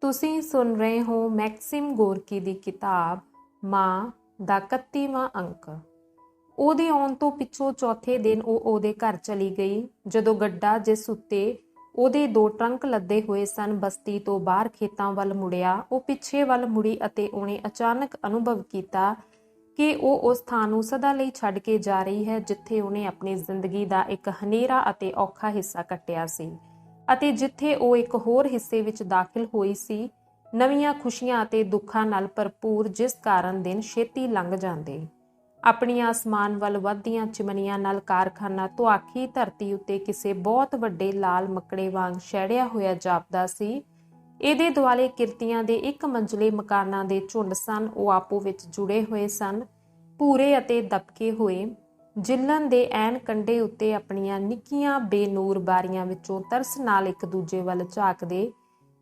ਤੁਸੀਂ ਸੁਣ ਰਹੇ ਹੋ ਮੈਕਸਿਮ ਗੋਰਕੀ ਦੀ ਕਿਤਾਬ ਮਾਂ ਦਾ 31ਵਾਂ ਅੰਕ। ਉਹਦੇ ਆਉਣ ਤੋਂ ਪਿੱਛੋਂ ਚੌਥੇ ਦਿਨ ਉਹ ਉਹਦੇ ਘਰ ਚਲੀ ਗਈ। ਜਦੋਂ ਗੱਡਾ ਜਿਸ ਉੱਤੇ ਉਹਦੇ 2 ਟਰੰਕ ਲੱਦੇ ਹੋਏ ਸਨ ਬਸਤੀ ਤੋਂ ਬਾਹਰ ਖੇਤਾਂ ਵੱਲ ਮੁੜਿਆ, ਉਹ ਪਿੱਛੇ ਵੱਲ ਮੁੜੀ ਅਤੇ ਉਹਨੇ ਅਚਾਨਕ ਅਨੁਭਵ ਕੀਤਾ ਕਿ ਉਹ ਉਸ ਥਾਂ ਨੂੰ ਸਦਾ ਲਈ ਛੱਡ ਕੇ ਜਾ ਰਹੀ ਹੈ ਜਿੱਥੇ ਉਹਨੇ ਆਪਣੀ ਜ਼ਿੰਦਗੀ ਦਾ ਇੱਕ ਹਨੇਰਾ ਅਤੇ ਔਖਾ ਹਿੱਸਾ ਕੱਟਿਆ ਸੀ ਅਤੇ ਜਿੱਥੇ ਉਹ ਇੱਕ ਹੋਰ ਹਿੱਸੇ ਵਿੱਚ ਦਾਖਲ ਹੋਈ ਸੀ, ਨਵੀਆਂ ਖੁਸ਼ੀਆਂ ਅਤੇ ਦੁੱਖਾਂ ਨਾਲ ਭਰਪੂਰ, ਜਿਸ ਕਾਰਨ ਦਿਨ ਛੇਤੀ ਲੰਘ ਜਾਂਦੇ। ਆਪਣੀਆਂ ਅਸਮਾਨ ਵੱਲ ਵੱਧਦੀਆਂ ਚਿਮਨੀਆਂ ਨਾਲ ਕਾਰਖਾਨਾ ਧੁਆਖੀ ਧਰਤੀ ਉੱਤੇ ਕਿਸੇ ਬਹੁਤ ਵੱਡੇ ਲਾਲ ਮੱਕੜੇ ਵਾਂਗ ਛੜਿਆ ਹੋਇਆ ਜਾਪਦਾ ਸੀ। ਇਹਦੇ ਦੁਆਲੇ ਕਿਰਤੀਆਂ ਦੇ 1 ਮੰਜ਼ਲੇ ਮਕਾਨਾਂ ਦੇ ਝੁੰਡ ਸਨ। ਉਹ ਆਪੋ ਵਿੱਚ ਜੁੜੇ ਹੋਏ ਸਨ, ਭੂਰੇ ਅਤੇ ਦਬਕੇ ਹੋਏ। ਜਿੱਲਣ ਦੇ ਐਨ ਕੰਢੇ ਉੱਤੇ ਆਪਣੀਆਂ ਨਿੱਕੀਆਂ ਬੇਨੂਰ ਬਾਰੀਆਂ ਵਿੱਚੋਂ ਤਰਸ ਨਾਲ ਇੱਕ ਦੂਜੇ ਵੱਲ ਝਾਕਦੇ।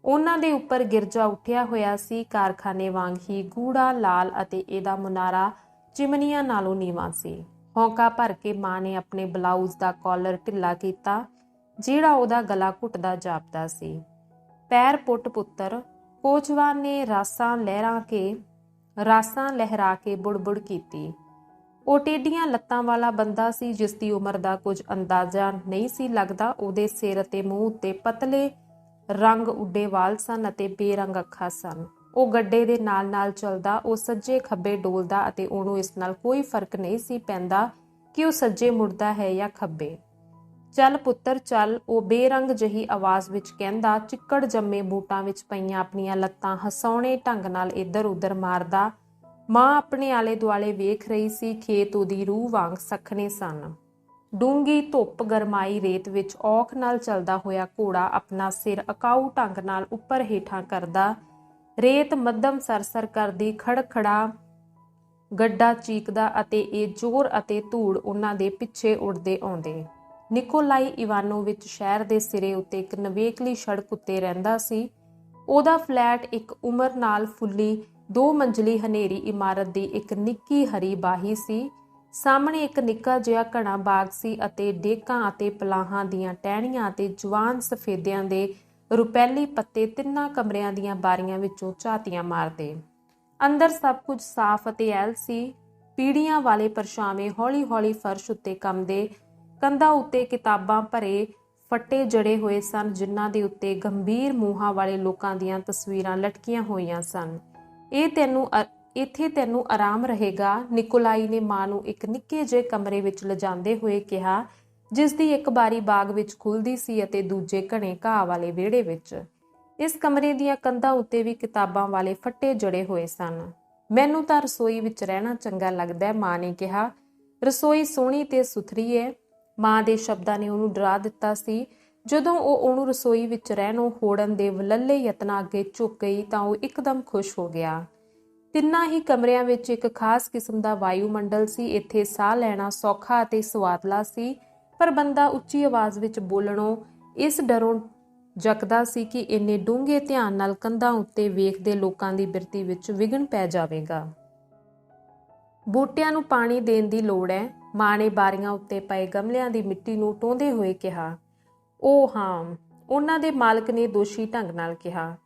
ਉਹਨਾਂ ਦੇ ਉੱਪਰ ਗਿਰਜਾ ਉੱਠਿਆ ਹੋਇਆ ਸੀ, ਕਾਰਖਾਨੇ ਵਾਂਗ ਹੀ ਗੂੜਾ ਲਾਲ, ਅਤੇ ਇਹਦਾ ਮੁਨਾਰਾ ਚਿਮਨੀਆਂ ਨਾਲੋਂ ਨੀਵਾਂ ਸੀ। ਹੌਂਕਾ ਭਰ ਕੇ ਮਾਂ ਨੇ ਆਪਣੇ ਬਲਾਊਜ਼ ਦਾ ਕਾਲਰ ਢਿੱਲਾ ਕੀਤਾ ਜਿਹੜਾ ਉਹਦਾ ਗਲਾ ਘੁੱਟਦਾ ਜਾਪਦਾ ਸੀ। ਪੈਰ ਪੁੱਟ ਪੁੱਤਰ, ਕੋਚਵਾਨ ਨੇ ਰਾਸਾਂ ਲਹਿਰਾ ਕੇ ਬੁੜਬੁੜ ਕੀਤੀ। ਉਹ ਟੇਢੀਆਂ ਲੱਤਾਂ ਵਾਲਾ ਬੰਦਾ ਸੀ ਜਿਸ ਦੀ ਉਮਰ ਦਾ ਕੁਝ ਅੰਦਾਜ਼ਾ ਨਹੀਂ ਸੀ ਲੱਗਦਾ। ਉਹਦੇ ਸਿਰ ਅਤੇ ਮੂੰਹ ਉੱਤੇ ਪਤਲੇ ਰੰਗ ਉੱਡੇ ਵਾਲ ਸਨ ਅਤੇ ਬੇਰੰਗ ਅੱਖਾਂ ਸਨ। ਉਹ ਗੱਡੇ ਦੇ ਨਾਲ ਨਾਲ ਚੱਲਦਾ, ਉਹ ਸੱਜੇ ਖੱਬੇ ਡੋਲਦਾ ਅਤੇ ਉਹਨੂੰ ਇਸ ਨਾਲ ਕੋਈ ਫਰਕ ਨਹੀਂ ਸੀ ਪੈਂਦਾ ਕਿ ਉਹ ਸੱਜੇ ਮੁੜਦਾ ਹੈ ਜਾਂ ਖੱਬੇ। ਚੱਲ ਪੁੱਤਰ ਚੱਲ, ਉਹ ਬੇਰੰਗ ਜਿਹੀ ਆਵਾਜ਼ ਵਿੱਚ ਕਹਿੰਦਾ, ਚਿੱਕੜ ਜੰਮੇ ਬੂਟਾਂ ਵਿੱਚ ਪਈਆਂ ਆਪਣੀਆਂ ਲੱਤਾਂ ਹਸਾਉਣੇ ਢੰਗ ਨਾਲ ਇੱਧਰ ਉੱਧਰ ਮਾਰਦਾ। ਮਾਂ ਆਪਣੇ ਆਲੇ ਦੁਆਲੇ ਵੇਖ ਰਹੀ ਸੀ। ਖੇਤ ਉਹਦੀ ਰੂਹ ਵਾਂਗ ਸਖਣੇ ਸਨ। ਡੂੰਗੀ ਧੁੱਪ ਗਰਮਾਈ ਰੇਤ ਵਿੱਚ ਔਖ ਨਾਲ ਚੱਲਦਾ ਹੋਇਆ ਘੋੜਾ ਆਪਣਾ ਸਿਰ ਅਕਾਊ ਢੰਗ ਨਾਲ ਉੱਪਰ ਹੇਠਾਂ ਕਰਦਾ। ਰੇਤ ਮੱਧਮ ਸਰਸਰ ਕਰਦੀ, ਖੜਖੜਾ ਗੱਡਾ ਚੀਕਦਾ ਅਤੇ ਇਹ ਜ਼ੋਰ ਅਤੇ ਧੂੜ ਉਹਨਾਂ ਦੇ ਪਿੱਛੇ ਉੱਡਦੇ ਆਉਂਦੇ। ਨਿਕੋਲਾਈ ਇਵਾਨੋਵਿਚ ਸ਼ਹਿਰ ਦੇ ਸਿਰੇ ਉੱਤੇ ਇੱਕ ਨਵੇਕਲੀ ਸੜਕ ਉੱਤੇ ਰਹਿੰਦਾ ਸੀ। ਉਹਦਾ ਫਲੈਟ ਇੱਕ ਉਮਰ ਨਾਲ ਫੁੱਲੀ 2 ਮੰਜ਼ਲੀ ਹਨੇਰੀ ਇਮਾਰਤ ਦੀ ਇੱਕ ਨਿੱਕੀ ਹਰੀ ਬਾਹੀ ਸੀ। ਸਾਹਮਣੇ ਇੱਕ ਨਿੱਕਾ ਜਿਹਾ ਘਣਾ ਬਾਗ ਸੀ ਅਤੇ ਡੇਕਾਂ ਅਤੇ ਪਲਾਹਾਂ ਦੀਆਂ ਟਹਿਣੀਆਂ ਅਤੇ ਜਵਾਨ ਸਫੇਦਿਆਂ ਦੇ ਰੁਪੈਲੀ ਪੱਤੇ 3 ਕਮਰਿਆਂ ਦੀਆਂ ਬਾਰੀਆਂ ਵਿੱਚੋਂ ਝਾਤੀਆਂ ਮਾਰਦੇ। ਅੰਦਰ ਸਭ ਕੁਝ ਸਾਫ਼ ਅਤੇ ਐਲ ਸੀ। ਪੀੜੀਆਂ ਵਾਲੇ ਪਰਛਾਵੇਂ ਹੌਲੀ ਹੌਲੀ ਫਰਸ਼ ਉੱਤੇ ਕੰਮਦੇ। ਕੰਧਾਂ ਉੱਤੇ ਕਿਤਾਬਾਂ ਭਰੇ ਫੱਟੇ ਜੜੇ ਹੋਏ ਸਨ ਜਿਨ੍ਹਾਂ ਦੇ ਉੱਤੇ ਗੰਭੀਰ ਮੂੰਹਾਂ ਵਾਲੇ ਲੋਕਾਂ ਦੀਆਂ ਤਸਵੀਰਾਂ ਲਟਕੀਆਂ ਹੋਈਆਂ ਸਨ। ਇੱਥੇ ਤੈਨੂੰ ਆਰਾਮ ਰਹੇਗਾ, ਨਿਕੋਲਾਈ ਨੇ ਮਾਂ ਨੂੰ ਇੱਕ ਨਿੱਕੇ ਜਿਹੇ ਕਮਰੇ ਵਿੱਚ ਲਿਜਾਂਦੇ ਹੋਏ ਕਿਹਾ, ਜਿਸ ਦੀ ਇੱਕ ਬਾਰੀ ਬਾਗ ਵਿੱਚ ਖੁੱਲਦੀ ਸੀ ਅਤੇ ਦੂਜੇ ਘਣੇ ਘਾਹ ਵਾਲੇ ਵਿਹੜੇ ਵਿੱਚ। ਇਸ ਕਮਰੇ ਦੀਆਂ ਕੰਧਾਂ ਉੱਤੇ ਵੀ ਕਿਤਾਬਾਂ ਵਾਲੇ ਫੱਟੇ ਜੜੇ ਹੋਏ ਸਨ। ਮੈਨੂੰ ਤਾਂ ਰਸੋਈ ਵਿੱਚ ਰਹਿਣਾ ਚੰਗਾ ਲੱਗਦਾ, ਮਾਂ ਨੇ ਕਿਹਾ। ਰਸੋਈ ਸੋਹਣੀ ਤੇ ਸੁਥਰੀ ਹੈ। ਮਾਂ ਦੇ ਸ਼ਬਦਾਂ ਨੇ ਉਹਨੂੰ ਡਰਾ ਦਿੱਤਾ ਸੀ। ਜਦੋਂ ਉਹ ਉਹਨੂੰ ਰਸੋਈ ਵਿੱਚ ਰਹਿਣੋਂ ਹੋੜਨ ਦੇ ਵਲੱਲੇ ਯਤਨਾਂ ਅੱਗੇ ਝੁਕ ਗਈ ਤਾਂ ਉਹ ਇੱਕਦਮ ਖੁਸ਼ ਹੋ ਗਿਆ। 3 ਹੀ ਕਮਰਿਆਂ ਵਿੱਚ ਇੱਕ ਖਾਸ ਕਿਸਮ ਦਾ ਵਾਯੂਮੰਡਲ ਸੀ। ਇੱਥੇ ਸਾਹ ਲੈਣਾ ਸੌਖਾ ਅਤੇ ਸੁਆਦਲਾ ਸੀ, ਪਰ ਬੰਦਾ ਉੱਚੀ ਆਵਾਜ਼ ਵਿੱਚ ਬੋਲਣੋਂ ਇਸ ਡਰੋਂ ਜਕਦਾ ਸੀ ਕਿ ਇੰਨੇ ਡੂੰਘੇ ਧਿਆਨ ਨਾਲ ਕੰਧਾਂ ਉੱਤੇ ਵੇਖਦੇ ਲੋਕਾਂ ਦੀ ਬਿਰਤੀ ਵਿੱਚ ਵਿਘਨ ਪੈ ਜਾਵੇਗਾ। ਬੂਟਿਆਂ ਨੂੰ ਪਾਣੀ ਦੇਣ ਦੀ ਲੋੜ ਹੈ, ਮਾਂ ਨੇ ਬਾਰੀਆਂ ਉੱਤੇ ਪਏ ਗਮਲਿਆਂ ਦੀ ਮਿੱਟੀ ਨੂੰ ਟੋਂਦੇ ਹੋਏ ਕਿਹਾ। ਉਹ ਹਾਂ, ਉਹਨਾਂ ਦੇ ਮਾਲਕ ਨੇ ਦੋਸ਼ੀ ਢੰਗ ਨਾਲ ਕਿਹਾ।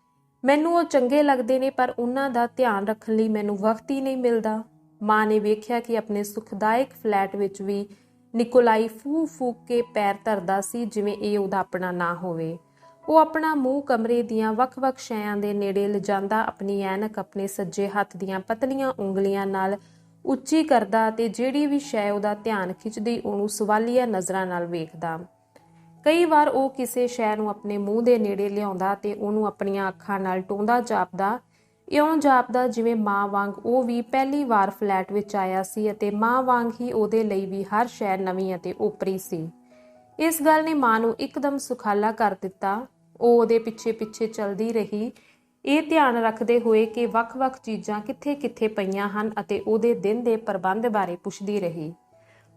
ਮੈਨੂੰ ਉਹ ਚੰਗੇ ਲੱਗਦੇ ਨੇ, ਪਰ ਉਹਨਾਂ ਦਾ ਧਿਆਨ ਰੱਖਣ ਲਈ ਮੈਨੂੰ ਵਕਤ ਹੀ ਨਹੀਂ ਮਿਲਦਾ। ਮਾਂ ਨੇ ਵੇਖਿਆ ਕਿ ਆਪਣੇ ਸੁਖਦਾਇਕ ਫਲੈਟ ਵਿੱਚ ਵੀ ਨਿਕੋਲਾਈ ਫੂਕ ਫੂਕ ਕੇ ਪੈਰ ਧਰਦਾ ਸੀ ਜਿਵੇਂ ਇਹ ਉਹਦਾ ਆਪਣਾ ਨਾ ਹੋਵੇ। ਉਹ ਆਪਣਾ ਮੂੰਹ ਕਮਰੇ ਦੀਆਂ ਵੱਖ-ਵੱਖ ਸ਼ੈਆਂ ਦੇ ਨੇੜੇ ਲਿਜਾਂਦਾ, ਆਪਣੀ ਐਨਕ ਆਪਣੇ ਸੱਜੇ ਹੱਥ ਦੀਆਂ ਪਤਲੀਆਂ ਉਂਗਲੀਆਂ ਨਾਲ ਉੱਚੀ ਕਰਦਾ ਅਤੇ ਜਿਹੜੀ ਵੀ ਸ਼ੈ ਉਹਦਾ ਧਿਆਨ ਖਿੱਚਦੀ ਉਹਨੂੰ ਸਵਾਲੀਆ ਨਜ਼ਰਾਂ ਨਾਲ ਵੇਖਦਾ। ਕਈ ਵਾਰ ਉਹ ਕਿਸੇ ਸ਼ੈ ਨੂੰ ਆਪਣੇ ਮੂੰਹ ਦੇ ਨੇੜੇ ਲਿਆਉਂਦਾ ਤੇ ਉਹਨੂੰ ਆਪਣੀਆਂ ਅੱਖਾਂ ਨਾਲ ਟੋਂਦਾ ਜਾਪਦਾ, ਇਉਂ ਜਾਪਦਾ ਜਿਵੇਂ ਮਾਂ ਵਾਂਗ ਉਹ ਵੀ ਪਹਿਲੀ ਵਾਰ ਫਲੈਟ ਵਿੱਚ ਆਇਆ ਸੀ ਅਤੇ ਮਾਂ ਵਾਂਗ ਹੀ ਉਹਦੇ ਲਈ ਵੀ ਹਰ ਸ਼ੈ ਨਵੀਂ ਅਤੇ ਓਪਰੀ ਸੀ। ਇਸ ਗੱਲ ਨੇ ਮਾਂ ਨੂੰ ਇੱਕਦਮ ਸੁਖਾਲਾ ਕਰ ਦਿੱਤਾ। ਉਹ ਉਹਦੇ ਪਿੱਛੇ ਪਿੱਛੇ ਚੱਲਦੀ ਰਹੀ, ਇਹ ਧਿਆਨ ਰੱਖਦੇ ਹੋਏ ਕਿ ਵੱਖ-ਵੱਖ ਚੀਜ਼ਾਂ ਕਿੱਥੇ-ਕਿੱਥੇ ਪਈਆਂ ਹਨ ਅਤੇ ਉਹਦੇ ਦਿਨ ਦੇ ਪ੍ਰਬੰਧ ਬਾਰੇ ਪੁੱਛਦੀ ਰਹੀ।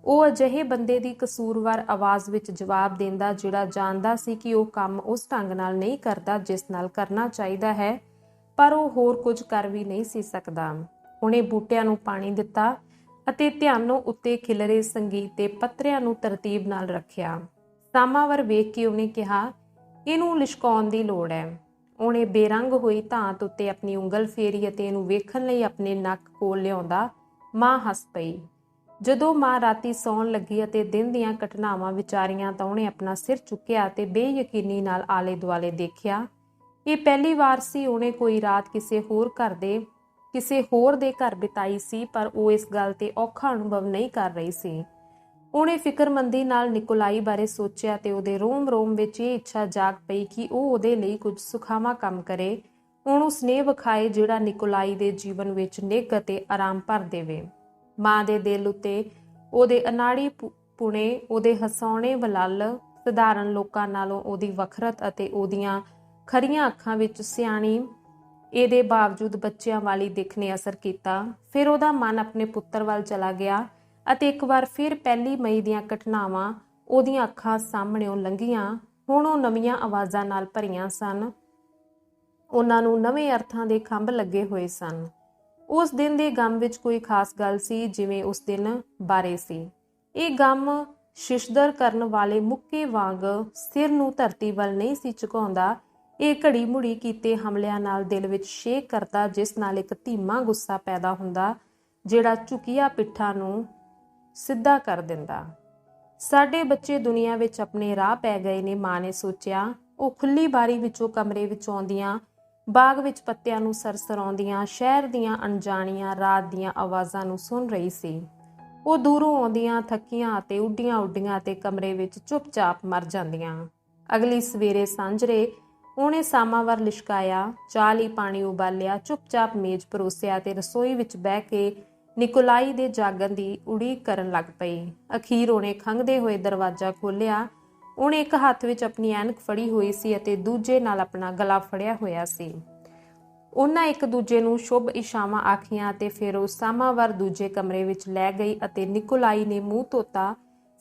ਉਹ ਅਜਿਹੇ ਬੰਦੇ ਦੀ ਕਸੂਰਵਾਰ ਆਵਾਜ਼ ਵਿੱਚ ਜਵਾਬ ਦਿੰਦਾ ਜਿਹੜਾ ਜਾਣਦਾ ਸੀ ਕਿ ਉਹ ਕੰਮ ਉਸ ਢੰਗ ਨਾਲ ਨਹੀਂ ਕਰਦਾ ਜਿਸ ਨਾਲ ਕਰਨਾ ਚਾਹੀਦਾ ਹੈ, ਪਰ ਉਹ ਹੋਰ ਕੁਝ ਕਰ ਵੀ ਨਹੀਂ ਸੀ ਸਕਦਾ। ਉਹਨੇ ਬੂਟਿਆਂ ਨੂੰ ਪਾਣੀ ਦਿੱਤਾ ਅਤੇ ਧਿਆਨੋਂ ਉੱਤੇ ਖਿਲਰੇ ਸੰਗੀਤ ਦੇ ਪੱਤਰਿਆਂ ਨੂੰ ਤਰਤੀਬ ਨਾਲ ਰੱਖਿਆ। ਸਾਮਾਵਰ ਵੇਖ ਕੇ ਉਹਨੇ ਕਿਹਾ, ਇਹਨੂੰ ਲਿਸ਼ਕਾਉਣ ਦੀ ਲੋੜ ਹੈ। ਉਹਨੇ ਬੇਰੰਗ ਹੋਈ ਧਾਤ ਉੱਤੇ ਆਪਣੀ ਉਂਗਲ ਫੇਰੀ ਅਤੇ ਇਹਨੂੰ ਵੇਖਣ ਲਈ ਆਪਣੇ ਨੱਕ ਕੋਲ ਲਿਆਉਂਦਾ ਮਾਂ ਹੱਸ ਪਈ। ਜਦੋਂ ਮਾਂ ਰਾਤੀ ਸੌਣ ਲੱਗੀ ਅਤੇ ਦਿਨ ਦੀਆਂ ਘਟਨਾਵਾਂ ਵਿਚਾਰੀਆਂ ਤਾਂ ਉਹਨੇ ਆਪਣਾ ਸਿਰ ਚੁੱਕਿਆ ਅਤੇ ਬੇਯਕੀਨੀ ਨਾਲ ਆਲੇ ਦੁਆਲੇ ਦੇਖਿਆ। ਇਹ ਪਹਿਲੀ ਵਾਰ ਸੀ ਉਹਨੇ ਕੋਈ ਰਾਤ ਕਿਸੇ ਹੋਰ ਦੇ ਘਰ ਬਿਤਾਈ ਸੀ, ਪਰ ਉਹ ਇਸ ਗੱਲ ਤੇ ਔਖਾ ਅਨੁਭਵ ਨਹੀਂ ਕਰ ਰਹੀ ਸੀ। ਉਹਨੇ ਫਿਕਰਮੰਦੀ ਨਾਲ ਨਿਕੋਲਾਈ ਬਾਰੇ ਸੋਚਿਆ ਤੇ ਉਹਦੇ ਰੋਮ ਵਿੱਚ ਇਹ ਇੱਛਾ ਜਾਗ ਪਈ ਕਿ ਉਹ ਉਹਦੇ ਲਈ ਕੁਝ ਸੁਖਾਵਾਂ ਕੰਮ ਕਰੇ, ਉਹਨੂੰ ਸਨੇਹ ਵਿਖਾਏ ਜਿਹੜਾ ਨਿਕੋਲਾਈ ਦੇ ਜੀਵਨ ਵਿੱਚ ਨਿੱਘ ਅਤੇ ਆਰਾਮ ਭਰ ਦੇਵੇ। ਮਾਂ ਦੇ ਦਿਲ ਉੱਤੇ ਉਹਦੇ ਅਨਾੜੀ ਪੁਣੇ, ਉਹਦੇ ਹਸਾਉਣੇ ਵਲੱਲ ਸਧਾਰਨ ਲੋਕਾਂ ਨਾਲੋਂ ਉਹਦੀ ਵਖਰਤ ਅਤੇ ਉਹਦੀਆਂ ਖਰੀਆਂ ਅੱਖਾਂ ਵਿੱਚ ਸਿਆਣੀ ਇਹਦੇ ਬਾਵਜੂਦ ਬੱਚਿਆਂ ਵਾਲੀ ਦਿੱਖ ਨੇ ਅਸਰ ਕੀਤਾ। ਫਿਰ ਉਹਦਾ ਮਨ ਆਪਣੇ ਪੁੱਤਰ ਵੱਲ ਚਲਾ ਗਿਆ ਅਤੇ ਇੱਕ ਵਾਰ ਫਿਰ 1 ਮਈ ਦੀਆਂ ਘਟਨਾਵਾਂ ਉਹਦੀਆਂ ਅੱਖਾਂ ਸਾਹਮਣਿਓਂ ਲੰਘੀਆਂ। ਹੁਣ ਉਹ ਨਵੀਆਂ ਆਵਾਜ਼ਾਂ ਨਾਲ ਭਰੀਆਂ ਸਨ, ਉਹਨਾਂ ਨੂੰ ਨਵੇਂ ਅਰਥਾਂ ਦੇ ਖੰਭ ਲੱਗੇ ਹੋਏ ਸਨ। ਉਸ ਦਿਨ ਦੇ ਗਮ ਵਿੱਚ ਕੋਈ ਖਾਸ ਗੱਲ ਸੀ, ਜਿਵੇਂ ਉਸ ਦਿਨ ਬਾਰੇ ਸੀ। ਇਹ ਗਮ ਸ਼ਿਸ਼ਦਰ ਕਰਨ ਵਾਲੇ ਮੁੱਕੇ ਵਾਂਗ ਸਿਰ ਨੂੰ ਧਰਤੀ ਵੱਲ ਨਹੀਂ ਸੀ ਝੁਕਾਉਂਦਾ। ਇਹ ਘੜੀ ਮੁੜੀ ਕੀਤੇ ਹਮਲਿਆਂ ਨਾਲ ਦਿਲ ਵਿੱਚ ਸ਼ੇਕ ਕਰਦਾ, ਜਿਸ ਨਾਲ ਇੱਕ ਧੀਮਾ ਗੁੱਸਾ ਪੈਦਾ ਹੁੰਦਾ ਜਿਹੜਾ ਝੁਕੀਆਂ ਪਿੱਠਾਂ ਨੂੰ ਸਿੱਧਾ ਕਰ ਦਿੰਦਾ। ਸਾਡੇ ਬੱਚੇ ਦੁਨੀਆ ਵਿੱਚ ਆਪਣੇ ਰਾਹ ਪੈ ਗਏ ਨੇ, ਮਾਂ ਨੇ ਸੋਚਿਆ। ਉਹ ਖੁੱਲੀ ਬਾਰੀ ਵਿੱਚੋਂ ਕਮਰੇ ਵਿੱਚ ਆਉਂਦੀਆਂ, ਬਾਗ ਵਿੱਚ ਪੱਤਿਆਂ ਨੂੰ ਸਰਸਰਾਉਂਦੀਆਂ ਸ਼ਹਿਰ ਦੀਆਂ ਅਣਜਾਣੀਆਂ ਰਾਤ ਦੀਆਂ ਆਵਾਜ਼ਾਂ ਨੂੰ ਸੁਣ ਰਹੀ ਸੀ। ਉਹ ਦੂਰੋਂ ਆਉਂਦੀਆਂ ਥੱਕੀਆਂ ਅਤੇ ਉੱਡੀਆਂ ਅਤੇ ਕਮਰੇ ਵਿੱਚ ਚੁੱਪਚਾਪ ਮਰ ਜਾਂਦੀਆਂ। ਅਗਲੀ ਸਵੇਰੇ ਸਾਂਝਰੇ ਉਹਨੇ ਸਾਮਾਵਰ ਲਿਸ਼ਕਾਇਆ, ਚਾਹ ਲਈ ਪਾਣੀ ਉਬਾਲਿਆ, ਚੁੱਪਚਾਪ ਮੇਜ਼ ਪਰੋਸਿਆ ਤੇ ਰਸੋਈ ਵਿੱਚ ਬਹਿ ਕੇ ਨਿਕੋਲਾਈ ਦੇ ਜਾਗਣ ਦੀ ਉਡੀਕ ਕਰਨ ਲੱਗ ਪਈ। ਅਖੀਰ ਉਹਨੇ ਖੰਘਦੇ ਹੋਏ ਦਰਵਾਜ਼ਾ ਖੋਲ੍ਹਿਆ। ਉਹਨੇ ਇੱਕ ਹੱਥ ਵਿੱਚ ਆਪਣੀ ਐਨਕ ਫੜੀ ਹੋਈ ਸੀ ਅਤੇ ਦੂਜੇ ਨਾਲ ਆਪਣਾ ਗਲਾ ਫੜਿਆ ਹੋਇਆ ਸੀ। ਉਹਨਾਂ ਇੱਕ ਦੂਜੇ ਨੂੰ ਸ਼ੁਭ ਇਸ਼ਾਵਾਂ ਆਖੀਆਂ ਅਤੇ ਫਿਰ ਉਹ ਸਾਮਾਵਰ ਦੂਜੇ ਕਮਰੇ ਵਿੱਚ ਲੈ ਗਈ ਅਤੇ ਨਿਕੋਲਾਈ ਨੇ ਮੂੰਹ ਧੋਤਾ,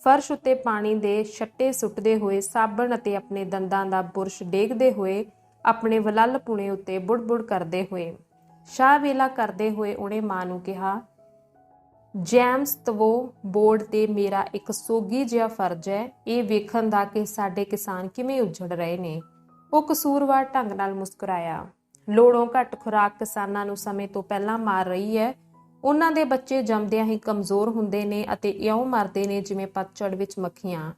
ਫਰਸ਼ ਉੱਤੇ ਪਾਣੀ ਦੇ ਛੱਟੇ ਸੁੱਟਦੇ ਹੋਏ, ਸਾਬਣ ਅਤੇ ਆਪਣੇ ਦੰਦਾਂ ਦਾ ਬੁਰਸ਼ ਡੇਗਦੇ ਹੋਏ, ਆਪਣੇ ਵਲੱਲ ਪੁਣੇ ਉੱਤੇ ਬੁੜਬੁੜ ਕਰਦੇ ਹੋਏ, ਸ਼ਾਹ ਵੇਲਾ ਕਰਦੇ ਹੋਏ ਉਹਨੇ ਮਾਂ ਨੂੰ ਕਿਹਾ, ਜੇਮਸ ਤਵੋ ਬੋਰਡ ਤੇ ਮੇਰਾ ਇੱਕ ਸੋਗੀ ਜਿਹਾ ਫਰਜ਼ ਹੈ ਇਹ ਵੇਖਣ ਦਾ ਕਿ ਸਾਡੇ ਕਿਸਾਨ ਕਿਵੇਂ ਉੱਜੜ ਰਹੇ ਨੇ। ਉਹ ਕਸੂਰਵਾਰ ਢੰਗ ਨਾਲ ਮੁਸਕਰਾਇਆ। ਲੋੜੋਂ ਘੱਟ ਖੁਰਾਕ ਕਿਸਾਨਾਂ ਨੂੰ ਸਮੇਂ ਤੋਂ ਪਹਿਲਾਂ ਮਾਰ ਰਹੀ ਹੈ। ਉਹਨਾਂ ਦੇ ਬੱਚੇ ਜੰਮਦਿਆਂ ਹੀ ਕਮਜ਼ੋਰ ਹੁੰਦੇ ਨੇ ਅਤੇ ਇਉਂ ਮਰਦੇ ਨੇ ਜਿਵੇਂ ਪਤਝੜ ਵਿੱਚ ਮੱਖੀਆਂ।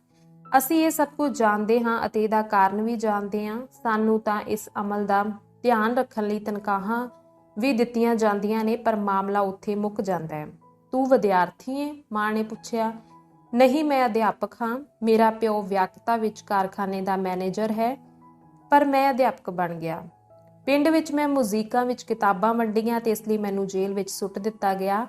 ਅਸੀਂ ਇਹ ਸਭ ਕੁਝ ਜਾਣਦੇ ਹਾਂ ਅਤੇ ਇਹਦਾ ਕਾਰਨ ਵੀ ਜਾਣਦੇ ਹਾਂ। ਸਾਨੂੰ ਤਾਂ ਇਸ ਅਮਲ ਦਾ ਧਿਆਨ ਰੱਖਣ ਲਈ ਤਨਖਾਹਾਂ ਵੀ ਦਿੱਤੀਆਂ ਜਾਂਦੀਆਂ ਨੇ, ਪਰ ਮਾਮਲਾ ਉੱਥੇ ਮੁੱਕ ਜਾਂਦਾ ਹੈ। ਤੂੰ ਵਿਦਿਆਰਥੀ ਏ? ਮਾਂ ਨੇ ਪੁੱਛਿਆ। ਨਹੀਂ, ਮੈਂ ਅਧਿਆਪਕ ਹਾਂ। ਮੇਰਾ ਪਿਓ ਵਿਆਕਤਾ ਵਿੱਚ ਕਾਰਖਾਨੇ ਦਾ ਮੈਨੇਜਰ ਹੈ, ਪਰ ਮੈਂ ਅਧਿਆਪਕ ਬਣ ਗਿਆ। ਪਿੰਡ ਵਿੱਚ ਮੈਂ ਮੁਜ਼ੀਕਾਂ ਵਿੱਚ ਕਿਤਾਬਾਂ ਵੰਡੀਆਂ ਤੇ ਇਸ ਲਈ ਮੈਨੂੰ ਜੇਲ੍ਹ ਵਿੱਚ ਸੁੱਟ ਦਿੱਤਾ ਗਿਆ।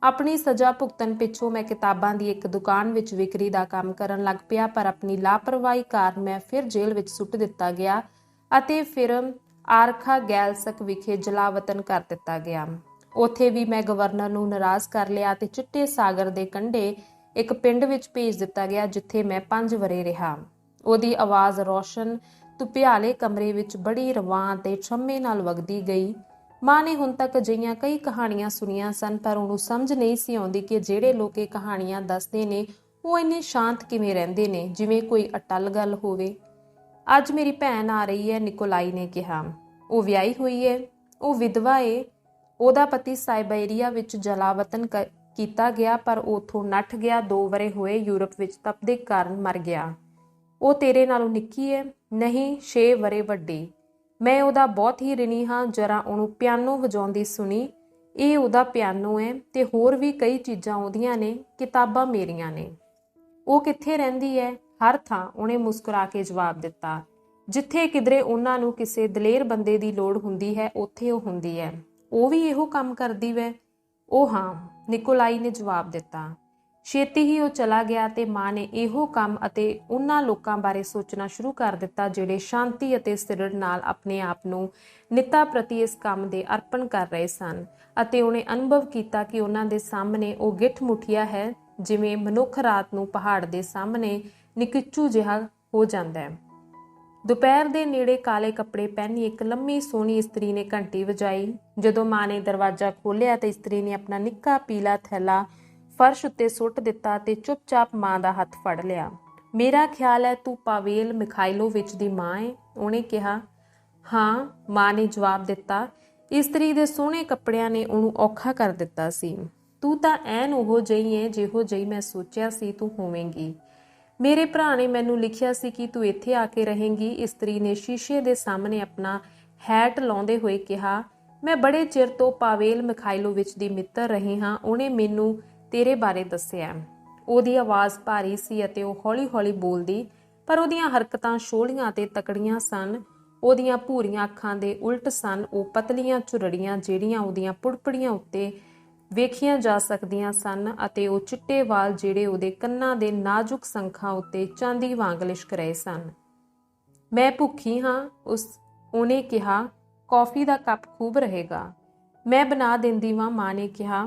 ਆਪਣੀ ਸਜ਼ਾ ਭੁਗਤਣ ਪਿੱਛੋਂ ਮੈਂ ਕਿਤਾਬਾਂ ਦੀ ਇੱਕ ਦੁਕਾਨ ਵਿੱਚ ਵਿਕਰੀ ਦਾ ਕੰਮ ਕਰਨ ਲੱਗ ਪਿਆ, ਪਰ ਆਪਣੀ ਲਾਪਰਵਾਹੀ ਕਾਰਨ ਮੈਂ ਫਿਰ ਜੇਲ੍ਹ ਵਿੱਚ ਸੁੱਟ ਦਿੱਤਾ ਗਿਆ ਅਤੇ ਫਿਰ ਆਰਖਾ ਗੈਲਸਕ ਵਿਖੇ ਜਲਾਵਤਨ ਕਰ ਦਿੱਤਾ ਗਿਆ। ਉੱਥੇ ਵੀ ਮੈਂ ਗਵਰਨਰ ਨੂੰ ਨਾਰਾਜ਼ ਕਰ ਲਿਆ ਤੇ ਚਿੱਟੇ ਸਾਗਰ ਦੇ ਕੰਢੇ ਇੱਕ ਪਿੰਡ ਵਿੱਚ ਭੇਜ ਦਿੱਤਾ ਗਿਆ, ਜਿੱਥੇ ਮੈਂ 5 ਵਰ੍ਹੇ ਰਿਹਾ। ਉਹਦੀ ਆਵਾਜ਼ ਰੌਸ਼ਨ ਧੁਪਿਆਲੇ ਕਮਰੇ ਵਿੱਚ ਬੜੀ ਰਵਾਂ ਤੇ ਛੰਮੇ ਨਾਲ ਵਗਦੀ ਗਈ। ਮਾਂ ਨੇ ਹੁਣ ਤੱਕ ਅਜਿਹੀਆਂ ਕਈ ਕਹਾਣੀਆਂ ਸੁਣੀਆਂ ਸਨ, ਪਰ ਉਹਨੂੰ ਸਮਝ ਨਹੀਂ ਸੀ ਆਉਂਦੀ ਕਿ ਜਿਹੜੇ ਲੋਕ ਇਹ ਕਹਾਣੀਆਂ ਦੱਸਦੇ ਨੇ ਉਹ ਇੰਨੇ ਸ਼ਾਂਤ ਕਿਵੇਂ ਰਹਿੰਦੇ ਨੇ, ਜਿਵੇਂ ਕੋਈ ਅਟੱਲ ਗੱਲ ਹੋਵੇ। ਅੱਜ ਮੇਰੀ ਭੈਣ ਆ ਰਹੀ ਹੈ, ਨਿਕੋਲਾਈ ਨੇ ਕਿਹਾ। ਉਹ ਵਿਆਹੀ ਹੋਈ ਹੈ? ਉਹ ਵਿਧਵਾ ਏ। ਉਹਦਾ ਪਤੀ ਸਾਇਬੇਰੀਆ ਵਿੱਚ ਜਲਾਵਤਨ ਕੀਤਾ ਗਿਆ, ਪਰ ਉਥੋਂ ਨੱਠ ਗਿਆ। 2 ਵਰ੍ਹੇ ਹੋਏ ਯੂਰਪ ਵਿੱਚ ਤਪਦਿਕ ਕਾਰਨ ਮਰ ਗਿਆ। ਉਹ ਤੇਰੇ ਨਾਲੋਂ ਨਿੱਕੀ ਹੈ? ਨਹੀਂ, 6 ਵਰ੍ਹੇ ਵੱਡੀ। ਮੈਂ ਉਹਦਾ ਬਹੁਤ ਹੀ ਰਿਣੀ ਹਾਂ। ਜਰਾ ਉਹਨੂੰ ਪਿਆਨੋ ਵਜਾਉਂਦੀ ਸੁਣੀ। ਇਹ ਉਹਦਾ ਪਿਆਨੋ ਹੈ ਤੇ ਹੋਰ ਵੀ ਕਈ ਚੀਜ਼ਾਂ ਉਹਦੀਆਂ ਨੇ। ਕਿਤਾਬਾਂ ਮੇਰੀਆਂ ਨੇ। ਉਹ ਕਿੱਥੇ ਰਹਿੰਦੀ ਹੈ? ਹਰ ਥਾਂ, ਉਹਨੇ ਮੁਸਕਰਾ ਕੇ ਜਵਾਬ ਦਿੱਤਾ। ਜਿੱਥੇ ਕਿਧਰੇ ਉਹਨਾਂ ਨੂੰ ਕਿਸੇ ਦਲੇਰ ਬੰਦੇ ਦੀ ਲੋੜ ਹੁੰਦੀ ਹੈ, ਉੱਥੇ ਉਹ ਹੁੰਦੀ ਹੈ। ਉਹ ਵੀ ਇਹੋ ਕੰਮ ਕਰਦੀ ਵੈ? ਉਹ ਹਾਂ, ਨਿਕੋਲਾਈ ਨੇ ਜਵਾਬ ਦਿੱਤਾ। ਛੇਤੀ ਹੀ ਉਹ ਚਲਾ ਗਿਆ ਤੇ ਮਾਂ ਨੇ ਇਹੋ ਕੰਮ ਅਤੇ ਉਹਨਾਂ ਲੋਕਾਂ ਬਾਰੇ ਸੋਚਣਾ ਸ਼ੁਰੂ ਕਰ ਦਿੱਤਾ ਜਿਹੜੇ ਸ਼ਾਂਤੀ ਅਤੇ ਸਥਿਰ ਨਾਲ ਆਪਣੇ ਆਪ ਨੂੰ ਨਿੱਤਾ ਪ੍ਰਤੀ ਇਸ ਕੰਮ ਦੇ ਅਰਪਣ ਕਰ ਰਹੇ ਸਨ, ਅਤੇ ਉਹਨੇ ਅਨੁਭਵ ਕੀਤਾ ਕਿ ਉਹਨਾਂ ਦੇ ਸਾਹਮਣੇ ਉਹ ਗਿੱਠ ਮੁੱਠੀਆ ਹੈ, ਜਿਵੇਂ ਮਨੁੱਖ ਰਾਤ ਨੂੰ ਪਹਾੜ ਦੇ ਸਾਹਮਣੇ ਨਿਕਿਚੂ ਜਿਹਾ ਹੋ ਜਾਂਦਾ ਹੈ। ਦੁਪਹਿਰ ਦੇ ਨੇੜੇ ਕਾਲੇ ਕੱਪੜੇ ਪਹਿਨੀ ਇੱਕ ਲੰਮੀ ਸੋਹਣੀ ਇਸਤਰੀ ਨੇ ਘੰਟੀ ਵਜਾਈ। ਜਦੋਂ ਮਾਂ ਨੇ ਦਰਵਾਜ਼ਾ ਖੋਲ੍ਹਿਆ ਤਾਂ ਇਸਤਰੀ ਨੇ ਆਪਣਾ ਨਿੱਕਾ ਪੀਲਾ ਥੈਲਾ ਫਰਸ਼ ਉੱਤੇ ਸੁੱਟ ਦਿੱਤਾ ਤੇ ਚੁੱਪਚਾਪ ਮਾਂ ਦਾ ਹੱਥ ਫੜ ਲਿਆ। ਮੇਰਾ ਖਿਆਲ ਹੈ ਤੂੰ ਪਾਵੇਲ ਮਿਖਾਇਲੋਵਿਚ ਦੀ ਮਾਂ ਏ, ਉਹਨੇ ਕਿਹਾ। ਹਾਂ, ਮਾਂ ਨੇ ਜਵਾਬ ਦਿੱਤਾ। ਇਸਤਰੀ ਦੇ ਸੋਹਣੇ ਕੱਪੜਿਆਂ ਨੇ ਉਹਨੂੰ ਔਖਾ ਕਰ ਦਿੱਤਾ ਸੀ। ਤੂੰ ਤਾਂ ਐਨ ਉਹੋ ਜਿਹੀ ਏ ਜਿਹੋ ਜਿਹੀ ਮੈਂ ਸੋਚਿਆ ਸੀ ਤੂੰ ਹੋਵੇਂਗੀ। ਮੇਰੇ ਭਰਾ ਨੇ ਮੈਨੂੰ ਲਿਖਿਆ ਸੀ ਕਿ ਤੂੰ ਇੱਥੇ ਆ ਕੇ ਰਹੇਂਗੀ। ਇਸਤਰੀ ਨੇ ਸ਼ੀਸ਼ੇ ਦੇ ਸਾਹਮਣੇ ਆਪਣਾ ਹੈਟ ਲਾਉਂਦੇ ਹੋਏ ਕਿਹਾ। ਮੈਂ ਬੜੇ ਚਿਰ ਤੋਂ ਪਾਵੇਲ ਮਿਖਾਇਲੋਵਿਚ ਦੀ ਮਿੱਤਰ ਰਹੀ ਹਾਂ। ਉਹਨੇ ਮੈਨੂੰ ਤੇਰੇ ਬਾਰੇ ਦੱਸਿਆ। ਉਹਦੀ ਆਵਾਜ਼ ਭਾਰੀ ਸੀ ਅਤੇ ਉਹ ਹੌਲੀ-ਹੌਲੀ ਬੋਲਦੀ, ਪਰ ਉਹਦੀਆਂ ਹਰਕਤਾਂ ਛੋਹਲੀਆਂ ਅਤੇ ਤਕੜੀਆਂ ਸਨ। ਉਹਦੀਆਂ ਭੂਰੀਆਂ ਅੱਖਾਂ ਦੇ ਉਲਟ ਸਨ। ਉਹ ਪਤਲੀਆਂ ਝੁਰੜੀਆਂ ਜਿਹੜੀਆਂ ਉਹਦੀਆਂ ਪੁੜਪੜੀਆਂ ਉੱਤੇ ਵੇਖੀਆਂ ਜਾ ਸਕਦੀਆਂ ਸਨ ਅਤੇ ਉਹ ਚਿੱਟੇ ਵਾਲ ਜਿਹੜੇ ਉਹਦੇ ਕੰਨਾਂ ਦੇ ਨਾਜ਼ੁਕ ਸੰਖਾਂ ਉੱਤੇ ਚਾਂਦੀ ਵਾਂਗ ਲਿਸ਼ਕ ਰਹੇ ਸਨ। ਮੈਂ ਭੁੱਖੀ ਹਾਂ, ਉਹਨੇ ਕਿਹਾ। ਕੌਫੀ ਦਾ ਕੱਪ ਖੂਬ ਰਹੇਗਾ। ਮੈਂ ਬਣਾ ਦਿੰਦੀ ਵਾਂ, ਮਾਂ ਨੇ ਕਿਹਾ।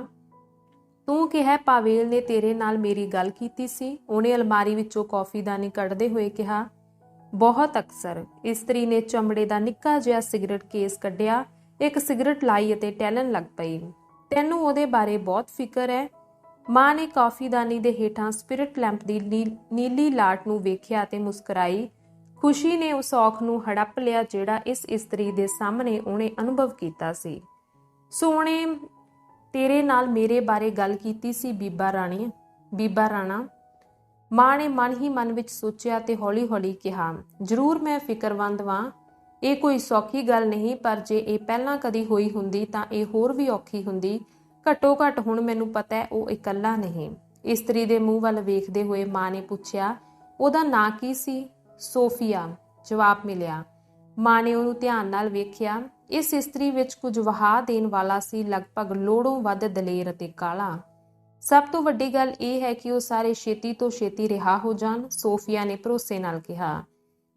ਤੂੰ ਕਿਹਾ ਪਾਵੇਲ ਨੇ ਤੇਰੇ ਨਾਲ ਮੇਰੀ ਗੱਲ ਕੀਤੀ ਸੀ? ਉਹਨੇ ਅਲਮਾਰੀ ਵਿੱਚੋਂ ਕੌਫੀਦਾਨੀ ਕੱਢਦੇ ਹੋਏ ਕਿਹਾ। ਬਹੁਤ ਅਕਸਰ। ਇਸਤਰੀ ਨੇ ਚਮੜੇ ਦਾ ਨਿੱਕਾ ਜਿਹਾ ਸਿਗਰਟ ਕੇਸ ਕੱਢਿਆ, ਇੱਕ ਸਿਗਰਟ ਲਾਈ ਅਤੇ ਟਹਿਲਣ ਲੱਗ ਪਈ। ਤੈਨੂੰ ਉਹਦੇ ਬਾਰੇ ਬਹੁਤ ਫਿਕਰ ਹੈ? ਮਾਂ ਨੇ ਕੌਫੀਦਾਨੀ ਦੇ ਹੇਠਾਂ ਸਪਿਰਿਟ ਲੈਂਪ ਦੀ ਨੀਲੀ ਲਾਟ ਨੂੰ ਵੇਖਿਆ ਅਤੇ ਮੁਸਕਰਾਈ। ਖੁਸ਼ੀ ਨੇ ਉਸ ਔਖ ਨੂੰ ਹੜੱਪ ਲਿਆ ਜਿਹੜਾ ਇਸ ਇਸਤਰੀ ਦੇ ਸਾਹਮਣੇ ਉਹਨੇ ਅਨੁਭਵ ਕੀਤਾ ਸੀ। ਸੋਹਣੇ ਤੇਰੇ ਨਾਲ ਮੇਰੇ ਬਾਰੇ ਗੱਲ ਕੀਤੀ ਸੀ ਬੀਬਾ ਰਾਣਾ। ਮਾਂ ਨੇ ਮਨ ਹੀ ਮਨ ਵਿੱਚ ਸੋਚਿਆ ਤੇ ਹੌਲੀ-ਹੌਲੀ ਕਿਹਾ। ਜ਼ਰੂਰ ਮੈਂ ਫਿਕਰਮੰਦ ਵਾਂ। ਇਹ ਕੋਈ ਸੌਖੀ ਗੱਲ ਨਹੀਂ, ਪਰ ਜੇ ਇਹ ਪਹਿਲਾਂ ਕਦੀ ਹੋਈ ਹੁੰਦੀ ਤਾਂ ਇਹ ਹੋਰ ਵੀ ਔਖੀ ਹੁੰਦੀ। ਘੱਟੋ ਘੱਟ ਹੁਣ ਮੈਨੂੰ ਪਤਾ ਹੈ ਉਹ ਇਕੱਲਾ ਨਹੀਂ। ਇਸਤਰੀ ਦੇ ਮੂੰਹ ਵੱਲ ਵੇਖਦੇ ਹੋਏ ਮਾਂ ਨੇ ਪੁੱਛਿਆ, ਉਹਦਾ ਨਾਂ ਕੀ ਸੀ? ਸੋਫੀਆ, ਜਵਾਬ ਮਿਲਿਆ। ਮਾਂ ਨੇ ਉਹਨੂੰ ਧਿਆਨ ਨਾਲ ਵੇਖਿਆ। ਇਸ ਇਸਤਰੀ ਵਿੱਚ ਕੁਝ ਵਹਾ ਦੇਣ ਵਾਲਾ ਸੀ, ਲਗਭਗ ਲੋੜੋਂ ਵੱਧ ਦਲੇਰ ਅਤੇ ਕਾਲਾ। ਸਭ ਤੋਂ ਵੱਡੀ ਗੱਲ ਇਹ ਹੈ ਕਿ ਉਹ ਸਾਰੇ ਛੇਤੀ ਤੋਂ ਛੇਤੀ ਰਿਹਾ ਹੋ ਜਾਣ, ਸੋਫੀਆ ਨੇ ਭਰੋਸੇ ਨਾਲ ਕਿਹਾ।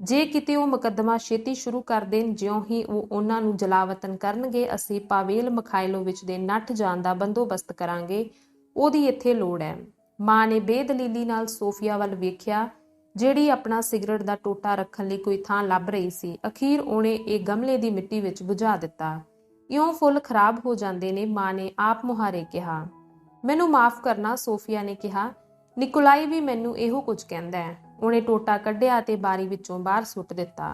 ਜੇ ਕਿਤੇ ਉਹ ਮੁਕੱਦਮਾ ਛੇਤੀ ਸ਼ੁਰੂ ਕਰ ਦੇਣ, ਜਿਉਂ ਹੀ ਉਹ ਉਹਨਾਂ ਨੂੰ ਜਲਾਵਤਨ ਕਰਨਗੇ, ਅਸੀਂ ਪਾਵੇਲ ਮਿਖਾਇਲੋਵਿਚ ਦੇ ਨੱਠ ਜਾਣ ਦਾ ਬੰਦੋਬਸਤ ਕਰਾਂਗੇ। ਉਹਦੀ ਇੱਥੇ ਲੋੜ ਹੈ। ਮਾਂ ਨੇ ਬੇਦਲੀਲੀ ਨਾਲ ਸੋਫੀਆ ਵੱਲ ਵੇਖਿਆ, ਜਿਹੜੀ ਆਪਣਾ ਸਿਗਰਟ ਦਾ ਟੋਟਾ ਰੱਖਣ ਲਈ ਕੋਈ ਥਾਂ ਲੱਭ ਰਹੀ ਸੀ। ਅਖੀਰ ਉਹਨੇ ਇਹ ਗਮਲੇ ਦੀ ਮਿੱਟੀ ਵਿੱਚ ਬੁਝਾ ਦਿੱਤਾ। ਇਉਂ ਫੁੱਲ ਖਰਾਬ ਹੋ ਜਾਂਦੇ ਨੇ, ਮਾਂ ਨੇ ਆਪ ਮੁਹਾਰੇ ਕਿਹਾ। ਮੈਨੂੰ ਮਾਫ ਕਰਨਾ, ਸੋਫੀਆ ਨੇ ਕਿਹਾ। ਨਿਕੋਲਾਈ ਵੀ ਮੈਨੂੰ ਇਹੋ ਕੁਝ ਕਹਿੰਦਾ ਹੈ। ਉਹਨੇ ਟੋਟਾ ਕੱਢਿਆ ਅਤੇ ਬਾਰੀ ਵਿੱਚੋਂ ਬਾਹਰ ਸੁੱਟ ਦਿੱਤਾ।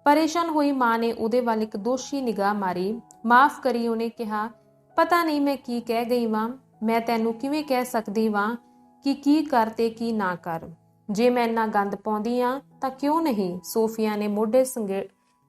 ਪਰੇਸ਼ਾਨ ਹੋਈ ਮਾਂ ਨੇ ਉਹਦੇ ਵੱਲ ਇੱਕ ਦੋਸ਼ੀ ਨਿਗਾਹ ਮਾਰੀ। ਮਾਫ ਕਰੀ, ਉਹਨੇ ਕਿਹਾ। ਪਤਾ ਨਹੀਂ ਮੈਂ ਕੀ ਕਹਿ ਗਈ ਵਾਂ। ਮੈਂ ਤੈਨੂੰ ਕਿਵੇਂ ਕਹਿ ਸਕਦੀ ਵਾਂ ਕਿ ਕੀ ਕਰ ਤੇ ਕੀ ਨਾ ਕਰ? ਜੇ ਮੈਂ ਇੰਨਾ ਗੰਦ ਪਾਉਂਦੀ ਆ ਤਾਂ ਕਿਉਂ ਨਹੀਂ? ਸੋਫੀਆ ਨੇ ਮੋਢੇ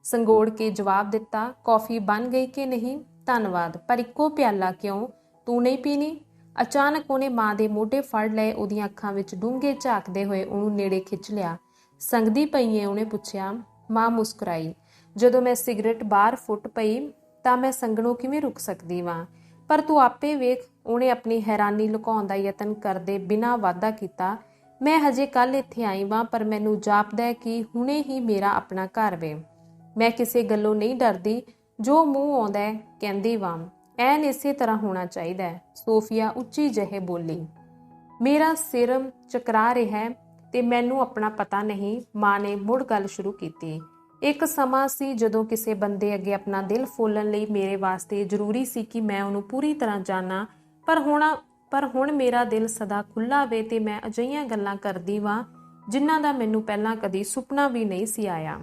ਸੰਗੋੜ ਕੇ ਜਵਾਬ ਦਿੱਤਾ। ਕੌਫੀ ਬਣ ਗਈ ਕਿ ਨਹੀਂ? ਧੰਨਵਾਦ, ਪਰ ਇੱਕੋ ਪਿਆਲਾ ਕਿਉਂ? ਤੂੰ ਨਹੀਂ ਪੀਣੀ? ਅਚਾਨਕ ਉਹਨੇ ਮਾਂ ਦੇ ਮੋਢੇ ਫੜ ਲਏ। ਉਹਦੀਆਂ ਅੱਖਾਂ ਵਿੱਚ ਡੂੰਘੇ ਝਾਕਦੇ ਹੋਏ ਉਹਨੂੰ ਨੇੜੇ ਖਿੱਚ ਲਿਆ। ਸੰਗਦੀ ਪਈ ਏ? ਉਹਨੇ ਪੁੱਛਿਆ। ਮਾਂ ਮੁਸਕਰਾਈ। ਜਦੋਂ ਮੈਂ ਸਿਗਰਟ ਬਾਹਰ ਫੁੱਟ ਪਈ ਤਾਂ ਮੈਂ ਸੰਗਣੋਂ ਕਿਵੇਂ ਰੁਕ ਸਕਦੀ ਵਾਂ? ਪਰ ਤੂੰ ਆਪੇ ਵੇਖ। ਉਹਨੇ ਆਪਣੀ ਹੈਰਾਨੀ ਲੁਕਾਉਣ ਦਾ ਯਤਨ ਕਰਦੇ ਬਿਨਾਂ ਵਾਅਦਾ ਕੀਤਾ। ਮੈਂ ਹਜੇ ਕੱਲ ਇੱਥੇ ਆਈ ਵਾਂ, ਪਰ ਮੈਨੂੰ ਜਾਪਦਾ ਹੈ ਕਿ ਹੁਣੇ ਹੀ ਮੇਰਾ ਆਪਣਾ ਘਰ ਵੇ। ਮੈਂ ਕਿਸੇ ਗੱਲੋਂ ਨਹੀਂ ਡਰਦੀ। ਜੋ ਮੂੰਹ ਆਉਂਦਾ ਹੈ ਕਹਿੰਦੀ ਵਾਂ। ਐਨ ਇਸੇ ਤਰ੍ਹਾਂ ਹੋਣਾ ਚਾਹੀਦਾ ਹੈ, ਸੋਫੀਆ ਉੱਚੀ ਜਿਹੇ ਬੋਲੀ। ਮੇਰਾ ਸਿਰ ਚਕਰਾ ਰਿਹਾ ਹੈ ਤੇ ਮੈਨੂੰ ਆਪਣਾ ਪਤਾ ਨਹੀਂ। ਮਾਂ ਨੇ ਮੁੜ ਗੱਲ ਸ਼ੁਰੂ ਕੀਤੀ। ਇੱਕ ਸਮਾਂ ਸੀ ਜਦੋਂ ਕਿਸੇ ਬੰਦੇ ਅੱਗੇ ਆਪਣਾ ਦਿਲ ਫੋਲਣ ਲਈ ਮੇਰੇ ਵਾਸਤੇ ਜ਼ਰੂਰੀ ਸੀ ਕਿ ਮੈਂ ਉਹਨੂੰ ਪੂਰੀ ਤਰ੍ਹਾਂ ਜਾਣਾ, ਪਰ ਹੁਣ ਮੇਰਾ ਦਿਲ ਸਦਾ ਖੁੱਲ੍ਹਾ ਵੇ ਤੇ ਮੈਂ ਅਜਿਹੀਆਂ ਗੱਲਾਂ ਕਰਦੀ ਵਾਂ ਜਿਨ੍ਹਾਂ ਦਾ ਮੈਨੂੰ ਪਹਿਲਾਂ ਕਦੀ ਸੁਪਨਾ ਵੀ ਨਹੀਂ ਸੀ ਆਇਆ।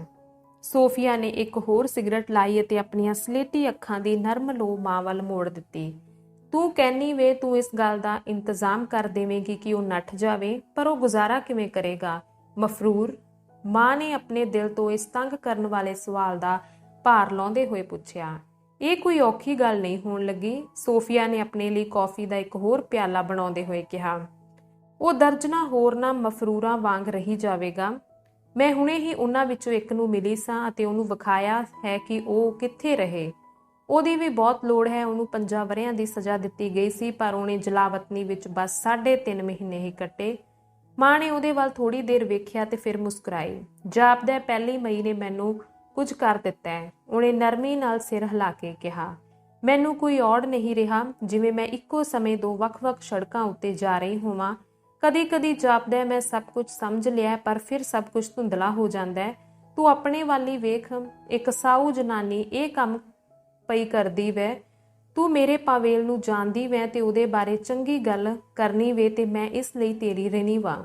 ਸੋਫੀਆ ਨੇ ਇੱਕ ਹੋਰ ਸਿਗਰਟ ਲਾਈ ਅਤੇ ਆਪਣੀਆਂ ਸਲੇਟੀ ਅੱਖਾਂ ਦੀ ਨਰਮ ਲੋ ਮਾਂ ਵੱਲ ਮੋੜ ਦਿੱਤੀ। ਤੂੰ ਕਹਿੰਨੀ ਵੇ ਤੂੰ ਇਸ ਗੱਲ ਦਾ ਇੰਤਜ਼ਾਮ ਕਰ ਦੇਵੇਂਗੀ ਕਿ ਉਹ ਨੱਠ ਜਾਵੇ, ਪਰ ਉਹ ਗੁਜ਼ਾਰਾ ਕਿਵੇਂ ਕਰੇਗਾ? ਮਫਰੂਰ, ਮਾਂ ਨੇ ਆਪਣੇ ਦਿਲ ਤੋਂ ਇਸ ਤੰਗ ਕਰਨ ਵਾਲੇ ਸਵਾਲ ਦਾ ਭਾਰ ਲਾਉਂਦੇ ਹੋਏ ਪੁੱਛਿਆ। ਇਹ ਕੋਈ ਔਖੀ ਗੱਲ ਨਹੀਂ ਹੋਣ ਲੱਗੀ, ਸੋਫੀਆ ਨੇ ਆਪਣੇ ਲਈ ਕੌਫੀ ਦਾ ਇੱਕ ਹੋਰ ਪਿਆਲਾ ਬਣਾਉਂਦੇ ਹੋਏ ਕਿਹਾ। ਉਹ ਦਰਜਨਾਂ ਹੋਰਨਾਂ ਮਫਰੂਰਾਂ ਵਾਂਗ ਰਹੀ ਜਾਵੇਗਾ। ਮੈਂ ਹੁਣੇ ਹੀ ਉਹਨਾਂ ਵਿੱਚੋਂ ਇੱਕ ਨੂੰ ਮਿਲੀ ਸਾਂ ਅਤੇ ਉਹਨੂੰ ਵਿਖਾਇਆ ਹੈ ਕਿ ਉਹ ਕਿੱਥੇ ਰਹੇ। ਉਹਦੀ ਵੀ ਬਹੁਤ ਲੋੜ ਹੈ। ਉਹਨੂੰ 5 ਵਰ੍ਹਿਆਂ ਦੀ ਸਜ਼ਾ ਦਿੱਤੀ ਗਈ ਸੀ, ਪਰ ਉਹਨੇ ਜਲਾਵਤਨੀ ਵਿੱਚ ਬਸ 3.5 ਮਹੀਨੇ ਹੀ ਕੱਟੇ। ਮਾਂ ਨੇ ਉਹਦੇ ਵੱਲ ਥੋੜੀ ਦੇਰ ਵੇਖਿਆ ਤੇ ਫਿਰ ਮੁਸਕਰਾਈ। ਜਾਪਦਾ 1 ਮਈ ਨੇ ਮੈਨੂੰ ਕੁਝ ਕਰ ਦਿੱਤਾ ਹੈ, ਉਹਨੇ ਨਰਮੀ ਨਾਲ ਸਿਰ ਹਿਲਾ ਕੇ ਕਿਹਾ। ਮੈਨੂੰ ਕੋਈ ਔੜ ਨਹੀਂ ਰਿਹਾ, ਜਿਵੇਂ ਮੈਂ ਇੱਕੋ ਸਮੇਂ 2 ਵੱਖ-ਵੱਖ ਸੜਕਾਂ ਉੱਤੇ ਜਾ ਰਹੀ ਹੋਵਾਂ। ਕਦੀ-ਕਦੀ ਜਾਪਦਾ ਮੈਂ ਸਭ ਕੁਝ ਸਮਝ ਲਿਆ, ਪਰ ਫਿਰ ਸਭ ਕੁਝ ਧੁੰਦਲਾ ਹੋ ਜਾਂਦਾ। ਤੂੰ ਆਪਣੇ ਵੱਲ ਹੀ ਵੇਖ, ਇੱਕ ਸਾਊ ਜਨਾਨੀ ਇਹ ਕੰਮ ਪਈ ਕਰਦੀ ਵੈ। ਤੂੰ ਮੇਰੇ ਪਾਵੇਲ ਨੂੰ ਜਾਣਦੀ ਵੈ ਤੇ ਉਹਦੇ ਬਾਰੇ ਚੰਗੀ ਗੱਲ ਕਰਨੀ ਵੇ ਤੇ ਮੈਂ ਇਸ ਲਈ ਤੇਰੀ ਰਹਿਣੀ ਵਾਂ।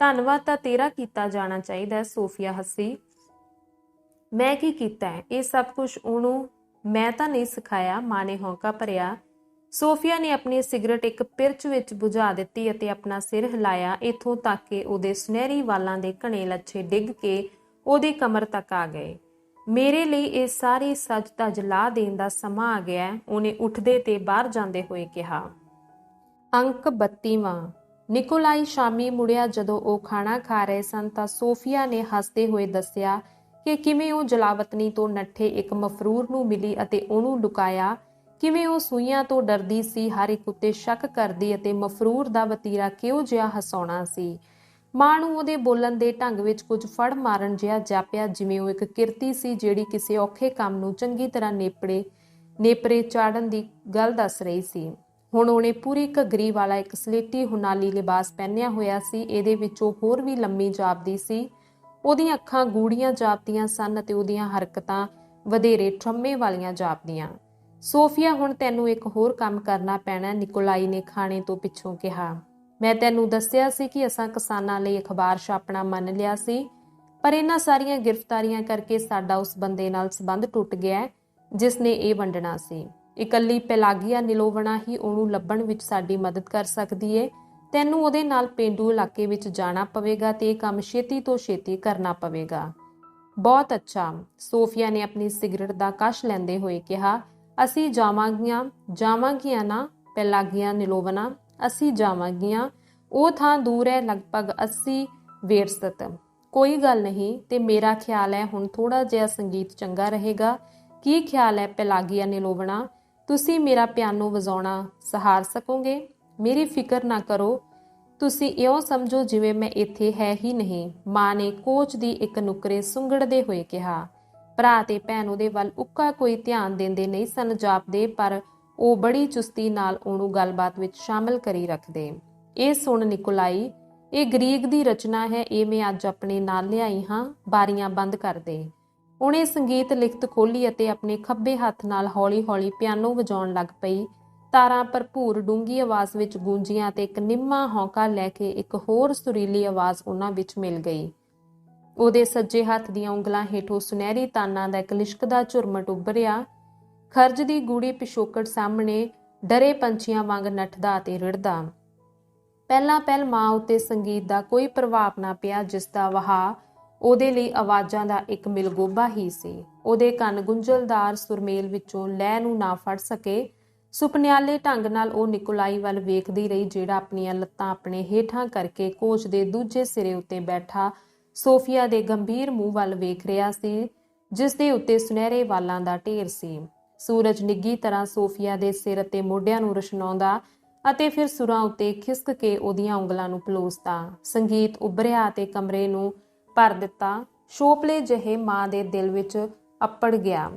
ਧੰਨਵਾਦ ਤਾਂ ਤੇਰਾ ਕੀਤਾ ਜਾਣਾ ਚਾਹੀਦਾ, ਸੋਫੀਆ ਹੱਸੀ। ਮੈਂ ਕੀ ਕੀਤਾ ਹੈ? ਇਹ ਸਭ ਕੁਝ ਉਹਨੂੰ ਮੈਂ ਤਾਂ ਨਹੀਂ ਸਿਖਾਇਆ, ਮਾਂ ਨੇ ਹੌਂਕਾ ਭਰਿਆ। ਸੋਫੀਆ ਨੇ ਆਪਣੀ ਸਿਗਰਟ ਇੱਕ ਪਿਰਚ ਵਿੱਚ ਬੁਝਾ ਦਿੱਤੀ ਅਤੇ ਆਪਣਾ ਸਿਰ ਹਿਲਾਇਆ, ਇੱਥੋਂ ਤੱਕ ਕਿ ਉਹਦੇ ਸੁਨਹਿਰੀ ਵਾਲਾਂ ਦੇ ਘਣੇ ਲੱਛੇ ਡਿੱਗ ਕੇ ਉਹਦੀ ਕਮਰ ਤੱਕ ਆ ਗਏ। ਮੇਰੇ ਲਈ ਇਹ ਸਾਰੀ ਸੱਜ ਧੱਜ ਲਾ ਦੇਣ ਦਾ ਸਮਾਂ ਆ ਗਿਆ, ਉਹਨੇ ਉੱਠਦੇ ਤੇ ਬਾਹਰ ਜਾਂਦੇ ਹੋਏ ਕਿਹਾ। ਅੰਕ 32ਵਾਂ। ਨਿਕੋਲਾਈ ਸ਼ਾਮੀ ਮੁੜਿਆ। ਜਦੋਂ ਉਹ ਖਾਣਾ ਖਾ ਰਹੇ ਸਨ ਤਾਂ ਸੋਫੀਆ ਨੇ ਹੱਸਦੇ ਹੋਏ ਦੱਸਿਆ ਕਿ ਕਿਵੇਂ ਉਹ ਜਲਾਵਤਨੀ ਤੋਂ ਨੱਠੇ ਇੱਕ ਮਫਰੂਰ ਨੂੰ ਮਿਲੀ ਅਤੇ ਉਹਨੂੰ ਲੁਕਾਇਆ, ਕਿਵੇਂ ਉਹ ਸੂਈਆਂ ਤੋਂ ਡਰਦੀ ਸੀ, ਹਰ ਇੱਕ ਉੱਤੇ ਸ਼ੱਕ ਕਰਦੀ ਅਤੇ ਮਫਰੂਰ ਦਾ ਵਤੀਰਾ ਕਿਹੋ ਜਿਹਾ ਹਸਾਉਣਾ ਸੀ। ਮਾਂ ਨੂੰ ਉਹਦੇ ਬੋਲਣ ਦੇ ਢੰਗ ਵਿੱਚ ਕੁਝ ਫੜ ਮਾਰਨ ਜਿਹਾ ਜਾਪਿਆ, ਜਿਵੇਂ ਉਹ ਇੱਕ ਕਿਰਤੀ ਸੀ ਜਿਹੜੀ ਕਿਸੇ ਔਖੇ ਕੰਮ ਨੂੰ ਚੰਗੀ ਤਰ੍ਹਾਂ ਨੇਪਰੇ ਚਾੜਨ ਦੀ ਗੱਲ ਦੱਸ ਰਹੀ ਸੀ। ਹੁਣ ਉਹਨੇ ਪੂਰੀ ਘੱਗਰੀ ਵਾਲਾ ਇੱਕ ਸਲੇਟੀ ਹੁਨਾਲੀ ਲਿਬਾਸ ਪਹਿਨਿਆ ਹੋਇਆ ਸੀ। ਇਹਦੇ ਵਿੱਚੋਂ ਹੋਰ ਵੀ ਲੰਮੀ ਜਾਪਦੀ ਸੀ। ਉਹਦੀਆਂ ਅੱਖਾਂ ਗੂੜੀਆਂ ਜਾਪਦੀਆਂ ਸਨ ਅਤੇ ਉਹਦੀਆਂ ਹਰਕਤਾਂ ਵਧੇਰੇ ਠਰਮੇ ਵਾਲੀਆਂ ਜਾਪਦੀਆਂ। ਸੋਫੀਆ, ਹੁਣ ਤੈਨੂੰ ਇੱਕ ਹੋਰ ਕੰਮ ਕਰਨਾ ਪੈਣਾ, ਨਿਕੋਲਾਈ ਨੇ ਖਾਣੇ ਤੋਂ ਪਿੱਛੋਂ ਕਿਹਾ। ਮੈਂ ਤੈਨੂੰ ਦੱਸਿਆ ਸੀ ਕਿ ਅਸਾਂ ਕਿਸਾਨਾਂ ਲਈ ਅਖਬਾਰ ਛਾਪਣਾ ਮੰਨ ਲਿਆ ਸੀ, ਪਰ ਇਹਨਾਂ ਸਾਰੀਆਂ ਗ੍ਰਿਫਤਾਰੀਆਂ ਕਰਕੇ ਸਾਡਾ ਉਸ ਬੰਦੇ ਨਾਲ ਸੰਬੰਧ ਟੁੱਟ ਗਿਆ ਜਿਸ ਨੇ ਇਹ ਵੰਡਣਾ ਸੀ। ਇਕੱਲੀ ਪੈਲਾਗੀਆ ਨਿਲੋਵਣਾ ਹੀ ਉਹਨੂੰ ਲੱਭਣ ਵਿੱਚ ਸਾਡੀ ਮਦਦ ਕਰ ਸਕਦੀ ਏ। ਤੈਨੂੰ ਉਹਦੇ ਨਾਲ ਪੇਂਡੂ ਇਲਾਕੇ ਵਿੱਚ ਜਾਣਾ ਪਵੇਗਾ ਤੇ ਇਹ ਕੰਮ ਛੇਤੀ ਤੋਂ ਛੇਤੀ ਕਰਨਾ ਪਵੇਗਾ। ਬਹੁਤ ਅੱਛਾ, ਸੋਫੀਆ ਨੇ ਆਪਣੀ ਸਿਗਰਟ ਦਾ ਕਸ਼ ਲੈਂਦੇ ਹੋਏ ਕਿਹਾ। ਅਸੀਂ ਜਾਵਾਂਗੀਆਂ ਨਾ ਪੈਲਾਗੀਆ ਨਿਲੋਵਣਾ, ਅਸੀਂ ਜਾਵਾਂਗੀਆਂ। ਉਹ ਥਾਂ ਦੂਰ ਹੈ, ਲਗਭਗ 80 ਵੇਰਸਤ। ਕੋਈ ਗੱਲ ਨਹੀਂ, ਤੇ ਮੇਰਾ ਖਿਆਲ ਹੈ ਹੁਣ ਥੋੜਾ ਜਿਹਾ ਸੰਗੀਤ ਚੰਗਾ ਰਹੇਗਾ। ਕੀ ਖਿਆਲ ਹੈ ਪੈਲਾਗੀਆ ਨਿਲੋਵਣਾ? ਤੁਸੀਂ ਮੇਰਾ ਪਿਆਨੋ ਵਜਾਉਣਾ ਸਹਾਰ ਸਕੋਗੇ? ਮੇਰੀ ਫਿਕਰ ਨਾ ਕਰੋ, ਤੁਸੀਂ ਇਉਂ ਸਮਝੋ ਜਿਵੇਂ ਮੈਂ ਇੱਥੇ ਹੈ ਹੀ ਨਹੀਂ, ਮਾਂ ਨੇ ਕੋਚ ਦੀ ਇੱਕ ਨੁਕਰੇ ਸੁੰਗੜਦੇ ਹੋਏ ਕਿਹਾ। ਭਰਾ ਤੇ ਭੈਣ ਉਹਦੇ ਵੱਲ ਉੱਕਾ ਕੋਈ ਧਿਆਨ ਦਿੰਦੇ ਨਹੀਂ ਸਨ ਜਾਪਦੇ, ਪਰ ਉਹ ਬੜੀ ਚੁਸਤੀ ਨਾਲ ਉਹਨੂੰ ਗੱਲਬਾਤ ਵਿੱਚ ਸ਼ਾਮਲ ਕਰੀ ਰੱਖਦੇ। ਇਹ ਸੁਣ ਨਿਕੋਲਾਈ, ਇਹ ਗ੍ਰੀਕ ਦੀ ਰਚਨਾ ਹੈ, ਇਹ ਮੈਂ ਅੱਜ ਆਪਣੇ ਨਾਲ ਲਿਆਈ ਹਾਂ, ਬਾਰੀਆਂ ਬੰਦ ਕਰ ਦੇ। ਉਹਨੇ ਸੰਗੀਤ ਲਿਖਤ ਖੋਲੀ ਅਤੇ ਆਪਣੇ ਖੱਬੇ ਹੱਥ ਨਾਲ ਹੌਲੀ-ਹੌਲੀ ਪਿਆਨੋ ਵਜਾਉਣ ਲੱਗ ਪਈ। ਤਾਰਾਂ ਭਰਪੂਰ ਡੂੰਘੀ ਆਵਾਜ਼ ਵਿੱਚ ਗੂੰਜੀਆਂ ਤੇ ਇੱਕ ਨਿੰਮਾ ਹੌਂਕਾ ਲੈ ਕੇ ਇੱਕ ਹੋਰ ਸੁਰੀਲੀ ਆਵਾਜ਼ ਉਹਨਾਂ ਵਿੱਚ ਮਿਲ ਗਈ। ਉਹਦੇ ਸੱਜੇ ਹੱਥ ਦੀਆਂ ਉਂਗਲਾਂ ਹੇਠੋਂ ਸੁਨਹਿਰੀ ਤਾਨਾਂ ਦਾ ਇੱਕ ਲਿਸ਼ਕਦਾ ਝੁਰਮਟ ਉੱਭਰਿਆ। ਖਰਜ ਦੀ ਗੂੜੀ ਪਿਛੋਕੜ ਸਾਹਮਣੇ ਡਰੇ ਪੰਛੀਆਂ ਵਾਂਗ ਨੱਠਦਾ ਅਤੇ ਰਿੜਦਾ। ਪਹਿਲਾਂ ਮਾਂ ਉੱਤੇ ਸੰਗੀਤ ਦਾ ਕੋਈ ਪ੍ਰਭਾਵ ਨਾ ਪਿਆ, ਜਿਸ ਦਾ ਵਹਾਅ ਉਹਦੇ ਲਈ ਆਵਾਜ਼ਾਂ ਦਾ ਇੱਕ ਮਿਲਗੋਭਾ ਹੀ ਸੀ। ਉਹਦੇ ਕੰਨ ਗੁੰਝਲਦਾਰ ਸੁਰਮੇਲ ਵਿੱਚੋਂ ਲੈਅ ਨੂੰ ਨਾ ਫੜ ਸਕੇ। ਸੁਪਨਿਆਲੇ ਢੰਗ ਨਾਲ ਉਹ ਨਿਕੋਲਾਈ ਵੱਲ ਵੇਖਦੀ ਰਹੀ, ਜਿਹੜਾ ਆਪਣੀਆਂ ਲੱਤਾਂ ਆਪਣੇ ਹੇਠਾਂ ਕਰਕੇ ਕੋਚ ਦੇ ਦੂਜੇ ਸਿਰੇ ਉੱਤੇ ਬੈਠਾ ਸੋਫੀਆ ਦੇ ਗੰਭੀਰ ਮੂੰਹ ਵੱਲ ਵੇਖ ਰਿਹਾ ਸੀ, ਜਿਸ ਦੇ ਉੱਤੇ ਸੁਨਹਿਰੇ ਵਾਲਾਂ ਦਾ ਢੇਰ ਸੀ। ਸੂਰਜ ਨਿੱਘੀ ਤਰ੍ਹਾਂ ਸੋਫੀਆ ਦੇ ਸਿਰ ਅਤੇ ਮੋਢਿਆਂ ਨੂੰ ਰੁਸ਼ਨਾਉਂਦਾ ਅਤੇ ਫਿਰ ਸੁਰਾਂ ਉੱਤੇ ਖਿਸਕ ਕੇ ਉਹਦੀਆਂ ਉਂਗਲਾਂ ਨੂੰ ਪਲੋਸਦਾ। ਸੰਗੀਤ ਉੱਭਰਿਆ ਅਤੇ ਕਮਰੇ ਨੂੰ ਭਰ ਦਿੱਤਾ। ਸ਼ੋਪਲੇ ਜਿਹੇ ਮਾਂ ਦੇ ਦਿਲ ਵਿੱਚ ਅੱਪੜ ਗਿਆ।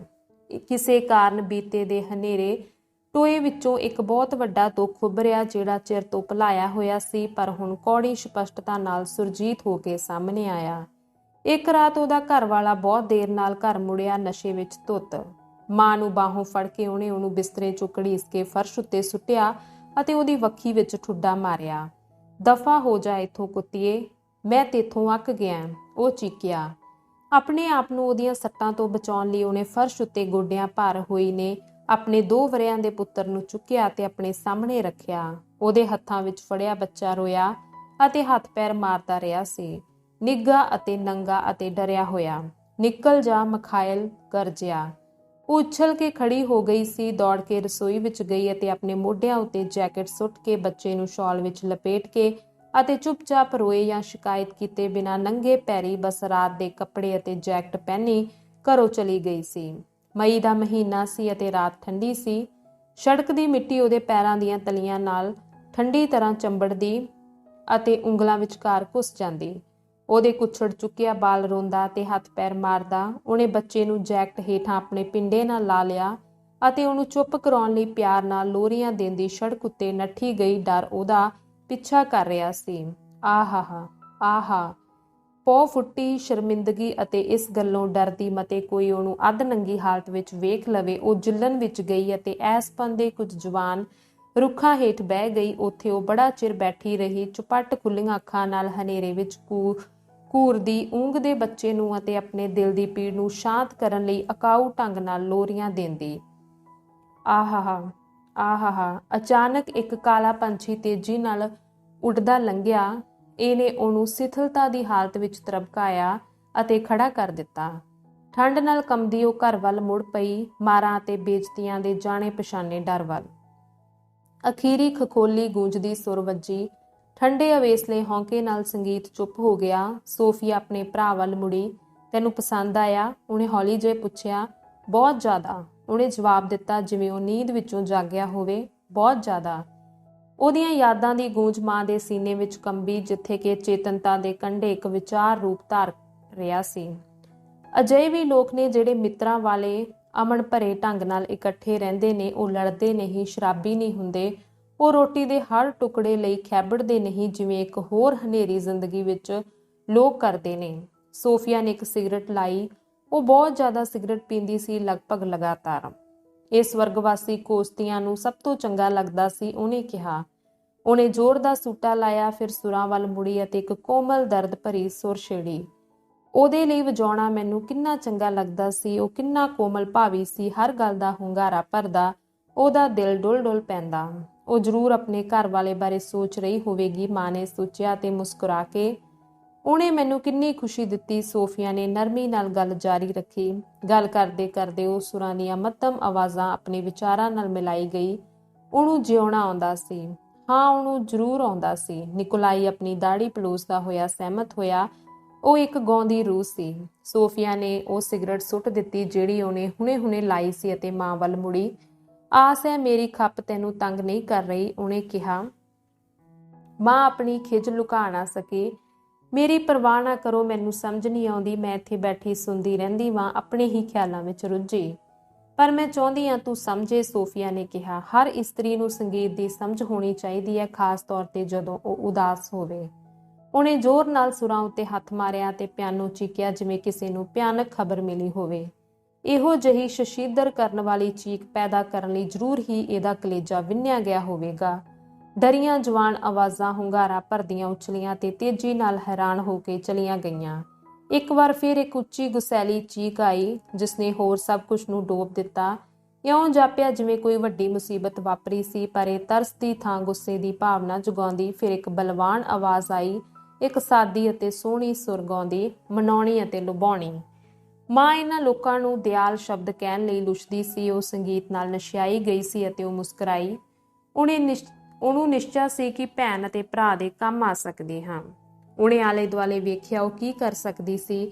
ਕਿਸੇ ਕਾਰਨ ਬੀਤੇ ਦੇ ਹਨੇਰੇ ਟੋਏ ਵਿੱਚੋਂ ਇੱਕ ਬਹੁਤ ਵੱਡਾ ਦੁੱਖ ਉੱਭਰਿਆ, ਜਿਹੜਾ ਚਿਰ ਤੋਂ ਭੁਲਾਇਆ ਹੋਇਆ ਸੀ, ਪਰ ਹੁਣ ਕੌੜੀ ਸਪਸ਼ਟਤਾ ਨਾਲ ਸੁਰਜੀਤ ਹੋ ਕੇ ਸਾਹਮਣੇ ਆਇਆ। ਇੱਕ ਰਾਤ ਉਹਦਾ ਘਰ ਵਾਲਾ ਬਹੁਤ ਦੇਰ ਨਾਲ ਘਰ ਮੁੜਿਆ, ਨਸ਼ੇ ਵਿੱਚ ਧੁੱਤ। ਮਾਂ ਨੂੰ ਬਾਹੋਂ ਫੜ ਕੇ ਉਹਨੂੰ ਬਿਸਤਰੇ ਚੋਂ ਘੜੀਸ ਕੇ ਫਰਸ਼ ਉੱਤੇ ਸੁੱਟਿਆ ਅਤੇ ਉਹਦੀ ਵੱਖੀ ਵਿੱਚ ਠੁੱਡਾ ਮਾਰਿਆ। ਦਫਾ ਹੋ ਜਾ ਇੱਥੋਂ ਕੁੱਤੀਏ, ਮੈਂ ਤੇਥੋਂ ਅੱਕ ਗਿਆ, ਉਹ ਚੀਕਿਆ। ਆਪਣੇ ਆਪ ਨੂੰ ਉਹਦੀਆਂ ਸੱਟਾਂ ਤੋਂ ਬਚਾਉਣ ਲਈ ਉਹਨੇ ਫਰਸ਼ ਉੱਤੇ ਗੋਡਿਆਂ ਭਰ ਹੋਈ ਨੇ ਆਪਣੇ 2 ਵਰ੍ਹਿਆਂ ਦੇ ਪੁੱਤਰ ਨੂੰ ਚੁੱਕਿਆ ਤੇ ਆਪਣੇ ਸਾਹਮਣੇ ਰੱਖਿਆ। ਉਹਦੇ ਹੱਥਾਂ ਵਿੱਚ ਫੜਿਆ ਬੱਚਾ ਰੋਇਆ ਅਤੇ ਹੱਥ ਪੈਰ ਮਾਰਦਾ ਰਿਹਾ ਸੀ, ਨਿੱਘਾ ਅਤੇ ਨੰਗਾ ਅਤੇ ਡਰਿਆ ਹੋਇਆ। ਨਿਕਲ ਜਾ, ਮਖਾਇਲ ਗਰਜਿਆ। ਉਹ ਉਛਲ ਕੇ ਖੜੀ ਹੋ ਗਈ ਸੀ, ਦੌੜ ਕੇ ਰਸੋਈ ਵਿੱਚ ਗਈ ਅਤੇ ਆਪਣੇ ਮੋਢਿਆਂ ਉੱਤੇ ਜੈਕਟ ਸੁੱਟ ਕੇ ਬੱਚੇ ਨੂੰ ਸ਼ਾਲ ਵਿੱਚ ਲਪੇਟ ਕੇ ਅਤੇ ਚੁੱਪਚਾਪ ਰੋਏ ਜਾਂ ਸ਼ਿਕਾਇਤ ਕੀਤੇ ਬਿਨਾਂ ਨੰਗੇ ਪੈਰੀ ਬਸ ਰਾਤ ਦੇ ਕੱਪੜੇ ਅਤੇ ਜੈਕਟ ਪਹਿਨੀ ਘਰੋਂ ਚਲੀ ਗਈ ਸੀ। ਮਈ ਦਾ ਮਹੀਨਾ ਸੀ ਅਤੇ ਰਾਤ ਠੰਡੀ ਸੀ। ਸੜਕ ਦੀ ਮਿੱਟੀ ਉਹਦੇ ਪੈਰਾਂ ਦੀਆਂ ਤਲੀਆਂ ਨਾਲ ਠੰਡੀ ਤਰ੍ਹਾਂ ਚੰਬੜਦੀ ਅਤੇ ਉਂਗਲਾਂ ਵਿਚਕਾਰ ਘੁਸ ਜਾਂਦੀ। ਉਹਦੇ ਕੁੱਛੜ ਚੁੱਕਿਆ ਬਾਲ ਰੋਂਦਾ ਤੇ ਹੱਥ ਪੈਰ ਮਾਰਦਾ। ਉਹਨੇ ਬੱਚੇ ਨੂੰ ਜੈਕਟ ਹੇਠਾਂ ਆਪਣੇ ਪਿੰਡੇ ਨਾਲ ਲਾ ਲਿਆ ਅਤੇ ਉਹਨੂੰ ਚੁੱਪ ਕਰਾਉਣ ਲਈ ਪਿਆਰ ਨਾਲ ਲੋਰੀਆਂ ਦਿੰਦੀ ਸੜਕ ਉੱਤੇ ਨੱਠੀ ਗਈ। ਡਰ ਉਹਦਾ ਪਿੱਛਾ ਕਰ ਰਿਹਾ ਸੀ। ਆਹਾ ਪੌ ਫੁੱਟੀ ਸ਼ਰਮਿੰਦਗੀ ਅਤੇ ਇਸ ਗੱਲੋਂ ਡਰਦੀ ਮਤੇ ਕੋਈ ਉਹਨੂੰ ਅੱਧ ਨੰਗੀ ਹਾਲਤ ਵਿੱਚ ਵੇਖ ਲਵੇ। ਉਹ ਜੁੱਲਣ ਵਿੱਚ ਗਈ ਅਤੇ ਐਸਪਨ ਦੇ ਕੁਝ ਜਵਾਨ ਰੁੱਖਾਂ ਹੇਠ ਬਹਿ ਗਈ। ਉੱਥੇ ਉਹ ਬੜਾ ਚਿਰ ਬੈਠੀ ਰਹੀ, ਚੁਪੱਟ ਖੁੱਲੀਆਂ ਅੱਖਾਂ ਨਾਲ ਹਨੇਰੇ ਵਿੱਚ ਘੂਰਦੀ ਊਂਘਦੇ ਬੱਚੇ ਨੂੰ ਅਤੇ ਆਪਣੇ ਦਿਲ ਦੀ ਪੀੜ ਨੂੰ ਸ਼ਾਂਤ ਕਰਨ ਲਈ ਅਕਾਊ ਢੰਗ ਨਾਲ ਲੋਰੀਆਂ ਦਿੰਦੀ। ਆਹਾਹਾ ਆਹਾਹਾ। ਅਚਾਨਕ ਇੱਕ ਕਾਲਾ ਪੰਛੀ ਤੇਜ਼ੀ ਨਾਲ ਉੱਡਦਾ ਲੰਘਿਆ। ਇਹਨੇ ਉਹਨੂੰ ਸਿਥਲਤਾ ਦੀ ਹਾਲਤ ਵਿੱਚ ਤਰਬਕਾਇਆ ਅਤੇ ਖੜਾ ਕਰ ਦਿੱਤਾ। ਠੰਡ ਨਾਲ ਕੰਬਦੀ ਉਹ ਘਰ ਵੱਲ ਮੁੜ ਪਈ, ਮਾਰਾਂ ਅਤੇ ਬੇਇੱਜ਼ਤੀਆਂ ਦੇ ਜਾਣੇ ਪਛਾਣੇ ਡਰ ਵੱਲ। ਅਖੀਰੀ ਖਖੋਲੀ ਗੂੰਜਦੀ ਸੁਰ ਵੱਜੀ। ਠੰਡੇ ਅਵੇਸਲੇ ਹੌਂਕੇ ਨਾਲ ਸੰਗੀਤ ਚੁੱਪ ਹੋ ਗਿਆ। ਸੋਫੀਆ ਆਪਣੇ ਭਰਾ ਵੱਲ ਮੁੜੀ। ਤੈਨੂੰ ਪਸੰਦ ਆਇਆ? ਉਹਨੇ ਹੌਲੀ ਜਿਹੇ ਪੁੱਛਿਆ। ਬਹੁਤ ਜ਼ਿਆਦਾ, ਉਹਨੇ ਜਵਾਬ ਦਿੱਤਾ ਜਿਵੇਂ ਉਹ ਨੀਂਦ ਵਿੱਚੋਂ ਜਾਗਿਆ ਹੋਵੇ। ਬਹੁਤ ਜ਼ਿਆਦਾ। ਉਹਦੀਆਂ ਯਾਦਾਂ ਦੀ ਗੂੰਜ ਮਾਂ ਦੇ ਸੀਨੇ ਵਿੱਚ ਕੰਬੀ, ਜਿੱਥੇ ਕਿ ਚੇਤਨਤਾ ਦੇ ਕੰਢੇ ਇੱਕ ਵਿਚਾਰ ਰੂਪ ਧਾਰ ਰਿਹਾ ਸੀ। ਅਜਿਹੇ ਵੀ ਲੋਕ ਨੇ ਜਿਹੜੇ ਮਿੱਤਰਾਂ ਵਾਲੇ ਅਮਨ ਭਰੇ ਢੰਗ ਨਾਲ ਇਕੱਠੇ ਰਹਿੰਦੇ ਨੇ। ਉਹ ਲੜਦੇ ਨਹੀਂ, ਸ਼ਰਾਬੀ ਨਹੀਂ ਹੁੰਦੇ। ਉਹ ਰੋਟੀ ਦੇ ਹਰ ਟੁਕੜੇ ਲਈ ਖੈਬੜਦੇ ਨਹੀਂ, ਜਿਵੇਂ ਇੱਕ ਹੋਰ ਹਨੇਰੀ ਜ਼ਿੰਦਗੀ ਵਿੱਚ ਲੋਕ ਕਰਦੇ ਨੇ। ਸੋਫੀਆ ਨੇ ਇੱਕ ਸਿਗਰਟ ਲਾਈ। ਉਹ ਬਹੁਤ ਜ਼ਿਆਦਾ ਸਿਗਰਟ ਪੀਂਦੀ ਸੀ, ਲਗਭਗ ਲਗਾਤਾਰ। ਇਹ ਸਵਰਗਵਾਸੀ ਕੋਸਤੀਆਂ ਨੂੰ ਸਭ ਤੋਂ ਚੰਗਾ ਲੱਗਦਾ ਸੀ, ਉਹਨੇ ਕਿਹਾ। ਉਹਨੇ ਜ਼ੋਰ ਦਾ ਸੂਟਾ ਲਾਇਆ, ਫਿਰ ਸੁਰਾਂ ਵੱਲ ਮੁੜੀ ਅਤੇ ਇੱਕ ਕੋਮਲ ਦਰਦ ਭਰੀ ਸੁਰ ਛੇੜੀ। ਉਹਦੇ ਲਈ ਵਜਾਉਣਾ ਮੈਨੂੰ ਕਿੰਨਾ ਚੰਗਾ ਲੱਗਦਾ ਸੀ। ਉਹ ਕਿੰਨਾ ਕੋਮਲ ਭਾਵੀ ਸੀ, ਹਰ ਗੱਲ ਦਾ ਹੁੰਗਾਰਾ ਭਰਦਾ। ਉਹਦਾ ਦਿਲ ਡੁੱਲ ਡੁੱਲ ਪੈਂਦਾ। ਉਹ ਜ਼ਰੂਰ ਆਪਣੇ ਘਰ ਵਾਲੇ ਬਾਰੇ ਸੋਚ ਰਹੀ ਹੋਵੇਗੀ, ਮਾਂ ਨੇ ਸੋਚਿਆ ਤੇ ਮੁਸਕਰਾ ਕੇ। ਉਹਨੇ ਮੈਨੂੰ ਕਿੰਨੀ ਖੁਸ਼ੀ ਦਿੱਤੀ। ਸੋਫੀਆ ਨੇ ਨਰਮੀ ਨਾਲ ਗੱਲ ਜਾਰੀ ਰੱਖੀ। ਗੱਲ ਕਰਦੇ ਕਰਦੇ ਉਹ ਸੁਰਾਂ ਦੀਆਂ ਮੱਧਮ ਆਵਾਜ਼ਾਂ ਆਪਣੇ ਵਿਚਾਰਾਂ ਨਾਲ ਮਿਲਾਈ ਗਈ। ਉਹਨੂੰ ਜਿਉਣਾ ਆਉਂਦਾ ਸੀ। ਹਾਂ, ਉਹਨੂੰ ਜ਼ਰੂਰ ਆਉਂਦਾ ਸੀ। ਨਿਕੋਲਾਈ ਆਪਣੀ ਦਾੜੀ ਪਲੋਸਦਾ ਹੋਇਆ ਸਹਿਮਤ ਹੋਇਆ। ਉਹ ਇੱਕ ਗਾਉਂਦੀ ਰੂਹ ਸੀ। ਸੋਫੀਆ ਨੇ ਉਹ ਸਿਗਰਟ ਸੁੱਟ ਦਿੱਤੀ ਜਿਹੜੀ ਉਹਨੇ ਹੁਣੇ-ਹੁਣੇ ਲਾਈ ਸੀ ਅਤੇ ਮਾਂ ਵੱਲ ਮੁੜੀ। ਆਸ ਹੈ ਮੇਰੀ ਖੱਪ ਤੈਨੂੰ ਤੰਗ ਨਹੀਂ ਕਰ ਰਹੀ, ਉਹਨੇ ਕਿਹਾ। ਮਾਂ ਆਪਣੀ ਖਿਝ ਲੁਕਾ ਨਾ ਸਕੇ। ਮੇਰੀ ਪਰਵਾਹ ਨਾ ਕਰੋ, ਮੈਨੂੰ ਸਮਝ ਨਹੀਂ ਆਉਂਦੀ। ਮੈਂ ਇੱਥੇ ਬੈਠੀ ਸੁਣਦੀ ਰਹਿੰਦੀ ਵਾਂ, ਆਪਣੇ ਹੀ ਖਿਆਲਾਂ ਵਿੱਚ ਰੁੱਝੀ। ਪਰ ਮੈਂ ਚਾਹੁੰਦੀ ਹਾਂ ਤੂੰ ਸਮਝੇ, ਸੋਫੀਆ ਨੇ ਕਿਹਾ। ਹਰ ਇਸਤਰੀ ਨੂੰ ਸੰਗੀਤ ਦੀ ਸਮਝ ਹੋਣੀ ਚਾਹੀਦੀ ਹੈ, ਖਾਸ ਤੌਰ ਤੇ ਜਦੋਂ ਉਹ ਉਦਾਸ ਹੋਵੇ। ਉਹਨੇ ਜ਼ੋਰ ਨਾਲ ਸੁਰਾਂ ਉੱਤੇ ਹੱਥ ਮਾਰਿਆ ਤੇ ਪਿਆਨੋ ਚੀਕਿਆ ਜਿਵੇਂ ਕਿਸੇ ਨੂੰ ਭਿਆਨਕ ਖਬਰ ਮਿਲੀ ਹੋਵੇ। ਇਹੋ ਜਿਹੀ ਸ਼ਸ਼ੀਦਰ ਕਰਨ ਵਾਲੀ ਚੀਕ ਪੈਦਾ ਕਰਨ ਲਈ ਜ਼ਰੂਰ ਹੀ ਇਹਦਾ ਕਲੇਜਾ ਵਿੰਨ੍ਹਿਆ ਗਿਆ ਹੋਵੇਗਾ। ਡਰੀਆਂ ਜਵਾਨ ਆਵਾਜ਼ਾਂ ਹੁੰਗਾਰਾ ਭਰਦੀਆਂ ਉਛਲੀਆਂ ਤੇ ਤੇਜ਼ੀ ਨਾਲ ਹੈਰਾਨ ਹੋ ਕੇ ਚਲੀਆਂ ਗਈਆਂ। ਇੱਕ ਵਾਰ ਫਿਰ ਇੱਕ ਉੱਚੀ ਗੁਸੈਲੀ ਚੀਕ ਆਈ, ਜਿਸਨੇ ਹੋਰ ਸਭ ਕੁਝ ਨੂੰ ਡੋਬ ਦਿੱਤਾ। ਇਉਂ ਜਾਪਿਆ ਜਿਵੇਂ ਕੋਈ ਵੱਡੀ ਮੁਸੀਬਤ ਵਾਪਰੀ ਸੀ, ਪਰ ਇਹ ਤਰਸ ਦੀ ਥਾਂ ਗੁੱਸੇ ਦੀ ਭਾਵਨਾ ਜਗਾਉਂਦੀ। ਫਿਰ ਇੱਕ ਬਲਵਾਨ ਆਵਾਜ਼ ਆਈ, ਇੱਕ ਸਾਦੀ ਅਤੇ ਸੋਹਣੀ ਸੁਰ ਗਾਉਂਦੀ, ਮਨਾਉਣੀ ਅਤੇ ਲੁਭਾਉਣੀ। ਮਾਂ ਇਹਨਾਂ ਲੋਕਾਂ ਨੂੰ ਦਿਆਲ ਸ਼ਬਦ ਕਹਿਣ ਲਈ ਲੁੱਛਦੀ ਸੀ। ਉਹ ਸੰਗੀਤ ਨਾਲ ਨਸ਼ਿਆਈ ਗਈ ਸੀ ਅਤੇ ਉਹ ਮੁਸਕਰਾਈ। ਉਹਨੂੰ ਨਿਸ਼ਚਾ ਸੀ ਕਿ ਭੈਣ ਅਤੇ ਭਰਾ ਦੇ ਕੰਮ ਆ ਸਕਦੇ ਹਾਂ। ਉਹਨੇ ਆਲੇ ਦੁਆਲੇ ਵੇਖਿਆ, ਉਹ ਕੀ ਕਰ ਸਕਦੀ ਸੀ।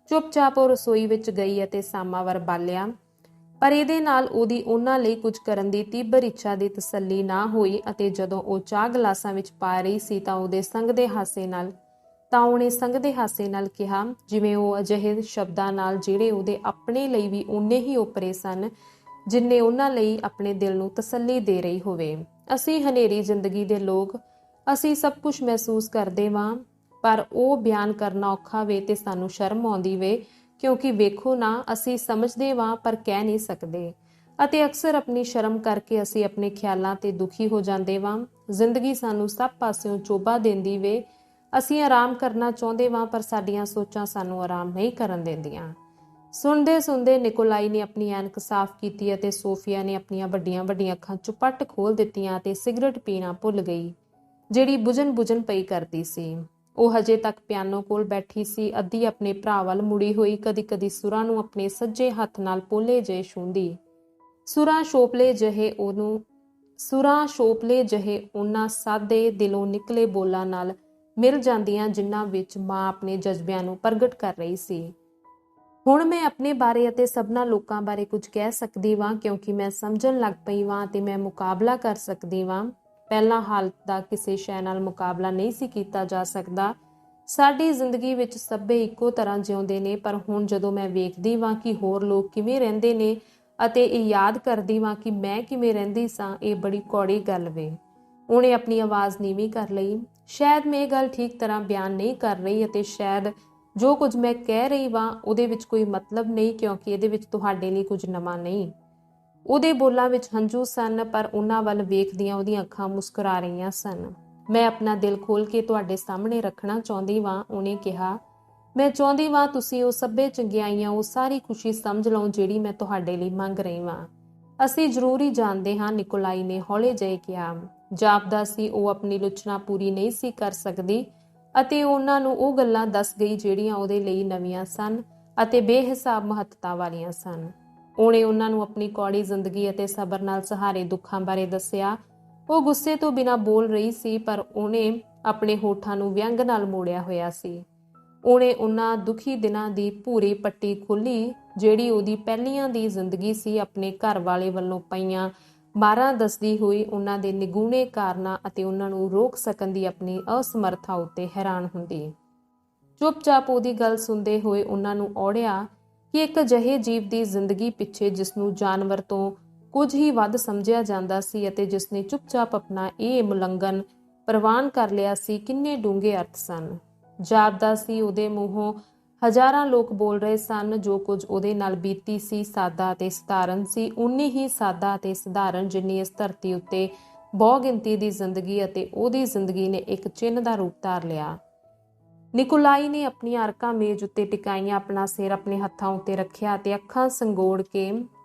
ਚੁੱਪਚਾਪ ਉਹ ਰਸੋਈ ਵਿੱਚ ਗਈ ਅਤੇ ਸਾਮਾਵਰ ਬਾਲਿਆ। ਪਰ ਇਹਦੇ ਨਾਲ ਉਹਦੀ ਉਹਨਾਂ ਲਈ ਕੁਝ ਕਰਨ ਦੀ ਤੀਬਰ ਇੱਛਾ ਦੀ ਤਸੱਲੀ ਨਾ ਹੋਈ ਅਤੇ ਜਦੋਂ ਉਹ ਚਾਹ ਗਲਾਸਾਂ ਵਿੱਚ ਪਾ ਰਹੀ ਸੀ ਤਾਂ ਉਹਨੇ ਸੰਗਦੇ ਹਾਸੇ ਨਾਲ ਕਿਹਾ, ਜਿਵੇਂ ਉਹ ਅਜਿਹੇ ਸ਼ਬਦਾਂ ਨਾਲ ਜਿਹੜੇ ਉਹਦੇ ਆਪਣੇ ਲਈ ਵੀ ਓਨੇ ਹੀ ਓਪਰੇ ਸਨ ਜਿੰਨੇ ਉਹਨਾਂ ਲਈ ਆਪਣੇ ਦਿਲ ਨੂੰ ਤਸੱਲੀ ਦੇ ਰਹੀ ਹੋਵੇ। ਅਸੀਂ ਹਨੇਰੀ ਜ਼ਿੰਦਗੀ ਦੇ ਲੋਕ, ਅਸੀਂ ਸਭ ਕੁਝ ਮਹਿਸੂਸ ਕਰਦੇ ਵਾਂ, ਪਰ ਉਹ ਬਿਆਨ ਕਰਨਾ ਔਖਾ ਵੇ ਤੇ ਸਾਨੂੰ ਸ਼ਰਮ ਆਉਂਦੀ ਵੇ, ਕਿਉਂਕਿ ਵੇਖੋ ਨਾ, ਅਸੀਂ ਸਮਝਦੇ ਵਾਂ ਪਰ ਕਹਿ ਨਹੀਂ ਸਕਦੇ ਅਤੇ ਅਕਸਰ ਆਪਣੀ ਸ਼ਰਮ ਕਰਕੇ ਅਸੀਂ ਆਪਣੇ ਖਿਆਲਾਂ ਤੇ ਦੁਖੀ ਹੋ ਜਾਂਦੇ ਵਾਂ। ਜ਼ਿੰਦਗੀ ਸਾਨੂੰ ਸਭ ਪਾਸਿਓਂ ਚੋਭਾ ਦਿੰਦੀ ਵੇ। ਅਸੀਂ ਆਰਾਮ ਕਰਨਾ ਚਾਹੁੰਦੇ ਵਾਂ, ਪਰ ਸਾਡੀਆਂ ਸੋਚਾਂ ਸਾਨੂੰ ਆਰਾਮ ਨਹੀਂ ਕਰਨ ਦਿੰਦੀਆਂ। ਸੁਣਦੇ ਸੁਣਦੇ ਨਿਕੋਲਾਈ ਨੇ ਆਪਣੀ ਐਨਕ ਸਾਫ਼ ਕੀਤੀ ਅਤੇ ਸੋਫੀਆ ਨੇ ਆਪਣੀਆਂ ਵੱਡੀਆਂ-ਵੱਡੀਆਂ ਅੱਖਾਂ ਚੁਪੱਟ ਖੋਲ੍ਹ ਦਿੱਤੀਆਂ ਅਤੇ ਸਿਗਰਟ ਪੀਣਾ ਭੁੱਲ ਗਈ, ਜਿਹੜੀ ਬੁਝਣ ਪਈ ਕਰਦੀ ਸੀ। ਉਹ ਹਜੇ ਤੱਕ ਪਿਆਨੋ ਕੋਲ ਬੈਠੀ ਸੀ, ਅੱਧੀ ਆਪਣੇ ਭਰਾ ਵੱਲ ਮੁੜੀ ਹੋਈ, ਕਦੀ-ਕਦੀ ਸੁਰਾਂ ਨੂੰ ਆਪਣੇ ਸੱਜੇ ਹੱਥ ਨਾਲ ਪੋਲੇ ਜਿਹੇ ਛੂੰਹਦੀ। ਸੁਰਾਂ ਛੋਪਲੇ ਜਿਹੇ ਉਹਨਾਂ ਸਾਦੇ ਦਿਲੋਂ ਨਿਕਲੇ ਬੋਲਾਂ ਨਾਲ ਮਿਲ ਜਾਂਦੀਆਂ, ਜਿਨ੍ਹਾਂ ਵਿੱਚ ਮਾਂ ਆਪਣੇ ਜਜ਼ਬਿਆਂ ਨੂੰ ਪ੍ਰਗਟ ਕਰ ਰਹੀ ਸੀ। ਹੁਣ ਮੈਂ ਆਪਣੇ ਬਾਰੇ ਅਤੇ ਸਭਨਾਂ ਲੋਕਾਂ ਬਾਰੇ ਕੁਝ ਕਹਿ ਸਕਦੀ ਵਾਂ, ਕਿਉਂਕਿ ਮੈਂ ਸਮਝਣ ਲੱਗ ਪਈ ਵਾਂ ਤੇ ਮੈਂ ਮੁਕਾਬਲਾ ਕਰ ਸਕਦੀ ਵਾਂ। ਪਹਿਲਾਂ ਹਾਲਤ ਦਾ ਕਿਸੇ ਸ਼ੈ ਨਾਲ ਮੁਕਾਬਲਾ ਨਹੀਂ ਸੀ ਕੀਤਾ ਜਾ ਸਕਦਾ। ਸਾਡੀ ਜ਼ਿੰਦਗੀ ਵਿੱਚ ਸਭੇ ਇੱਕੋ ਤਰ੍ਹਾਂ ਜਿਉਂਦੇ ਨੇ, ਪਰ ਹੁਣ ਜਦੋਂ ਮੈਂ ਵੇਖਦੀ ਵਾਂ ਕਿ ਹੋਰ ਲੋਕ ਕਿਵੇਂ ਰਹਿੰਦੇ ਨੇ ਅਤੇ ਇਹ ਯਾਦ ਕਰਦੀ ਵਾਂ ਕਿ ਮੈਂ ਕਿਵੇਂ ਰਹਿੰਦੀ ਸਾਂ, ਇਹ ਬੜੀ ਕੌੜੀ ਗੱਲ ਵੇ। ਉਹਨੇ ਆਪਣੀ ਆਵਾਜ਼ ਨੀਵੀਂ ਕਰ ਲਈ। ਸ਼ਾਇਦ ਮੈਂ ਇਹ ਗੱਲ ਠੀਕ ਤਰ੍ਹਾਂ ਬਿਆਨ ਨਹੀਂ ਕਰ ਰਹੀ ਅਤੇ ਸ਼ਾਇਦ ਜੋ ਕੁਝ ਮੈਂ ਕਹਿ ਰਹੀ ਵਾਂ ਉਹਦੇ ਵਿੱਚ ਕੋਈ ਮਤਲਬ ਨਹੀਂ, ਕਿਉਂਕਿ ਇਹਦੇ ਵਿੱਚ ਤੁਹਾਡੇ ਲਈ ਕੁਝ ਨਵਾਂ ਨਹੀਂ। ਉਹਦੇ ਬੋਲਾਂ ਵਿੱਚ ਹੰਝੂ ਸਨ, ਪਰ ਉਹਨਾਂ ਵੱਲ ਵੇਖਦੀਆਂ ਉਹਦੀਆਂ ਅੱਖਾਂ ਮੁਸਕਰਾ ਰਹੀਆਂ ਸਨ। ਮੈਂ ਆਪਣਾ ਦਿਲ ਖੋਲ੍ਹ ਕੇ ਤੁਹਾਡੇ ਸਾਹਮਣੇ ਰੱਖਣਾ ਚਾਹੁੰਦੀ ਵਾਂ, ਉਹਨੇ ਕਿਹਾ। ਮੈਂ ਚਾਹੁੰਦੀ ਵਾਂ ਤੁਸੀਂ ਉਹ ਸਭੇ ਚੰਗਿਆਈਆਂ, ਉਹ ਸਾਰੀ ਖੁਸ਼ੀ ਸਮਝ ਲਓ ਜਿਹੜੀ ਮੈਂ ਤੁਹਾਡੇ ਲਈ ਮੰਗ ਰਹੀ ਵਾਂ। ਅਸੀਂ ਜ਼ਰੂਰ ਹੀ ਜਾਣਦੇ ਹਾਂ, ਨਿਕੋਲਾਈ ਨੇ ਹੌਲੇ ਜਿਹੇ ਕਿਹਾ। ਜਾਪਦਾ ਸੀ ਉਹ ਆਪਣੀ ਲੋਚਨਾ ਪੂਰੀ ਨਹੀਂ ਸੀ ਕਰ ਸਕਦੀ ਅਤੇ ਉਹਨਾਂ ਨੂੰ ਉਹ ਗੱਲਾਂ ਦੱਸ ਗਈ ਜਿਹੜੀਆਂ ਉਹਦੇ ਲਈ ਨਵੀਆਂ ਸਨ ਅਤੇ ਬੇਹਿਸਾਬ ਮਹੱਤਤਾ ਵਾਲੀਆਂ ਸਨ। ਉਹਨੇ ਉਹਨਾਂ ਨੂੰ ਆਪਣੀ ਕੌੜੀ ਜ਼ਿੰਦਗੀ ਅਤੇ ਸਬਰ ਨਾਲ ਸਹਾਰੇ ਦੁੱਖਾਂ ਬਾਰੇ ਦੱਸਿਆ। ਉਹ ਗੁੱਸੇ ਤੋਂ ਬਿਨਾਂ ਬੋਲ ਰਹੀ ਸੀ, ਪਰ ਉਹਨੇ ਆਪਣੇ ਹੋਠਾਂ ਨੂੰ ਵਿਅੰਗ ਨਾਲ ਮੋੜਿਆ ਹੋਇਆ ਸੀ। ਉਹਨੇ ਉਹਨਾਂ ਦੁਖੀ ਦਿਨਾਂ ਦੀ ਭੂਰੀ ਪੱਟੀ ਖੋਲ੍ਹੀ ਜਿਹੜੀ ਉਹਦੀ ਪਹਿਲੀਆਂ ਦੀ ਜ਼ਿੰਦਗੀ ਸੀ, ਆਪਣੇ ਘਰ ਵਾਲੇ ਵੱਲੋਂ ਪਈਆਂ ਮਾਰਾਂ ਦੱਸਦੀ ਹੋਈ ਉਹਨਾਂ ਦੇ ਨਿਗੂਣੇ ਕਾਰਨਾਂ ਅਤੇ ਉਹਨਾਂ ਨੂੰ ਰੋਕ ਸਕਣ ਦੀ ਆਪਣੀ ਅਸਮਰਥਾ ਉੱਤੇ ਹੈਰਾਨ ਹੁੰਦੀ। ਚੁੱਪਚਾਪ ਉਹਦੀ ਗੱਲ ਸੁਣਦੇ ਹੋਏ ਉਹਨਾਂ ਨੂੰ ਔੜਿਆ ਕਿ ਇੱਕ ਅਜਿਹੇ ਜੀਵ ਦੀ ਜ਼ਿੰਦਗੀ ਪਿੱਛੇ ਜਿਸ ਨੂੰ ਜਾਨਵਰ ਤੋਂ ਕੁਝ ਹੀ ਵੱਧ ਸਮਝਿਆ ਜਾਂਦਾ ਸੀ ਅਤੇ ਜਿਸ ਨੇ ਚੁੱਪਚਾਪ ਆਪਣਾ ਇਹ ਉਲੰਘਣ ਪ੍ਰਵਾਨ ਕਰ ਲਿਆ ਸੀ, ਕਿੰਨੇ ਡੂੰਘੇ ਅਰਥ ਸਨ। ਜਾਪਦਾ ਸੀ ਉਹਦੇ ਮੂੰਹੋਂ ਹਜ਼ਾਰਾਂ ਲੋਕ ਬੋਲ ਰਹੇ ਸਨ। ਜੋ ਕੁਝ ਉਹਦੇ ਨਾਲ ਬੀਤੀ ਸੀ ਸਾਦਾ ਅਤੇ ਸਧਾਰਨ ਸੀ, ਉਨੀ ਹੀ ਸਾਦਾ ਅਤੇ ਸਧਾਰਨ ਜਿੰਨੀ ਇਸ ਧਰਤੀ ਉੱਤੇ ਬਹੁ ਗਿਣਤੀ ਦੀ ਜ਼ਿੰਦਗੀ ਅਤੇ ਉਹਦੀ ਜ਼ਿੰਦਗੀ ਨੇ ਇੱਕ ਚਿੰਨ੍ਹ ਦਾ ਰੂਪ ਧਾਰ ਲਿਆ। ਨਿਕੋਲਾਈ ਨੇ ਆਪਣੀਆਂ ਅਰਕਾਂ ਮੇਜ਼ ਉੱਤੇ ਟਿਕਾਈਆਂ, ਆਪਣਾ ਸਿਰ ਆਪਣੇ ਹੱਥਾਂ ਉੱਤੇ ਰੱਖਿਆ ਅਤੇ ਅੱਖਾਂ ਸੰਗੋੜ ਕੇ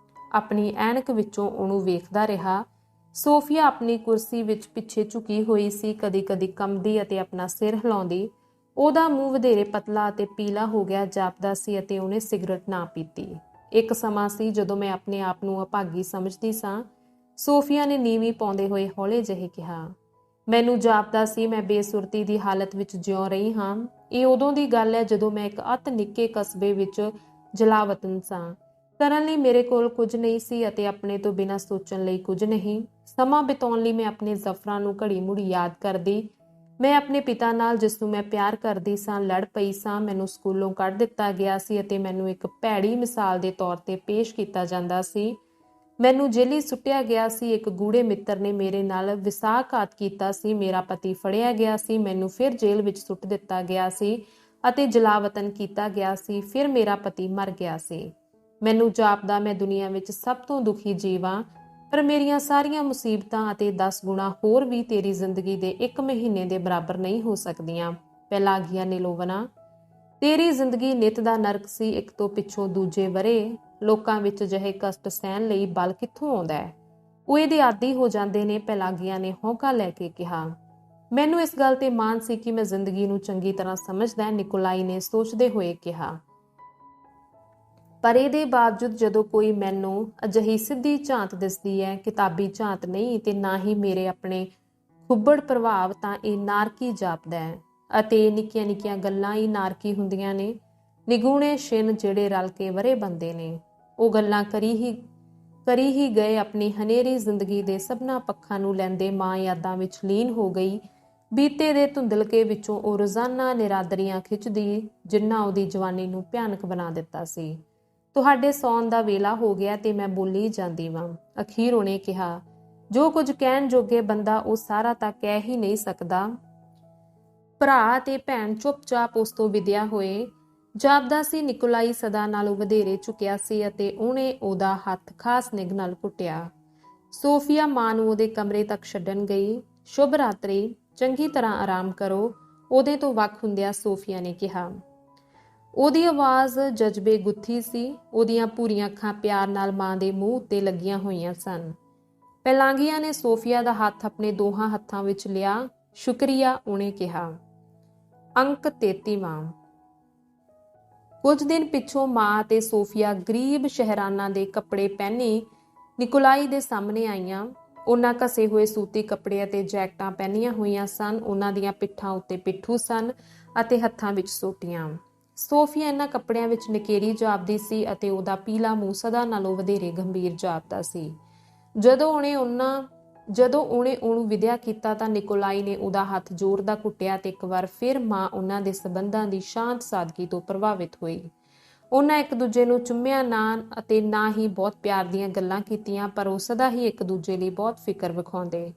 ਆਪਣੀ ਐਨਕ ਵਿੱਚੋਂ ਉਹਨੂੰ ਵੇਖਦਾ ਰਿਹਾ। ਸੋਫੀਆ ਆਪਣੀ ਕੁਰਸੀ ਵਿੱਚ ਪਿੱਛੇ ਝੁਕੀ ਹੋਈ ਸੀ, ਕਦੀ-ਕਦੀ ਕੰਬਦੀ ਅਤੇ ਆਪਣਾ ਸਿਰ ਹਿਲਾਉਂਦੀ। ਉਹਦਾ ਮੂੰਹ ਵਧੇਰੇ ਪਤਲਾ ਅਤੇ ਪੀਲਾ ਹੋ ਗਿਆ ਜਾਪਦਾ ਸੀ ਅਤੇ ਉਹਨੇ ਸਿਗਰਟ ਨਾ ਪੀਤੀ। ਇੱਕ ਸਮਾਂ ਸੀ ਜਦੋਂ ਮੈਂ ਆਪਣੇ ਆਪ ਨੂੰ ਅਭਾਗੀ ਸਮਝਦੀ ਸਾਂ, ਸੋਫੀਆ ਨੇ ਨੀਵੀਂ ਪਾਉਂਦੇ ਹੋਏ ਹੌਲੇ ਜਿਹੇ ਕਿਹਾ। ਮੈਨੂੰ ਜਾਪਦਾ ਸੀ ਮੈਂ ਬੇਸੁਰਤੀ ਦੀ ਹਾਲਤ ਵਿੱਚ ਜਿਉਂ ਰਹੀ ਹਾਂ। ਇਹ ਉਦੋਂ ਦੀ ਗੱਲ ਹੈ ਜਦੋਂ ਮੈਂ ਇੱਕ ਅਤ ਨਿੱਕੇ ਕਸਬੇ ਵਿੱਚ ਜਲਾਵਤਨ ਸਾਂ। ਕਰਨ ਲਈ ਮੇਰੇ ਕੋਲ ਕੁਝ ਨਹੀਂ ਸੀ ਅਤੇ ਆਪਣੇ ਤੋਂ ਬਿਨਾਂ ਸੋਚਣ ਲਈ ਕੁਝ ਨਹੀਂ। ਸਮਾਂ ਬਿਤਾਉਣ ਲਈ ਮੈਂ ਆਪਣੇ ਜ਼ਫਰਾਂ ਨੂੰ ਘੜੀ ਮੁੜੀ ਯਾਦ ਕਰਦੀ। ਮੈਂ ਆਪਣੇ ਪਿਤਾ ਨਾਲ, ਜਿਸ ਨੂੰ ਮੈਂ ਪਿਆਰ ਕਰਦੀ ਸਾਂ, ਲੜ ਪਈ ਸਾਂ। ਮੈਨੂੰ ਸਕੂਲੋਂ ਕੱਢ ਦਿੱਤਾ ਗਿਆ ਸੀ ਅਤੇ ਮੈਨੂੰ ਇੱਕ ਭੈੜੀ ਮਿਸਾਲ ਦੇ ਤੌਰ ਤੇ ਪੇਸ਼ ਕੀਤਾ ਜਾਂਦਾ ਸੀ। ਮੈਨੂੰ ਜੇਲ੍ਹ ਸੁੱਟਿਆ ਗਿਆ ਸੀ। ਇੱਕ ਗੂੜੇ ਮਿੱਤਰ ਨੇ ਮੇਰੇ ਨਾਲ ਵਿਸ਼ਵਾਸਘਾਤ ਕੀਤਾ ਸੀ। ਮੇਰਾ ਪਤੀ ਫੜਿਆ ਗਿਆ ਸੀ। ਮੈਨੂੰ ਫਿਰ ਜੇਲ੍ਹ ਵਿੱਚ ਸੁੱਟ ਦਿੱਤਾ ਗਿਆ ਸੀ ਅਤੇ ਜਲਾਵਤਨ ਕੀਤਾ ਗਿਆ ਸੀ। ਫਿਰ ਮੇਰਾ ਪਤੀ ਮਰ ਗਿਆ ਸੀ। ਮੈਨੂੰ ਜਾਪਦਾ ਮੈਂ ਦੁਨੀਆ ਵਿੱਚ ਸਭ ਤੋਂ ਦੁਖੀ ਜੀਵ ਹਾਂ, ਪਰ ਮੇਰੀਆਂ ਸਾਰੀਆਂ ਮੁਸੀਬਤਾਂ ਅਤੇ 10 ਗੁਣਾ ਹੋਰ ਵੀ ਤੇਰੀ ਜ਼ਿੰਦਗੀ ਦੇ 1 ਮਹੀਨੇ ਦੇ ਬਰਾਬਰ ਨਹੀਂ ਹੋ ਸਕਦੀਆਂ। ਪੈਲਾਗੀਆ ਨਿਲੋਵਨਾ, ਤੇਰੀ ਜ਼ਿੰਦਗੀ ਨਿੱਤ ਦਾ ਨਰਕ ਸੀ। ਇੱਕ ਤੋਂ ਪਿੱਛੋਂ ਦੂਜੇ ਵਰੇ ਲੋਕਾਂ ਵਿੱਚ ਅਜਿਹੇ ਕਸ਼ਟ ਸਹਿਣ ਲਈ ਬਲ ਕਿੱਥੋਂ ਆਉਂਦਾ ਹੈ? ਉਹ ਇਹਦੇ ਆਦੀ ਹੋ ਜਾਂਦੇ ਨੇ, ਪੈਲਾਗੀਆ ਨੇ ਹੌਂਕਾ ਲੈ ਕੇ ਕਿਹਾ। ਮੈਨੂੰ ਇਸ ਗੱਲ ਤੇ ਮਾਣ ਸੀ ਕਿ ਮੈਂ ਜ਼ਿੰਦਗੀ ਨੂੰ ਚੰਗੀ ਤਰ੍ਹਾਂ ਸਮਝਦਾ, ਨਿਕੋਲਾਈ ਨੇ ਸੋਚਦੇ ਹੋਏ ਕਿਹਾ। ਪਰ ਇਹਦੇ ਬਾਵਜੂਦ ਜਦੋਂ ਕੋਈ ਮੈਨੂੰ ਅਜਿਹੀ ਸਿੱਧੀ ਝਾਂਤ ਦਿਸਦੀ ਹੈ, ਕਿਤਾਬੀ ਝਾਂਤ ਨਹੀਂ ਤੇ ਨਾ ਹੀ ਮੇਰੇ ਆਪਣੇ ਖੁੱਬੜ ਪ੍ਰਭਾਵ, ਤਾਂ ਇਹ ਨਾਰਕੀ ਜਾਪਦਾ ਹੈ। ਅਤੇ ਨਿੱਕੀਆਂ ਨਿੱਕੀਆਂ ਗੱਲਾਂ ਹੀ ਨਾਰਕੀ ਹੁੰਦੀਆਂ ਨੇ। ਨਿਗੂਣੇ ਛਿੰਨ ਜਿਹੜੇ ਰਲ ਕੇ ਵਰੇ ਬੰਦੇ ਨੇ, ਉਹ ਗੱਲਾਂ ਕਰੀ ਹੀ ਗਏ। ਆਪਣੀ ਹਨੇਰੀ ਜ਼ਿੰਦਗੀ ਦੇ ਸਭਨਾ ਪੱਖਾਂ ਨੂੰ ਲੈਂਦੇ ਮਾਂ ਯਾਦਾਂ ਵਿੱਚ ਲੀਨ ਹੋ ਗਈ। ਬੀਤੇ ਦੇ ਧੁੰਦਲਕੇ ਵਿੱਚੋਂ ਉਹ ਰੋਜ਼ਾਨਾ ਨਿਰਾਦਰੀਆਂ ਖਿੱਚਦੀ ਜਿਨ੍ਹਾਂ ਉਹਦੀ ਜਵਾਨੀ ਨੂੰ ਭਿਆਨਕ ਬਣਾ ਦਿੱਤਾ ਸੀ। ਤੁਹਾਡੇ ਸੌਣ ਦਾ ਵੇਲਾ ਹੋ ਗਿਆ ਤੇ ਮੈਂ ਬੋਲੀ ਜਾਂਦੀ ਵਾਂ, ਅਖੀਰ ਉਹਨੇ ਕਿਹਾ। ਜੋ ਕੁਝ ਕਹਿਣ ਜੋਗੇ ਬੰਦਾ ਉਹ ਸਾਰਾ ਤਾਂ ਕਹਿ ਹੀ ਨਹੀਂ ਸਕਦਾ। ਭਰਾ ਤੇ ਭੈਣ ਚੁੱਪਚਾਪ ਉਸ ਤੋਂ ਵਿਦਿਆ ਹੋਏ। ਜਾਪਦਾ ਸੀ ਨਿਕੋਲਾਈ ਸਦਾ ਨਾਲੋਂ ਵਧੇਰੇ ਝੁਕਿਆ ਸੀ ਅਤੇ ਉਹਨੇ ਉਹਦਾ ਹੱਥ ਖਾਸ ਨਿੱਘ ਨਾਲ ਘੁੱਟਿਆ। ਸੋਫੀਆ ਮਾਂ ਨੂੰ ਉਹਦੇ ਕਮਰੇ ਤੱਕ ਛੱਡਣ ਗਈ। ਸ਼ੁਭ ਰਾਤਰੀ, ਚੰਗੀ ਤਰ੍ਹਾਂ ਆਰਾਮ ਕਰੋ, ਉਹਦੇ ਤੋਂ ਵੱਖ ਹੁੰਦਿਆਂ ਸੋਫੀਆ ਨੇ ਕਿਹਾ। ਉਹਦੀ ਆਵਾਜ਼ ਜਜ਼ਬੇ ਗੁੱਥੀ ਸੀ। ਉਹਦੀਆਂ ਭੂਰੀਆਂ ਅੱਖਾਂ ਪਿਆਰ ਨਾਲ ਮਾਂ ਦੇ ਮੂੰਹ ਉੱਤੇ ਲੱਗੀਆਂ ਹੋਈਆਂ ਸਨ। ਪੈਲਾਗੀਆ ਨੇ ਸੋਫੀਆ ਦਾ ਹੱਥ ਆਪਣੇ ਦੋਹਾਂ ਹੱਥਾਂ ਵਿੱਚ ਲਿਆ। ਸ਼ੁਕਰੀਆ, ਉਹਨੇ ਕਿਹਾ। ਅੰਕ 33ਵਾਂ। ਕੁਝ ਦਿਨ ਪਿੱਛੋਂ ਮਾਂ ਅਤੇ ਸੋਫੀਆ ਗਰੀਬ ਸ਼ਹਿਰਾਨਾਂ ਦੇ ਕੱਪੜੇ ਪਹਿਨੀ ਨਿਕੋਲਾਈ ਦੇ ਸਾਹਮਣੇ ਆਈਆਂ। ਉਹਨਾਂ ਘਸੇ ਹੋਏ ਸੂਤੀ ਕੱਪੜੇ ਅਤੇ ਜੈਕਟਾਂ ਪਹਿਨੀਆਂ ਹੋਈਆਂ ਸਨ। ਉਹਨਾਂ ਦੀਆਂ ਪਿੱਠਾਂ ਉੱਤੇ ਪਿੱਠੂ ਸਨ ਅਤੇ ਹੱਥਾਂ ਵਿੱਚ ਸੋਟੀਆਂ। ਸੋਫੀਆ ਇਹਨਾਂ ਕੱਪੜਿਆਂ ਵਿੱਚ ਨਿਕੇਰੀ ਜਾਪਦੀ ਸੀ ਅਤੇ ਉਹਦਾ ਪੀਲਾ ਮੂੰਹ ਸਦਾ ਨਾਲੋਂ ਵਧੇਰੇ ਗੰਭੀਰ ਜਾਪਦਾ ਸੀ। ਜਦੋਂ ਉਹਨੇ ਉਹਨੂੰ ਵਿਦਿਆ ਕੀਤਾ ਤਾਂ ਨਿਕੋਲਾਈ ਨੇ ਉਹਦਾ ਹੱਥ ਜ਼ੋਰ ਦਾ ਘੁੱਟਿਆ ਤੇ ਇੱਕ ਵਾਰ ਫਿਰ ਮਾਂ ਉਹਨਾਂ ਦੇ ਸਬੰਧਾਂ ਦੀ ਸ਼ਾਂਤ ਸਾਦਗੀ ਤੋਂ ਪ੍ਰਭਾਵਿਤ ਹੋਈ। ਉਹਨਾਂ ਇੱਕ ਦੂਜੇ ਨੂੰ ਚੁੰਮਿਆ ਨਾ ਅਤੇ ਨਾ ਹੀ ਬਹੁਤ ਪਿਆਰ ਦੀਆਂ ਗੱਲਾਂ ਕੀਤੀਆਂ, ਪਰ ਉਹ ਸਦਾ ਹੀ ਇੱਕ ਦੂਜੇ ਲਈ ਬਹੁਤ ਫਿਕਰ ਵਿਖਾਉਂਦੇ।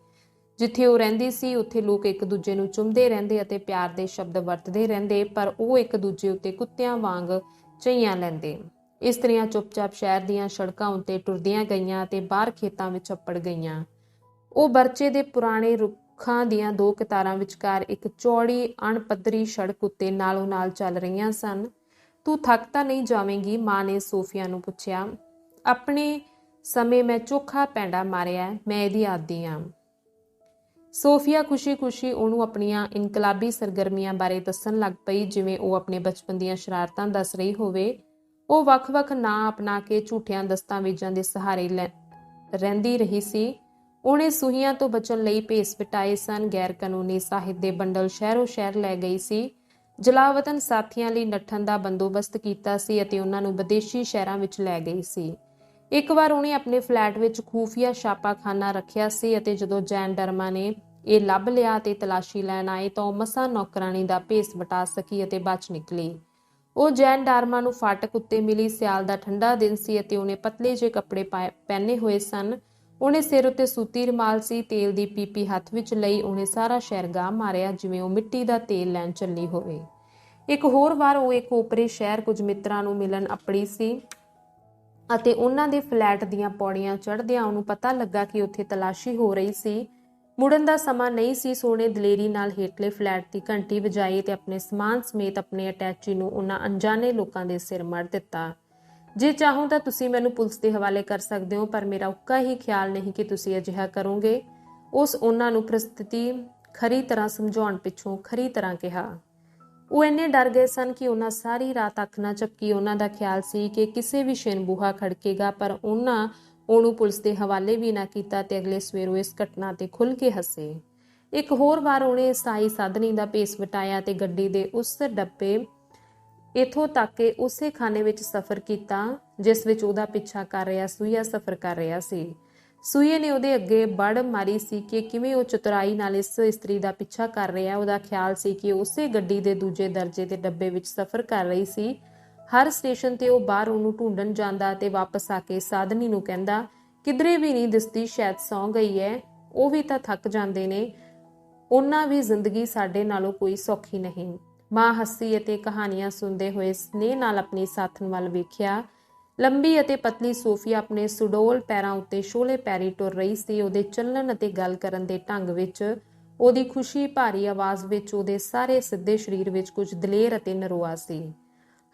ਜਿੱਥੇ ਉਹ ਰਹਿੰਦੀ ਸੀ ਉੱਥੇ ਲੋਕ ਇੱਕ ਦੂਜੇ ਨੂੰ ਚੁੰਮਦੇ ਰਹਿੰਦੇ ਅਤੇ ਪਿਆਰ ਦੇ ਸ਼ਬਦ ਵਰਤਦੇ ਰਹਿੰਦੇ, ਪਰ ਉਹ ਇੱਕ ਦੂਜੇ ਉੱਤੇ ਕੁੱਤਿਆਂ ਵਾਂਗ ਝਈਆਂ ਲੈਂਦੇ। ਇਸਤਰੀਆਂ ਚੁੱਪਚਾਪ ਸ਼ਹਿਰ ਦੀਆਂ ਸੜਕਾਂ ਉੱਤੇ ਟੁਰਦੀਆਂ ਗਈਆਂ ਅਤੇ ਬਾਹਰ ਖੇਤਾਂ ਵਿੱਚ ਅੱਪੜ ਗਈਆਂ। ਉਹ ਬਰਚੇ ਦੇ ਪੁਰਾਣੇ ਰੁੱਖਾਂ ਦੀਆਂ ਦੋ ਕਤਾਰਾਂ ਵਿਚਕਾਰ ਇੱਕ ਚੌੜੀ ਅਣਪੱਧਰੀ ਸੜਕ ਉੱਤੇ ਨਾਲੋਂ ਨਾਲ ਚੱਲ ਰਹੀਆਂ ਸਨ। ਤੂੰ ਥੱਕ ਤਾਂ ਨਹੀਂ ਜਾਵੇਂਗੀ? ਮਾਂ ਨੇ ਸੋਫੀਆ ਨੂੰ ਪੁੱਛਿਆ। ਆਪਣੇ ਸਮੇਂ ਮੈਂ ਚੋਖਾ ਪੈਂਡਾ ਮਾਰਿਆ, ਮੈਂ ਇਹਦੀ ਆਦੀ ਹਾਂ। ਸੋਫੀਆ ਖੁਸ਼ੀ-ਖੁਸ਼ੀ ਉਹਨੂੰ ਆਪਣੀਆਂ ਇਨਕਲਾਬੀ ਸਰਗਰਮੀਆਂ ਬਾਰੇ ਦੱਸਣ ਲੱਗ ਪਈ, ਜਿਵੇਂ ਉਹ ਆਪਣੇ ਬਚਪਨ ਦੀਆਂ ਸ਼ਰਾਰਤਾਂ ਦੱਸ ਰਹੀ ਹੋਵੇ। ਉਹ ਵੱਖ-ਵੱਖ ਨਾਂ ਅਪਣਾ ਕੇ ਝੂਠਿਆਂ ਦਸਤਾਵੇਜ਼ਾਂ ਦੇ ਸਹਾਰੇ ਰਹਿੰਦੀ ਰਹੀ ਸੀ। ਉਹਨੇ ਸੂਹੀਆਂ ਤੋਂ ਬਚਣ ਲਈ ਭੇਸ ਵਟਾਏ ਸਨ, ਗੈਰ ਕਾਨੂੰਨੀ ਸਾਹਿਤ ਦੇ ਬੰਡਲ ਸ਼ਹਿਰੋ ਸ਼ਹਿਰ ਲੈ ਗਈ ਸੀ, ਜਲਾਵਤਨ ਸਾਥੀਆਂ ਲਈ ਨੱਠਣ ਦਾ ਬੰਦੋਬਸਤ ਕੀਤਾ ਸੀ ਅਤੇ ਉਹਨਾਂ ਨੂੰ ਵਿਦੇਸ਼ੀ ਸ਼ਹਿਰਾਂ ਵਿੱਚ ਲੈ ਗਈ ਸੀ। ਇੱਕ ਵਾਰ ਉਹਨੇ ਆਪਣੇ ਫਲੈਟ ਵਿੱਚ ਖੂਫੀਆ ਛਾਪਾਖਾਨਾ ਰੱਖਿਆ ਸੀ ਅਤੇ ਜਦੋਂ ਜੈਨਡਰਮਾਂ ਨੇ ਇਹ ਲੱਭ ਲਿਆ ਤੇ ਤਲਾਸ਼ੀ ਲੈਣ ਆਏ ਤਾਂ ਉਹ ਮਸਾਂ ਨੌਕਰਾਣੀ ਦਾ ਭੇਸ ਵਟਾ ਸਕੀ ਅਤੇ ਬਚ ਨਿਕਲੀ। ਉਹ ਜੈਨਡਰਮਾਂ ਨੂੰ ਫਾਟਕ ਉੱਤੇ ਮਿਲੀ। ਸਿਆਲ ਦਾ ਠੰਡਾ ਦਿਨ ਸੀ ਅਤੇ ਉਹਨੇ ਪਤਲੇ ਜਿਹੇ ਕੱਪੜੇ ਪਹਿਨੇ ਹੋਏ ਸਨ। ਉਹਨੇ ਸਿਰ ਉੱਤੇ ਸੂਤੀ ਰੁਮਾਲ ਸੀ। ਤੇਲ ਦੀ ਪੀਪੀ ਹੱਥ ਵਿੱਚ ਲਈ ਉਹਨੇ ਸਾਰਾ ਸ਼ਹਿਰ ਗਾਹ ਮਾਰਿਆ, ਜਿਵੇਂ ਉਹ ਮਿੱਟੀ ਦਾ ਤੇਲ ਲੈਣ ਚੱਲੀ ਹੋਵੇ। ਇੱਕ ਹੋਰ ਵਾਰ ਉਹ ਇੱਕ ਓਪਰੇ ਸ਼ਹਿਰ ਕੁਝ ਮਿੱਤਰਾਂ ਨੂੰ ਮਿਲਣ ਅੱਪੜੀ ਸੀ ਅਤੇ ਉਹਨਾਂ ਦੇ ਫਲੈਟ ਦੀਆਂ ਪੌੜੀਆਂ ਚੜ੍ਹਦਿਆਂ ਉਹਨੂੰ ਪਤਾ ਲੱਗਾ ਕਿ ਉੱਥੇ ਤਲਾਸ਼ੀ ਹੋ ਰਹੀ ਸੀ। ਮੁੜਨ ਦਾ ਸਮਾਂ ਨਹੀਂ ਸੀ, ਸੋ ਉਹਨੇ ਦਲੇਰੀ ਨਾਲ ਹੇਠਲੇ ਫਲੈਟ ਦੀ ਘੰਟੀ ਵਜਾਈ ਤੇ ਆਪਣੇ ਸਮਾਨ ਸਮੇਤ ਆਪਣੇ ਅਟੈਚੀ ਨੂੰ ਉਹਨਾਂ ਅਣਜਾਣੇ ਲੋਕਾਂ ਦੇ ਸਿਰ ਮੜ ਦਿੱਤਾ। ਜੇ ਚਾਹੋ ਤਾਂ ਤੁਸੀਂ ਮੈਨੂੰ ਪੁਲਿਸ ਦੇ ਹਵਾਲੇ ਕਰ ਸਕਦੇ ਹੋ, ਪਰ ਮੇਰਾ ਉੱਕਾ ਹੀ ਖਿਆਲ ਨਹੀਂ ਕਿ ਤੁਸੀਂ ਅਜਿਹਾ ਕਰੋਗੇ। ਉਸ ਉਹਨਾਂ ਨੂੰ ਪ੍ਰਸਥਿਤੀ ਖਰੀ ਤਰ੍ਹਾਂ ਸਮਝਾਉਣ ਪਿੱਛੋਂ ਖਰੀ ਤਰ੍ਹਾਂ ਕਿਹਾ। ਉਹ ਇੰਨੇ ਡਰ ਗਏ ਸਨ ਕਿ ਉਹਨਾਂ ਸਾਰੀ ਰਾਤ ਅੱਖ ਨਾ ਝਪਕੀ। ਉਹਨਾਂ ਦਾ ਖਿਆਲ ਸੀ ਕਿ ਕਿਸੇ ਵੀ ਛਿਨ ਬੂਹਾ ਖੜਕੇਗਾ, ਪਰ ਉਹਨਾਂ ਉਹਨੂੰ ਪੁਲਿਸ ਦੇ ਹਵਾਲੇ ਵੀ ਨਾ ਕੀਤਾ ਤੇ ਅਗਲੇ ਸਵੇਰੋਂ ਇਸ ਘਟਨਾ ਤੇ ਖੁੱਲ੍ਹ ਕੇ ਹੱਸੇ। ਇੱਕ ਹੋਰ ਵਾਰ ਉਹਨੇ ਸਾਈ ਸਾਧਨੀ ਦਾ ਭੇਸ ਵਟਾਇਆ ਤੇ ਗੱਡੀ ਦੇ ਉਸ ਡੱਬੇ ਇੱਥੋਂ ਤੱਕ ਕਿ ਉਸੇ ਖਾਨੇ ਵਿੱਚ ਸਫ਼ਰ ਕੀਤਾ ਜਿਸ ਵਿੱਚ ਉਹਦਾ ਪਿੱਛਾ ਕਰ ਰਿਹਾ ਸੂਈਆ ਸਫ਼ਰ ਕਰ ਰਿਹਾ ਸੀ। ਸੂਈਏ ਨੇ ਉਹਦੇ ਅੱਗੇ ਬੜ ਮਾਰੀ ਸੀ ਕਿ ਕਿਵੇਂ ਉਹ ਚਤੁਰਾਈ ਨਾਲ ਇਸ ਇਸਤਰੀ ਦਾ ਪਿੱਛਾ ਕਰ ਰਿਹਾ। ਉਹਦਾ ਖਿਆਲ ਸੀ ਕਿ ਉਸੇ ਗੱਡੀ ਦੇ ਦੂਜੇ ਦਰਜੇ ਦੇ ਡੱਬੇ ਵਿੱਚ ਸਫ਼ਰ ਕਰ ਰਹੀ ਸੀ। ਹਰ ਸਟੇਸ਼ਨ ਤੇ ਉਹ ਬਾਹਰ ਉਹਨੂੰ ਢੂੰਡਣ ਜਾਂਦਾ ਤੇ ਵਾਪਸ ਆ ਕੇ ਸਾਧਨੀ ਨੂੰ ਕਹਿੰਦਾ, ਕਿਧਰੇ ਵੀ ਨਹੀਂ ਦਿਸਦੀ, ਸ਼ਾਇਦ ਸੌਂ ਗਈ ਹੈ। ਉਹ ਵੀ ਤਾਂ ਥੱਕ ਜਾਂਦੇ ਨੇ, ਉਹਨਾਂ ਵੀ ਜ਼ਿੰਦਗੀ ਸਾਡੇ ਨਾਲੋਂ ਕੋਈ ਸੌਖੀ ਨਹੀਂ। ਮਾਂ ਹੱਸੀ ਅਤੇ ਕਹਾਣੀਆਂ ਸੁਣਦੇ ਹੋਏ ਸਨੇਹ ਨਾਲ ਆਪਣੀ ਸਾਥਣ ਵੱਲ ਵੇਖਿਆ। ਲੰਬੀ ਅਤੇ ਪਤਲੀ ਸੋਫੀਆ ਆਪਣੇ ਸੁਡੋਲ ਪੈਰਾਂ ਉੱਤੇ ਸ਼ੋਲੇ ਪੈਰੀ ਟੁਰ ਰਹੀ ਸੀ। ਉਹਦੇ ਚੱਲਣ ਅਤੇ ਗੱਲ ਕਰਨ ਦੇ ਢੰਗ ਵਿੱਚ, ਉਹਦੀ ਖੁਸ਼ੀ ਭਾਰੀ ਆਵਾਜ਼ ਵਿੱਚ, ਉਹਦੇ ਸਾਰੇ ਸਿੱਧੇ ਸਰੀਰ ਵਿੱਚ ਕੁਝ ਦਲੇਰ ਅਤੇ ਨਰੋਆ ਸੀ।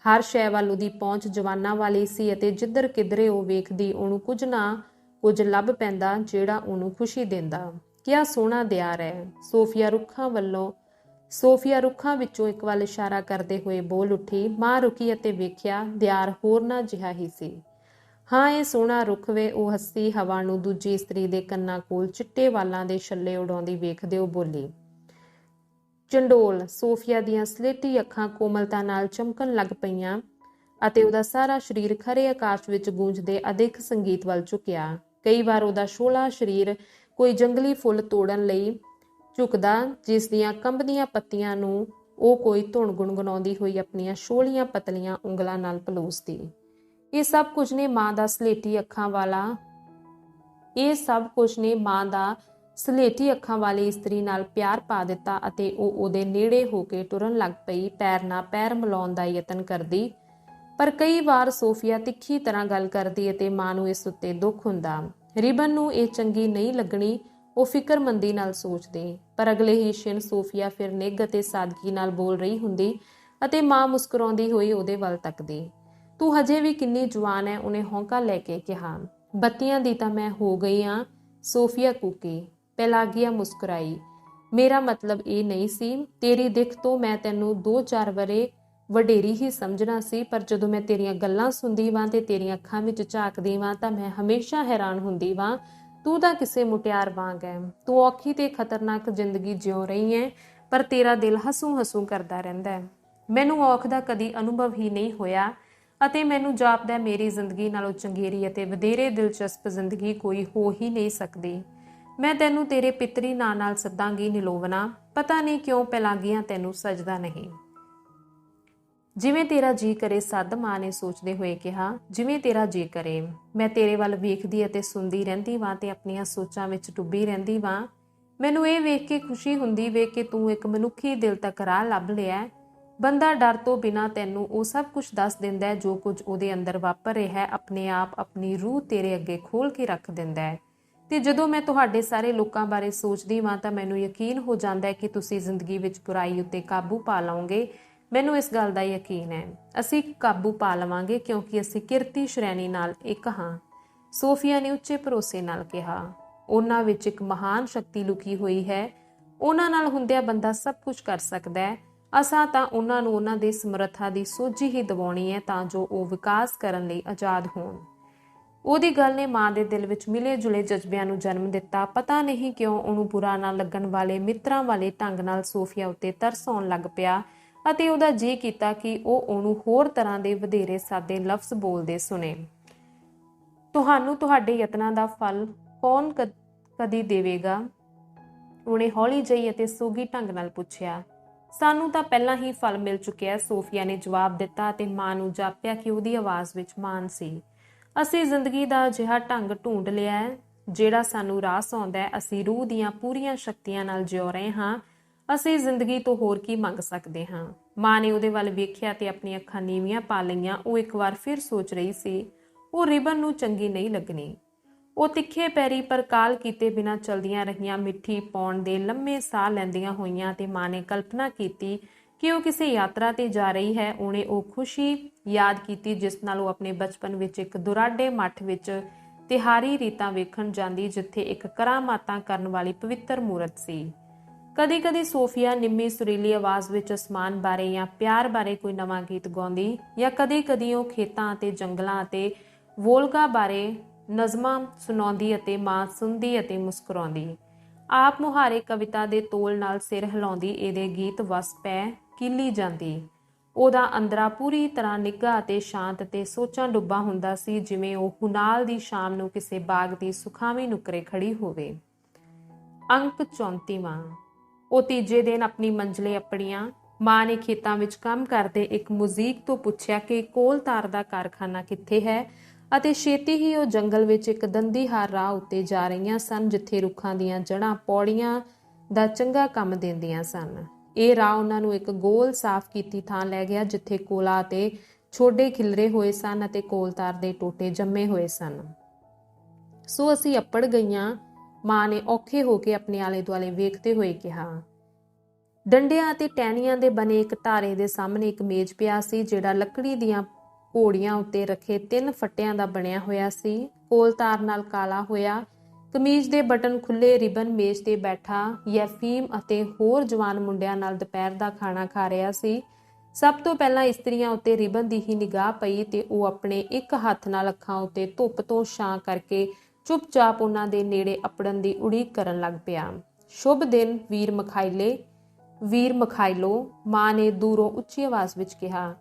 ਹਰ ਸ਼ੈ ਵੱਲ ਉਹਦੀ ਪਹੁੰਚ ਜਵਾਨਾਂ ਵਾਲੀ ਸੀ ਅਤੇ ਜਿੱਧਰ ਕਿਧਰੇ ਉਹ ਵੇਖਦੀ ਉਹਨੂੰ ਕੁਝ ਨਾ ਕੁਝ ਲੱਭ ਪੈਂਦਾ ਜਿਹੜਾ ਉਹਨੂੰ ਖੁਸ਼ੀ ਦਿੰਦਾ। ਕਿਆ ਸੋਹਣਾ ਦਿਆਰ ਹੈ। ਸੋਫੀਆ ਰੁੱਖਾਂ ਵਿੱਚੋਂ ਇੱਕ ਵੱਲ ਇਸ਼ਾਰਾ ਕਰਦੇ ਹੋਏ ਬੋਲ ਉੱਠੀ। ਮਾਂ ਰੁਕੀ ਅਤੇ ਵੇਖਿਆ, ਦਿਆਰ ਹੋਰਨਾਂ ਜਿਹਾ ਹੀ ਸੀ। ਹਾਂ, ਇਹ ਸੋਹਣਾ ਰੁੱਖ ਵੇ। ਉਹ ਹੱਸੀ। ਹਵਾ ਨੂੰ ਦੂਜੀ ਇਸਤਰੀ ਦੇ ਕੰਨਾਂ ਕੋਲ ਚਿੱਟੇ ਵਾਲਾਂ ਦੇ ਛੱਲੇ ਉਡਾਉਂਦੀ ਵੇਖਦੇ ਉਹ ਬੋਲੀ। ਚੰਡੋਲ। ਸੋਫੀਆ ਦੀਆਂ ਸਲੇਟੀ ਅੱਖਾਂ ਕੋਮਲਤਾ ਨਾਲ ਚਮਕਣ ਲੱਗ ਪਈਆਂ ਅਤੇ ਉਹਦਾ ਸਾਰਾ ਸਰੀਰ ਖਰੇ ਆਕਾਸ਼ ਵਿੱਚ ਗੂੰਜਦੇ ਅਦਿੱਖ ਸੰਗੀਤ ਵੱਲ ਝੁਕਿਆ। ਕਈ ਵਾਰ ਉਹਦਾ ਸ਼ੋਲਾ ਸਰੀਰ ਕੋਈ ਜੰਗਲੀ ਫੁੱਲ ਤੋੜਨ ਲਈ ਝੁਕਦਾ, ਜਿਸ ਦੀਆਂ ਕੰਬਦੀਆਂ ਪੱਤੀਆਂ ਨੂੰ ਉਹ ਕੋਈ ਧੁਨ ਗੁਣਗੁਣਾਉਂਦੀ ਹੋਈ ਆਪਣੀਆਂ ਸ਼ੋਲੀਆਂ ਪਤਲੀਆਂ ਉਂਗਲਾਂ ਨਾਲ ਪਲੋਸਦੀ। ਇਹ ਸਭ ਕੁਝ ਨੇ ਮਾਂ ਦਾ ਸਲੇਟੀ ਅੱਖਾਂ ਵਾਲੀ ਇਸਤਰੀ ਨਾਲ ਪਿਆਰ ਪਾ ਦਿੱਤਾ ਅਤੇ ਉਹ ਉਹਦੇ ਨੇੜੇ ਹੋ ਕੇ ਟੁਰਨ ਲੱਗ ਪਈ, ਪੈਰ ਨਾਲ ਪੈਰ ਮਿਲਾਉਣ ਦਾ ਯਤਨ ਕਰਦੀ। ਪਰ ਕਈ ਵਾਰ ਸੋਫੀਆ ਤਿੱਖੀ ਤਰ੍ਹਾਂ ਗੱਲ ਕਰਦੀ ਅਤੇ ਮਾਂ ਨੂੰ ਇਸ ਉੱਤੇ ਦੁੱਖ ਹੁੰਦਾ। ਰਿਬਨ ਨੂੰ ਇਹ ਚੰਗੀ ਨਹੀਂ ਲੱਗਣੀ, ਉਹ ਫਿਕਰਮੰਦੀ ਨਾਲ ਸੋਚਦੇ। ਪਰ ਅਗਲੇ ਹੀ ਛਿਣ ਸੋਫੀਆ ਫਿਰ ਨਿੱਘ ਅਤੇ ਸਾਦਗੀ ਨਾਲ ਬੋਲ ਰਹੀ ਹੁੰਦੀ ਅਤੇ ਮਾਂ ਮੁਸਕਰਾਉਂਦੀ ਹੋਈ ਉਹਦੇ ਵੱਲ ਤੱਕਦੀ। ਤੂੰ ਹਜੇ ਵੀ ਕਿੰਨੀ ਜਵਾਨ ਹੈ, ਉਹਨੇ ਹੌਂਕਾ ਲੈ ਕੇ ਕਿਹਾ। ਬੱਤੀਆਂ ਦੀ ਤਾਂ ਮੈਂ ਹੋ ਗਈ ਹਾਂ, ਸੋਫੀਆ ਕੂਕੀ। ਪੈਲਾਗੀਆ ਮੁਸਕਰਾਈ। ਮੇਰਾ ਮਤਲਬ ਇਹ ਨਹੀਂ ਸੀ। ਤੇਰੀ ਦਿੱਖ ਤੋਂ ਮੈਂ ਤੈਨੂੰ 2-4 ਵਰ੍ਹੇ ਵਡੇਰੀ ਹੀ ਸਮਝਣਾ ਸੀ, ਪਰ ਜਦੋਂ ਮੈਂ ਤੇਰੀਆਂ ਗੱਲਾਂ ਸੁਣਦੀ ਵਾਂ ਤੇ ਤੇਰੀਆਂ ਅੱਖਾਂ ਵਿੱਚ ਝਾਕਦੀ ਵਾਂ ਤਾਂ ਮੈਂ ਹਮੇਸ਼ਾ ਹੈਰਾਨ ਹੁੰਦੀ ਵਾਂ। ਤੂੰ ਤਾਂ ਕਿਸੇ ਮੁਟਿਆਰ ਵਾਂਗ ਹੈ। ਤੂੰ ਔਖੀ ਤੇ ਖਤਰਨਾਕ ਜ਼ਿੰਦਗੀ ਜਿਉ ਰਹੀ ਹੈ, ਪਰ ਤੇਰਾ ਦਿਲ ਹਸੂ ਕਰਦਾ ਰਹਿੰਦਾ ਹੈ। ਮੈਨੂੰ ਔਖ ਦਾ ਕਦੀ ਅਨੁਭਵ ਹੀ ਨਹੀਂ ਹੋਇਆ ਅਤੇ ਮੈਨੂੰ ਜਾਪਦਾ ਮੇਰੀ ਜ਼ਿੰਦਗੀ ਨਾਲੋਂ ਚੰਗੇਰੀ ਅਤੇ ਵਧੇਰੇ ਦਿਲਚਸਪ ਜ਼ਿੰਦਗੀ ਕੋਈ ਹੋ ਹੀ ਨਹੀਂ ਸਕਦੀ। ਮੈਂ ਤੈਨੂੰ ਤੇਰੇ ਪਿਤਰੀ ਨਾਂ ਨਾਲ ਸੱਦਾਂਗੀ, ਨਿਲੋਵਨਾ। ਪਤਾ ਨਹੀਂ ਕਿਉਂ ਪੈਲਾਗੀਆਂ ਤੈਨੂੰ ਸਜਦਾ ਨਹੀਂ। ਜਿਵੇਂ ਤੇਰਾ ਜੀ ਕਰੇ ਸੱਦ, ਮਾਂ ਨੇ ਸੋਚਦੇ ਹੋਏ ਕਿਹਾ। ਜਿਵੇਂ ਤੇਰਾ ਜੀ ਕਰੇ। ਮੈਂ ਤੇਰੇ ਵੱਲ ਵੇਖਦੀ ਅਤੇ ਸੁਣਦੀ ਰਹਿੰਦੀ ਵਾਂ ਤੇ ਆਪਣੀਆਂ ਸੋਚਾਂ ਵਿੱਚ ਡੁੱਬੀ ਰਹਿੰਦੀ ਵਾਂ। ਮੈਨੂੰ ਇਹ ਵੇਖ ਕੇ ਖੁਸ਼ੀ ਹੁੰਦੀ ਵੇ ਕਿ ਤੂੰ ਇੱਕ ਮਨੁੱਖੀ ਦਿਲ ਤੱਕ ਰਾਹ ਲੱਭ ਲਿਆ। ਬੰਦਾ ਡਰ ਤੋਂ ਬਿਨਾਂ ਤੈਨੂੰ ਉਹ ਸਭ ਕੁਝ ਦੱਸ ਦਿੰਦਾ ਹੈ ਜੋ ਕੁਝ ਉਹਦੇ ਅੰਦਰ ਵਾਪਰ ਰਿਹਾ ਹੈ। ਆਪਣੇ ਆਪ ਆਪਣੀ ਰੂਹ ਤੇਰੇ ਅੱਗੇ ਖੋਲ ਕੇ ਰੱਖ ਦਿੰਦਾ ਹੈ। ਤੇ ਜਦੋਂ ਮੈਂ ਤੁਹਾਡੇ ਸਾਰੇ ਲੋਕਾਂ ਬਾਰੇ ਸੋਚਦੀ ਹਾਂ ਤਾਂ ਮੈਨੂੰ ਯਕੀਨ ਹੋ ਜਾਂਦਾ ਹੈ ਕਿ ਤੁਸੀਂ ਜ਼ਿੰਦਗੀ ਵਿੱਚ ਬੁਰਾਈ ਉੱਤੇ ਕਾਬੂ ਪਾ ਲਓਗੇ। ਮੈਨੂੰ ਇਸ ਗੱਲ ਦਾ ਯਕੀਨ ਹੈ। ਅਸੀਂ ਕਾਬੂ ਪਾ ਲਵਾਂਗੇ ਕਿਉਂਕਿ ਅਸੀਂ ਕਿਰਤੀ ਸ਼੍ਰੇਣੀ ਨਾਲ ਇੱਕ ਹਾਂ, ਸੋਫੀਆ ਨੇ ਉੱਚੇ ਭਰੋਸੇ ਨਾਲ ਕਿਹਾ। ਉਹਨਾਂ ਵਿੱਚ ਇੱਕ ਮਹਾਨ ਸ਼ਕਤੀ ਲੁਕੀ ਹੋਈ ਹੈ। ਉਹਨਾਂ ਨਾਲ ਹੁੰਦਿਆਂ ਬੰਦਾ ਸਭ ਕੁਝ ਕਰ ਸਕਦਾ ਹੈ। ਅਸਾਂ ਤਾਂ ਉਹਨਾਂ ਨੂੰ ਉਹਨਾਂ ਦੇ ਸਮਰੱਥਾ ਦੀ ਸੋਝੀ ਹੀ ਦਿਵਾਉਣੀ ਹੈ ਤਾਂ ਜੋ ਉਹ ਵਿਕਾਸ ਕਰਨ ਲਈ ਆਜ਼ਾਦ ਹੋਣ। ਉਹਦੀ ਗੱਲ ਨੇ ਮਾਂ ਦੇ ਦਿਲ ਵਿੱਚ ਮਿਲੇ ਜੁਲੇ ਜਜ਼ਬਿਆਂ ਨੂੰ ਜਨਮ ਦਿੱਤਾ। ਪਤਾ ਨਹੀਂ ਕਿਉਂ ਉਹਨੂੰ ਬੁਰਾ ਨਾ ਲੱਗਣ ਵਾਲੇ ਮਿੱਤਰਾਂ ਵਾਲੇ ਢੰਗ ਨਾਲ ਸੋਫੀਆ ਉੱਤੇ ਤਰਸ ਆਉਣ ਲੱਗ ਪਿਆ ਅਤੇ ਉਹਦਾ ਜੀ ਕੀਤਾ ਕਿ ਉਹ ਉਹਨੂੰ ਹੋਰ ਤਰ੍ਹਾਂ ਦੇ ਵਧੇਰੇ ਸਾਦੇ ਲਫ਼ਜ਼ ਬੋਲਦੇ ਸੁਣੇ। ਤੁਹਾਨੂੰ ਤੁਹਾਡੇ ਯਤਨਾਂ ਦਾ ਫਲ ਕੌਣ ਕਦੀ ਦੇਵੇਗਾ? ਉਹਨੇ ਹੌਲੀ ਜਿਹੀ ਅਤੇ ਸੋਗੀ ਢੰਗ ਨਾਲ ਪੁੱਛਿਆ। ਸਾਨੂੰ ਤਾਂ ਪਹਿਲਾਂ ਹੀ ਫਲ ਮਿਲ ਚੁੱਕਿਆ, ਸੋਫੀਆ ਨੇ ਜਵਾਬ ਦਿੱਤਾ ਅਤੇ ਮਾਂ ਨੂੰ ਜਾਪਿਆ ਕਿ ਉਹਦੀ ਆਵਾਜ਼ ਵਿੱਚ ਮਾਣ ਸੀ। ਅਸੀਂ ਜ਼ਿੰਦਗੀ ਦਾ ਅਜਿਹਾ ਢੰਗ ਢੂੰਡ ਲਿਆ ਹੈ ਜਿਹੜਾ ਸਾਨੂੰ ਰਾਸ ਆਉਂਦਾ ਹੈ। ਅਸੀਂ ਰੂਹ ਦੀਆਂ ਪੂਰੀਆਂ ਸ਼ਕਤੀਆਂ ਨਾਲ ਜਿਉ ਰਹੇ ਹਾਂ। ਅਸੀਂ ਜ਼ਿੰਦਗੀ ਤੋਂ ਹੋਰ ਕੀ ਮੰਗ ਸਕਦੇ ਹਾਂ? ਮਾਂ ਨੇ ਉਹਦੇ ਵੱਲ ਵੇਖਿਆ ਤੇ ਆਪਣੀਆਂ ਅੱਖਾਂ ਨੀਵੀਆਂ ਪਾ ਲਈਆਂ। ਉਹ ਇੱਕ ਵਾਰ ਫਿਰ ਸੋਚ ਰਹੀ ਸੀ ਉਹ ਰਿਬਨ ਨੂੰ ਚੰਗੀ ਨਹੀਂ ਲੱਗਣੀ। ਉਹ ਤਿੱਖੇ ਪੈਰੀ ਪਰ ਕਾਲ ਕੀਤੇ ਬਿਨਾਂ ਚਲਦੀਆਂ ਰਹੀਆਂ, ਮਿੱਠੀ ਪਾਉਣ ਦੇ ਲੰਮੇ ਸਾਹ ਲੈਂਦੀਆਂ ਹੋਈਆਂ ਤੇ ਮਾਂ ਨੇ ਕਲਪਨਾ ਕੀਤੀ ਕਿ ਉਹ ਕਿਸੇ ਯਾਤਰਾ ਤੇ ਜਾ ਰਹੀ ਹੈ। ਉਹਨੇ ਉਹ ਖੁਸ਼ੀ ਯਾਦ ਕੀਤੀ ਜਿਸ ਨਾਲ ਉਹ ਆਪਣੇ ਬਚਪਨ ਵਿੱਚ ਇੱਕ ਦੁਰਾਡੇ ਮੱਠ ਵਿੱਚ ਤਿਹਾਰੀ ਰੀਤਾਂ ਵੇਖਣ ਜਾਂਦੀ ਜਿੱਥੇ ਇੱਕ ਕਰਾਮਾਤਾਂ ਕਰਨ ਵਾਲੀ ਪਵਿੱਤਰ ਮੂਰਤ ਸੀ। ਕਦੀ-ਕਦੀ ਸੋਫੀਆ ਨਿੰਮੀ ਸੁਰੀਲੀ ਆਵਾਜ਼ ਵਿੱਚ ਅਸਮਾਨ ਬਾਰੇ ਜਾਂ ਪਿਆਰ ਬਾਰੇ ਕੋਈ ਨਵਾਂ ਗੀਤ ਗਾਉਂਦੀ ਜਾਂ ਕਦੀ-ਕਦੀ ਉਹ ਖੇਤਾਂ ਅਤੇ ਜੰਗਲਾਂ ਅਤੇ ਵੋਲਗਾ ਬਾਰੇ ਨਜ਼ਮਾਂ ਸੁਣਾਉਂਦੀ ਅਤੇ ਮਾਂ ਸੁਣਦੀ ਅਤੇ ਮੁਸਕਰਾਉਂਦੀ। ਆਪ ਮੁਹਾਰੇ ਕਵਿਤਾ ਦੇ ਤੋਲ ਨਾਲ ਸਿਰ ਹਿਲਾਉਂਦੀ ਇਹਦੇ ਗੀਤ ਵਸ ਪੈ ਕੀਲੀ ਜਾਂਦੀ। ਉਹਦਾ ਅੰਦਰਾ ਪੂਰੀ ਤਰ੍ਹਾਂ ਨਿੱਘਾ ਅਤੇ ਸ਼ਾਂਤ ਅਤੇ ਸੋਚਾਂ ਡੁੱਬਾ ਹੁੰਦਾ ਸੀ, ਜਿਵੇਂ ਉਹ ਹੁਨਾਲ ਦੀ ਸ਼ਾਮ ਨੂੰ ਕਿਸੇ ਬਾਗ ਦੀ ਸੁਖਾਵੀਂ ਨੁੱਕਰੇ ਖੜੀ ਹੋਵੇ। ਅੰਕ 34ਵਾਂ। ਉਹ ਤੀਜੇ ਦਿਨ ਆਪਣੀ ਮੰਜ਼ਲੇ ਅੱਪੜੀਆਂ। ਮਾਂ ਨੇ ਖੇਤਾਂ ਵਿੱਚ ਕੰਮ ਕਰਦੇ ਇੱਕ ਮੁਜ਼ੀਕ ਤੋਂ ਪੁੱਛਿਆ ਕਿ ਕੋਲਤਾਰ ਦਾ ਕਾਰਖਾਨਾ ਕਿੱਥੇ ਹੈ ਅਤੇ ਛੇਤੀ ਹੀ ਉਹ ਜੰਗਲ ਵਿੱਚ ਇੱਕ ਦੰਦੀਹਾਰ ਰਾਹ ਉੱਤੇ ਜਾ ਰਹੀਆਂ ਸਨ ਜਿੱਥੇ ਰੁੱਖਾਂ ਦੀਆਂ ਜੜ੍ਹਾਂ ਪੌੜੀਆਂ ਦਾ ਚੰਗਾ ਕੰਮ ਦਿੰਦੀਆਂ ਸਨ। ਇਹ ਰਾਹ ਉਹਨਾਂ ਨੂੰ ਇੱਕ ਗੋਲ ਸਾਫ਼ ਕੀਤੀ ਥਾਂ ਲੈ ਗਿਆ ਜਿੱਥੇ ਕੋਲਾ ਅਤੇ ਛੋਡੇ ਖਿਲਰੇ ਹੋਏ ਸਨ ਅਤੇ ਕੋਲਤਾਰ ਦੇ ਟੋਟੇ ਜੰਮੇ ਹੋਏ ਸਨ। ਸੋ ਅਸੀਂ ਅੱਪੜ ਗਈਆਂ, ਮਾਂ ਨੇ ਔਖੇ ਹੋ ਕੇ ਆਪਣੇ ਆਲੇ ਦੁਆਲੇ ਵੇਖਦੇ ਹੋਏ ਕਿਹਾ। ਡੰਡਿਆਂ ਅਤੇ ਟਹਿਣੀਆਂ ਦੇ ਬਣੇ ਇੱਕ ਢਾਰੇ ਦੇ ਸਾਹਮਣੇ ਇੱਕ ਮੇਜ਼ ਪਿਆ ਸੀ ਜਿਹੜਾ ਲੱਕੜੀ ਦੀਆਂ ਘੋੜੀਆਂ ਉੱਤੇ ਰੱਖੇ 3 ਫੱਟਿਆਂ ਦਾ ਬਣਿਆ ਹੋਇਆ ਸੀ। ਕੋਲਤਾਰ ਨਾਲ ਕਾਲਾ ਹੋਇਆ ਕਮੀਜ਼ ਦੇ ਬਟਨ ਖੁੱਲੇ, ਰਿਬਨ ਮੇਜ਼ ਤੇ ਬੈਠਾ ਯੈਫੀਮ ਅਤੇ ਹੋਰ ਜਵਾਨ ਮੁੰਡਿਆਂ ਨਾਲ ਦੁਪਹਿਰ ਦਾ ਖਾਣਾ ਖਾ ਰਿਹਾ ਸੀ। ਸਭ ਤੋਂ ਪਹਿਲਾਂ ਇਸਤਰੀਆਂ ਉੱਤੇ ਰਿਬਨ ਦੀ ਹੀ ਨਿਗਾਹ ਪਈ ਤੇ ਉਹ ਆਪਣੇ ਇੱਕ ਹੱਥ ਨਾਲ ਅੱਖਾਂ ਉੱਤੇ ਧੁੱਪ ਤੋਂ ਛਾਂ ਕਰਕੇ ਚੁੱਪਚਾਪ ਉਹਨਾਂ ਦੇ ਨੇੜੇ ਅੱਪੜਨ ਦੀ ਉਡੀਕ ਕਰਨ ਲੱਗ ਪਿਆ। ਸ਼ੁਭ ਦਿਨ ਵੀਰ ਮਖਾਇਲੋ, ਮਾਂ ਨੇ ਦੂਰੋਂ ਉੱਚੀ ਆਵਾਜ਼ ਵਿੱਚ ਕਿਹਾ।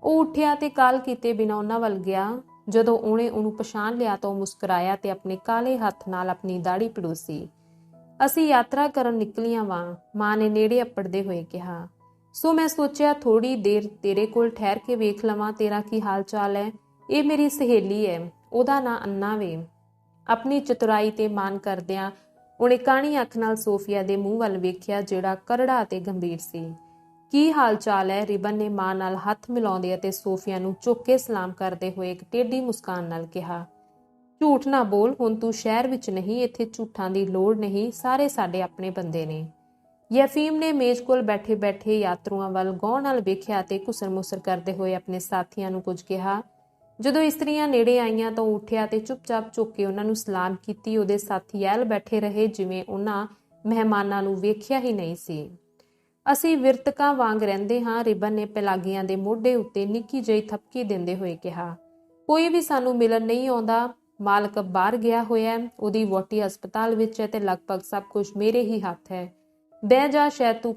ਉਹ ਉੱਠਿਆ ਤੇ ਕਾਲ ਕੀਤੇ ਬਿਨਾਂ ਉਹਨਾਂ ਵੱਲ ਗਿਆ। ਜਦੋਂ ਉਹਨੇ ਉਹਨੂੰ ਪਛਾਣ ਲਿਆ ਤਾਂ ਉਹ ਮੁਸਕਰਾਇਆ ਤੇ ਆਪਣੇ ਕਾਲੇ ਹੱਥ ਨਾਲ ਆਪਣੀ ਦਾੜੀ ਪੜੋਸੀ। ਅਸੀਂ ਯਾਤਰਾ ਕਰਨ ਨਿਕਲੀਆਂ ਵਾਂ, ਮਾਂ ਨੇ ਨੇੜੇ ਅੱਪੜਦੇ ਹੋਏ ਕਿਹਾ। ਸੋ ਮੈਂ ਸੋਚਿਆ ਥੋੜੀ ਦੇਰ ਤੇਰੇ ਕੋਲ ਠਹਿਰ ਕੇ ਵੇਖ ਲਵਾਂ ਤੇਰਾ ਕੀ ਹਾਲ ਚਾਲ ਹੈ। ਇਹ ਮੇਰੀ ਸਹੇਲੀ ਹੈ, ਉਹਦਾ ਨਾਂ ਅੰਨਾ ਵੇ। ਆਪਣੀ ਚਤੁਰਾਈ ਤੇ ਮਾਣ ਕਰਦਿਆਂ ਉਹਨੇ ਕਾਣੀ ਅੱਖ ਨਾਲ ਸੋਫੀਆ ਦੇ ਮੂੰਹ ਵੱਲ ਵੇਖਿਆ ਜਿਹੜਾ ਕਰੜਾ ਅਤੇ ਗੰਭੀਰ ਸੀ। ਕੀ ਹਾਲ ਚਾਲ ਹੈ? ਰਿਬਨ ਨੇ ਮਾਂ ਨਾਲ ਹੱਥ ਮਿਲਾਉਂਦੇ ਅਤੇ ਸੋਫੀਆ ਨੂੰ ਝੁੱਕ ਕੇ ਸਲਾਮ ਕਰਦੇ ਹੋਏ ਇੱਕ ਟੇਢੀ ਮੁਸਕਾਨ ਨਾਲ ਕਿਹਾ। ਝੂਠ ਨਾ ਬੋਲ, ਹੁਣ ਤੂੰ ਸ਼ਹਿਰ ਵਿੱਚ ਨਹੀਂ, ਇੱਥੇ ਝੂਠਾਂ ਦੀ ਲੋੜ ਨਹੀਂ, ਸਾਰੇ ਸਾਡੇ ਆਪਣੇ ਬੰਦੇ ਨੇ। ਯੈਫੀਮ ਨੇ ਮੇਜ਼ ਕੋਲ ਬੈਠੇ ਬੈਠੇ ਯਾਤਰੂਆਂ ਵੱਲ ਗੌਰ ਨਾਲ ਵੇਖਿਆ ਅਤੇ ਘੁਸਰ ਮੁਸਰ ਕਰਦੇ ਹੋਏ ਆਪਣੇ ਸਾਥੀਆਂ ਨੂੰ ਕੁਝ ਕਿਹਾ। ਜਦੋਂ ਇਸਤਰੀਆਂ ਨੇੜੇ ਆਈਆਂ ਤਾਂ ਉਹ ਉੱਠਿਆ ਤੇ ਚੁੱਪਚਾਪ ਝੁੱਕ ਕੇ ਉਹਨਾਂ ਨੂੰ ਸਲਾਮ ਕੀਤੀ। ਉਹਦੇ ਸਾਥੀ ਐਲ ਬੈਠੇ ਰਹੇ ਜਿਵੇਂ ਉਹਨਾਂ ਮਹਿਮਾਨਾਂ ਨੂੰ ਵੇਖਿਆ ਹੀ ਨਹੀਂ ਸੀ। ਅਸੀਂ ਵਿਰਤਕਾਂ ਵਾਂਗ ਰਹਿੰਦੇ ਹਾਂ, ਰਿਬਨ ਨੇ ਪੈਲਾਗੀਆਂ ਦੇ ਮੋਢੇ ਉੱਤੇ ਨਿੱਕੀ ਜਿਹੀ ਥਪਕੀ ਦਿੰਦੇ ਹੋਏ ਕਿਹਾ। ਕੋਈ ਵੀ ਸਾਨੂੰ ਮਿਲਣ ਨਹੀਂ ਆਉਂਦਾ, ਮਾਲਕ ਬਾਹਰ ਗਿਆ ਹੋਇਆ, ਉਹਦੀ ਵਹੁਟੀ ਹਸਪਤਾਲ ਵਿੱਚ ਹੈ ਤੇ ਲਗਭਗ ਸਭ ਕੁਝ ਮੇਰੇ ਹੀ ਹੱਥ ਹੈ। ਬਹਿ ਜਾ, ਸ਼ਾਇਦ ਤੂੰ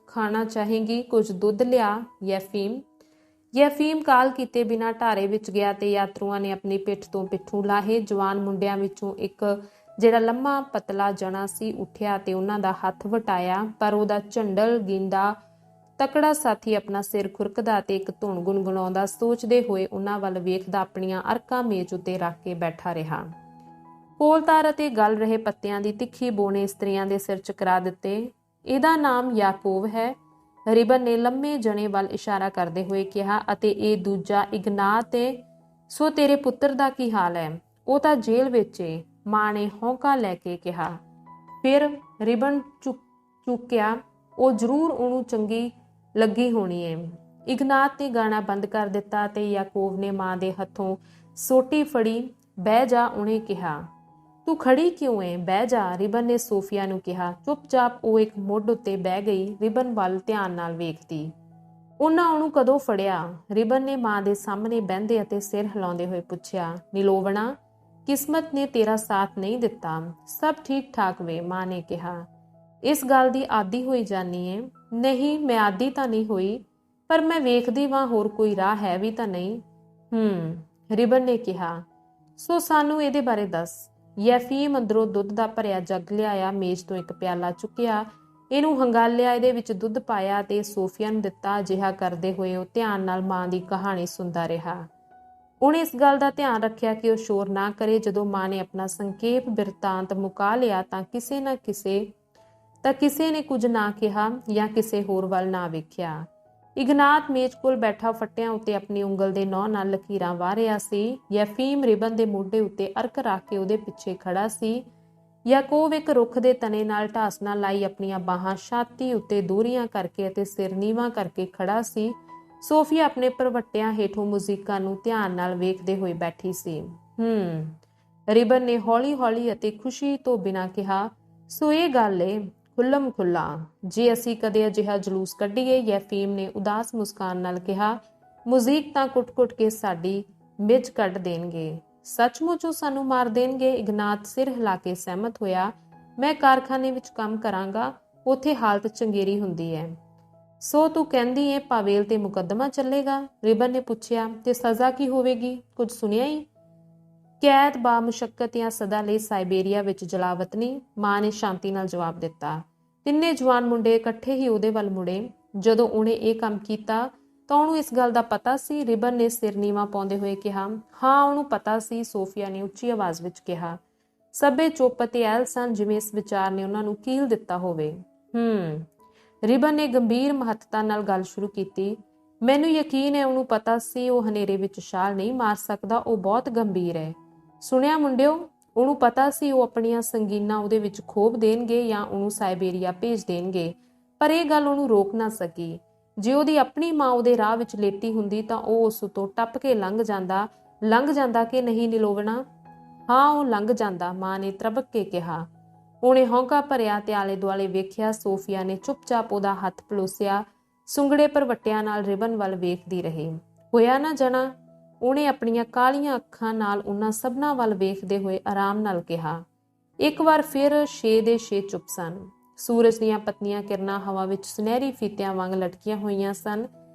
ਖਾਣਾ ਚਾਹੇਂਗੀ, ਕੁਝ ਦੁੱਧ ਲਿਆ। ਯੈਫੀਮ ਕਾਲ ਕੀਤੇ ਬਿਨਾਂ ਢਾਰੇ ਵਿੱਚ ਗਿਆ ਤੇ ਯਾਤਰੂਆਂ ਨੇ ਆਪਣੀ ਪਿੱਠ ਤੋਂ ਪਿੱਠੂ ਲਾਹੇ। ਜਵਾਨ ਮੁੰਡਿਆਂ ਵਿੱਚੋਂ ਇੱਕ ਜਿਹੜਾ ਲੰਮਾ ਪਤਲਾ ਜਣਾ ਸੀ ਉੱਠਿਆ ਤੇ ਉਹਨਾਂ ਦਾ ਹੱਥ ਵਟਾਇਆ, ਪਰ ਉਹਦਾ ਝੰਡਲ ਗੀਂਦਾ ਤਕੜਾ ਸਾਥੀ ਆਪਣਾ ਸਿਰ ਖੁਰਕਦਾ ਤੇ ਇੱਕ ਧੁਨ ਗੁਣਗੁਣਾਉਂਦਾ ਸੋਚਦੇ ਹੋਏ ਉਹਨਾਂ ਵੱਲ ਵੇਖਦਾ ਆਪਣੀਆਂ ਅਰਕਾਂ ਮੇਜ਼ ਉੱਤੇ ਰੱਖ ਕੇ ਬੈਠਾ ਰਿਹਾ। ਕੋਲਤਾਰ ਅਤੇ ਗਲ ਰਹੇ ਪੱਤਿਆਂ ਦੀ ਤਿੱਖੀ ਬੋ ਨੇ ਇਸਤਰੀਆਂ ਦੇ ਸਿਰ ਚਕਰਾ ਦਿੱਤੇ। ਇਹਦਾ ਨਾਮ ਯਾਕੂਬ ਹੈ, ਰਿਬਨ ਨੇ ਲੰਮੇ ਜਣੇ ਵੱਲ ਇਸ਼ਾਰਾ ਕਰਦੇ ਹੋਏ ਕਿਹਾ, ਅਤੇ ਇਹ ਦੂਜਾ ਇਗਨਾਤ ਏ। ਸੋ ਤੇਰੇ ਪੁੱਤਰ ਦਾ ਕੀ ਹਾਲ ਹੈ? ਉਹ ਤਾਂ ਜੇਲ੍ਹ ਵਿੱਚ ਏ। ਮਾਂ ਨੇ ਹੌਂਕਾ ਲੈ ਕੇ ਕਿਹਾ। ਫਿਰ ਰਿਬਨ ਚੁੱਕਿਆ, ਉਹ ਜ਼ਰੂਰ ਉਹਨੂੰ ਚੰਗੀ ਲੱਗੀ ਹੋਣੀ ਏ। ਇਗਨਾਤ ਨੇ ਗਾਣਾ ਬੰਦ ਕਰ ਦਿੱਤਾ ਤੇ ਯਾਕੂਬ ਨੇ ਮਾਂ ਦੇ ਹੱਥੋਂ ਸੋਟੀ ਫੜੀ। ਬਹਿ ਜਾ, ਉਹਨੇ ਕਿਹਾ। ਤੂੰ ਖੜੀ ਕਿਉਂ ਏ? ਬਹਿ ਜਾ, ਰਿਬਨ ਨੇ ਸੋਫੀਆ ਨੂੰ ਕਿਹਾ। ਚੁੱਪਚਾਪ ਉਹ ਇੱਕ ਮੁੱਢ ਉੱਤੇ ਬਹਿ ਗਈ, ਰਿਬਨ ਵੱਲ ਧਿਆਨ ਨਾਲ ਵੇਖਦੀ। ਉਹਨਾਂ ਉਹਨੂੰ ਕਦੋਂ ਫੜਿਆ? ਰਿਬਨ ਨੇ ਮਾਂ ਦੇ ਸਾਹਮਣੇ ਬਹਿੰਦੇ ਅਤੇ ਸਿਰ ਹਿਲਾਉਂਦੇ ਹੋਏ ਪੁੱਛਿਆ। ਨਿਲੋਵਣਾ, ਕਿਸਮਤ ਨੇ ਤੇਰਾ ਸਾਥ ਨਹੀਂ ਦਿੱਤਾ। ਸਭ ਠੀਕ ਠਾਕ ਵੇ, ਮਾਂ ਨੇ ਕਿਹਾ। ਇਸ ਗੱਲ ਦੀ ਆਦੀ ਹੋਈ ਜਾਨੀ ਏ? ਨਹੀਂ, ਮੈਂ ਆਦੀ ਤਾਂ ਨਹੀਂ ਹੋਈ, ਪਰ ਮੈਂ ਵੇਖਦੀ ਵਾਂ ਹੋਰ ਕੋਈ ਰਾਹ ਹੈ ਵੀ ਤਾਂ ਨਹੀਂ। ਰਿਬਨ ਨੇ ਕਿਹਾ। ਸੋ ਸਾਨੂੰ ਇਹਦੇ ਬਾਰੇ ਦੱਸ। ਯੈਫੀਮ ਅੰਦਰੋਂ ਦੁੱਧ ਦਾ ਭਰਿਆ ਜੱਗ ਲਿਆਇਆ, ਮੇਜ਼ ਤੋਂ ਇੱਕ ਪਿਆਲਾ ਚੁੱਕਿਆ, ਇਹਨੂੰ ਹੰਗਾਲਿਆ, ਇਹਦੇ ਵਿੱਚ ਦੁੱਧ ਪਾਇਆ ਤੇ ਸੋਫੀਆ ਨੂੰ ਦਿੱਤਾ। ਅਜਿਹਾ ਕਰਦੇ ਹੋਏ ਉਹ ਧਿਆਨ ਨਾਲ ਮਾਂ ਦੀ ਕਹਾਣੀ ਸੁਣਦਾ ਰਿਹਾ। ਉਹਨੇ ਇਸ ਗੱਲ ਦਾ ਧਿਆਨ ਰੱਖਿਆ ਕਿ ਉਹ ਸ਼ੋਰ ਨਾ ਕਰੇ। ਜਦੋਂ ਮਾਂ ਨੇ ਆਪਣਾ ਸੰਖੇਪ ਬਿਰਤਾਂਤ ਮੁਕਾ ਲਿਆ ਤਾਂ ਕਿਸੇ ਨੇ ਕੁਝ ਨਾ ਕਿਹਾ ਜਾਂ ਕਿਸੇ ਹੋਰ ਵੱਲ ਨਾ ਵੇਖਿਆ। ਇਗਨਾਤ ਮੇਜ਼ ਕੋਲ ਬੈਠਾ ਫੱਟਿਆਂ ਉੱਤੇ ਆਪਣੀ ਉਂਗਲ ਦੇ ਨੌਂ ਨਾਲ ਲਕੀਰਾਂ ਵਾਹ ਰਿਹਾ ਸੀ। ਯੈਫੀਮ ਰਿਬਨ ਦੇ ਮੋਢੇ ਉੱਤੇ ਅਰਕ ਰੱਖ ਕੇ ਉਹਦੇ ਪਿੱਛੇ ਖੜਾ ਸੀ। ਯਾਕੂਬ ਇੱਕ ਰੁੱਖ ਦੇ ਤਣੇ ਨਾਲ ਢਾਸਣਾ ਲਾਈ ਆਪਣੀਆਂ ਬਾਹਾਂ ਛਾਤੀ ਉੱਤੇ ਦੂਰੀਆਂ ਕਰਕੇ ਅਤੇ ਸਿਰ ਨੀਵਾਂ ਕਰਕੇ ਖੜਾ ਸੀ। ਸੋਫੀਆ ਆਪਣੇ ਭਰਵੱਟਿਆਂ ਹੇਠੋਂ ਮੁਜ਼ੀਕਾ ਨੂੰ ਧਿਆਨ ਨਾਲ ਵੇਖਦੇ ਹੋਏ ਬੈਠੀ ਸੀ। ਰਿਬਨ ਨੇ ਹੌਲੀ ਹੌਲੀ ਅਤੇ ਖੁਸ਼ੀ ਤੋਂ ਬਿਨਾਂ ਕਿਹਾ। ਸੋ ਇਹ ਗੱਲ ਏ, ਖੁੱਲਮ ਖੁੱਲਾ। ਜੇ ਅਸੀਂ ਕਦੇ ਅਜਿਹਾ ਜਲੂਸ ਕੱਢੀਏ, ਯੈਫੀਮ ਨੇ ਉਦਾਸ ਮੁਸਕਾਨ ਨਾਲ ਕਿਹਾ, ਮੁਜ਼ੀਕ ਤਾਂ ਕੁੱਟ-ਕੁੱਟ ਕੇ ਸਾਡੀ ਮਿੱਝ ਕੱਢ ਦੇਣਗੇ। ਸੱਚਮੁੱਚ ਉਹ ਸਾਨੂੰ ਮਾਰ ਦੇਣਗੇ? ਇਗਨਾਤ ਸਿਰ ਹਿਲਾ ਕੇ ਸਹਿਮਤ ਹੋਇਆ। ਮੈਂ ਕਾਰਖਾਨੇ ਵਿੱਚ ਕੰਮ ਕਰਾਂਗਾ, ਉੱਥੇ ਹਾਲਤ ਚੰਗੇਰੀ ਹੁੰਦੀ ਹੈ। ਸੋ ਤੂੰ ਕਹਿੰਦੀ ਏ ਪਾਵੇਲ ਤੇ ਮੁਕੱਦਮਾ ਚੱਲੇਗਾ? ਰਿਬਨ ਨੇ ਪੁੱਛਿਆ। ਤੇ ਸਜ਼ਾ ਕੀ ਹੋਵੇਗੀ? ਕੁਝ ਸੁਣਿਆ ਹੀ? ਕੈਦ ਬਾ ਮੁਸ਼ੱਕਤ ਜਾਂ ਸਦਾ ਲਈ ਸਾਇਬੇਰੀਆ ਵਿੱਚ ਜਲਾਵਤਨੀ, ਮਾਂ ਨੇ ਸ਼ਾਂਤੀ ਨਾਲ ਜਵਾਬ ਦਿੱਤਾ। ਤਿੰਨੇ ਜਵਾਨ ਮੁੰਡੇ ਇਕੱਠੇ ਹੀ ਉਹਦੇ ਵੱਲ ਮੁੜੇ। ਜਦੋਂ ਉਹਨੇ ਇਹ ਕੰਮ ਕੀਤਾ ਤਾਂ ਉਹਨੂੰ ਇਸ ਗੱਲ ਦਾ ਪਤਾ ਸੀ? ਰਿਬਨ ਨੇ ਸਿਰ ਨੀਵਾਂ ਪਾਉਂਦੇ ਹੋਏ ਕਿਹਾ। ਹਾਂ, ਉਹਨੂੰ ਪਤਾ ਸੀ, ਸੋਫੀਆ ਨੇ ਉੱਚੀ ਆਵਾਜ਼ ਵਿੱਚ ਕਿਹਾ। ਸਭੇ ਚੁੱਪ ਅਤੇ ਐਲ ਸਨ, ਜਿਵੇਂ ਇਸ ਵਿਚਾਰ ਨੇ ਉਹਨਾਂ ਨੂੰ ਕੀਲ ਦਿੱਤਾ ਹੋਵੇ। ਰਿਬਨ ਨੇ ਗੰਭੀਰ ਮਹੱਤਤਾ ਨਾਲ ਗੱਲ ਸ਼ੁਰੂ ਕੀਤੀ। ਮੈਨੂੰ ਯਕੀਨ ਹੈ ਉਹਨੂੰ ਪਤਾ ਸੀ ਉਹ ਹਨੇਰੇ ਵਿੱਚ ਛਾਲ ਨਹੀਂ ਮਾਰ ਸਕਦਾ। ਉਹ ਬਹੁਤ ਗੰਭੀਰ ਹੈ। ਸੁਣਿਆ ਮੁੰਡਿਓ, ਉਹਨੂੰ ਪਤਾ ਸੀ ਉਹ ਆਪਣੀਆਂ ਸੰਗੀਨਾਂ ਉਹਦੇ ਵਿੱਚ ਖੋਭ ਦੇਣਗੇ ਜਾਂ ਉਹਨੂੰ ਸਾਇਬੇਰੀਆ ਭੇਜ ਦੇਣਗੇ, ਪਰ ਇਹ ਗੱਲ ਉਹਨੂੰ ਰੋਕ ਨਾ ਸਕੀ। ਜੇ ਉਹਦੀ ਆਪਣੀ ਮਾਂ ਉਹਦੇ ਰਾਹ ਵਿੱਚ ਲੇਟੀ ਹੁੰਦੀ ਤਾਂ ਉਹ ਉਸ ਤੋਂ ਟੱਪ ਕੇ ਲੰਘ ਜਾਂਦਾ ਕਿ ਨਹੀਂ ਨਿਲੋਵਣਾ? ਹਾਂ, ਉਹ ਲੰਘ ਜਾਂਦਾ, ਮਾਂ ਨੇ ਤਰਬਕ ਕੇ ਕਿਹਾ। ਉਹਨੇ ਹੌਂਕਾ ਭਰਿਆ ਤੇ ਆਲੇ ਦੁਆਲੇ ਵੇਖਿਆ। ਸੋਫੀਆ ਨੇ ਚੁੱਪਚਾਪ ਉਹਦਾ ਹੱਥ ਪਲੋਸਿਆ, ਸੁੰਗੜੇ ਭਰਵੱਟਿਆਂ ਨਾਲ ਰਿਬਨ ਵੱਲ ਵੇਖਦੀ ਰਹੀ। ਹੋਇਆ ਨਾ ਜਣਾ? ਉਹਨੇ ਆਪਣੀਆਂ ਕਾਲੀਆਂ ਅੱਖਾਂ ਨਾਲ ਉਹਨਾਂ ਸਭਨਾਂ ਵੱਲ ਵੇਖਦੇ ਹੋਏ ਆਰਾਮ ਨਾਲ ਕਿਹਾ। ਇੱਕ ਵਾਰ ਫਿਰ 6 ਦੇ 6 ਚੁੱਪ ਸਨ। ਸੂਰਜ ਦੀਆਂ ਪਤਲੀਆਂ ਕਿਰਨਾਂ ਹਵਾ ਵਿੱਚ ਸੁਨਹਿਰੀ ਫੀਤਿਆਂ ਵਾਂਗ ਲਟਕੀਆਂ ਹੋਈਆਂ ਸਨ।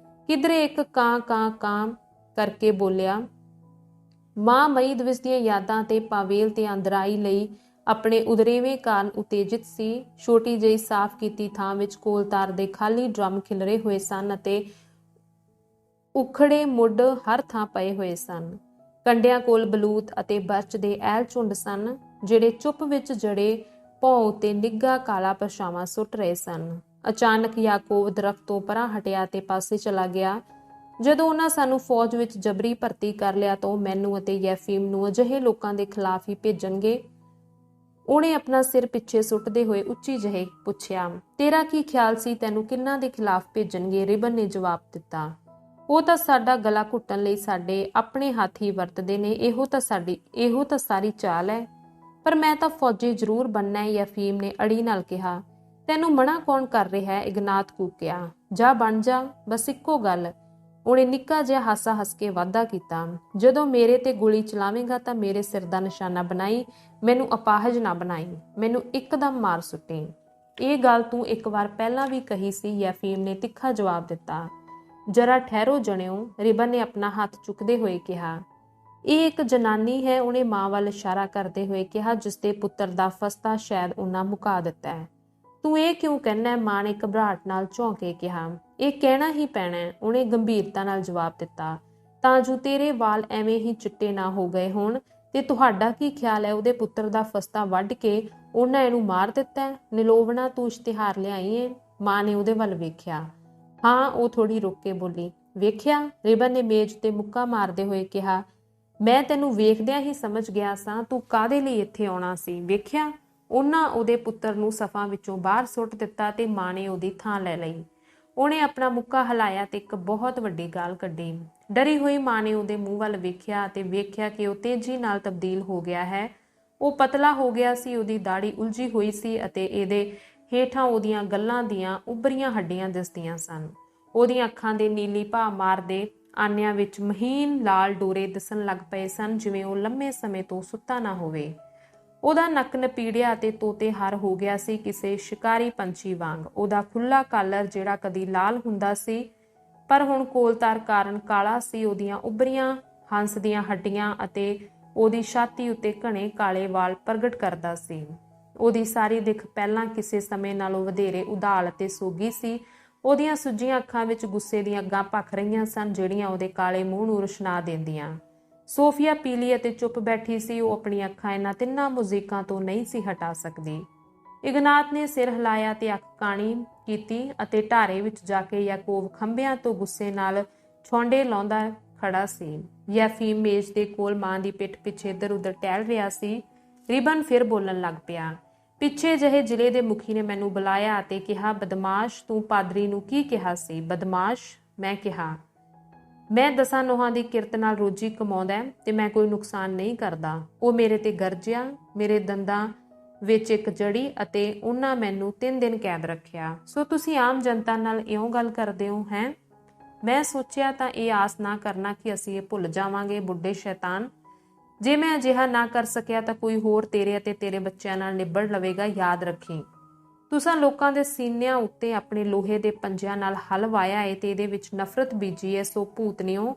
ਕਿਧਰੇ ਇੱਕ ਕਾਂ ਕਾਂ ਕਾਂ ਕਰਕੇ ਬੋਲਿਆ। ਮਾਂ ਮਈ ਦਿਵਸ ਦੀਆਂ ਯਾਦਾਂ ਤੇ ਪਾਵੇਲ ਤੇ ਅੰਦਰਾਈ ਲਈ ਆਪਣੇ ਉਦਰੇਵੇਂ ਕਾਰਨ ਉਤੇਜਿਤ ਸੀ। ਛੋਟੀ ਜਿਹੀ ਸਾਫ਼ ਕੀਤੀ ਥਾਂ ਵਿੱਚ ਕੋਲਤਾਰ ਦੇ ਖਾਲੀ ਡਰਮ ਖਿਲਰੇ ਹੋਏ ਸਨ ਅਤੇ ਉਖੜੇ ਮੁੱਢ ਹਰ ਥਾਂ ਪਏ ਹੋਏ ਸਨ। ਕੰਡਿਆਂ ਕੋਲ ਬਲੂਤ ਅਤੇ ਬਰਚ ਦੇ ਐਲ ਝੁੰਡ ਸਨ, ਜਿਹੜੇ ਚੁੱਪ ਵਿੱਚ ਜੜੇ ਭੌਂ ਉੱਤੇ ਨਿੱਘਾ ਕਾਲਾ ਪਰਛਾਵਾਂ ਸੁੱਟ ਰਹੇ ਸਨ। ਅਚਾਨਕ ਯਾਕੂਬ ਦਰਖਤ ਤੋਂ ਪਰਾਂ ਹਟਿਆ ਤੇ ਪਾਸੇ ਚਲਾ ਗਿਆ। ਜਦੋਂ ਉਹਨਾਂ ਸਾਨੂੰ ਫੌਜ ਵਿੱਚ ਜਬਰੀ ਭਰਤੀ ਕਰ ਲਿਆ ਤਾਂ ਉਹ ਮੈਨੂੰ ਅਤੇ ਯੈਫੀਮ ਨੂੰ ਅਜਿਹੇ ਲੋਕਾਂ ਦੇ ਖਿਲਾਫ ਹੀ ਭੇਜਣਗੇ। ਉਹਨੇ ਆਪਣਾ ਸਿਰ ਪਿੱਛੇ ਸੁੱਟਦੇ ਹੋਏ ਉੱਚੀ ਜਿਹੇ ਪੁੱਛਿਆ। ਤੇਰਾ ਕੀ ਖਿਆਲ ਸੀ, ਤੈਨੂੰ ਕਿਹਨਾਂ ਦੇ ਖਿਲਾਫ ਭੇਜਣਗੇ? ਰਿਬਨ ਨੇ ਜਵਾਬ ਦਿੱਤਾ। ਉਹ ਤਾਂ ਸਾਡਾ ਗਲਾ ਘੁੱਟਣ ਲਈ ਸਾਡੇ ਆਪਣੇ ਹੱਥ ਹੀ ਵਰਤਦੇ ਨੇ। ਇਹੋ ਤਾਂ ਸਾਰੀ ਚਾਲ ਹੈ। ਪਰ ਮੈਂ ਤਾਂ ਫੌਜੀ ਜ਼ਰੂਰ ਬਣਨਾ ਹੈ, ਯੈਫੀਮ ਨੇ ਅੜੀ ਨਾਲ ਕਿਹਾ। ਤੈਨੂੰ ਮਨਾ ਕੌਣ ਕਰ ਰਿਹਾ ਹੈ? ਇਗਨਾਤ ਕੂਕਿਆ। ਜਾ ਬਣ ਜਾ, ਬਸ ਇੱਕੋ ਗੱਲ। ਉਹਨੇ ਨਿੱਕਾ ਜਿਹਾ ਹਾਸਾ ਹੱਸ ਕੇ ਵਾਅਦਾ ਕੀਤਾ। ਜਦੋਂ ਮੇਰੇ ਤੇ ਗੋਲੀ ਚਲਾਵੇਂਗਾ ਤਾਂ ਮੇਰੇ ਸਿਰ ਦਾ ਨਿਸ਼ਾਨਾ ਬਣਾਈ, ਮੈਨੂੰ ਅਪਾਹਜ ਨਾ ਬਣਾਈ, ਮੈਨੂੰ ਇੱਕਦਮ ਮਾਰ ਸੁੱਟੀ। ਇਹ ਗੱਲ ਤੂੰ ਇੱਕ ਵਾਰ ਪਹਿਲਾਂ ਵੀ ਕਹੀ ਸੀ, ਯੈਫੀਮ ਨੇ ਤਿੱਖਾ ਜਵਾਬ ਦਿੱਤਾ। ਜਰਾ ਠਹਿਰੋ ਜਣਿਓ, ਰਿਬਨ ਨੇ ਆਪਣਾ ਹੱਥ ਚੁੱਕਦੇ ਹੋਏ ਕਿਹਾ। ਇਹ ਇੱਕ ਜਨਾਨੀ ਹੈ, ਉਹਨੇ ਮਾਂ ਵੱਲ ਇਸ਼ਾਰਾ ਕਰਦੇ ਹੋਏ ਕਿਹਾ, ਜਿਸ ਦੇ ਪੁੱਤਰ ਦਾ ਫਸਤਾ ਸ਼ਾਇਦ ਉਹਨਾਂ ਮੁਕਾ ਦਿੱਤਾ ਹੈ। ਤੂੰ ਇਹ ਕਿਉਂ ਕਹਿਣਾ? ਮਾਂ ਨੇ ਘਬਰਾਹਟ ਨਾਲ ਝੌਂਕੇ ਕਿਹਾ। ਇਹ ਕਹਿਣਾ ਹੀ ਪੈਣਾ, ਉਹਨੇ ਗੰਭੀਰਤਾ ਨਾਲ ਜਵਾਬ ਦਿੱਤਾ, ਤਾਂ ਜੋ ਤੇਰੇ ਵਾਲ ਐਵੇਂ ਹੀ ਚਿੱਟੇ ਨਾ ਹੋ ਗਏ ਹੋਣ। ਤੇ ਤੁਹਾਡਾ ਕੀ ਖਿਆਲ ਹੈ, ਉਹਦੇ ਪੁੱਤਰ ਦਾ ਫਸਤਾ ਵੱਢ ਕੇ ਉਹਨਾਂ ਇਹਨੂੰ ਮਾਰ ਦਿੱਤਾ? ਨਿਲੋਵਣਾ, ਤੂੰ ਇਸ਼ਤਿਹਾਰ ਲਿਆਈ ਏ? ਮਾਂ ਨੇ ਉਹਦੇ ਵੱਲ ਵੇਖਿਆ। ਹਾਂ, ਉਹ ਥੋੜੀ ਰੁਕ ਕੇ ਬੋਲੀ। ਵੇਖਿਆ? ਰਿਬਨ ਨੇ ਮੇਜ਼ ਤੇ ਮੁੱਕਾ ਮਾਰਦੇ ਹੋਏ ਕਿਹਾ। ਮੈਂ ਤੈਨੂੰ ਵੇਖਦਿਆਂ ਹੀ ਸਮਝ ਗਿਆ ਸਾਂ ਤੂੰ ਕਾਹਦੇ ਲਈ ਇੱਥੇ ਆਉਣਾ ਸੀ। ਵੇਖਿਆ, ਉਹਨਾਂ ਉਹਦੇ ਪੁੱਤਰ ਨੂੰ ਸਫਾਂ ਵਿੱਚੋਂ ਬਾਹਰ ਸੁੱਟ ਦਿੱਤਾ ਤੇ ਮਾਂ ਨੇ ਉਹਦੀ ਥਾਂ ਲੈ ਲਈ। ਉਹਨੇ ਆਪਣਾ ਮੁੱਕਾ ਹਿਲਾਇਆ ਤੇ ਇੱਕ ਬਹੁਤ ਵੱਡੀ ਗਾਲ ਕੱਢੀ। ਡਰੀ ਹੋਈ ਮਾਂ ਨੇ ਉਹਦੇ ਮੂੰਹ ਵੱਲ ਵੇਖਿਆ ਤੇ ਵੇਖਿਆ ਕਿ ਉਹ ਤੇਜ਼ੀ ਨਾਲ ਤਬਦੀਲ ਹੋ ਗਿਆ ਹੈ। ਉਹ ਪਤਲਾ ਹੋ ਗਿਆ ਸੀ, ਉਹਦੀ ਦਾੜੀ ਉਲਝੀ ਹੋਈ ਸੀ ਅਤੇ ਇਹਦੇ ਹੇਠਾਂ ਉਹਦੀਆਂ ਗੱਲਾਂ ਦੀਆਂ ਉੱਭਰੀਆਂ ਹੱਡੀਆਂ ਦਿਸਦੀਆਂ ਸਨ। ਉਹਦੀਆਂ ਅੱਖਾਂ ਦੇ ਨੀਲੀ ਭਾ ਮਾਰਦੇ ਆਨਿਆਂ ਵਿੱਚ ਮਹੀਨ ਲਾਲ ਡੋਰੇ ਦਿਸਣ ਲੱਗ ਪਏ ਸਨ, ਜਿਵੇਂ ਉਹ ਲੰਮੇ ਸਮੇਂ ਤੋਂ ਸੁੱਤਾ ਨਾ ਹੋਵੇ। ਉਹਦਾ ਨੱਕ ਨਪੀੜਿਆ ਅਤੇ ਤੋਤੇ ਹਰ ਹੋ ਗਿਆ ਸੀ, ਕਿਸੇ ਸ਼ਿਕਾਰੀ ਪੰਛੀ ਵਾਂਗ। ਉਹਦਾ ਖੁੱਲਾ ਕਾਲਰ, ਜਿਹੜਾ ਕਦੀ ਲਾਲ ਹੁੰਦਾ ਸੀ ਪਰ ਹੁਣ ਕੋਲਤਾਰ ਕਾਰਨ ਕਾਲਾ ਸੀ, ਉਹਦੀਆਂ ਉੱਭਰੀਆਂ ਹੰਸ ਦੀਆਂ ਹੱਡੀਆਂ ਅਤੇ ਉਹਦੀ ਛਾਤੀ ਉੱਤੇ ਘਣੇ ਕਾਲੇ ਵਾਲ ਪ੍ਰਗਟ ਕਰਦਾ ਸੀ। ਉਹਦੀ ਸਾਰੀ ਦਿੱਖ ਪਹਿਲਾਂ ਕਿਸੇ ਸਮੇਂ ਨਾਲੋਂ ਵਧੇਰੇ ਉਦਾਲ ਅਤੇ ਸੋਗੀ ਸੀ। ਉਹਦੀਆਂ ਸੁੱਜੀਆਂ ਅੱਖਾਂ ਵਿੱਚ ਗੁੱਸੇ ਦੀਆਂ ਅੱਗਾਂ ਭਖ ਰਹੀਆਂ ਸਨ, ਜਿਹੜੀਆਂ ਉਹਦੇ ਕਾਲੇ ਮੂੰਹ ਨੂੰ ਰੁਸ਼ਨਾ ਦਿੰਦੀਆਂ। ਸੋਫੀਆ ਪੀਲੀ ਅਤੇ ਚੁੱਪ ਬੈਠੀ ਸੀ। ਉਹ ਆਪਣੀਆਂ ਅੱਖਾਂ ਇਹਨਾਂ ਤਿੰਨਾਂ ਮੁਜ਼ੀਕਾਂ ਤੋਂ ਨਹੀਂ ਸੀ ਹਟਾ ਸਕਦੀ। ਇਗਨਾਤ ਨੇ ਸਿਰ ਹਿਲਾਇਆ ਤੇ ਅੱਖ ਕਾਣੀ ਕੀਤੀ ਅਤੇ ਢਾਰੇ ਵਿੱਚ ਜਾ ਕੇ ਯਾਕੋਬ ਖੰਭਿਆਂ ਤੋਂ ਗੁੱਸੇ ਨਾਲ ਛੌਂਡੇ ਲਾਉਂਦਾ ਖੜਾ ਸੀ। ਯੈਫੀਮ ਮੇਜ਼ ਦੇ ਕੋਲ ਮਾਂ ਦੀ ਪਿੱਠ ਪਿੱਛੇ ਇੱਧਰ ਉੱਧਰ ਟਹਿਲ ਰਿਹਾ ਸੀ। ਰਿਬਨ ਫਿਰ ਬੋਲਣ ਲੱਗ ਪਿਆ। ਪਿੱਛੇ ਜਿਹੇ ਜ਼ਿਲ੍ਹੇ ਦੇ ਮੁਖੀ ਨੇ ਮੈਨੂੰ ਬੁਲਾਇਆ ਅਤੇ ਕਿਹਾ, ਬਦਮਾਸ਼, ਤੂੰ ਪਾਦਰੀ ਨੂੰ ਕੀ ਕਿਹਾ ਸੀ? ਬਦਮਾਸ਼? ਮੈਂ ਕਿਹਾ, ਮੈਂ 10 ਨੋਹਾਂ ਦੀ ਕਿਰਤ ਨਾਲ ਰੋਜੀ ਕਮਾਉਂਦਾ ਤੇ ਮੈਂ ਕੋਈ ਨੁਕਸਾਨ ਨਹੀਂ ਕਰਦਾ। ਉਹ ਮੇਰੇ ਤੇ ਗਰਜਿਆ, ਮੇਰੇ ਦੰਦਾਂ ਵਿੱਚ ਇੱਕ ਜੜੀ ਅਤੇ ਉਹਨਾਂ ਮੈਨੂੰ 3 ਦਿਨ ਕੈਦ ਰੱਖਿਆ। ਸੋ ਤੁਸੀਂ ਆਮ ਜਨਤਾ ਨਾਲ ਇਉਂ ਗੱਲ ਕਰਦੇ ਹੋ ਹੈਂ? ਮੈਂ ਸੋਚਿਆ ਤਾਂ ਇਹ ਆਸ ਨਾ ਕਰਨਾ ਕਿ ਅਸੀਂ ਇਹ ਭੁੱਲ ਜਾਵਾਂਗੇ। ਬੁੱਢੇ ਸ਼ੈਤਾਨ, ਜੇ ਮੈਂ ਅਜਿਹਾ ਨਾ ਕਰ ਸਕਿਆ ਤਾਂ ਕੋਈ ਹੋਰ ਤੇਰੇ ਅਤੇ ਤੇਰੇ ਬੱਚਿਆਂ ਨਾਲ ਨਿਬੜ ਲਵੇਗਾ। ਯਾਦ ਰੱਖੀ, ਤੁਸਾਂ ਲੋਕਾਂ ਦੇ ਸੀਨਿਆਂ ਉੱਤੇ ਆਪਣੇ ਲੋਹੇ ਦੇ ਪੰਜਿਆਂ ਨਾਲ ਹਲ ਵਾਇਆ ਏ ਤੇ ਇਹਦੇ ਵਿੱਚ ਨਫ਼ਰਤ ਬੀਜੀ ਏ। ਸੋ ਭੂਤਨਿਓ,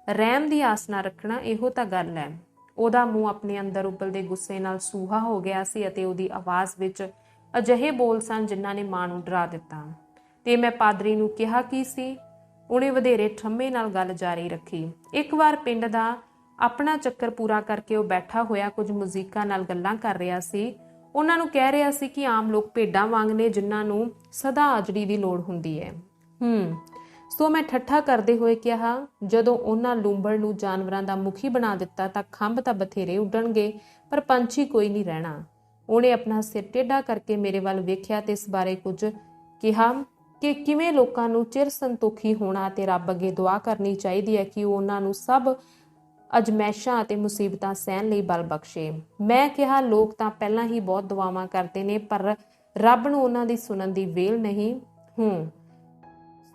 ਰਹਿਮ ਦੀ ਆਸ ਨਾ ਰੱਖਣਾ, ਇਹੋ ਤਾਂ ਗੱਲ ਹੈ। ਉਹਦਾ ਮੂੰਹ ਆਪਣੇ ਅੰਦਰ ਉਬਲਦੇ ਗੁੱਸੇ ਨਾਲ ਸੂਹਾ ਹੋ ਗਿਆ ਸੀ ਅਤੇ ਉਹਦੀ ਆਵਾਜ਼ ਵਿੱਚ ਅਜਿਹੇ ਬੋਲ ਸਨ ਜਿਨ੍ਹਾਂ ਨੇ ਮਾਂ ਨੂੰ ਡਰਾ ਦਿੱਤਾ। ਤੇ ਮੈਂ ਪਾਦਰੀ ਨੂੰ ਕਿਹਾ ਕੀ ਸੀ? ਉਹਨੇ ਵਧੇਰੇ ਠੰਮੇ ਨਾਲ ਗੱਲ ਜਾਰੀ ਰੱਖੀ। ਇੱਕ ਵਾਰ ਪਿੰਡ ਦਾ ਆਪਣਾ ਚੱਕਰ ਪੂਰਾ ਕਰਕੇ ਉਹ ਬੈਠਾ ਹੋਇਆ ਕੁਝ ਮੁਜ਼ੀਕਾਂ ਨਾਲ ਗੱਲਾਂ ਕਰ ਰਿਹਾ ਸੀ। ਉਹਨਾਂ ਨੂੰ ਕਹਿ ਰਿਹਾ ਸੀ ਕਿ ਆਮ ਲੋਕ ਭੇਡਾਂ ਵਾਂਗ ਨੇ, ਜਿਨ੍ਹਾਂ ਨੂੰ ਸਦਾ ਆਜੜੀ ਦੀ ਲੋੜ ਹੁੰਦੀ ਹੈ। ਸੋ ਮੈਂ ਠੱਠਾ ਕਰਦੇ ਹੋਏ ਕਿਹਾ, ਜਦੋਂ ਉਹਨਾਂ ਲੂੰਬੜ ਨੂੰ ਜਾਨਵਰਾਂ ਦਾ ਮੁਖੀ ਬਣਾ ਦਿੱਤਾ ਤਾਂ ਖੰਭ ਤਾਂ ਬਥੇਰੇ ਉੱਡਣਗੇ, ਪਰ ਪੰਛੀ ਕੋਈ ਨਹੀਂ ਰਹਿਣਾ। ਉਹਨੇ ਆਪਣਾ ਸਿਰ ਟੇਢਾ ਕਰਕੇ ਮੇਰੇ ਵੱਲ ਵੇਖਿਆ ਤੇ ਇਸ ਬਾਰੇ ਕੁਝ ਕਿਹਾ ਕਿ ਕਿਵੇਂ ਲੋਕਾਂ ਨੂੰ ਚਿਰ ਸੰਤੋਖੀ ਹੋਣਾ ਅਤੇ ਰੱਬ ਅੱਗੇ ਦੁਆ ਕਰਨੀ ਚਾਹੀਦੀ ਹੈ ਕਿ ਉਹ ਉਹਨਾਂ ਨੂੰ ਸਭ ਅਜਮੈਸ਼ਾਂ ਅਤੇ ਮੁਸੀਬਤਾਂ ਸਹਿਣ ਲਈ ਬਲ ਬਖਸ਼ੇ। ਮੈਂ ਕਿਹਾ, ਲੋਕ ਤਾਂ ਪਹਿਲਾਂ ਹੀ ਬਹੁਤ ਦੁਆਵਾਂ ਕਰਦੇ ਨੇ, ਪਰ ਰੱਬ ਨੂੰ ਉਹਨਾਂ ਦੀ ਸੁਣਨ ਦੀ ਵੇਲ ਨਹੀਂ।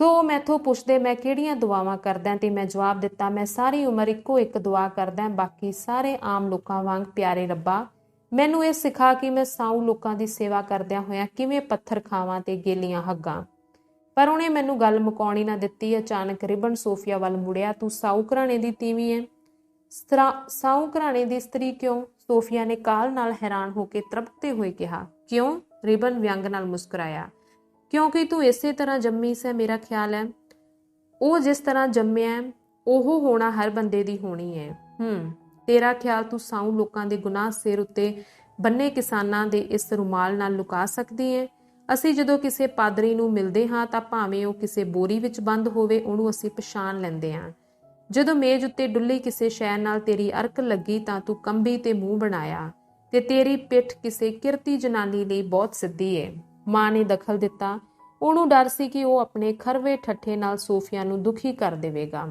ਸੋ ਮੈਥੋਂ ਪੁੱਛਦੇ ਮੈਂ ਕਿਹੜੀਆਂ ਦੁਆਵਾਂ ਕਰਦਾ ਤੇ ਮੈਂ ਜਵਾਬ ਦਿੱਤਾ, ਮੈਂ ਸਾਰੀ ਉਮਰ ਇੱਕੋ ਇੱਕ ਦੁਆ ਕਰਦਾ, ਬਾਕੀ ਸਾਰੇ ਆਮ ਲੋਕਾਂ ਵਾਂਗ। ਪਿਆਰੇ ਰੱਬਾ, ਮੈਨੂੰ ਇਹ ਸਿਖਾ ਕਿ ਮੈਂ ਸਾਊ ਲੋਕਾਂ ਦੀ ਸੇਵਾ ਕਰਦਿਆਂ ਹੋਇਆਂ ਕਿਵੇਂ ਪੱਥਰ ਖਾਵਾਂ ਤੇ ਗੇਲੀਆਂ ਹੱਗਾਂ। ਪਰ ਉਹਨੇ ਮੈਨੂੰ ਗੱਲ ਮੁਕਾਉਣੀ ਨਾ ਦਿੱਤੀ। ਅਚਾਨਕ ਰਿਬਨ ਸੋਫੀਆ ਵੱਲ ਮੁੜਿਆ। ਤੂੰ ਸਾਊ ਘਰਾਣੇ ਦੀ ਤੀਵੀਂ ਹੈ? ਸਾਊ ਘਰਾਣੇ ਦੀ ਇਸਤਰੀ ਕਿਉਂ? ਸੋਫੀਆ ਨੇ ਕਾਹਲ ਨਾਲ ਹੈਰਾਨ ਹੋ ਕੇ ਤ੍ਰਭਕਦੇ ਹੋਏ ਕਿਹਾ। ਕਿਉਂ? ਰਿਬਨ ਵਿਅੰਗ ਨਾਲ ਮੁਸਕਰਾਇਆ। ਕਿਉਂਕਿ ਤੂੰ ਇਸੇ ਤਰ੍ਹਾਂ ਜੰਮੀ ਸੈਂ, ਮੇਰਾ ਖਿਆਲ ਹੈ। ਉਹ ਜਿਸ ਤਰ੍ਹਾਂ ਜੰਮਿਆ ਉਹ ਹੋਣਾ ਹਰ ਬੰਦੇ ਦੀ ਹੋਣੀ ਹੈ। ਤੇਰਾ ਖਿਆਲ ਤੂੰ ਸਾਊ ਲੋਕਾਂ ਦੇ ਗੁਨਾਹ ਸਿਰ ਉੱਤੇ ਬੰਨੇ ਕਿਸਾਨਾਂ ਦੇ ਇਸ ਰੁਮਾਲ ਨਾਲ ਲੁਕਾ ਸਕਦੀ ਹੈ? ਅਸੀਂ ਜਦੋਂ ਕਿਸੇ ਪਾਦਰੀ ਨੂੰ ਮਿਲਦੇ ਹਾਂ ਤਾਂ ਭਾਵੇਂ ਉਹ ਕਿਸੇ ਬੋਰੀ ਵਿੱਚ ਬੰਦ ਹੋਵੇ, ਉਹਨੂੰ ਅਸੀਂ ਪਛਾਣ ਲੈਂਦੇ ਹਾਂ। ਜਦੋਂ ਮੇਜ਼ ਉੱਤੇ ਡੁੱਲੀ ਕਿਸੇ ਸ਼ੈ ਨਾਲ ਤੇਰੀ ਅਰਕ ਲੱਗੀ ਤਾਂ ਤੂੰ ਕੰਬੀ ਤੇ ਮੂੰਹ ਬਣਾਇਆ ਤੇ ਤੇਰੀ ਪਿੱਠ ਕਿਸੇ ਕਿਰਤੀ ਜਨਾਨੀ ਲਈ ਬਹੁਤ ਸਿੱਧੀ ਏ। ਮਾਂ ਨੇ ਦਖਲ ਦਿੱਤਾ। ਉਹਨੂੰ ਡਰ ਸੀ ਕਿ ਉਹ ਆਪਣੇ ਖਰਵੇ ਠੱਠੇ ਨਾਲ ਸੋਫੀਆ ਨੂੰ ਦੁਖੀ ਕਰ ਦੇਵੇਗਾ।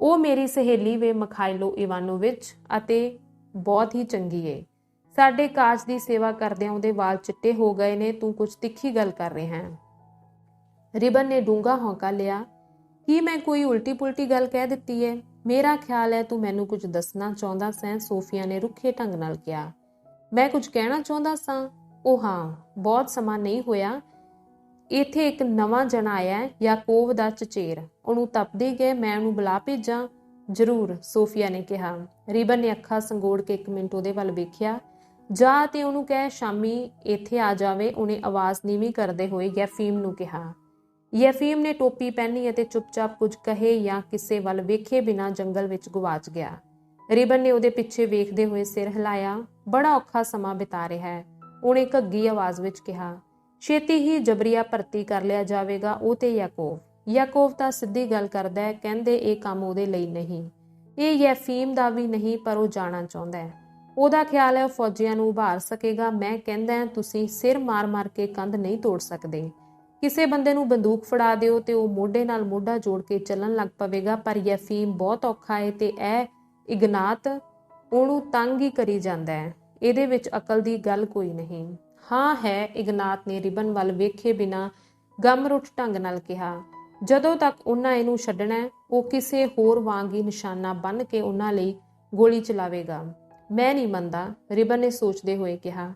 ਉਹ ਮੇਰੀ ਸਹੇਲੀ ਵੇ ਮਖਾਇਲੋ ਇਵਾਨੋਵਿਚ ਅਤੇ ਬਹੁਤ ਹੀ ਚੰਗੀ ਏ। ਸਾਡੇ ਕਾਜ ਦੀ ਸੇਵਾ ਕਰਦਿਆਂ ਉਹਦੇ ਵਾਲ ਚਿੱਟੇ ਹੋ ਗਏ ਨੇ। ਤੂੰ ਕੁਝ ਤਿੱਖੀ ਗੱਲ ਕਰ ਰਿਹਾ ਹੈ। ਰਿਬਨ ਨੇ ਡੂੰਘਾ ਹੌਂਕਾ ਲਿਆ। ਕੀ ਮੈਂ ਕੋਈ ਉਲਟੀ ਪੁਲਟੀ ਗੱਲ ਕਹਿ ਦਿੱਤੀ ਹੈ? ਮੇਰਾ ਖਿਆਲ ਹੈ ਤੂੰ ਮੈਨੂੰ ਕੁਝ ਦੱਸਣਾ ਚਾਹੁੰਦਾ ਸੈਂ, ਸੋਫੀਆ ਨੇ ਰੁੱਖੇ ਢੰਗ ਨਾਲ ਕਿਹਾ। ਮੈਂ ਕੁਝ ਕਹਿਣਾ ਚਾਹੁੰਦਾ ਸਾਂ? ਉਹ ਹਾਂ, ਬਹੁਤ ਸਮਾਂ ਨਹੀਂ ਹੋਇਆ ਇੱਥੇ ਇੱਕ ਨਵਾਂ ਜਣਾ ਆਇਆ, ਯਾਕੋਬ ਦਾ ਚਚੇਰ। ਉਹਨੂੰ ਤਪਦੇ ਗਏ, ਮੈਂ ਉਹਨੂੰ ਬੁਲਾ ਭੇਜਾਂ? ਜ਼ਰੂਰ, ਸੋਫੀਆ ਨੇ ਕਿਹਾ। ਰਿਬਨ ਨੇ ਅੱਖਾਂ ਸੰਗੋੜ ਕੇ 1 ਮਿੰਟ ਉਹਦੇ ਵੱਲ ਵੇਖਿਆ। ਜਾ ਤੇ ਉਹਨੂੰ ਕਹਿ ਸ਼ਾਮੀ ਇੱਥੇ ਆ ਜਾਵੇ, ਉਹਨੇ ਆਵਾਜ਼ ਨੀਵੀਂ ਕਰਦੇ ਹੋਏ ਯੈਫੀਮ ਨੂੰ ਕਿਹਾ। ਯੈਫੀਮ ਨੇ ਟੋਪੀ ਪਹਿਨੀ ਅਤੇ ਚੁੱਪਚਾਪ ਕੁਝ ਕਹੇ ਜਾਂ ਕਿਸੇ ਵੱਲ ਵੇਖੇ ਬਿਨਾਂ ਜੰਗਲ ਵਿੱਚ ਗੁਆਚ ਗਿਆ। ਰਿਬਨ ਨੇ ਉਹਦੇ ਪਿੱਛੇ ਵੇਖਦੇ ਹੋਏ ਸਿਰ ਹਿਲਾਇਆ। ਬੜਾ ਔਖਾ ਸਮਾਂ ਬਿਤਾ ਰਿਹਾ ਹੈ, ਉਹਨੇ ਘੱਗੀ ਆਵਾਜ਼ ਵਿੱਚ ਕਿਹਾ। ਛੇਤੀ ਹੀ ਜਬਰੀਆ ਭਰਤੀ ਕਰ ਲਿਆ ਜਾਵੇਗਾ। ਉਹ ਤੇ ਯਾਕੋਬ ਤਾਂ ਸਿੱਧੀ ਗੱਲ ਕਰਦਾ ਹੈ, ਕਹਿੰਦੇ ਇਹ ਕੰਮ ਉਹਦੇ ਲਈ ਨਹੀਂ। ਇਹ ਯੈਫੀਮ ਦਾ ਵੀ ਨਹੀਂ, ਪਰ ਉਹ ਜਾਣਾ ਚਾਹੁੰਦਾ ਹੈ। ਉਹਦਾ ਖਿਆਲ ਹੈ ਉਹ ਫੌਜੀਆਂ ਨੂੰ ਉਭਾਰ ਸਕੇਗਾ। ਮੈਂ ਕਹਿੰਦਾ ਤੁਸੀਂ ਸਿਰ ਮਾਰ-ਮਾਰ ਕੇ ਕੰਧ ਨਹੀਂ ਤੋੜ ਸਕਦੇ। ਕਿਸੇ ਬੰਦੇ ਨੂੰ ਬੰਦੂਕ ਫੜਾ ਦਿਓ ਤੇ ਉਹ ਮੋਢੇ ਨਾਲ ਮੋਢਾ ਜੋੜ ਕੇ ਚੱਲਣ ਲੱਗ ਪਵੇਗਾ। ਪਰ ਯੈਫੀਮ ਬਹੁਤ ਔਖਾ ਹੈ ਤੇ ਇਹ ਇਗਨਾਤ ਉਹਨੂੰ ਤੰਗ ਹੀ ਕਰੀ ਜਾਂਦਾ ਹੈ। ਇਹਦੇ ਵਿੱਚ ਅਕਲ ਦੀ ਗੱਲ ਕੋਈ ਨਹੀਂ। ਹਾਂ ਹੈ, ਇਗਨਾਤ ਨੇ ਰਿਬਨ ਵੱਲ ਵੇਖੇ ਬਿਨਾਂ ਗਮਰੁੱਠ ਢੰਗ ਨਾਲ ਕਿਹਾ। ਜਦੋਂ ਤੱਕ ਉਹਨਾਂ ਇਹਨੂੰ ਛੱਡਣਾ ਹੈ, ਉਹ ਕਿਸੇ ਹੋਰ ਵਾਂਗ ਹੀ ਨਿਸ਼ਾਨਾ ਬੰਨ੍ਹ ਕੇ ਉਹਨਾਂ ਲਈ ਗੋਲੀ ਚਲਾਵੇਗਾ। ਮੈਂ ਨਹੀਂ ਮੰਨਦਾ, ਰਿਬਨ ਨੇ ਸੋਚਦੇ ਹੋਏ ਕਿਹਾ।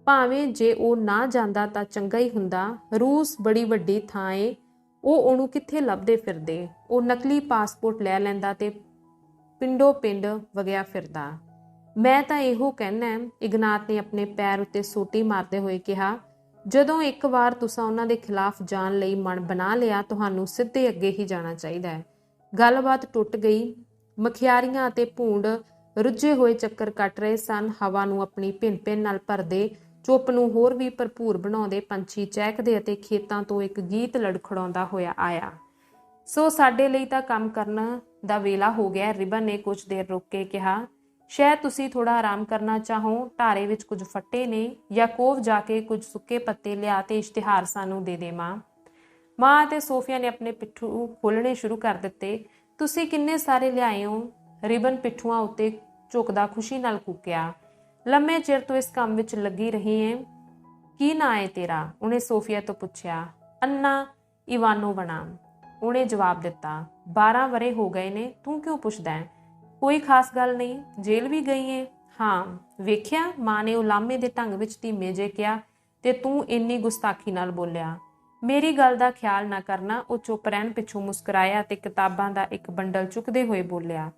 ਭਾਵੇਂ ਜੇ ਉਹ ਨਾ ਜਾਂਦਾ ਤਾਂ ਚੰਗਾ ਹੀ ਹੁੰਦਾ। ਰੂਸ ਬੜੀ ਵੱਡੀ ਥਾਂ ਏ, ਉਹ ਉਹਨੂੰ ਕਿੱਥੇ ਲੱਭਦੇ ਫਿਰਦੇ। ਉਹ ਨਕਲੀ ਪਾਸਪੋਰਟ ਲੈ ਲੈਂਦਾ ਤੇ ਪਿੰਡੋ ਪਿੰਡ ਵਗਿਆ ਫਿਰਦਾ। ਮੈਂ ਤਾਂ ਇਹੋ ਕਹਿਣਾ, ਇਗਨਾਤ ਨੇ ਆਪਣੇ ਪੈਰ ਉੱਤੇ ਸੋਟੀ ਮਾਰਦੇ ਹੋਏ ਕਿਹਾ। ਜਦੋਂ ਇੱਕ ਵਾਰ ਤੁਸੀਂ ਉਹਨਾਂ ਦੇ ਖਿਲਾਫ ਜਾਣ ਲਈ ਮਨ ਬਣਾ ਲਿਆ, ਤੁਹਾਨੂੰ ਸਿੱਧੇ ਅੱਗੇ ਹੀ ਜਾਣਾ ਚਾਹੀਦਾ ਹੈ। ਗੱਲਬਾਤ ਟੁੱਟ ਗਈ। ਮਖਿਆਰੀਆਂ ਅਤੇ ਭੂੰਡ ਰੁੱਝੇ ਹੋਏ ਚੱਕਰ ਕੱਟ ਰਹੇ ਸਨ। ਹਵਾ ਨੂੰ ਆਪਣੀ ਭਿੰਨ-ਭਿੰਨ ਨਾਲ ਭਰਦੇ, ਚੁੱਪ ਨੂੰ ਹੋਰ ਵੀ ਭਰਪੂਰ ਬਣਾਉਂਦੇ ਪੰਛੀ ਚਹਿਕਦੇ ਅਤੇ ਖੇਤਾਂ ਤੋਂ ਇੱਕ ਗੀਤ ਲੜਖੜਾਉਂਦਾ ਹੋਇਆ ਆਇਆ। ਸੋ ਸਾਡੇ ਲਈ ਤਾਂ ਕੰਮ ਕਰਨ ਦਾ ਵੇਲਾ ਹੋ ਗਿਆ, ਰਿਬਨ ਨੇ ਕੁਝ ਦੇਰ ਰੁਕ ਕੇ ਕਿਹਾ। ਸ਼ਾਇਦ ਤੁਸੀਂ ਥੋੜਾ ਆਰਾਮ ਕਰਨਾ ਚਾਹੋ। ਢਾਰੇ ਵਿੱਚ ਕੁਝ ਫੱਟੇ ਨੇ। ਯਾਕੋਵ ਜਾ ਕੇ ਕੁਝ ਸੁੱਕੇ ਪੱਤੇ ਲਿਆ ਤੇ ਇਸ਼ਤਿਹਾਰ ਸਾਨੂੰ ਦੇ ਦੇ ਮਾਂ ਅਤੇ ਸੋਫੀਆ ਨੇ ਆਪਣੇ ਪਿੱਠੂ ਖੋਲਣੇ ਸ਼ੁਰੂ ਕਰ ਦਿੱਤੇ। ਤੁਸੀਂ ਕਿੰਨੇ ਸਾਰੇ ਲਿਆਏ ਹੋ? ਰਿਬਨ ਪਿੱਠੂਆਂ ਉੱਤੇ ਝੁਕਦਾ ਖੁਸ਼ੀ ਨਾਲ ਕੂਕਿਆ। ਲੰਮੇ ਚਿਰ ਤੋਂ ਇਸ ਕੰਮ ਵਿੱਚ ਲੱਗੀ ਰਹੀ ਏ। ਕੀ ਨਾਂ ਏ ਤੇਰਾ? ਉਹਨੇ ਸੋਫੀਆ ਤੋਂ ਪੁੱਛਿਆ। ਅੰਨਾ ਇਵਾਨੋਵਨਾ, ਉਹਨੇ ਜਵਾਬ ਦਿੱਤਾ। 12 ਵਰ੍ਹੇ ਹੋ ਗਏ ਨੇ, ਤੂੰ ਕਿਉਂ ਪੁੱਛਦਾ ਹੈ? ਕੋਈ ਖਾਸ ਗੱਲ ਨਹੀਂ। ਜੇਲ੍ਹ ਵੀ ਗਈ ਏ? ਹਾਂ। ਵੇਖਿਆ, ਮਾਂ ਨੇ ਉਲਾਮੇ ਦੇ ਢੰਗ ਵਿੱਚ ਧੀਮੇ ਜੇ ਕਿਹਾ। ਤੇ ਤੂੰ ਇੰਨੀ ਗੁਸਤਾਖੀ ਨਾਲ ਬੋਲਿਆ। ਮੇਰੀ ਗੱਲ ਦਾ ਖਿਆਲ ਨਾ ਕਰਨਾ। ਉਹ ਚੁੱਪ ਰਹਿਣ ਪਿੱਛੋਂ ਮੁਸਕਰਾਇਆ ਤੇ ਕਿਤਾਬਾਂ ਦਾ ਇੱਕ ਬੰਡਲ ਚੁੱਕਦੇ ਹੋਏ ਬੋਲਿਆ।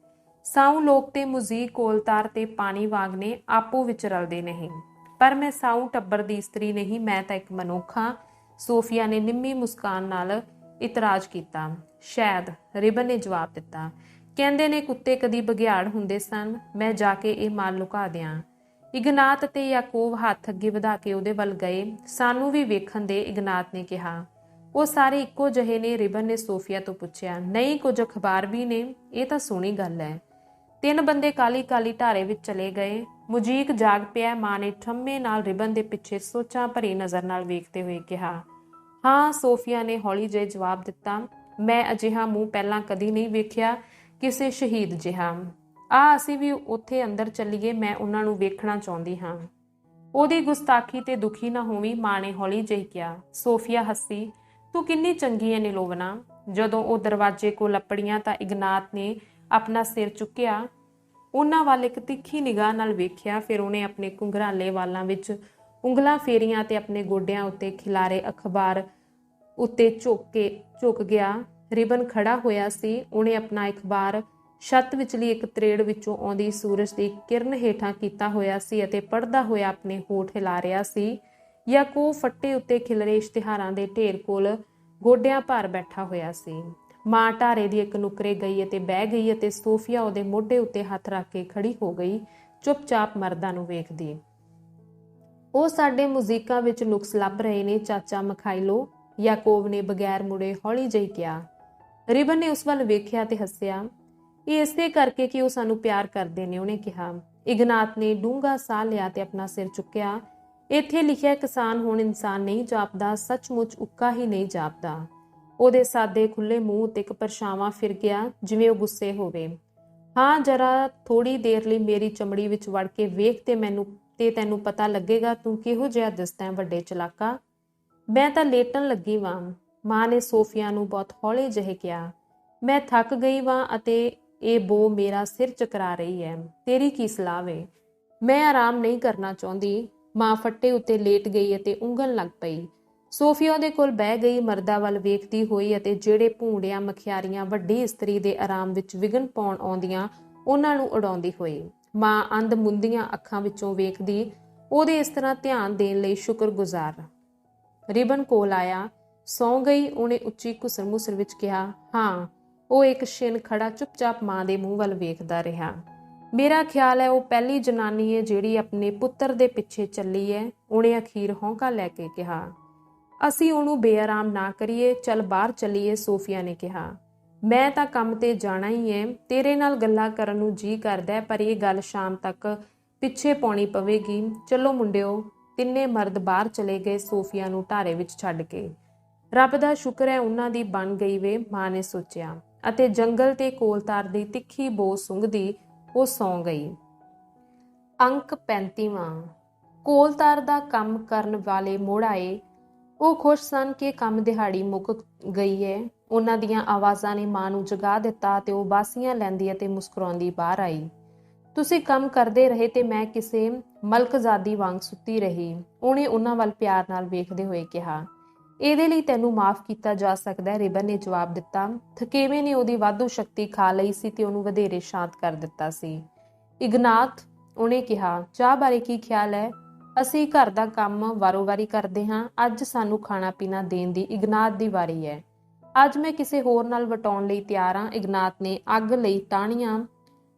ਸਾਊ ਲੋਕ ਤੇ ਮੁਜ਼ੀਕ ਕੋਲਤਾਰ ਤੇ ਪਾਣੀ ਵਾਂਗ ਨੇ, ਆਪੋ ਵਿੱਚ ਰਲਦੇ ਨਹੀਂ। ਪਰ ਮੈਂ ਸਾਊ ਟੱਬਰ ਦੀ ਇਸਤਰੀ ਨਹੀਂ, ਮੈਂ ਤਾਂ ਇੱਕ ਮਨੁੱਖ ਹਾਂ। ਸੋਫੀਆ ਨੇ ਨਿੰਮੀ ਮੁਸਕਾਨ ਨਾਲ ਇਤਰਾਜ਼ ਕੀਤਾ। ਸ਼ਾਇਦ, ਰਿਬਨ ਨੇ ਜਵਾਬ ਦਿੱਤਾ। ਕਹਿੰਦੇ ਨੇ ਕੁੱਤੇ ਕਦੀ ਬਘਿਆੜ ਹੁੰਦੇ ਸਨ। ਮੈਂ ਜਾ ਕੇ ਇਹ ਮਾਲ ਲੁਕਾ ਦਿਆਂ। ਇਗਨਾਤ ਤੇ ਯਾਕੋਵ ਹੱਥ ਅੱਗੇ ਵਧਾ ਕੇ ਉਹਦੇ ਵੱਲ ਗਏ। ਸਾਨੂੰ ਵੀ ਵੇਖਣ ਦੇ, ਇਗਨਾਤ ਨੇ ਕਿਹਾ। ਉਹ ਸਾਰੇ ਇੱਕੋ ਜਿਹੇ ਨੇ? ਰਿਬਨ ਨੇ ਸੋਫੀਆ ਤੋਂ ਪੁੱਛਿਆ। ਨਹੀਂ, ਕੁਝ ਅਖਬਾਰ ਵੀ ਨੇ। ਇਹ ਤਾਂ ਸੋਹਣੀ ਗੱਲ ਹੈ। 3 ਬੰਦੇ ਕਾਲੀ ਕਾਲੀ ਢਾਰੇ ਵਿੱਚ ਚਲੇ ਗਏ। ਮੁਜੀਕ ਜਾਗ ਪਿਆ। ਮਾਂ ਨੇ ਠੰਮੇ ਨਾਲ ਰਿਬਨ ਦੇ ਪਿੱਛੇ ਸੋਚਾਂ ਭਰੀ ਨਜ਼ਰ ਨਾਲ ਵੇਖਦੇ ਹੋਏ ਕਿਹਾ। ਹਾਂ, ਸੋਫੀਆ ਨੇ ਹੌਲੀ ਜਿਹੇ ਜਵਾਬ ਦਿੱਤਾ। ਮੈਂ ਅਜਿਹਾ ਮੂੰਹ ਪਹਿਲਾਂ ਕਦੀ ਨਹੀਂ ਵੇਖਿਆ, ਕਿਸੇ ਸ਼ਹੀਦ ਜਿਹਾ। ਅਸੀਂ ਵੀ ਉੱਥੇ ਅੰਦਰ ਚੱਲੀਏ, ਮੈਂ ਉਹਨਾਂ ਨੂੰ ਵੇਖਣਾ ਚਾਹੁੰਦੀ ਹਾਂ। ਉਹਦੀ ਗੁਸਤਾਖੀ ਤੇ ਦੁਖੀ ਨਾ ਹੋਵੀਂ, ਮਾਂ ਨੇ ਹੌਲੀ ਜਿਹੀ ਕਿਹਾ। ਸੋਫੀਆ ਹੱਸੀ। ਤੂੰ ਕਿੰਨੀ ਚੰਗੀ ਹੈ ਨਿਲੋਵਨਾ। ਜਦੋਂ ਉਹ ਦਰਵਾਜ਼ੇ ਕੋਲ ਅੱਪੜੀਆਂ ਤਾਂ ਇਗਨਾਤ ਨੇ ਆਪਣਾ ਸਿਰ ਚੁੱਕਿਆ, ਉਹਨਾਂ ਵੱਲ ਇੱਕ ਤਿੱਖੀ ਨਿਗਾਹ ਨਾਲ ਵੇਖਿਆ। ਫਿਰ ਉਹਨੇ ਆਪਣੇ ਘੁੰਘਰਾਲੇ ਵਾਲਾਂ ਵਿੱਚ ਉਂਗਲਾਂ ਫੇਰੀਆਂ ਤੇ ਆਪਣੇ ਗੋਡਿਆਂ ਉੱਤੇ ਖਿਲਾਰੇ ਅਖਬਾਰ ਉੱਤੇ ਝੁਕ ਗਿਆ। ਰਿਬਨ ਖੜਾ ਹੋਇਆ ਸੀ। ਉਹਨੇ ਆਪਣਾ ਅਖਬਾਰ ਛੱਤ ਵਿਚਲੀ ਇੱਕ ਤਰੇੜ ਵਿੱਚੋਂ ਆਉਂਦੀ ਸੂਰਜ ਦੀ ਕਿਰਨ ਹੇਠਾਂ ਕੀਤਾ ਹੋਇਆ ਸੀ ਅਤੇ ਪੜ੍ਹਦਾ ਹੋਇਆ ਆਪਣੇ ਹੋਠ ਹਿਲਾ ਰਿਹਾ ਸੀ। ਯਾਕੂਬ ਫੱਟੇ ਉੱਤੇ ਖਿਲਰੇ ਇਸ਼ਤਿਹਾਰਾਂ ਦੇ ਢੇਰ ਕੋਲ ਗੋਡਿਆਂ ਭਾਰ ਬੈਠਾ ਹੋਇਆ ਸੀ। ਮਾਂ ਢਾਰੇ ਦੀ ਇੱਕ ਨੁਕਰੇ ਗਈ ਅਤੇ ਬਹਿ ਗਈ ਅਤੇ ਸੋਫੀਆ ਉਹਦੇ ਮੋਢੇ ਉੱਤੇ ਹੱਥ ਰੱਖ ਕੇ ਖੜੀ ਹੋ ਗਈ, ਚੁੱਪਚਾਪ ਮਰਦਾਂ ਨੂੰ ਵੇਖਦੀ। ਉਹ ਸਾਡੇ ਮੁਜ਼ੀਕਾਂ ਵਿੱਚ ਨੁਕਸ ਲੱਭ ਰਹੇ ਨੇ, ਚਾਚਾ ਮਖਾਈਲੋ, ਯਾਕੋਬ ਨੇ ਬਗੈਰ ਮੁੜੇ ਹੌਲੀ ਜਿਹੀ ਕਿਹਾ। ਰਿਬਨ ਨੇ ਉਸ ਵੱਲ ਵੇਖਿਆ ਤੇ ਹੱਸਿਆ। ਇਹ ਇਸੇ ਕਰਕੇ ਕਿ ਉਹ ਸਾਨੂੰ ਪਿਆਰ ਕਰਦੇ ਨੇ, ਉਹਨੇ ਕਿਹਾ। ਇਗਨਾਤ ਨੇ ਡੂੰਘਾ ਸਾਹ ਲਿਆ ਤੇ ਆਪਣਾ ਸਿਰ ਚੁੱਕਿਆ। ਇੱਥੇ ਲਿਖਿਆ ਕਿਸਾਨ ਹੁਣ ਇਨਸਾਨ ਨਹੀਂ ਜਾਪਦਾ, ਸੱਚਮੁੱਚ ਉੱਕਾ ਹੀ ਨਹੀਂ ਜਾਪਦਾ। ਉਹਦੇ ਸਾਦੇ ਖੁੱਲੇ ਮੂੰਹ ਉੱਤੇ ਇੱਕ ਪਰਛਾਵਾਂ ਫਿਰ ਗਿਆ, ਜਿਵੇਂ ਉਹ ਗੁੱਸੇ ਹੋਵੇ। ਹਾਂ, ਜਰਾ ਥੋੜੀ ਦੇਰ ਲਈ ਮੇਰੀ ਚਮੜੀ ਵਿੱਚ ਵੜ ਕੇ ਵੇਖ ਤੇ ਤੈਨੂੰ ਪਤਾ ਲੱਗੇਗਾ ਤੂੰ ਕਿਹੋ ਜਿਹਾ ਦਿਸਦਾ ਹੈ, ਵੱਡੇ ਚਲਾਕਾ। ਮੈਂ ਤਾਂ ਲੇਟਣ ਲੱਗੀ ਵਾਂ, ਮਾਂ ਨੇ ਸੋਫੀਆ ਨੂੰ ਬਹੁਤ ਹੌਲੇ ਜਿਹੇ ਕਿਹਾ। ਮੈਂ ਥੱਕ ਗਈ ਵਾਂ ਅਤੇ ਇਹ ਬੋ ਮੇਰਾ ਸਿਰ ਚਕਰਾ ਰਹੀ ਹੈ। ਤੇਰੀ ਕੀ ਸਲਾਹ ਵੇ? ਮੈਂ ਆਰਾਮ ਨਹੀਂ ਕਰਨਾ ਚਾਹੁੰਦੀ। ਮਾਂ ਫੱਟੇ ਉੱਤੇ ਲੇਟ ਗਈ ਅਤੇ ਉਂਗਲ ਲੱਗ ਪਈ। ਸੋਫੀਆ ਉਹਦੇ ਕੋਲ ਬਹਿ ਗਈ, ਮਰਦਾਂ ਵੱਲ ਵੇਖਦੀ ਹੋਈ ਅਤੇ ਜਿਹੜੇ ਭੂੰਡਿਆਂ ਮਖਿਆਰੀਆਂ ਵੱਡੀ ਇਸਤਰੀ ਦੇ ਆਰਾਮ ਵਿੱਚ ਵਿਘਨ ਪਾਉਣ ਆਉਂਦੀਆਂ, ਉਹਨਾਂ ਨੂੰ ਉਡਾਉਂਦੀ ਹੋਈ। ਮਾਂ ਅੰਧ ਮੁੰਦੀਆਂ ਅੱਖਾਂ ਵਿੱਚੋਂ ਵੇਖਦੀ, ਉਹਦੇ ਇਸ ਤਰ੍ਹਾਂ ਧਿਆਨ ਦੇਣ ਲਈ ਸ਼ੁਕਰਗੁਜ਼ਾਰ। ਰਿਬਨ ਕੋਲ ਆਇਆ। ਸੌਂ ਗਈ? ਉਹਨੇ ਉੱਚੀ ਘੁਸਰ ਮੁਸਰ ਵਿੱਚ ਕਿਹਾ। ਹਾਂ। ਉਹ ਇੱਕ ਛਿਨ ਖੜਾ ਚੁੱਪਚਾਪ ਮਾਂ ਦੇ ਮੂੰਹ ਵੱਲ ਵੇਖਦਾ ਰਿਹਾ। ਮੇਰਾ ਖਿਆਲ ਹੈ ਉਹ ਪਹਿਲੀ ਜਨਾਨੀ ਹੈ ਜਿਹੜੀ ਆਪਣੇ ਪੁੱਤਰ ਦੇ ਪਿੱਛੇ ਚੱਲੀ ਹੈ, ਉਹਨੇ ਅਖੀਰ ਹੌਂਕਾ ਲੈ ਕੇ ਕਿਹਾ। ਅਸੀਂ ਉਹਨੂੰ ਬੇਆਰਾਮ ਨਾ ਕਰੀਏ, ਚੱਲ ਬਾਹਰ ਚੱਲੀਏ, ਸੋਫੀਆ ਨੇ ਕਿਹਾ। ਮੈਂ ਤਾਂ ਕੰਮ ਤੇ ਜਾਣਾ ਹੀ ਹੈ। ਤੇਰੇ ਨਾਲ ਗੱਲਾਂ ਕਰਨ ਨੂੰ ਜੀ ਕਰਦਾ ਹੈ, ਪਰ ਇਹ ਗੱਲ ਸ਼ਾਮ ਤੱਕ ਪਿੱਛੇ ਪਾਉਣੀ ਪਵੇਗੀ। ਚਲੋ ਮੁੰਡਿਓ। ਤਿੰਨੇ ਮਰਦ ਬਾਹਰ ਚਲੇ ਗਏ, ਸੋਫੀਆ ਨੂੰ ਢਾਰੇ ਵਿੱਚ ਛੱਡ ਕੇ। ਰੱਬ ਦਾ ਸ਼ੁਕਰ ਹੈ ਉਹਨਾਂ ਦੀ ਬਣ ਗਈ ਵੇ, ਮਾਂ ਨੇ ਸੋਚਿਆ, ਅਤੇ ਜੰਗਲ ਤੇ ਕੋਲਤਾਰ ਦੀ ਤਿੱਖੀ ਬੋ ਸੁੰਘਦੀ ਉਹ ਸੌਂ ਗਈ। ਅੰਕ 35ਵਾਂ। ਕੋਲਤਾਰ ਦਾ ਕੰਮ ਕਰਨ ਵਾਲੇ ਮੁੜ ਆਏ। ਉਹ ਖੁਸ਼ ਸਨ ਕਿ ਕੰਮ ਦਿਹਾੜੀ ਮੁੱਕ ਗਈ ਹੈ। ਉਹਨਾਂ ਦੀਆਂ ਆਵਾਜ਼ਾਂ ਨੇ ਮਾਂ ਨੂੰ ਜਗਾ ਦਿੱਤਾ ਤੇ ਉਹ ਬਾਸੀਆਂ ਲੈਂਦੀ ਅਤੇ ਮੁਸਕਰਾਉਂਦੀ ਬਾਹਰ ਆਈ। ਤੁਸੀਂ ਕੰਮ ਕਰਦੇ ਰਹੇ ਤੇ ਮੈਂ ਕਿਸੇ ਮਲਕਜ਼ਾਦੀ ਵਾਂਗ ਸੁੱਤੀ ਰਹੀ, ਉਹਨੇ ਉਹਨਾਂ ਵੱਲ ਪਿਆਰ ਨਾਲ ਵੇਖਦੇ ਹੋਏ ਕਿਹਾ। ਇਹਦੇ ਲਈ ਤੈਨੂੰ ਮਾਫ ਕੀਤਾ ਜਾ ਸਕਦਾ ਹੈ, ਰਿਬਨ ਨੇ ਜਵਾਬ ਦਿੱਤਾ। ਥਕੇਵੇਂ ਨੇ ਉਹਦੀ ਵਾਧੂ ਸ਼ਕਤੀ ਖਾ ਲਈ ਸੀ ਤੇ ਉਹਨੂੰ ਵਧੇਰੇ ਸ਼ਾਂਤ ਕਰ ਦਿੱਤਾ ਸੀ। ਇਗਨਾਤ, ਉਹਨੇ ਕਿਹਾ, ਚਾਹ ਬਾਰੇ ਕੀ ਖਿਆਲ ਹੈ? ਅਸੀਂ ਘਰ ਦਾ ਕੰਮ ਵਾਰੋ-ਵਾਰੀ ਕਰਦੇ ਹਾਂ। ਅੱਜ ਸਾਨੂੰ ਖਾਣਾ ਪੀਣਾ ਦੇਣ ਦੀ ਇਗਨਾਤ ਦੀ ਵਾਰੀ ਹੈ। ਅੱਜ ਮੈਂ ਕਿਸੇ ਹੋਰ ਨਾਲ ਵਟਾਉਣ ਲਈ ਤਿਆਰ ਹਾਂ। ਇਗਨਾਤ ਨੇ ਅੱਗ ਲਈ ਟਾਹਣੀਆਂ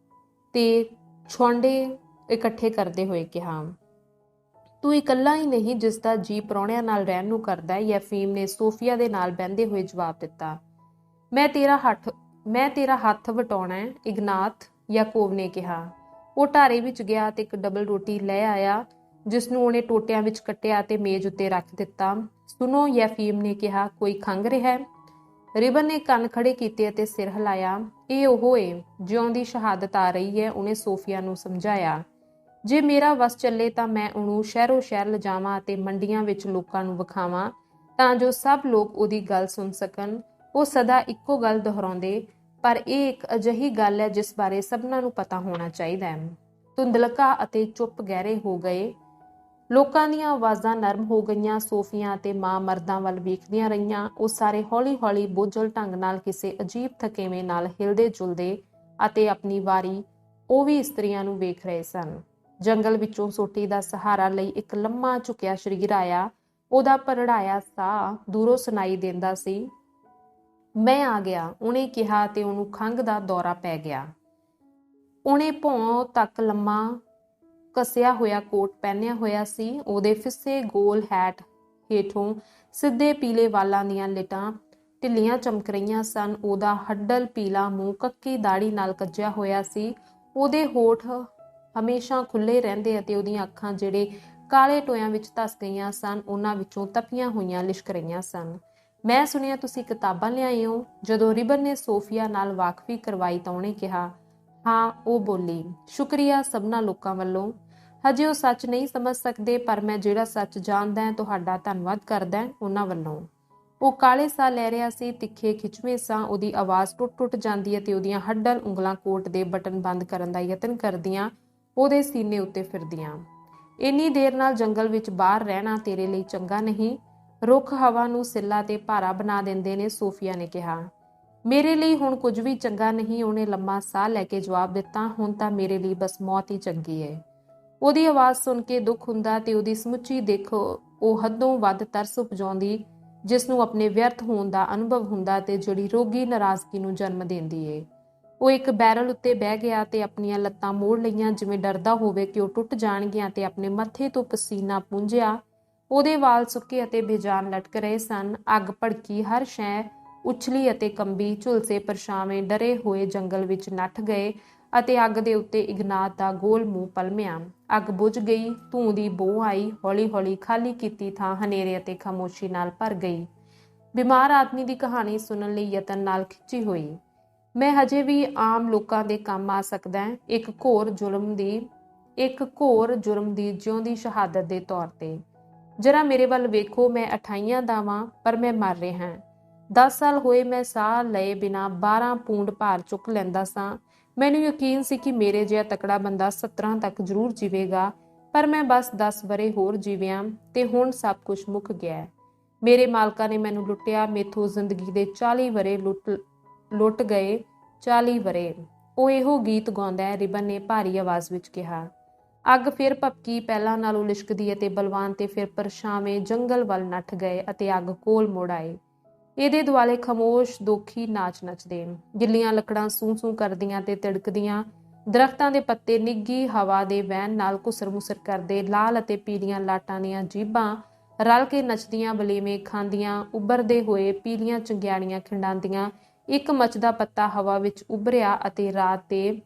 ਤੇ ਛੋਂਡੇ ਇਕੱਠੇ ਕਰਦੇ ਹੋਏ ਕਿਹਾ। ਤੂੰ ਇਕੱਲਾ ਹੀ ਨਹੀਂ ਜਿਸ ਦਾ ਜੀ ਪ੍ਰਾਹੁਣਿਆਂ ਨਾਲ ਰਹਿਣ ਨੂੰ ਕਰਦਾ ਹੈ, ਯੈਫੀਮ ਨੇ ਸੋਫੀਆ ਦੇ ਨਾਲ ਬਹਿੰਦੇ ਹੋਏ ਜਵਾਬ ਦਿੱਤਾ। ਮੈਂ ਤੇਰਾ ਹੱਥ ਵਟਾਉਣਾ ਹੈ, ਇਗਨਾਤ, ਯਾਕੋਬ ਨੇ ਕਿਹਾ। ਉਹ ਢਾਰੇ ਵਿੱਚ ਗਿਆ ਤੇ ਇੱਕ ਡਬਲ ਰੋਟੀ ਲੈ ਆਇਆ, ਜਿਸ ਨੂੰ ਉਹਨੇ ਟੋਟਿਆਂ ਵਿੱਚ ਕੱਟਿਆ ਤੇ ਮੇਜ਼ ਉੱਤੇ ਰੱਖ ਦਿੱਤਾ। ਸੁਣੋ, ਯੈਫੀਮ ਨੇ ਕਿਹਾ, ਕੋਈ ਖੰਘ ਰਿਹਾ ਹੈ? ਰਿਬਨ ਨੇ ਕੰਨ ਖੜੇ ਕੀਤੇ ਅਤੇ ਸਿਰ ਹਿਲਾਇਆ। ਇਹ ਉਹ ਏ, ਜਿਉਂ ਦੀ ਸ਼ਹਾਦਤ ਆ ਰਹੀ ਹੈ, ਉਹਨੇ ਸੋਫੀਆ ਨੂੰ ਸਮਝਾਇਆ। ਜੇ ਮੇਰਾ ਵਸ ਚੱਲੇ ਤਾਂ ਮੈਂ ਉਹਨੂੰ ਸ਼ਹਿਰੋ ਸ਼ਹਿਰ ਲਿਜਾਵਾਂ ਅਤੇ ਮੰਡੀਆਂ ਵਿੱਚ ਲੋਕਾਂ ਨੂੰ ਵਿਖਾਵਾਂ, ਤਾਂ ਜੋ ਸਭ ਲੋਕ ਉਹਦੀ ਗੱਲ ਸੁਣ ਸਕਣ। ਉਹ ਸਦਾ ਇੱਕੋ ਗੱਲ ਦੁਹਰਾਉਂਦੇ, ਪਰ ਇਹ ਇੱਕ ਅਜਿਹੀ ਗੱਲ ਹੈ ਜਿਸ ਬਾਰੇ ਸਭਨਾਂ ਨੂੰ ਪਤਾ ਹੋਣਾ ਚਾਹੀਦਾ ਹੈ। ਧੁੰਦਲਕਾ ਅਤੇ ਚੁੱਪ ਗਹਿਰੇ ਹੋ ਗਏ। ਲੋਕਾਂ ਦੀਆਂ ਆਵਾਜ਼ਾਂ ਨਰਮ ਹੋ ਗਈਆਂ। ਸੋਫੀਆ ਅਤੇ ਮਾਂ ਮਰਦਾਂ ਵੱਲ ਵੇਖਦੀਆਂ ਰਹੀਆਂ। ਉਹ ਸਾਰੇ ਹੌਲੀ-ਹੌਲੀ ਬੋਝਲ ਢੰਗ ਨਾਲ ਕਿਸੇ ਅਜੀਬ ਥਕੇਵੇਂ ਨਾਲ ਹਿਲਦੇ ਜੁਲਦੇ ਅਤੇ ਆਪਣੀ ਵਾਰੀ ਉਹ ਵੀ ਇਸਤਰੀਆਂ ਨੂੰ ਵੇਖ ਰਹੇ ਸਨ। ਜੰਗਲ ਵਿੱਚੋਂ ਸੋਟੀ ਦਾ ਸਹਾਰਾ ਲਈ ਇੱਕ ਲੰਮਾ ਝੁਕਿਆ ਸਰੀਰ ਆਇਆ। ਉਹਦਾ ਭਰੜਾਇਆ ਸਾਹ ਦੂਰੋਂ ਸੁਣਾਈ ਦਿੰਦਾ ਸੀ। ਮੈਂ ਆ ਗਿਆ, ਉਹਨੇ ਕਿਹਾ ਤੇ ਉਹਨੂੰ ਖੰਘ ਦਾ ਦੌਰਾ ਪੈ ਗਿਆ। ਉਹਨੇ ਭੌਂ ਤੱਕ ਲੰਮਾ ਕੱਸਿਆ ਹੋਇਆ ਕੋਟ ਪਹਿਨਿਆ ਹੋਇਆ ਸੀ। ਉਹਦੇ ਫਿੱਸੇ ਗੋਲ ਹੈਟ ਹੇਠੋਂ ਸਿੱਧੇ ਪੀਲੇ ਵਾਲਾਂ ਦੀਆਂ ਲਿਟਾਂ ਢਿੱਲੀਆਂ ਚਮਕ ਰਹੀਆਂ ਸਨ। ਉਹਦਾ ਹੱਡਲ ਪੀਲਾ ਮੂੰਹ ਕੱਕੀ ਦਾੜੀ ਨਾਲ ਕੱਜਿਆ ਹੋਇਆ ਸੀ। ਉਹਦੇ ਹੋਠ ਹਮੇਸ਼ਾ ਖੁੱਲੇ ਰਹਿੰਦੇ ਅਤੇ ਉਹਦੀਆਂ ਅੱਖਾਂ ਜਿਹੜੇ ਕਾਲੇ ਟੋਇਆਂ ਵਿੱਚ ਧਸ ਗਈਆਂ ਸਨ, ਉਹਨਾਂ ਵਿੱਚੋਂ ਤਪੀਆਂ ਹੋਈਆਂ ਲਿਸ਼ਕ ਰਹੀਆਂ ਸਨ। ਮੈਂ ਸੁਣਿਆ ਤੁਸੀਂ ਕਿਤਾਬਾਂ ਲਿਆਏ ਹੋ। ਜਦੋਂ ਰਿਬਨ ਨੇ ਸੋਫੀਆ ਨਾਲ ਵਾਕਫੀ ਕਰਵਾਈ ਤਾਂ ਉਹਨੇ ਕਿਹਾ। ਹਾਂ, ਉਹ ਬੋਲੀ, ਸ਼ੁਕਰੀਆ ਸਭਨਾਂ ਲੋਕਾਂ ਵੱਲੋਂ। ਹਜੇ ਉਹ ਸੱਚ ਨਹੀਂ ਸਮਝ ਸਕਦੇ, ਪਰ ਮੈਂ ਜਿਹੜਾ ਸੱਚ ਜਾਣਦਾ ਹਾਂ ਤੁਹਾਡਾ ਧੰਨਵਾਦ ਕਰਦਾ ਉਹਨਾਂ ਵੱਲੋਂ। ਉਹ ਕਾਲੇ ਸਾਹ ਲੈ ਰਿਹਾ ਸੀ, ਤਿੱਖੇ ਖਿੱਚਵੇਂ ਸਾਹ। ਉਹਦੀ ਆਵਾਜ਼ ਟੁੱਟ ਜਾਂਦੀ ਅਤੇ ਉਹਦੀਆਂ ਹੱਡਲ ਉਂਗਲਾਂ ਕੋਟ ਦੇ ਬਟਨ ਬੰਦ ਕਰਨ ਦਾ ਯਤਨ ਕਰਦੀਆਂ ਉਹਦੇ ਸੀਨੇ ਉੱਤੇ ਫਿਰਦੀਆਂ। ਇੰਨੀ ਦੇਰ ਨਾਲ ਜੰਗਲ ਵਿੱਚ ਬਾਹਰ ਰਹਿਣਾ ਤੇਰੇ ਲਈ ਚੰਗਾ ਨਹੀਂ। ਰੁੱਖ ਹਵਾ ਨੂੰ ਸਿੱਲਾ ਤੇ ਭਾਰਾ ਬਣਾ ਦਿੰਦੇ ਨੇ, ਸੋਫੀਆ ਨੇ ਕਿਹਾ। ਮੇਰੇ ਲਈ ਹੁਣ ਕੁਝ ਵੀ ਚੰਗਾ ਨਹੀਂ, ਉਹਨੇ ਲੰਮਾ ਸਾਹ ਲੈ ਕੇ ਜਵਾਬ ਦਿੱਤਾ। ਹੁਣ ਤਾਂ ਮੇਰੇ ਲਈ ਬਸ ਮੌਤ ਹੀ ਚੰਗੀ ਹੈ। ਉਹਦੀ ਆਵਾਜ਼ ਸੁਣ ਕੇ ਦੁੱਖ ਹੁੰਦਾ ਤੇ ਉਹਦੀ ਸਮੁੱਚੀ ਦਿੱਖ ਉਹ ਹੱਦੋਂ ਵੱਧ ਤਰਸ ਉਪਜਾਉਂਦੀ, ਜਿਸ ਨੂੰ ਆਪਣੇ ਵਿਅਰਥ ਹੋਣ ਦਾ ਅਨੁਭਵ ਹੁੰਦਾ ਤੇ ਜਿਹੜੀ ਰੋਗੀ ਨਾਰਾਜ਼ਗੀ ਨੂੰ ਜਨਮ ਦਿੰਦੀ ਏ। ਉਹ ਇੱਕ ਬੈਰਲ ਉੱਤੇ ਬਹਿ ਗਿਆ ਤੇ ਆਪਣੀਆਂ ਲੱਤਾਂ ਮੋੜ ਲਈਆਂ, ਜਿਵੇਂ ਡਰਦਾ ਹੋਵੇ ਕਿ ਉਹ ਟੁੱਟ ਜਾਣਗੀਆਂ, ਤੇ ਆਪਣੇ ਮੱਥੇ ਤੋਂ ਪਸੀਨਾ ਪੂੰਝਿਆ। ਉਹਦੇ ਵਾਲ ਸੁੱਕੇ ਅਤੇ ਬੇਜਾਨ ਲਟਕ ਰਹੇ ਸਨ। ਅੱਗ ਭੜਕੀ, ਹਰ ਸ਼ੈ ਉਛਲੀ ਅਤੇ ਕੰਬੀ। ਝੁਲਸੇ ਪਰਛਾਵੇਂ ਡਰੇ ਹੋਏ ਜੰਗਲ ਵਿੱਚ ਨੱਠ ਗਏ ਅਤੇ ਅੱਗ ਦੇ ਉੱਤੇ ਇਗਨਾਤ ਦਾ ਗੋਲ ਮੂੰਹ ਪਲਮਿਆ। ਅੱਗ ਬੁਝ ਗਈ। ਧੂੰ ਦੀ ਬੋ ਆਈ। ਹੌਲੀ-ਹੌਲੀ ਖਾਲੀ ਕੀਤੀ ਥਾਂ ਹਨੇਰੇ ਅਤੇ ਖਾਮੋਸ਼ੀ ਨਾਲ ਭਰ ਗਈ। ਬਿਮਾਰ ਆਦਮੀ ਦੀ ਕਹਾਣੀ ਸੁਣਨ ਲਈ ਯਤਨ ਨਾਲ ਖਿੱਚੀ ਹੋਈ। ਮੈਂ ਹਜੇ ਵੀ ਆਮ ਲੋਕਾਂ ਦੇ ਕੰਮ ਆ ਸਕਦਾ, ਇੱਕ ਘੋਰ ਜੁਰਮ ਦੀ ਜਿਉਂਦੀ ਸ਼ਹਾਦਤ ਦੇ ਤੌਰ ਤੇ। ਜਰਾ ਮੇਰੇ ਵੱਲ ਵੇਖੋ, ਮੈਂ 28 ਦਾ ਵਾਂ, ਪਰ ਮੈਂ ਮਰ ਰਿਹਾ। 10 ਸਾਲ ਹੋਏ ਮੈਂ ਸਾਹ ਲਏ ਬਿਨਾਂ 12 ਪੂੰਡ ਭਾਰ ਚੁੱਕ ਲੈਂਦਾ ਸਾਂ। ਮੈਨੂੰ ਯਕੀਨ ਸੀ ਕਿ ਮੇਰੇ ਜਿਹਾ ਤਕੜਾ ਬੰਦਾ 17 ਤੱਕ ਜ਼ਰੂਰ ਜੀਵੇਗਾ, ਪਰ ਮੈਂ ਬਸ 10 ਵਰ੍ਹੇ ਹੋਰ ਜੀਵਿਆ ਤੇ ਹੁਣ ਸਭ ਕੁਝ ਮੁੱਕ ਗਿਆ। ਮੇਰੇ ਮਾਲਕਾਂ ਨੇ ਮੈਨੂੰ ਲੁੱਟਿਆ। ਮੇਥੋਂ ਜ਼ਿੰਦਗੀ ਦੇ 40 ਵਰ੍ਹੇ ਲੁੱਟ ਗਏ। 40 ਵਰ੍ਹੇ। ਉਹ ਇਹੋ ਗੀਤ ਗਾਉਂਦਾ ਹੈ, ਰਿਬਨ ਨੇ ਭਾਰੀ ਆਵਾਜ਼ ਵਿੱਚ ਕਿਹਾ। ਅੱਗ ਫਿਰ ਭਪਕੀ, ਪਹਿਲਾਂ ਨਾਲੋਂ ਲਿਸ਼ਕਦੀ ਅਤੇ ਬਲਵਾਨ, ਤੇ ਫਿਰ ਪਰਛਾਵੇਂ ਜੰਗਲ ਵੱਲ ਨੱਠ ਗਏ ਅਤੇ ਅੱਗ ਕੋਲ ਮੁੜ ਆਏ। ਇਹਦੇ ਦੁਆਲੇ ਖਾਮੋਸ਼ ਦੋਖੀ ਨਾਚ ਨੱਚਦੇ। ਗਿੱਲੀਆਂ ਲੱਕੜਾਂ ਸੂੰ-ਸੂੰ ਕਰਦੀਆਂ ਤੇ ਤਿੜਕਦੀਆਂ। ਦਰਖਤਾਂ ਦੇ ਪੱਤੇ ਨਿੱਘੀ ਹਵਾ ਦੇ ਵਹਿਣ ਨਾਲ ਘੁਸਰ-ਮੁਸਰ ਕਰਦੇ। ਲਾਲ ਅਤੇ ਪੀਲੀਆਂ ਲਾਟਾਂ ਦੀਆਂ ਜੀਭਾਂ ਰਲ ਕੇ ਨੱਚਦੀਆਂ, ਬਲੇਵੇਂ ਖਾਂਦੀਆਂ, ਉੱਭਰਦੇ ਹੋਏ ਪੀਲੀਆਂ ਚੰਗਿਆੜੀਆਂ ਖਿੰਡਾਉਂਦੀਆਂ। ਇੱਕ ਮੱਚਦਾ ਪੱਤਾ ਹਵਾ ਵਿੱਚ ਉੱਭਰਿਆ ਅਤੇ ਰਾਤ ਦੇ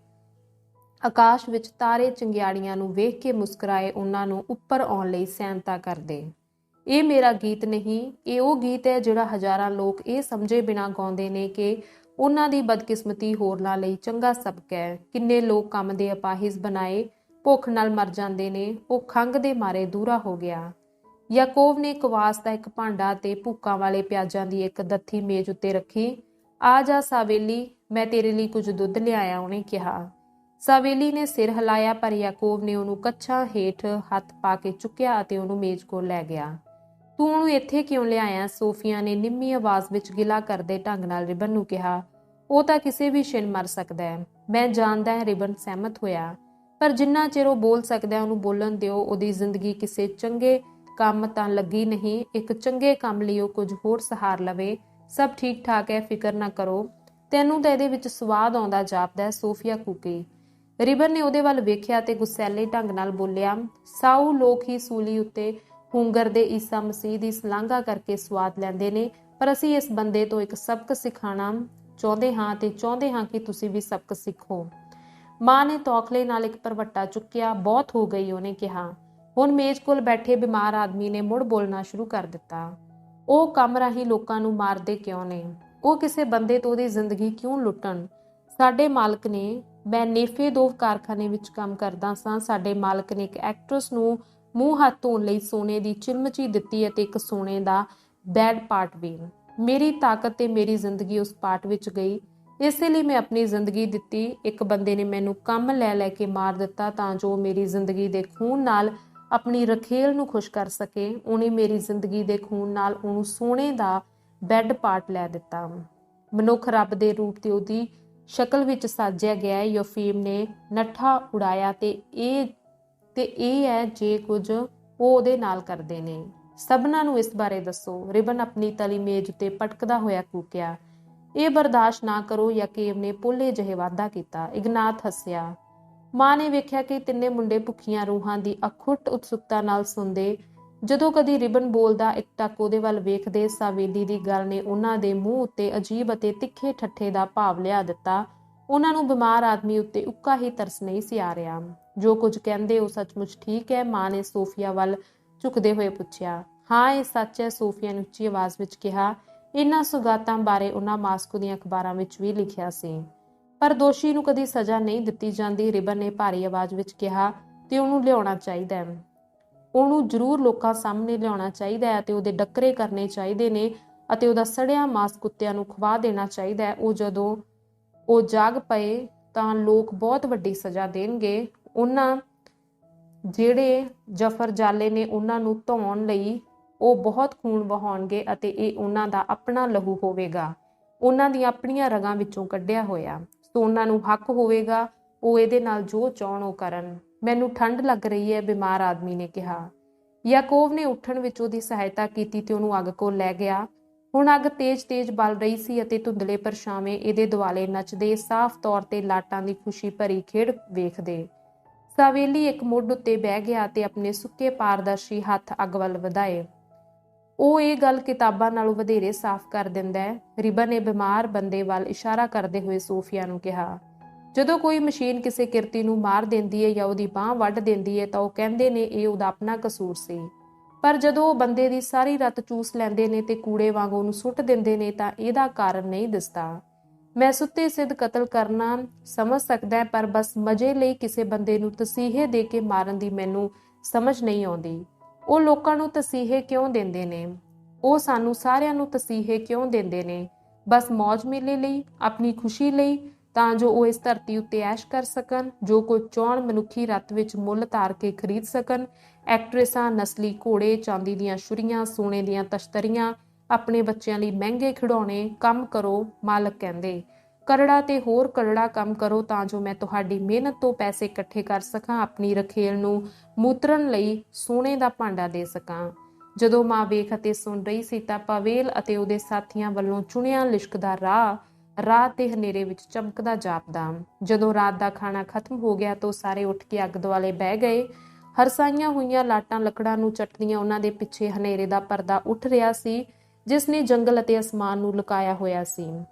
ਆਕਾਸ਼ ਵਿੱਚ ਤਾਰੇ ਚੰਗਿਆੜੀਆਂ ਨੂੰ ਵੇਖ ਕੇ ਮੁਸਕਰਾਏ ਉਹਨਾਂ ਨੂੰ ਉੱਪਰ ਆਉਣ ਲਈ ਸੈਨਤਾ ਕਰਦੇ। ਇਹ ਮੇਰਾ ਗੀਤ ਨਹੀਂ, ਇਹ ਉਹ ਗੀਤ ਹੈ ਜਿਹੜਾ ਹਜ਼ਾਰਾਂ ਲੋਕ ਇਹ ਸਮਝੇ ਬਿਨਾਂ ਗਾਉਂਦੇ ਨੇ ਕਿ ਉਹਨਾਂ ਦੀ ਬਦਕਿਸਮਤੀ ਹੋਰਨਾਂ ਲਈ ਚੰਗਾ ਸਬਕ ਹੈ। ਕਿੰਨੇ ਲੋਕ ਕੰਮ ਦੇ ਅਪਾਹਿਜ ਬਣਾਏ ਭੁੱਖ ਨਾਲ ਮਰ ਜਾਂਦੇ ਨੇ। ਉਹ ਖੰਘ ਦੇ ਮਾਰੇ ਦੂਰਾ ਹੋ ਗਿਆ। ਯਾਕੋਬ ਨੇ ਕਵਾਸ ਦਾ ਇੱਕ ਭਾਂਡਾ ਤੇ ਭੁੱਕਾਂ ਵਾਲੇ ਪਿਆਜ਼ਾਂ ਦੀ ਇੱਕ ਦੱਥੀ ਮੇਜ਼ ਉੱਤੇ ਰੱਖੀ। ਆ ਜਾ ਸਾਵੇਲੀ, ਮੈਂ ਤੇਰੇ ਲਈ ਕੁਝ ਦੁੱਧ ਲਿਆਇਆ, ਉਹਨੇ ਕਿਹਾ। ਸਾਵੇਲੀ ਨੇ ਸਿਰ ਹਿਲਾਇਆ, ਪਰ ਯਾਕੋਬ ਨੇ ਉਹਨੂੰ ਕੱਛਾਂ ਹੇਠ ਹੱਥ ਪਾ ਕੇ ਚੁੱਕਿਆ ਅਤੇ ਉਹਨੂੰ ਮੇਜ਼ ਕੋਲ ਲੈ ਗਿਆ। ਤੂੰ ਉਹਨੂੰ ਇੱਥੇ ਕਿਉਂ ਲਿਆਇਆ? ਸੋਫੀਆ ਨੇ ਨਿੰਮੀ ਆਵਾਜ਼ ਵਿੱਚ ਗਿਲਾ ਕਰਦੇ ਢੰਗ ਨਾਲ ਰਿਬਨ ਨੂੰ ਕਿਹਾ। ਉਹ ਤਾਂ ਕਿਸੇ ਵੀ ਛਿਣ ਮਰ ਸਕਦਾ ਹੈ। ਮੈਂ ਜਾਣਦਾ ਹੈ, ਰਿਬਨ ਸਹਿਮਤ ਹੋਇਆ, ਪਰ ਜਿੰਨਾ ਚਿਰ ਉਹ ਬੋਲ ਸਕਦਾ ਉਹਨੂੰ ਬੋਲਣ ਦਿਓ। ਉਹਦੀ ਜ਼ਿੰਦਗੀ ਕਿਸੇ ਚੰਗੇ ਕੰਮ ਤਾਂ ਲੱਗੀ ਨਹੀਂ। ਇੱਕ ਚੰਗੇ ਕੰਮ ਲਈ ਉਹ ਕੁਝ ਹੋਰ ਸਹਾਰ ਲਵੇ। ਸਭ ਠੀਕ ਠਾਕ ਹੈ, ਫਿਕਰ ਨਾ ਕਰੋ। ਤੈਨੂੰ ਤਾਂ ਇਹਦੇ ਵਿੱਚ ਸਵਾਦ ਆਉਂਦਾ ਜਾਪਦਾ, ਸੋਫੀਆ ਕੂਕੀ। ਰਿਬਨ ਨੇ ਉਹਦੇ ਵੱਲ ਵੇਖਿਆ ਤੇ ਗੁੱਸੈਲੇ ਢੰਗ ਨਾਲ ਬੋਲਿਆ, ਸਾਊ ਲੋਕ ਹੀ ਸੂਲੀ ਉੱਤੇ ਹੁੰਗਰ ਦੇ ਈਸਾ ਮਸੀਹ ਦੀ ਸ਼ਲਾਘਾ ਕਰਕੇ ਸਵਾਦ ਲੈਂਦੇ ਨੇ, ਪਰ ਅਸੀਂ ਇਸ ਬੰਦੇ ਤੋਂ ਇੱਕ ਸਬਕ ਸਿਖਾਉਣਾ ਚਾਹੁੰਦੇ ਹਾਂ ਤੇ ਚਾਹੁੰਦੇ ਹਾਂ ਕਿ ਤੁਸੀਂ ਵੀ ਸਬਕ ਸਿੱਖੋ। ਮਾਂ ਨੇ ਤੌਖਲੇ ਨਾਲ ਇੱਕ ਭਰਵੱਟਾ ਚੁੱਕਿਆ। ਬਹੁਤ ਹੋ ਗਈ, ਉਹਨੇ ਕਿਹਾ। ਹੁਣ ਮੇਜ਼ ਕੋਲ ਬੈਠੇ ਬਿਮਾਰ ਆਦਮੀ ਨੇ ਮੁੜ ਬੋਲਣਾ ਸ਼ੁਰੂ ਕਰ ਦਿੱਤਾ। ਉਹ ਕੰਮ ਰਾਹੀਂ ਲੋਕਾਂ ਨੂੰ ਮਾਰਦੇ ਕਿਉਂ ਨੇ? ਉਹ ਕਿਸੇ ਬੰਦੇ ਤੋਂ ਉਹਦੀ ਜ਼ਿੰਦਗੀ ਕਿਉਂ ਲੁੱਟਣ? ਸਾਡੇ ਮਾਲਕ ਨੇ, ਮੈਂ ਨੇਫੇਦੋਵ ਕਾਰਖਾਨੇ ਵਿੱਚ ਕੰਮ ਕਰਦਾ ਸਾਂ, ਸਾਡੇ ਮਾਲਕ ਨੇ ਇੱਕ ਐਕਟਰਸ ਨੂੰ ਮੂੰਹ ਹੱਥ ਧੋਣ ਲਈ ਸੋਨੇ ਦੀ ਚਿਲਮਚੀ ਦਿੱਤੀ ਅਤੇ ਇੱਕ ਸੋਨੇ ਦਾ ਬੈਡ ਪਾਰਟ ਵੀ। ਮੇਰੀ ਤਾਕਤ ਤੇ ਮੇਰੀ ਜ਼ਿੰਦਗੀ ਉਸ ਪਾਰਟ ਵਿੱਚ ਗਈ, ਇਸੇ ਲਈ ਮੈਂ ਆਪਣੀ ਜ਼ਿੰਦਗੀ ਦਿੱਤੀ। ਇੱਕ ਬੰਦੇ ਨੇ ਮੈਨੂੰ ਕੰਮ ਲੈ ਲੈ ਕੇ ਮਾਰ ਦਿੱਤਾ ਤਾਂ ਜੋ ਮੇਰੀ ਜ਼ਿੰਦਗੀ ਦੇ ਖੂਨ ਨਾਲ ਆਪਣੀ ਰਖੇਲ ਨੂੰ ਖੁਸ਼ ਕਰ ਸਕੇ। ਉਹਨੇ ਮੇਰੀ ਜ਼ਿੰਦਗੀ ਦੇ ਖੂਨ ਨਾਲ ਉਹਨੂੰ ਸੋਨੇ ਦਾ ਬੈੱਡ ਪਾਰਟ ਲੈ ਦਿੱਤਾ। ਮਨੁੱਖ ਰੱਬ ਦੇ ਰੂਪ ਤੇ ਉਹਦੀ ਸ਼ਕਲ ਵਿੱਚ ਸਾਜਿਆ ਗਿਆ। ਯੋਫੀਮ ਨੇ ਨੱਠਾ ਉਡਾਇਆ ਤੇ ਇਹ ਹੈ ਜੇ ਕੁਝ ਉਹ ਉਹਦੇ ਨਾਲ ਕਰਦੇ ਨੇ। ਸਭਨਾਂ ਨੂੰ ਇਸ ਬਾਰੇ ਦੱਸੋ। ਰਿਬਨ ਆਪਣੀ ਤਲੀ ਮੇਜ਼ ਉੱਤੇ ਪਟਕਦਾ ਹੋਇਆ ਕੂਕਿਆ। ਇਹ ਬਰਦਾਸ਼ਤ ਨਾ ਕਰੋ, ਯਾਕੇਬ ਨੇ ਪੋਲੇ ਜਿਹੇ ਵਾਧਾ ਕੀਤਾ। ਇਗਨਾਤ ਹੱਸਿਆ। ਮਾਂ ਨੇ ਵੇਖਿਆ ਕਿ ਤਿੰਨੇ ਮੁੰਡੇ ਭੁੱਖੀਆਂ ਰੂਹਾਂ ਦੀ ਅਖੁੱਟ ਉਤਸੁਕਤਾ ਨਾਲ ਸੁਣਦੇ। ਜਦੋਂ ਕਦੀ ਰਿਬਨ ਬੋਲਦਾ, ਇੱਕ ਟੱਕ ਉਹਦੇ ਵੱਲ ਵੇਖਦੇ। ਸਾਵੇਲੀ ਦੀ ਗੱਲ ਨੇ ਉਹਨਾਂ ਦੇ ਮੂੰਹ ਉੱਤੇ ਅਜੀਬ ਅਤੇ ਤਿੱਖੇ ਠੱਠੇ ਦਾ ਭਾਵ ਲਿਆ ਦਿੱਤਾ। ਉਹਨਾਂ ਨੂੰ ਬਿਮਾਰ ਆਦਮੀ ਉੱਤੇ ਉੱਕਾ ਹੀ ਤਰਸ ਨਹੀਂ ਸੀ ਆ ਰਿਹਾ। ਜੋ ਕੁਝ ਕਹਿੰਦੇ ਉਹ ਸੱਚਮੁੱਚ ਠੀਕ ਹੈ? ਮਾਂ ਨੇ ਸੋਫੀਆ ਵੱਲ ਝੁਕਦੇ ਹੋਏ ਪੁੱਛਿਆ। ਹਾਂ, ਇਹ ਸੱਚ ਹੈ, ਸੋਫੀਆ ਨੇ ਉੱਚੀ ਆਵਾਜ਼ ਵਿੱਚ ਕਿਹਾ। ਇਹਨਾਂ ਸੁਗਾਤਾਂ ਬਾਰੇ ਉਹਨਾਂ ਮਾਸਕੋ ਦੀਆਂ ਅਖਬਾਰਾਂ ਵਿੱਚ ਵੀ ਲਿਖਿਆ ਸੀ, ਪਰ ਦੋਸ਼ੀ ਨੂੰ ਕਦੀ ਸਜ਼ਾ ਨਹੀਂ ਦਿੱਤੀ ਜਾਂਦੀ। ਰਿਬਨ ਨੇ ਭਾਰੀ ਆਵਾਜ਼ ਵਿੱਚ ਕਿਹਾ। ਤੇ ਉਹਨੂੰ ਲਿਆਉਣਾ ਚਾਹੀਦਾ ਹੈ, ਉਹਨੂੰ ਜ਼ਰੂਰ ਲੋਕਾਂ ਸਾਹਮਣੇ ਲਿਆਉਣਾ ਚਾਹੀਦਾ ਹੈ ਅਤੇ ਉਹਦੇ ਡੱਕਰੇ ਕਰਨੇ ਚਾਹੀਦੇ ਨੇ ਅਤੇ ਉਹਦਾ ਸੜਿਆ ਮਾਸ ਕੁੱਤਿਆਂ ਨੂੰ ਖਵਾ ਦੇਣਾ ਚਾਹੀਦਾ ਹੈ। ਉਹ ਜਦੋਂ ਉਹ ਜਾਗ ਪਏ ਤਾਂ ਲੋਕ ਬਹੁਤ ਵੱਡੀ ਸਜ਼ਾ ਦੇਣਗੇ। ਉਹਨਾਂ ਜਿਹੜੇ ਜਫਰ ਜਾਲੇ ਨੇ ਉਹਨਾਂ ਨੂੰ ਧੋਣ ਲਈ ਉਹ ਬਹੁਤ ਖੂਨ ਵਹਾਉਣਗੇ ਅਤੇ ਇਹ ਉਹਨਾਂ ਦਾ ਆਪਣਾ ਲਹੂ ਹੋਵੇਗਾ, ਉਹਨਾਂ ਦੀਆਂ ਆਪਣੀਆਂ ਰਗਾਂ ਵਿੱਚੋਂ ਕੱਢਿਆ ਹੋਇਆ। ਸੋ ਉਹਨਾਂ ਨੂੰ ਹੱਕ ਹੋਵੇਗਾ ਉਹ ਇਹਦੇ ਨਾਲ ਜੋ ਚਾਹਣ ਉਹ ਕਰਨ। ਮੈਨੂੰ ਠੰਡ ਲੱਗ ਰਹੀ ਹੈ, ਬਿਮਾਰ ਆਦਮੀ ਨੇ ਕਿਹਾ। ਯਾਕੋਬ ਨੇ ਉੱਠਣ ਵਿੱਚ ਉਹਦੀ ਸਹਾਇਤਾ ਕੀਤੀ ਤੇ ਉਹਨੂੰ ਅੱਗ ਕੋਲ ਲੈ ਗਿਆ। ਹੁਣ ਅੱਗ ਤੇਜ਼-ਤੇਜ਼ ਬਲ ਰਹੀ ਸੀ ਅਤੇ ਧੁੰਦਲੇ ਪਰਛਾਵੇਂ ਇਹਦੇ ਦੁਆਲੇ ਨੱਚਦੇ, ਸਾਫ਼ ਤੌਰ ਤੇ ਲਾਟਾਂ ਦੀ ਖੁਸ਼ੀ ਭਰੀ ਖੇਡ ਵੇਖਦੇ। ਸਾਵੇਲੀ ਇੱਕ ਮੁੱਢ ਉੱਤੇ ਬਹਿ ਗਿਆ ਅਤੇ ਆਪਣੇ ਸੁੱਕੇ ਪਾਰਦਰਸ਼ੀ ਹੱਥ ਅੱਗ ਵੱਲ ਵਧਾਏ। ਉਹ ਇਹ ਗੱਲ ਕਿਤਾਬਾਂ ਨਾਲੋਂ ਵਧੇਰੇ ਸਾਫ਼ ਕਰ ਦਿੰਦਾ ਹੈ। ਰਿਬਨ ਨੇ ਬਿਮਾਰ ਬੰਦੇ ਵੱਲ ਇਸ਼ਾਰਾ ਕਰਦੇ ਹੋਏ ਸੋਫੀਆ ਨੂੰ ਕਿਹਾ। ਜਦੋਂ ਕੋਈ ਮਸ਼ੀਨ ਕਿਸੇ ਕਿਰਤੀ ਨੂੰ ਮਾਰ ਦਿੰਦੀ ਹੈ ਜਾਂ ਉਹਦੀ ਬਾਂਹ ਵੱਢ ਦਿੰਦੀ ਹੈ ਤਾਂ ਉਹ ਕਹਿੰਦੇ ਨੇ ਇਹ ਉਹਦਾ ਆਪਣਾ ਕਸੂਰ ਸੀ, ਪਰ ਜਦੋਂ ਉਹ ਬੰਦੇ ਦੀ ਸਾਰੀ ਰੱਤ ਚੂਸ ਲੈਂਦੇ ਨੇ ਤੇ ਕੂੜੇ ਵਾਂਗ ਉਹਨੂੰ ਸੁੱਟ ਦਿੰਦੇ ਨੇ ਤਾਂ ਇਹਦਾ ਕਾਰਨ ਨਹੀਂ ਦਿਸਦਾ। ਮੈਂ ਸੁੱਤੇ ਸਿੱਧ ਕਤਲ ਕਰਨਾ ਸਮਝ ਸਕਦਾ, ਪਰ ਬਸ ਮਜ਼ੇ ਲਈ ਕਿਸੇ ਬੰਦੇ ਨੂੰ ਤਸੀਹੇ ਦੇ ਕੇ ਮਾਰਨ ਦੀ ਮੈਨੂੰ ਸਮਝ ਨਹੀਂ ਆਉਂਦੀ। ਉਹ ਲੋਕਾਂ ਨੂੰ ਤਸੀਹੇ ਕਿਉਂ ਦਿੰਦੇ ਨੇ? ਉਹ ਸਾਨੂੰ ਸਾਰਿਆਂ ਨੂੰ ਤਸੀਹੇ ਕਿਉਂ ਦਿੰਦੇ ਨੇ? ਬਸ ਮੌਜ ਮੇਲੇ ਲਈ, ਆਪਣੀ ਖੁਸ਼ੀ ਲਈ, ਤਾਂ ਜੋ ਉਹ ਇਸ ਧਰਤੀ ਉੱਤੇ ਐਸ਼ ਕਰ ਸਕਣ, ਜੋ ਕੁਝ ਚਾਹੁਣ ਮਨੁੱਖੀ ਰੱਤ ਵਿੱਚ ਮੁੱਲ ਧਾਰ ਕੇ ਖਰੀਦ ਸਕਣ। ਐਕਟਰੇਸਾਂ, ਨਸਲੀ ਘੋੜੇ, ਚਾਂਦੀ ਦੀਆਂ ਛੁਰੀਆਂ, ਸੋਨੇ ਦੀਆਂ ਤਸ਼ਤਰੀਆਂ, ਆਪਣੇ ਬੱਚਿਆਂ ਲਈ ਮਹਿੰਗੇ ਖਿਡੌਣੇ। ਕੰਮ ਕਰੋ, ਮਾਲਕ ਕਹਿੰਦੇ, ਕਰੜਾ ਤੇ ਹੋਰ ਕਰੜਾ ਕੰਮ ਕਰੋ ਤਾਂ ਜੋ ਮੈਂ ਤੁਹਾਡੀ ਮਿਹਨਤ ਤੋਂ ਪੈਸੇ ਇਕੱਠੇ ਕਰ ਸਕਾਂ, ਆਪਣੀ ਰਖੇਲ ਨੂੰ ਮੂਤਰਨ ਲਈ ਸੋਨੇ ਦਾ ਭਾਂਡਾ ਦੇ ਸਕਾਂ। ਜਦੋਂ ਮਾਂ ਵੇਖ ਅਤੇ ਸੁਣ ਰਹੀ ਸੀ ਤਾਂ ਪਾਵੇਲ ਅਤੇ ਉਹਦੇ ਸਾਥੀਆਂ ਵੱਲੋਂ ਚੁਣਿਆ ਲਿਸ਼ਕਦਾ ਰਾਹ ਤੇ ਹਨੇਰੇ ਵਿੱਚ ਚਮਕਦਾ ਜਾਪਦਾ। ਜਦੋਂ ਰਾਤ ਦਾ ਖਾਣਾ ਖਤਮ ਹੋ ਗਿਆ ਤਾਂ ਸਾਰੇ ਉੱਠ ਕੇ ਅੱਗ ਦੁਆਲੇ ਬਹਿ ਗਏ। ਹਰਸਾਈਆਂ ਹੋਈਆਂ ਲਾਟਾਂ ਲੱਕੜਾਂ ਨੂੰ ਚੱਟਦੀਆਂ। ਉਹਨਾਂ ਦੇ ਪਿੱਛੇ ਹਨੇਰੇ ਦਾ ਪਰਦਾ ਉੱਠ ਰਿਹਾ ਸੀ ਜਿਸ ਨੇ ਜੰਗਲ ਅਤੇ ਅਸਮਾਨ ਨੂੰ ਲੁਕਾਇਆ ਹੋਇਆ ਸੀ।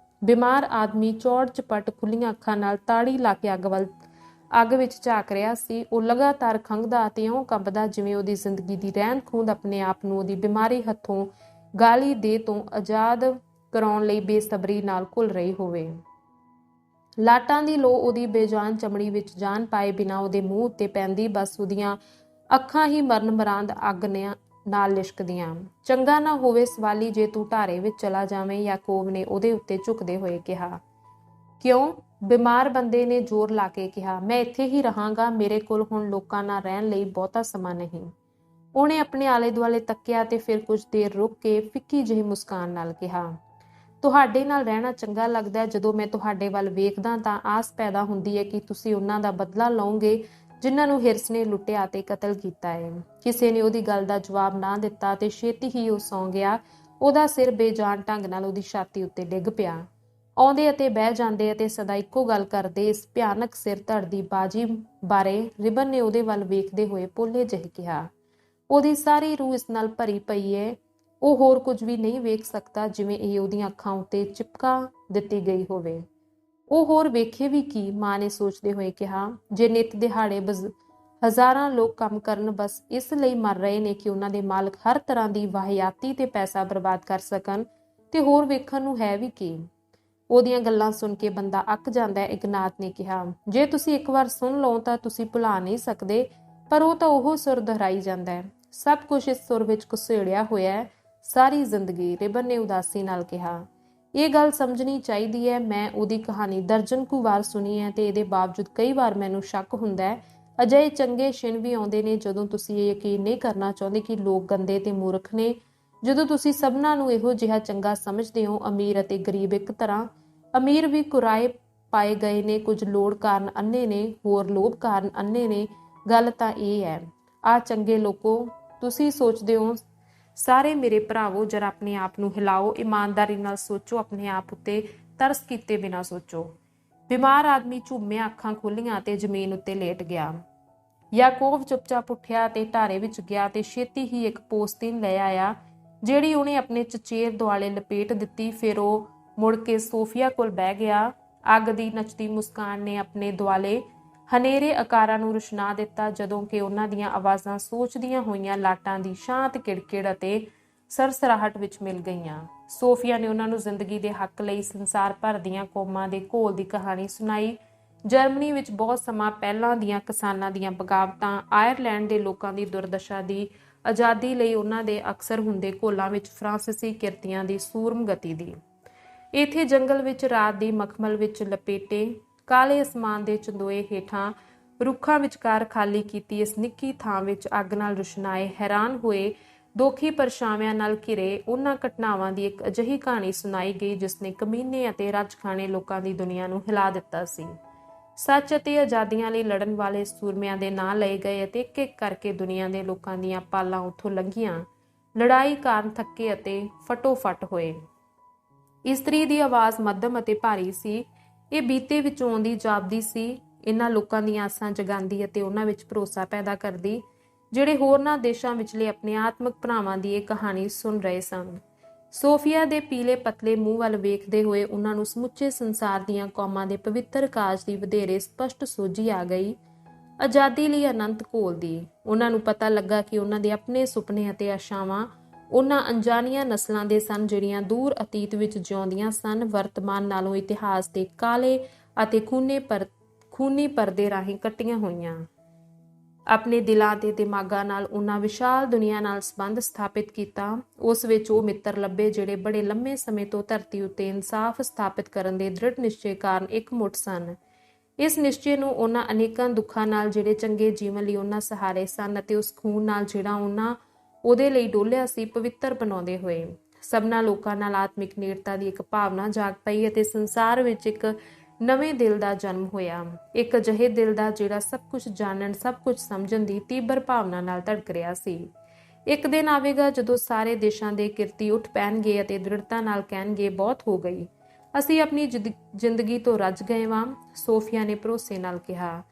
ਬਿਮਾਰ ਆਦਮੀ ਚੌੜ ਚਪਟ ਖੁੱਲੀਆਂ ਅੱਖਾਂ ਨਾਲ ਤਾੜੀ ਲਾ ਕੇ ਅੱਗ ਵਿੱਚ ਝਾਕ ਰਿਹਾ ਸੀ। ਉਹ ਲਗਾਤਾਰ ਖੰਘਦਾ ਅਤੇ ਇਉਂ ਕੰਬਦਾ ਜਿਵੇਂ ਉਹਦੀ ਜ਼ਿੰਦਗੀ ਦੀ ਰਹਿੰਦ ਖੂੰਹਦ ਆਪਣੇ ਆਪ ਨੂੰ ਉਹਦੀ ਬਿਮਾਰੀ ਹੱਥੋਂ ਗਾਲੀ ਦੇ ਤੋਂ ਆਜ਼ਾਦ ਕਰਾਉਣ ਲਈ ਬੇਸਬਰੀ ਨਾਲ ਘੁਲ ਰਹੀ ਹੋਵੇ। ਲਾਟਾਂ ਦੀ ਲੋ ਉਹਦੀ ਬੇਜਾਨ ਚਮੜੀ ਵਿੱਚ ਜਾਨ ਪਾਏ ਬਿਨਾਂ ਉਹਦੇ ਮੂੰਹ ਉੱਤੇ ਪੈਂਦੀ, ਬਸ ਉਹਦੀਆਂ ਅੱਖਾਂ ਹੀ ਮਰਨ ਮਰਾਂਦ ਅੱਗ ਨਾਲ ਲਿਸ਼ਕਦੀਆਂ। ਚੰਗਾ ਨਾ ਹੋਵੇ ਸਵਾਲੀ ਜੇ ਤੂੰ ਢਾਰੇ ਵਿੱਚ ਚਲਾ ਜਾਵੇਂ, ਯਾਕੂਬ ਨੇ ਉਹਦੇ ਉੱਤੇ ਝੁਕਦੇ ਹੋਏ ਕਿਹਾ। ਕਿਉਂ? ਬਿਮਾਰ ਬੰਦੇ ਨੇ ਜ਼ੋਰ ਲਾ ਕੇ ਕਿਹਾ। ਮੈਂ ਇੱਥੇ ਹੀ ਰਹਾਂਗਾ, ਮੇਰੇ ਕੋਲ ਹੁਣ ਲੋਕਾਂ ਨਾਲ ਰਹਿਣ ਲਈ ਬਹੁਤਾ ਸਮਾਂ ਨਹੀਂ। ਉਹਨੇ ਆਪਣੇ ਆਲੇ ਦੁਆਲੇ ਤੱਕਿਆ ਤੇ ਫਿਰ ਕੁਝ ਦੇਰ ਰੁਕ ਕੇ ਫਿੱਕੀ ਜਿਹੀ ਮੁਸਕਾਨ ਨਾਲ ਕਿਹਾ, ਤੁਹਾਡੇ ਨਾਲ ਰਹਿਣਾ ਚੰਗਾ ਲੱਗਦਾ ਹੈ। ਜਦੋਂ ਮੈਂ ਤੁਹਾਡੇ ਵੱਲ ਵੇਖਦਾ ਤਾਂ ਆਸ ਪੈਦਾ ਹੁੰਦੀ ਹੈ ਕਿ ਤੁਸੀਂ ਉਹਨਾਂ ਦਾ ਬਦਲਾ ਲਓਗੇ ਜਿਨ੍ਹਾਂ ਨੂੰ ਹਿਰਸ ਨੇ ਲੁੱਟਿਆ ਤੇ ਕਤਲ ਕੀਤਾ ਹੈ। ਕਿਸੇ ਨੇ ਉਹਦੀ ਗੱਲ ਦਾ ਜਵਾਬ ਨਾ ਦਿੱਤਾ ਤੇ ਛੇਤੀ ਹੀ ਉਹ ਸੌਂ ਗਿਆ। ਉਹਦਾ ਸਿਰ ਬੇਜਾਨ ਢੰਗ ਨਾਲ ਉਹਦੀ ਛਾਤੀ ਉੱਤੇ ਡਿੱਗ ਪਿਆ। ਆਉਂਦੇ ਅਤੇ ਬਹਿ ਜਾਂਦੇ ਅਤੇ ਸਦਾ ਇੱਕੋ ਗੱਲ ਕਰਦੇ ਇਸ ਭਿਆਨਕ ਸਿਰ ਧੜ ਦੀ ਬਾਜੀ ਬਾਰੇ ਰਿਬਨ ਨੇ ਉਹਦੇ ਵੱਲ ਵੇਖਦੇ ਹੋਏ ਪੋਲੇ ਜਿਹੇ ਕਿਹਾ। ਉਹਦੀ ਸਾਰੀ ਰੂਹ ਇਸ ਨਾਲ ਭਰੀ ਪਈ ਹੈ, ਉਹ ਹੋਰ ਕੁਝ ਵੀ ਨਹੀਂ ਵੇਖ ਸਕਦਾ ਜਿਵੇਂ ਇਹ ਉਹਦੀਆਂ ਅੱਖਾਂ ਉੱਤੇ ਚਿਪਕਾ ਦਿੱਤੀ ਗਈ ਹੋਵੇ। ਉਹ ਹੋਰ ਵੇਖੇ ਵੀ ਕੀ? ਮਾਂ ਨੇ ਸੋਚਦੇ ਹੋਏ ਕਿਹਾ। ਜੇ ਨਿੱਤ ਦਿਹਾੜੇ ਹਜ਼ਾਰਾਂ ਲੋਕ ਕੰਮ ਕਰਨ ਬਸ ਇਸ ਲਈ ਮਰ ਰਹੇ ਨੇ ਕਿ ਉਹਨਾਂ ਦੇ ਮਾਲਕ ਹਰ ਤਰ੍ਹਾਂ ਦੀ ਵਾਹਿਆਤੀ ਤੇ ਪੈਸਾ ਬਰਬਾਦ ਕਰ ਸਕਣ, ਤੇ ਹੋਰ ਵੇਖਣ ਨੂੰ ਹੈ ਵੀ ਕੀ? ਉਹਦੀਆਂ ਗੱਲਾਂ ਸੁਣ ਕੇ ਬੰਦਾ ਅੱਕ ਜਾਂਦਾ ਹੈ, ਇਗਨਾਤ ਨੇ ਕਿਹਾ। ਜੇ ਤੁਸੀਂ ਇੱਕ ਵਾਰ ਸੁਣ ਲਓ ਤਾਂ ਤੁਸੀਂ ਭੁਲਾ ਨਹੀਂ ਸਕਦੇ, ਪਰ ਉਹ ਤਾਂ ਉਹ ਸੁਰ ਦੁਹਰਾਈ ਜਾਂਦਾ ਹੈ। ਸਭ ਕੁਝ ਇਸ ਸੁਰ ਵਿੱਚ ਘੁਸੇੜਿਆ ਹੋਇਆ ਹੈ, ਸਾਰੀ ਜ਼ਿੰਦਗੀ, ਰਿਬਨ ਨੇ ਉਦਾਸੀ ਨਾਲ ਕਿਹਾ। ਇਹ ਗੱਲ ਸਮਝਣੀ ਚਾਹੀਦੀ ਹੈ, ਮੈਂ ਉਹਦੀ ਕਹਾਣੀ ਦਰਜਨ ਕੁ ਵਾਰ ਸੁਣੀ ਹੈ ਤੇ ਇਹਦੇ ਬਾਵਜੂਦ ਕਈ ਵਾਰ ਮੈਨੂੰ ਸ਼ੱਕ ਹੁੰਦਾ ਹੈ। ਅਜਿਹੇ ਚੰਗੇ ਛਿਣ ਵੀ ਆਉਂਦੇ ਨੇ ਜਦੋਂ ਤੁਸੀਂ ਇਹ ਯਕੀਨ ਨਹੀਂ ਕਰਨਾ ਚਾਹੁੰਦੇ ਕਿ ਲੋਕ ਗੰਦੇ ਤੇ ਮੂਰਖ ਨੇ। ਜਦੋਂ ਤੁਸੀਂ ਸਭਨਾਂ ਨੂੰ ਇਹੋ ਜਿਹਾ ਚੰਗਾ ਸਮਝਦੇ ਹੋ, ਅਮੀਰ ਅਤੇ ਗਰੀਬ ਇੱਕ ਤਰ੍ਹਾਂ। ਅਮੀਰ ਵੀ ਕੁਰਾਏ ਪਾਏ ਗਏ ਨੇ, ਕੁਝ ਲੋੜ ਕਾਰਨ ਅੰਨੇ ਨੇ, ਹੋਰ ਲੋਭ ਕਾਰਨ ਅੰਨੇ ਨੇ। ਗੱਲ ਤਾਂ ਇਹ ਹੈ, ਆਹ ਚੰਗੇ ਲੋਕੋ, ਤੁਸੀਂ ਸੋਚਦੇ ਹੋ ਸਾਰੇ ਮੇਰੇ ਭਰਾਵੋ, ਜਰਾ ਆਪਣੇ ਆਪ ਨੂੰ ਹਿਲਾਓ, ਇਮਾਨਦਾਰੀ ਨਾਲ ਸੋਚੋ, ਆਪਣੇ ਆਪ ਉੱਤੇ ਤਰਸ ਕੀਤੇ ਬਿਨਾਂ ਸੋਚੋ। ਬਿਮਾਰ ਆਦਮੀ ਝੂਮਿਆ, ਅੱਖਾਂ ਖੋਲੀਆਂ ਤੇ ਜ਼ਮੀਨ ਉੱਤੇ ਲੇਟ ਗਿਆ। ਯਾਕੂਬ ਚੁੱਪਚਾਪ ਉੱਠਿਆ ਤੇ ਢਾਰੇ ਵਿੱਚ ਗਿਆ ਤੇ ਛੇਤੀ ਹੀ ਇੱਕ ਪੋਸਤੀਨ ਲੈ ਆਇਆ ਜਿਹੜੀ ਉਹਨੇ ਆਪਣੇ ਚਚੇਰ ਦੁਆਲੇ ਲਪੇਟ ਦਿੱਤੀ। ਫਿਰ ਉਹ ਮੁੜ ਕੇ ਸੋਫੀਆ ਕੋਲ ਬਹਿ ਗਿਆ। ਅੱਗ ਦੀ ਨੱਚਦੀ ਮੁਸਕਾਨ ਨੇ ਆਪਣੇ ਦੁਆਲੇ ਹਨੇਰੇ ਆਕਾਰਾਂ ਨੂੰ ਰੁਸ਼ਨਾ ਦਿੱਤਾ, ਜਦੋਂ ਕਿ ਉਹਨਾਂ ਦੀਆਂ ਆਵਾਜ਼ਾਂ ਸੋਚਦੀਆਂ ਹੋਈਆਂ ਲਾਟਾਂ ਦੀ ਸ਼ਾਂਤ ਕਿੜਕਿੜ ਅਤੇ ਸਰਸਰਾਹਟ ਵਿੱਚ ਮਿਲ ਗਈਆਂ। ਸੋਫੀਆ ਨੇ ਉਹਨਾਂ ਨੂੰ ਜ਼ਿੰਦਗੀ ਦੇ ਹੱਕ ਲਈ ਸੰਸਾਰ ਭਰ ਦੀਆਂ ਕੌਮਾਂ ਦੇ ਘੋਲ ਦੀ ਕਹਾਣੀ ਸੁਣਾਈ। ਜਰਮਨੀ ਵਿੱਚ ਬਹੁਤ ਸਮਾਂ ਪਹਿਲਾਂ ਦੀਆਂ ਕਿਸਾਨਾਂ ਦੀਆਂ ਬਗਾਵਤਾਂ, ਆਇਰਲੈਂਡ ਦੇ ਲੋਕਾਂ ਦੀ ਦੁਰਦਸ਼ਾ ਦੀ ਆਜ਼ਾਦੀ ਲਈ ਉਹਨਾਂ ਦੇ ਅਕਸਰ ਹੁੰਦੇ ਘੋਲਾਂ ਵਿੱਚ ਫਰਾਂਸੀਸੀ ਕਿਰਤੀਆਂ ਦੀ ਸੂਰਮ ਗਤੀ ਦੀ। ਇੱਥੇ ਜੰਗਲ ਵਿੱਚ ਰਾਤ ਦੀ ਮਖਮਲ ਵਿੱਚ ਲਪੇਟੇ ਕਾਲੇ ਅਸਮਾਨ ਦੇ ਚੰਦੋਏ ਹੇਠਾਂ ਰੁੱਖਾਂ ਵਿਚਕਾਰ ਖਾਲੀ ਕੀਤੀ ਇਸ ਨਿੱਕੀ ਥਾਂ ਵਿੱਚ ਅੱਗ ਨਾਲ ਰੁਸ਼ਨਾਏ ਹੈਰਾਨ ਹੋਏ ਦੋਖੀ ਪਰਛਾਵਿਆਂ ਨਾਲ ਘਿਰੇ ਉਹਨਾਂ ਘਟਨਾਵਾਂ ਦੀ ਇੱਕ ਅਜਿਹੀ ਕਹਾਣੀ ਸੁਣਾਈ ਗਈ ਜਿਸ ਨੇ ਕਮੀਨੇ ਅਤੇ ਰੱਜਖਾਣੇ ਲੋਕਾਂ ਦੀ ਦੁਨੀਆ ਨੂੰ ਹਿਲਾ ਦਿੱਤਾ ਸੀ। ਸੱਚ ਅਤੇ ਆਜ਼ਾਦੀਆਂ ਲਈ ਲੜਨ ਵਾਲੇ ਸੂਰਮਿਆਂ ਦੇ ਨਾਂ ਲਏ ਗਏ ਅਤੇ ਇੱਕ ਇੱਕ ਕਰਕੇ ਦੁਨੀਆ ਦੇ ਲੋਕਾਂ ਦੀਆਂ ਪਾਲਾਂ ਉੱਥੋਂ ਲੰਘੀਆਂ, ਲੜਾਈ ਕਾਰਨ ਥੱਕੇ ਅਤੇ ਫਟੋ-ਫਟ ਹੋਏ। ਇਸਤਰੀ ਦੀ ਆਵਾਜ਼ ਮੱਧਮ ਅਤੇ ਭਾਰੀ ਸੀ। ਇਹ ਬੀਤੇ ਵਿੱਚੋਂ ਆਉਂਦੀ ਜਾਪਦੀ ਸੀ, ਇਹਨਾਂ ਲੋਕਾਂ ਦੀਆਂ ਆਸਾਂ ਜਗਾਉਂਦੀ ਅਤੇ ਉਹਨਾਂ ਵਿੱਚ ਭਰੋਸਾ ਪੈਦਾ ਕਰਦੀ ਜਿਹੜੇ ਹੋਰਨਾਂ ਦੇਸ਼ਾਂ ਵਿਚਲੇ ਆਪਣੇ ਆਤਮਿਕ ਭਰਾਵਾਂ ਦੀ ਇਹ ਕਹਾਣੀ ਸੁਣ ਰਹੇ ਸਨ। ਸੋਫੀਆ ਦੇ ਪੀਲੇ ਪਤਲੇ ਮੂੰਹ ਵੱਲ ਵੇਖਦੇ ਹੋਏ ਉਹਨਾਂ ਨੂੰ ਸਮੁੱਚੇ ਸੰਸਾਰ ਦੀਆਂ ਕੌਮਾਂ ਦੇ ਪਵਿੱਤਰ ਕਾਜ ਦੀ ਵਧੇਰੇ ਸਪਸ਼ਟ ਸੋਝੀ ਆ ਗਈ, ਆਜ਼ਾਦੀ ਲਈ ਅਨੰਤ ਘੋਲਦੀ। ਉਹਨਾਂ ਨੂੰ ਪਤਾ ਲੱਗਾ ਕਿ ਉਹਨਾਂ ਦੇ ਆਪਣੇ ਸੁਪਨੇ ਅਤੇ ਆਸ਼ਾਵਾਂ ਉਹਨਾਂ ਅਣਜਾਣੀਆਂ ਨਸਲਾਂ ਦੇ ਸਨ ਜਿਹੜੀਆਂ ਦੂਰ ਅਤੀਤ ਵਿੱਚ ਜਿਉਂਦੀਆਂ ਸਨ, ਵਰਤਮਾਨ ਨਾਲੋਂ ਇਤਿਹਾਸ ਦੇ ਕਾਲੇ ਅਤੇ ਖੂਨੀ ਪਰਦੇ ਰਾਹੀਂ ਕੱਟੀਆਂ ਹੋਈਆਂ। ਆਪਣੇ ਦਿਲਾਂ ਤੇ ਦਿਮਾਗਾਂ ਨਾਲ ਉਹਨਾਂ ਵਿਸ਼ਾਲ ਦੁਨੀਆ ਨਾਲ ਸੰਬੰਧ ਸਥਾਪਿਤ ਕੀਤਾ। ਉਸ ਵਿੱਚ ਉਹ ਮਿੱਤਰ ਲੱਭੇ ਜਿਹੜੇ ਬੜੇ ਲੰਮੇ ਸਮੇਂ ਤੋਂ ਧਰਤੀ ਉੱਤੇ ਇਨਸਾਫ ਸਥਾਪਿਤ ਕਰਨ ਦੇ ਦ੍ਰਿੜ ਨਿਸ਼ਚੇ ਕਾਰਨ ਇਕਮੁੱਠ ਸਨ। ਇਸ ਨਿਸ਼ਚੇ ਨੂੰ ਉਹਨਾਂ ਅਨੇਕਾਂ ਦੁੱਖਾਂ ਨਾਲ ਜਿਹੜੇ ਚੰਗੇ ਜੀਵਨ ਲਈ ਉਹਨਾਂ ਸਹਾਰੇ ਸਨ ਅਤੇ ਉਸ ਖੂਨ ਨਾਲ ਜਿਹੜਾ ਉਹਨਾਂ ਉਹਦੇ ਲਈ ਡੋਲਿਆ ਸੀ, ਪਵਿੱਤਰ ਬਣਾਉਂਦੇ ਹੋਏ। ਸਭਨਾਂ ਲੋਕਾਂ ਨਾਲ ਆਤਮਿਕ ਨੇੜਤਾ ਦੀ ਇੱਕ ਭਾਵਨਾ ਜਾਗ ਪਈ ਅਤੇ ਸੰਸਾਰ ਵਿੱਚ ਇੱਕ ਨਵੇਂ ਦਿਲ ਦਾ ਜਨਮ ਹੋਇਆ, ਇੱਕ ਅਜਿਹੇ ਦਿਲ ਦਾ ਜਿਹੜਾ ਸਭ ਕੁਝ ਜਾਣਨ, ਸਭ ਕੁਝ ਸਮਝਣ ਦੀ ਤੀਬਰ ਭਾਵਨਾ ਨਾਲ ਧੜਕ ਰਿਹਾ ਸੀ। ਇੱਕ ਦਿਨ ਆਵੇਗਾ ਜਦੋਂ ਸਾਰੇ ਦੇਸ਼ਾਂ ਦੇ ਕਿਰਤੀ ਉੱਠ ਪੈਣਗੇ ਅਤੇ ਦ੍ਰਿੜਤਾ ਨਾਲ ਕਹਿਣਗੇ, ਬਹੁਤ ਹੋ ਗਈ, ਅਸੀਂ ਆਪਣੀ ਜ਼ਿੰਦਗੀ ਤੋਂ ਰੱਜ ਗਏ ਵਾਂ, ਸੋਫੀਆ ਨੇ ਭਰੋਸੇ ਨਾਲ ਕਿਹਾ।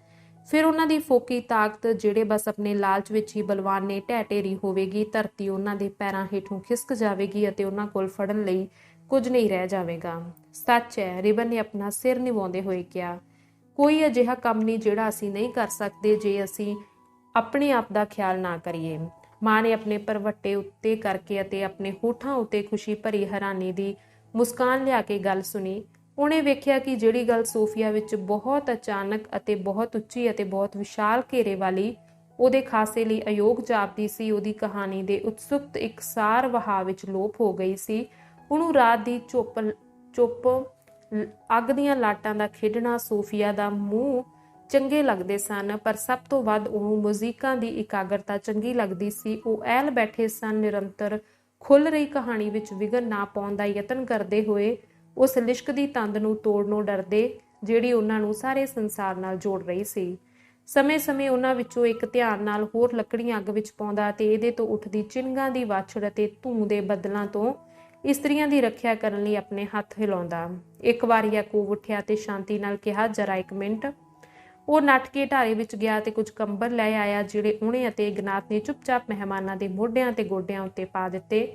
ਫਿਰ ਉਹਨਾਂ ਦੀ ਫੋਕੀ ਤਾਕਤ ਜਿਹੜੇ ਬਸ ਆਪਣੇ ਲਾਲਚ ਵਿੱਚ ਹੀ ਬਲਵਾਨ ਨੇ ਢਹਿ ਢੇਰੀ ਹੋਵੇਗੀ, ਧਰਤੀ ਉਹਨਾਂ ਦੇ ਪੈਰਾਂ ਹੇਠੋਂ ਖਿਸਕ ਜਾਵੇਗੀ ਅਤੇ ਉਹਨਾਂ ਕੋਲ ਫੜਨ ਲਈ ਕੁਝ ਨਹੀਂ ਰਹਿ ਜਾਵੇਗਾ। ਸੱਚ ਹੈ, ਰਿਬਨ ਨੇ ਆਪਣਾ ਸਿਰ ਨਿਵਾਉਂਦੇ ਹੋਏ ਕਿਹਾ। ਕੋਈ ਅਜਿਹਾ ਕੰਮ ਨਹੀਂ ਜਿਹੜਾ ਅਸੀਂ ਨਹੀਂ ਕਰ ਸਕਦੇ ਜੇ ਅਸੀਂ ਆਪਣੇ ਆਪ ਦਾ ਖਿਆਲ ਨਾ ਕਰੀਏ। ਮਾਂ ਨੇ ਆਪਣੇ ਭਰਵੱਟੇ ਉੱਤੇ ਕਰਕੇ ਅਤੇ ਆਪਣੇ ਹੋਠਾਂ ਉੱਤੇ ਖੁਸ਼ੀ ਭਰੀ ਹੈਰਾਨੀ ਦੀ ਮੁਸਕਾਨ ਲਿਆ ਕੇ ਗੱਲ ਸੁਣੀ। ਉਹਨੇ ਵੇਖਿਆ ਕਿ ਜਿਹੜੀ ਗੱਲ ਸੋਫੀਆ ਵਿੱਚ ਬਹੁਤ ਅਚਾਨਕ ਅਤੇ ਬਹੁਤ ਉੱਚੀ ਅਤੇ ਬਹੁਤ ਵਿਸ਼ਾਲ ਘੇਰੇ ਵਾਲੀ ਉਹਦੇ ਖਾਸੇ ਲਈ ਅਯੋਗ ਜਾਪਦੀ ਸੀ, ਉਹਦੀ ਕਹਾਣੀ ਦੇ ਉਤਸੁਕਤ ਇਕਸਾਰ ਵਹਾਅ ਵਿੱਚ ਲੋਪ ਹੋ ਗਈ ਸੀ। ਉਹਨੂੰ ਰਾਤ ਦੀ ਚੁੱਪ ਅੱਗ ਦੀਆਂ ਲਾਟਾਂ ਦਾ ਖੇਡਣਾ, ਸੋਫੀਆ ਦਾ ਮੂੰਹ ਚੰਗੇ ਲੱਗਦੇ ਸਨ, ਪਰ ਸਭ ਤੋਂ ਵੱਧ ਉਹਨੂੰ ਮੁਜ਼ੀਕਾਂ ਦੀ ਇਕਾਗਰਤਾ ਚੰਗੀ ਲੱਗਦੀ ਸੀ। ਉਹ ਐਲ ਬੈਠੇ ਸਨ, ਨਿਰੰਤਰ ਖੁੱਲ ਰਹੀ ਕਹਾਣੀ ਵਿੱਚ ਵਿਘਨ ਨਾ ਪਾਉਣ ਦਾ ਯਤਨ ਕਰਦੇ ਹੋਏ, ਉਸ ਲਿਸ਼ਕਦੀ ਤੰਦ ਨੂੰ ਤੋੜਨੋਂ ਡਰਦੇ ਜਿਹੜੀ ਉਹਨਾਂ ਨੂੰ ਸਾਰੇ ਸੰਸਾਰ ਨਾਲ ਜੋੜ ਰਹੀ ਸੀ। ਸਮੇਂ-ਸਮੇਂ ਉਹਨਾਂ ਵਿੱਚੋਂ ਇੱਕ ਧਿਆਨ ਨਾਲ ਹੋਰ ਲੱਕੜੀਆਂ ਅੱਗ ਵਿੱਚ ਪਾਉਂਦਾ ਅਤੇ ਇਹਦੇ ਤੋਂ ਉੱਠਦੀ ਚਿੰਗਾਂ ਦੀ ਵਾਛੜ ਅਤੇ ਧੂੰ ਦੇ ਬੱਦਲਾਂ ਤੋਂ ਇਸਤਰੀਆਂ ਦੀ ਰੱਖਿਆ ਕਰਨ ਲਈ ਆਪਣੇ ਹੱਥ ਹਿਲਾਉਂਦਾ। ਇੱਕ ਵਾਰ ਯਾਕੂਬ ਉੱਠਿਆ ਤੇ ਸ਼ਾਂਤੀ ਨਾਲ ਕਿਹਾ, ਜਰਾ ਇੱਕ ਮਿੰਟ। ਉਹ ਨੱਠ ਕੇ ਢਾਰੇ ਵਿੱਚ ਗਿਆ ਤੇ ਕੁਝ ਕੰਬਲ ਲੈ ਆਇਆ, ਜਿਹੜੇ ਉਹਨੇ ਅਤੇ ਇਗਨਾਤ ਨੇ ਚੁੱਪਚਾਪ ਮਹਿਮਾਨਾਂ ਦੇ ਮੋਢਿਆਂ ਤੇ ਗੋਡਿਆਂ ਉੱਤੇ ਪਾ ਦਿੱਤੇ।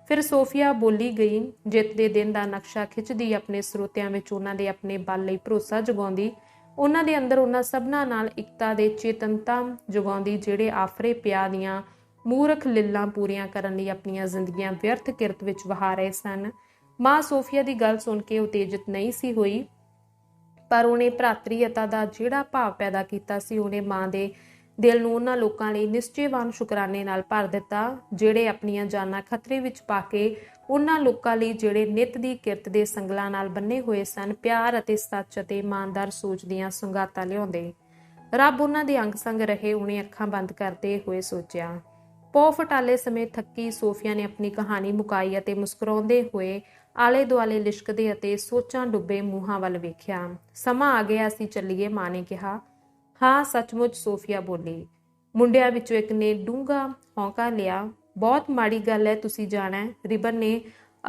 ਫਿਰ ਸੋਫੀਆ ਬੋਲੀ ਗਈ, ਜਿੱਤ ਦੇ ਦਿਨ ਦਾ ਨਕਸ਼ਾ ਖਿੱਚਦੀ, ਆਪਣੇ ਸਰੋਤਿਆਂ ਵਿੱਚ ਉਹਨਾਂ ਦੇ ਆਪਣੇ ਬਲ ਲਈ ਭਰੋਸਾ ਜਗਾਉਂਦੀ, ਉਹਨਾਂ ਦੇ ਅੰਦਰ ਉਹਨਾਂ ਸਭਨਾਂ ਨਾਲ ਇਕਤਾ ਦੇ ਚੇਤਨਤਾ ਜਗਾਉਂਦੀ ਜਿਹੜੇ ਆਫਰੇ ਪਿਆ ਦੀਆਂ ਮੂਰਖ ਲਿੱਲਾਂ ਪੂਰੀਆਂ ਕਰਨ ਲਈ ਆਪਣੀਆਂ ਜ਼ਿੰਦਗੀਆਂ ਵਿਅਰਥ ਕਿਰਤ ਵਿੱਚ ਵਹਾ ਰਹੇ ਸਨ। ਮਾਂ ਸੋਫੀਆ ਦੀ ਗੱਲ ਸੁਣ ਕੇ ਉਤੇਜਿਤ ਨਹੀਂ ਸੀ ਹੋਈ, ਪਰ ਉਹਨੇ ਭਰਾਤਰੀਅਤਾ ਦਾ ਜਿਹੜਾ ਭਾਵ ਪੈਦਾ ਕੀਤਾ ਸੀ, ਉਹਨੇ ਮਾਂ ਦੇ ਦਿਲ ਨੂੰ ਉਹਨਾਂ ਲੋਕਾਂ ਲਈ ਨਿਸ਼ਚੇਵਾਨ ਸ਼ੁਕਰਾਨੇ ਨਾਲ ਭਰ ਦਿੱਤਾ ਜਿਹੜੇ ਆਪਣੀਆਂ ਜਾਨਾਂ ਖਤਰੇ ਵਿੱਚ ਪਾ ਕੇ ਉਹਨਾਂ ਲੋਕਾਂ ਲਈ ਜਿਹੜੇ ਨਿੱਤ ਦੀ ਕਿਰਤ ਦੇ ਸੰਗਲਾਂ ਨਾਲ ਬੰਨੇ ਹੋਏ ਸਨ, ਪਿਆਰ ਅਤੇ ਸੱਚ ਅਤੇ ਇਮਾਨਦਾਰ ਸੋਚ ਦੀਆਂ ਸੁਗਾਤਾਂ ਲਿਆਉਂਦੇ। ਰੱਬ ਉਹਨਾਂ ਦੇ ਅੰਗ ਸੰਗ ਰਹੇ। ਉਹਨੇ ਅੱਖਾਂ ਬੰਦ ਕਰਦੇ ਹੋਏ ਸੋਚਿਆ। ਪੌ ਫਟਾਲੇ ਸਮੇਂ ਥੱਕੀ ਸੋਫੀਆ ਨੇ ਆਪਣੀ ਕਹਾਣੀ ਮੁਕਾਈ ਅਤੇ ਮੁਸਕਰਾਉਂਦੇ ਹੋਏ ਆਲੇ ਦੁਆਲੇ ਲਿਸ਼ਕਦੇ ਅਤੇ ਸੋਚਾਂ ਡੁੱਬੇ ਮੂੰਹਾਂ ਵੱਲ ਵੇਖਿਆ। ਸਮਾਂ ਆ ਗਿਆ, ਅਸੀਂ ਚੱਲੀਏ, ਮਾਂ ਨੇ ਕਿਹਾ। ਹਾਂ, ਸੱਚਮੁੱਚ, ਸੋਫੀਆ ਬੋਲੀ। ਮੁੰਡਿਆਂ ਵਿੱਚੋਂ ਇੱਕ ਨੇ ਡੂੰਘਾ ਹੌਂਕਾ ਲਿਆ। ਬਹੁਤ ਮਾੜੀ ਗੱਲ ਹੈ, ਤੁਸੀਂ ਜਾਣਾ ਹੈ, ਰਿਬਨ ਨੇ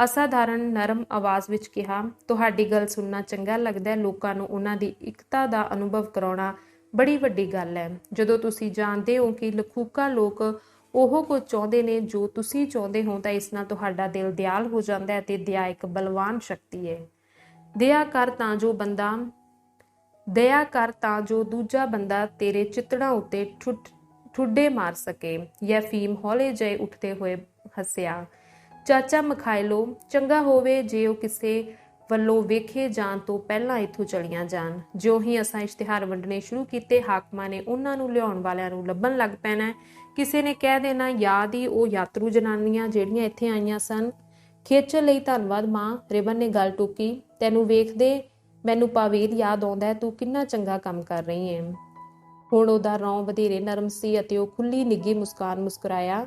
ਅਸਾਧਾਰਨ ਨਰਮ ਆਵਾਜ਼ ਵਿੱਚ ਕਿਹਾ। ਤੁਹਾਡੀ ਗੱਲ ਸੁਣਨਾ ਚੰਗਾ ਲੱਗਦਾ ਹੈ। ਲੋਕਾਂ ਨੂੰ ਉਹਨਾਂ ਦੀ ਇਕਤਾ ਦਾ ਅਨੁਭਵ ਕਰਾਉਣਾ ਬੜੀ ਵੱਡੀ ਗੱਲ ਹੈ। ਜਦੋਂ ਤੁਸੀਂ ਜਾਣਦੇ ਹੋ ਕਿ ਲਖੂਕਾ ਲੋਕ ਉਹ ਕੁਝ ਚਾਹੁੰਦੇ ਨੇ ਜੋ ਤੁਸੀਂ ਚਾਹੁੰਦੇ ਹੋ, ਤਾਂ ਇਸ ਨਾਲ ਤੁਹਾਡਾ ਦਿਲ ਦਿਆਲ ਹੋ ਜਾਂਦਾ ਹੈ ਅਤੇ ਦਇਆ ਇੱਕ ਬਲਵਾਨ ਸ਼ਕਤੀ ਹੈ। ਦਇਆ ਕਰ ਤਾਂ ਜੋ ਦੂਜਾ ਬੰਦਾ ਤੇਰੇ ਚਿੱਤੜਾਂ ਉੱਤੇ ਠੁੱਡੇ ਮਾਰ ਸਕੇ। ਯੈਫੀਮ ਹੌਲੇ ਜਿਹੇ ਉੱਠਦੇ ਹੋਏ ਹੱਸਿਆ। ਚਾਚਾ ਮਖਾਇਲੋ, ਚੰਗਾ ਹੋਵੇ ਜੇ ਉਹ ਕਿਸੇ ਵੱਲੋਂ ਵੇਖੇ ਜਾਣ ਤੋਂ ਪਹਿਲਾਂ ਇੱਥੋਂ ਚਲੀਆਂ ਜਾਣ। ਜਿਉਂ ਹੀ ਅਸਾਂ ਇਸ਼ਤਿਹਾਰ ਵੰਡਣੇ ਸ਼ੁਰੂ ਕੀਤੇ, ਹਾਕਮਾਂ ਨੇ ਉਹਨਾਂ ਨੂੰ ਲਿਆਉਣ ਵਾਲਿਆਂ ਨੂੰ ਲੱਭਣ ਲੱਗ ਪੈਣਾ। ਕਿਸੇ ਨੇ ਕਹਿ ਦੇਣਾ, ਯਾਦ ਹੀ ਉਹ ਯਾਤਰੂ ਜਨਾਨੀਆਂ ਜਿਹੜੀਆਂ ਇੱਥੇ ਆਈਆਂ ਸਨ। ਖੇਚਲ ਲਈ ਧੰਨਵਾਦ ਮਾਂ, ਰਿਬਨ ਨੇ ਗੱਲ ਟੋਕੀ। ਤੈਨੂੰ ਵੇਖਦੇ ਮੈਨੂੰ ਪਾਵੇਲ ਯਾਦ ਆਉਂਦਾ ਹੈ। ਤੂੰ ਕਿੰਨਾ ਚੰਗਾ ਕੰਮ ਕਰ ਰਹੀ ਹੈ। ਹੁਣ ਉਹਦਾ ਰੌਂ ਵਧੇਰੇ ਨਰਮ ਸੀ ਅਤੇ ਉਹ ਖੁੱਲੀ ਨਿੱਘੀ ਮੁਸਕਾਨ ਮੁਸਕਰਾਇਆ।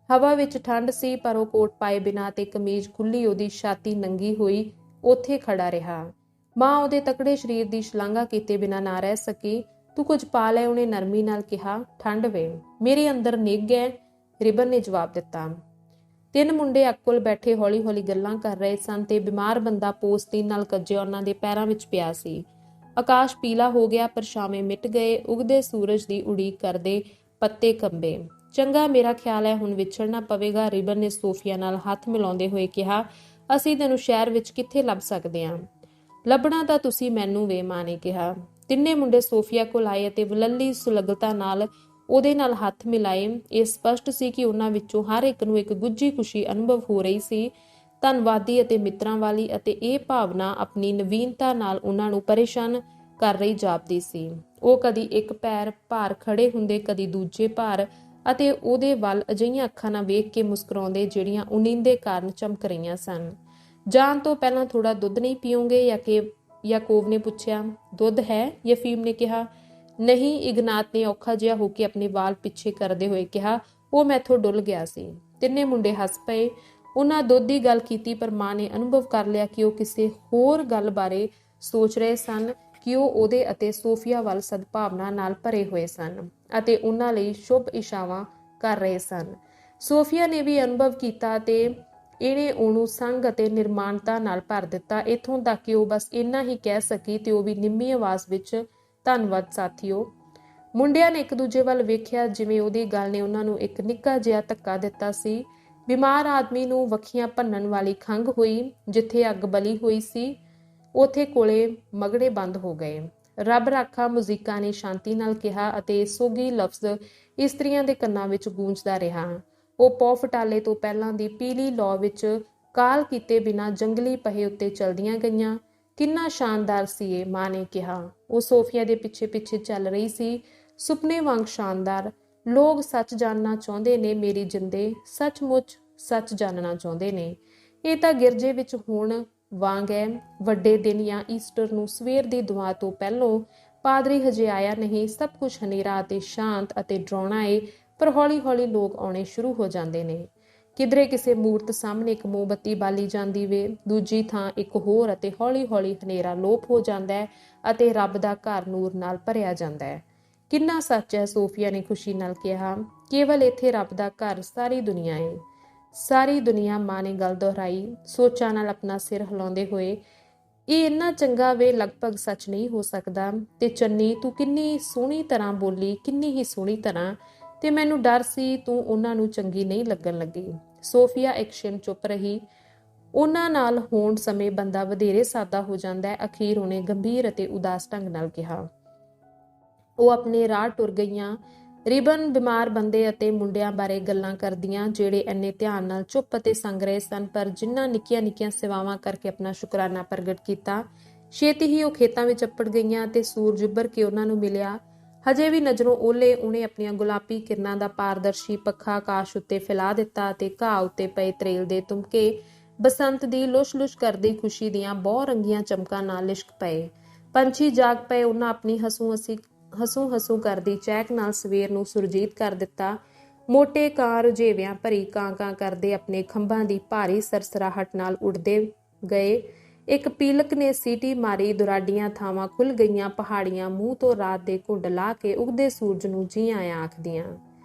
ਹਵਾ ਵਿੱਚ ਠੰਡ ਸੀ, ਪਰ ਉਹ ਕੋਟ ਪਾਏ ਬਿਨਾਂ ਤੇ ਕਮੀਜ਼ ਖੁੱਲੀ, ਉਹਦੀ ਛਾਤੀ ਨੰਗੀ ਹੋਈ ਉੱਥੇ ਖੜਾ ਰਿਹਾ। ਮਾਂ ਉਹਦੇ ਤਕੜੇ ਸਰੀਰ ਦੀ ਸ਼ਲਾਘਾ ਕੀਤੇ ਬਿਨਾਂ ਨਾ ਰਹਿ ਸਕੀ। ਤੂੰ ਕੁਝ ਪਾ ਲੈ, ਉਹਨੇ ਨਰਮੀ ਨਾਲ ਕਿਹਾ। ਠੰਡ ਵੇ, ਮੇਰੇ ਅੰਦਰ ਨਿੱਘ ਹੈ, ਰਿਬਨ ਨੇ ਜਵਾਬ ਦਿੱਤਾ। ਤਿੰਨ ਮੁੰਡੇ ਅਕੁਲ ਬੈਠੇ ਹੌਲੀ-ਹੌਲੀ ਗੱਲਾਂ ਕਰ ਰਹੇ ਸਨ ਤੇ ਬਿਮਾਰ ਬੰਦਾ ਪੋਸਤੀਨ ਨਾਲ ਕੱਜਿਆ ਉਹਨਾਂ ਦੇ ਪੈਰਾਂ ਵਿੱਚ ਪਿਆ ਸੀ। ਆਕਾਸ਼ ਪੀਲਾ ਹੋ ਗਿਆ, ਪਰਛਾਵੇਂ ਮਿਟ ਗਏ। ਉਗਦੇ ਸੂਰਜ ਦੀ ਉਡੀਕ ਕਰਦੇ ਪੱਤੇ ਕੰਬੇ। ਚੰਗਾ, ਮੇਰਾ ਖਿਆਲ ਹੈ ਹੁਣ ਵਿਛੜਨਾ ਪਵੇਗਾ, ਰਿਬਨ ਨੇ ਸੋਫੀਆ ਨਾਲ ਹੱਥ ਮਿਲਾਉਂਦੇ ਹੋਏ ਕਿਹਾ। ਅਸੀਂ ਤੈਨੂੰ ਸ਼ਹਿਰ ਵਿੱਚ ਕਿੱਥੇ ਲੱਭ ਸਕਦੇ ਹਾਂ? ਲੱਭਣਾ ਤਾਂ ਤੁਸੀਂ ਮੈਨੂੰ ਵੇ, ਮਾਂ ਨੇ ਕਿਹਾ। ਤਿੰਨੇ ਮੁੰਡੇ ਸੋਫੀਆ ਕੋਲ ਆਏ ਅਤੇ ਵਲੱਲੀ ਸੁਲਗਤਾ ਨਾਲ ਉਹਦੇ ਨਾਲ ਹੱਥ ਮਿਲਾਏ। ਇਹ ਸਪਸ਼ਟ ਸੀ ਕਿ ਉਹਨਾਂ ਵਿੱਚੋਂ ਹਰ ਇੱਕ ਨੂੰ ਇੱਕ ਗੁੱਝੀ ਖੁਸ਼ੀ ਅਨੁਭਵ ਹੋ ਰਹੀ ਸੀ, ਧੰਨਵਾਦੀ ਅਤੇ ਮਿੱਤਰਾਂ ਵਾਲੀ, ਅਤੇ ਇਹ ਭਾਵਨਾ ਆਪਣੀ ਨਵੀਨਤਾ ਨਾਲ ਉਹਨਾਂ ਨੂੰ ਪਰੇਸ਼ਾਨ ਕਰ ਰਹੀ ਜਾਪਦੀ ਸੀ। ਉਹ ਕਦੀ ਇੱਕ ਪੈਰ ਭਾਰ ਖੜੇ ਹੁੰਦੇ, ਕਦੀ ਦੂਜੇ ਭਾਰ, ਅਤੇ ਉਹਦੇ ਵੱਲ ਅਜਿਹੀਆਂ ਅੱਖਾਂ ਨਾਲ ਵੇਖ ਕੇ ਮੁਸਕਰਾਉਂਦੇ ਜਿਹੜੀਆਂ ਉਨੀਂਦੇ ਕਾਰਨ ਚਮਕ ਰਹੀਆਂ ਸਨ। ਜਾਣ ਤੋਂ ਪਹਿਲਾਂ ਥੋੜਾ ਦੁੱਧ ਨਹੀਂ ਪੀਓਗੇ? ਯਾਕੂਬ ਨੇ ਪੁੱਛਿਆ। ਦੁੱਧ ਹੈ? ਯਫੀਮ ਨੇ ਕਿਹਾ। ਨਹੀਂ, ਇਗਨਾਤ ਨੇ ਔਖਾ ਜਿਹਾ ਹੋ ਕੇ ਆਪਣੇ ਵਾਲ ਪਿੱਛੇ ਕਰਦੇ ਹੋਏ ਕਿਹਾ। ਉਹ ਮੈਥੋਂ ਡੁੱਲ ਗਿਆ ਸੀ। ਤਿੰਨੇ ਮੁੰਡੇ ਹੱਸ ਪਏ। ਉਹਨਾਂ ਦੁੱਧ ਦੀ ਗੱਲ ਕੀਤੀ, ਪਰ ਮਾਂ ਨੇ ਅਨੁਭਵ ਕਰ ਲਿਆ ਕਿ ਉਹ ਕਿਸੇ ਹੋਰ ਗੱਲ ਬਾਰੇ ਸੋਚ ਰਹੇ ਸਨ, ਕਿ ਉਹ ਉਹਦੇ ਅਤੇ ਸੋਫੀਆ ਵੱਲ ਸਦਭਾਵਨਾ ਨਾਲ ਭਰੇ ਹੋਏ ਸਨ ਅਤੇ ਉਹਨਾਂ ਲਈ ਸ਼ੁਭ ਇਸ਼ਾਵਾਂ ਕਰ ਰਹੇ ਸਨ। ਸੋਫੀਆ ਨੇ ਵੀ ਅਨੁਭਵ ਕੀਤਾ ਤੇ ਇਹਨੇ ਉਹਨੂੰ ਸੰਗ ਅਤੇ ਨਿਰਮਾਣਤਾ ਨਾਲ ਭਰ ਦਿੱਤਾ, ਇੱਥੋਂ ਤੱਕ ਕਿ ਉਹ ਬਸ ਇੰਨਾ ਹੀ ਕਹਿ ਸਕੀ ਤੇ ਉਹ ਵੀ ਨਿੰਮੀ ਆਵਾਜ਼ ਵਿੱਚ, ਧੰਨਵਾਦ ਸਾਥੀਓ। ਮੁੰਡਿਆਂ ਨੇ ਇੱਕ ਦੂਜੇ ਵੱਲ ਵੇਖਿਆ, ਜਿਵੇਂ ਉਹਦੀ ਗੱਲ ਨੇ ਉਹਨਾਂ ਨੂੰ ਇੱਕ ਨਿੱਕਾ ਜਿਹਾ ਧੱਕਾ ਦਿੱਤਾ ਸੀ। ਬਿਮਾਰ ਆਦਮੀ ਨੂੰ ਵੱਖੀਆਂ ਭੰਨਣ ਵਾਲੀ ਖੰਘ ਹੋਈ। ਜਿੱਥੇ ਅੱਗ ਬਲੀ ਹੋਈ ਸੀ ਉਥੇ ਕੋਲੇ ਮਗੜੇ ਬੰਦ ਹੋ ਗਏ। ਰੱਬ ਰਾਖਾ, ਮੁਜ਼ੀਕਾਂ ਨੇ ਸ਼ਾਂਤੀ ਨਾਲ ਕਿਹਾ ਅਤੇ ਸੋਗੀ ਲਫ਼ਜ਼ ਇਸਤਰੀਆਂ ਦੇ ਕੰਨਾਂ ਵਿੱਚ ਗੂੰਜਦਾ ਰਿਹਾ। ਉਹ ਪੌ ਫਟਾਲੇ ਤੋਂ ਪਹਿਲਾਂ ਦੀ ਪੀਲੀ ਲੌ ਵਿੱਚ ਕਾਲ ਕੀਤੇ ਬਿਨਾਂ ਜੰਗਲੀ ਪਹੇ ਉੱਤੇ ਚਲਦੀਆਂ ਗਈਆਂ। ਕਿੰਨਾ ਸ਼ਾਨਦਾਰ ਸੀ ਇਹ, ਮਾਂ ਨੇ ਕਿਹਾ। ਉਹ ਸੋਫੀਆ ਦੇ ਪਿੱਛੇ ਪਿੱਛੇ ਚੱਲ ਰਹੀ ਸੀ, ਸੁਪਨੇ ਵਾਂਗ ਸ਼ਾਨਦਾਰ। ਲੋਕ ਸੱਚ ਜਾਣਨਾ ਚਾਹੁੰਦੇ ਨੇ, ਮੇਰੀ ਜਿੰਦੇ ਸੱਚਮੁੱਚ ਸੱਚ ਜਾਣਨਾ ਚਾਹੁੰਦੇ ਨੇ। ਇਹ ਤਾਂ ਗਿਰਜੇ ਵਿੱਚ ਹੋਣ ਵਾਂਗ ਹੈ। ਵੱਡੇ ਦਿਨ ਜਾਂ ਈਸਟਰ ਨੂੰ ਸਵੇਰ ਦੀ ਦੁਆ ਤੋਂ ਪਹਿਲੋਂ ਪਾਦਰੀ ਹਜੇ ਆਇਆ ਨਹੀਂ। ਸਭ ਕੁਝ ਹਨੇਰਾ ਅਤੇ ਸ਼ਾਂਤ ਅਤੇ ਡਰਾਉਣਾ ਏ, ਪਰ ਹੌਲੀ ਹੌਲੀ ਲੋਕ ਆਉਣੇ ਸ਼ੁਰੂ ਹੋ ਜਾਂਦੇ ਨੇ। ਕਿਧਰੇ ਕਿਸੇ ਮੂਰਤ ਸਾਹਮਣੇ ਇੱਕ ਮੋਮਬੱਤੀ ਬਾਲੀ ਜਾਂਦੀ ਵੇ, ਦੂਜੀ ਥਾਂ ਇੱਕ ਹੋਰ, ਅਤੇ ਹੌਲੀ ਹੌਲੀ ਹਨੇਰਾ ਲੋਪ ਹੋ ਜਾਂਦਾ ਹੈ ਅਤੇ ਰੱਬ ਦਾ ਘਰ ਨੂਰ ਨਾਲ ਭਰਿਆ ਜਾਂਦਾ ਹੈ। ਕਿੰਨਾ ਸੱਚ ਹੈ, ਸੋਫੀਆ ਨੇ ਖੁਸ਼ੀ ਨਾਲ ਕਿਹਾ। ਕੇਵਲ ਇੱਥੇ ਰੱਬ ਦਾ ਘਰ ਸਾਰੀ ਦੁਨੀਆ ਏ। ਸਾਰੀ ਦੁਨੀਆ, ਮਾਂ ਨੇ ਗੱਲ ਦੁਹਰਾਈ, ਸੋਚਾਂ ਨਾਲ ਆਪਣਾ ਸਿਰ ਹਿਲਾਉਂਦੇ ਹੋਏ। ਇਹ ਇੰਨਾ ਚੰਗਾ ਵੇ, ਲਗਭਗ ਸੱਚ ਨਹੀਂ ਹੋ ਸਕਦਾ। ਤੇ ਚੰਨੀ, ਤੂੰ ਕਿੰਨੀ ਸੋਹਣੀ ਤਰ੍ਹਾਂ ਬੋਲੀ, ਕਿੰਨੀ ਹੀ ਸੋਹਣੀ ਤਰ੍ਹਾਂ। ਤੇ ਮੈਨੂੰ ਡਰ ਸੀ ਤੂੰ ਉਹਨਾਂ ਨੂੰ ਚੰਗੀ ਨਹੀਂ ਲੱਗਣ ਲੱਗੀ। ਸੋਫੀਆ ਇੱਕ ਛਿਣ ਚੁੱਪ ਰਹੀ। ਉਹਨਾਂ ਨਾਲ ਹੋਣ ਸਮੇਂ ਬੰਦਾ ਵਧੇਰੇ ਸਾਦਾ ਹੋ ਜਾਂਦਾ ਹੈ। ਅਖੀਰ ਉਹਨੇ ਗੰਭੀਰ ਅਤੇ ਉਦਾਸ ਢੰਗ ਨਾਲ ਕਿਹਾ। ਉਹ ਆਪਣੇ ਰਾਹ ਟੁਰ ਗਈਆਂ, ਰਿਬਨ ਬਿਮਾਰ ਬੰਦੇ ਅਤੇ ਮੁੰਡਿਆਂ ਬਾਰੇ ਗੱਲਾਂ ਕਰਦੀਆਂ, ਜਿਹੜੇ ਇੰਨੇ ਧਿਆਨ ਨਾਲ ਚੁੱਪ ਅਤੇ ਸੰਗ ਰਹੇ ਸਨ, ਪਰ ਜਿਨ੍ਹਾਂ ਨਿੱਕੀਆਂ ਨਿੱਕੀਆਂ ਸੇਵਾਵਾਂ ਕਰਕੇ ਆਪਣਾ ਸ਼ੁਕਰਾਨਾ ਪ੍ਰਗਟ ਕੀਤਾ। ਛੇਤੀ ਹੀ ਉਹ ਖੇਤਾਂ ਵਿੱਚ ਅੱਪੜ ਗਈਆਂ ਅਤੇ ਸੂਰਜ ਉੱਭਰ ਕੇ ਉਹਨਾਂ ਨੂੰ ਮਿਲਿਆ। ਹਜੇ ਵੀ ਨਜ਼ਰੋਂ ਓਹਲੇ ਉਹਨੇ ਆਪਣੀਆਂ ਗੁਲਾਬੀ ਕਿਰਨਾਂ ਦਾ ਪਾਰਦਰਸ਼ੀ ਪੱਖਾ ਆਕਾਸ਼ ਉੱਤੇ ਫੈਲਾ ਦਿੱਤਾ ਅਤੇ ਘਾਹ ਉੱਤੇ ਪਏ ਤਰੇਲ ਦੇ ਤੁਮਕੇ ਬਸੰਤ ਦੀ ਲੁਸ਼-ਲੁਸ਼ ਕਰਦੀ ਖੁਸ਼ੀ ਦੀਆਂ ਬਹੁ ਰੰਗੀਆਂ ਚਮਕਾਂ ਨਾਲ ਲਿਸ਼ਕ ਪਏ। ਪੰਛੀ ਜਾਗ ਪਏ। ਉਹਨਾਂ ਆਪਣੀ ਹਸੂ ਕਰਦੀ ਚਹਿਕ ਨਾਲ ਸਵੇਰ ਨੂੰ ਸੁਰਜੀਤ ਕਰ ਦਿੱਤਾ। ਮੋਟੇ ਕਾਂ ਰੁਝੇਵਿਆਂ ਭਰੀ ਕਾਂ ਕਰਦੇ ਆਪਣੇ ਖੰਭਾਂ ਦੀ ਭਾਰੀ ਸਰਸਰਾਹਟ ਨਾਲ ਉੱਡਦੇ ਗਏ। ਇੱਕ ਪੀਲਕ ਨੇ ਸੀਟੀ ਮਾਰੀ, ਦੁਰਾਡੀਆਂ ਥਾਵਾਂ ਖੁੱਲ ਗਈਆਂ, ਪਹਾੜੀਆਂ ਮੂੰਹ ਤੋਂ ਰਾਤ ਦੇ ਘੁੰਡ ਲਾ ਕੇ ਉਗਦੇ ਸੂਰਜ ਨੂੰ ਜੀ ਆਇਆਂ ਆਖਦੀਆਂ।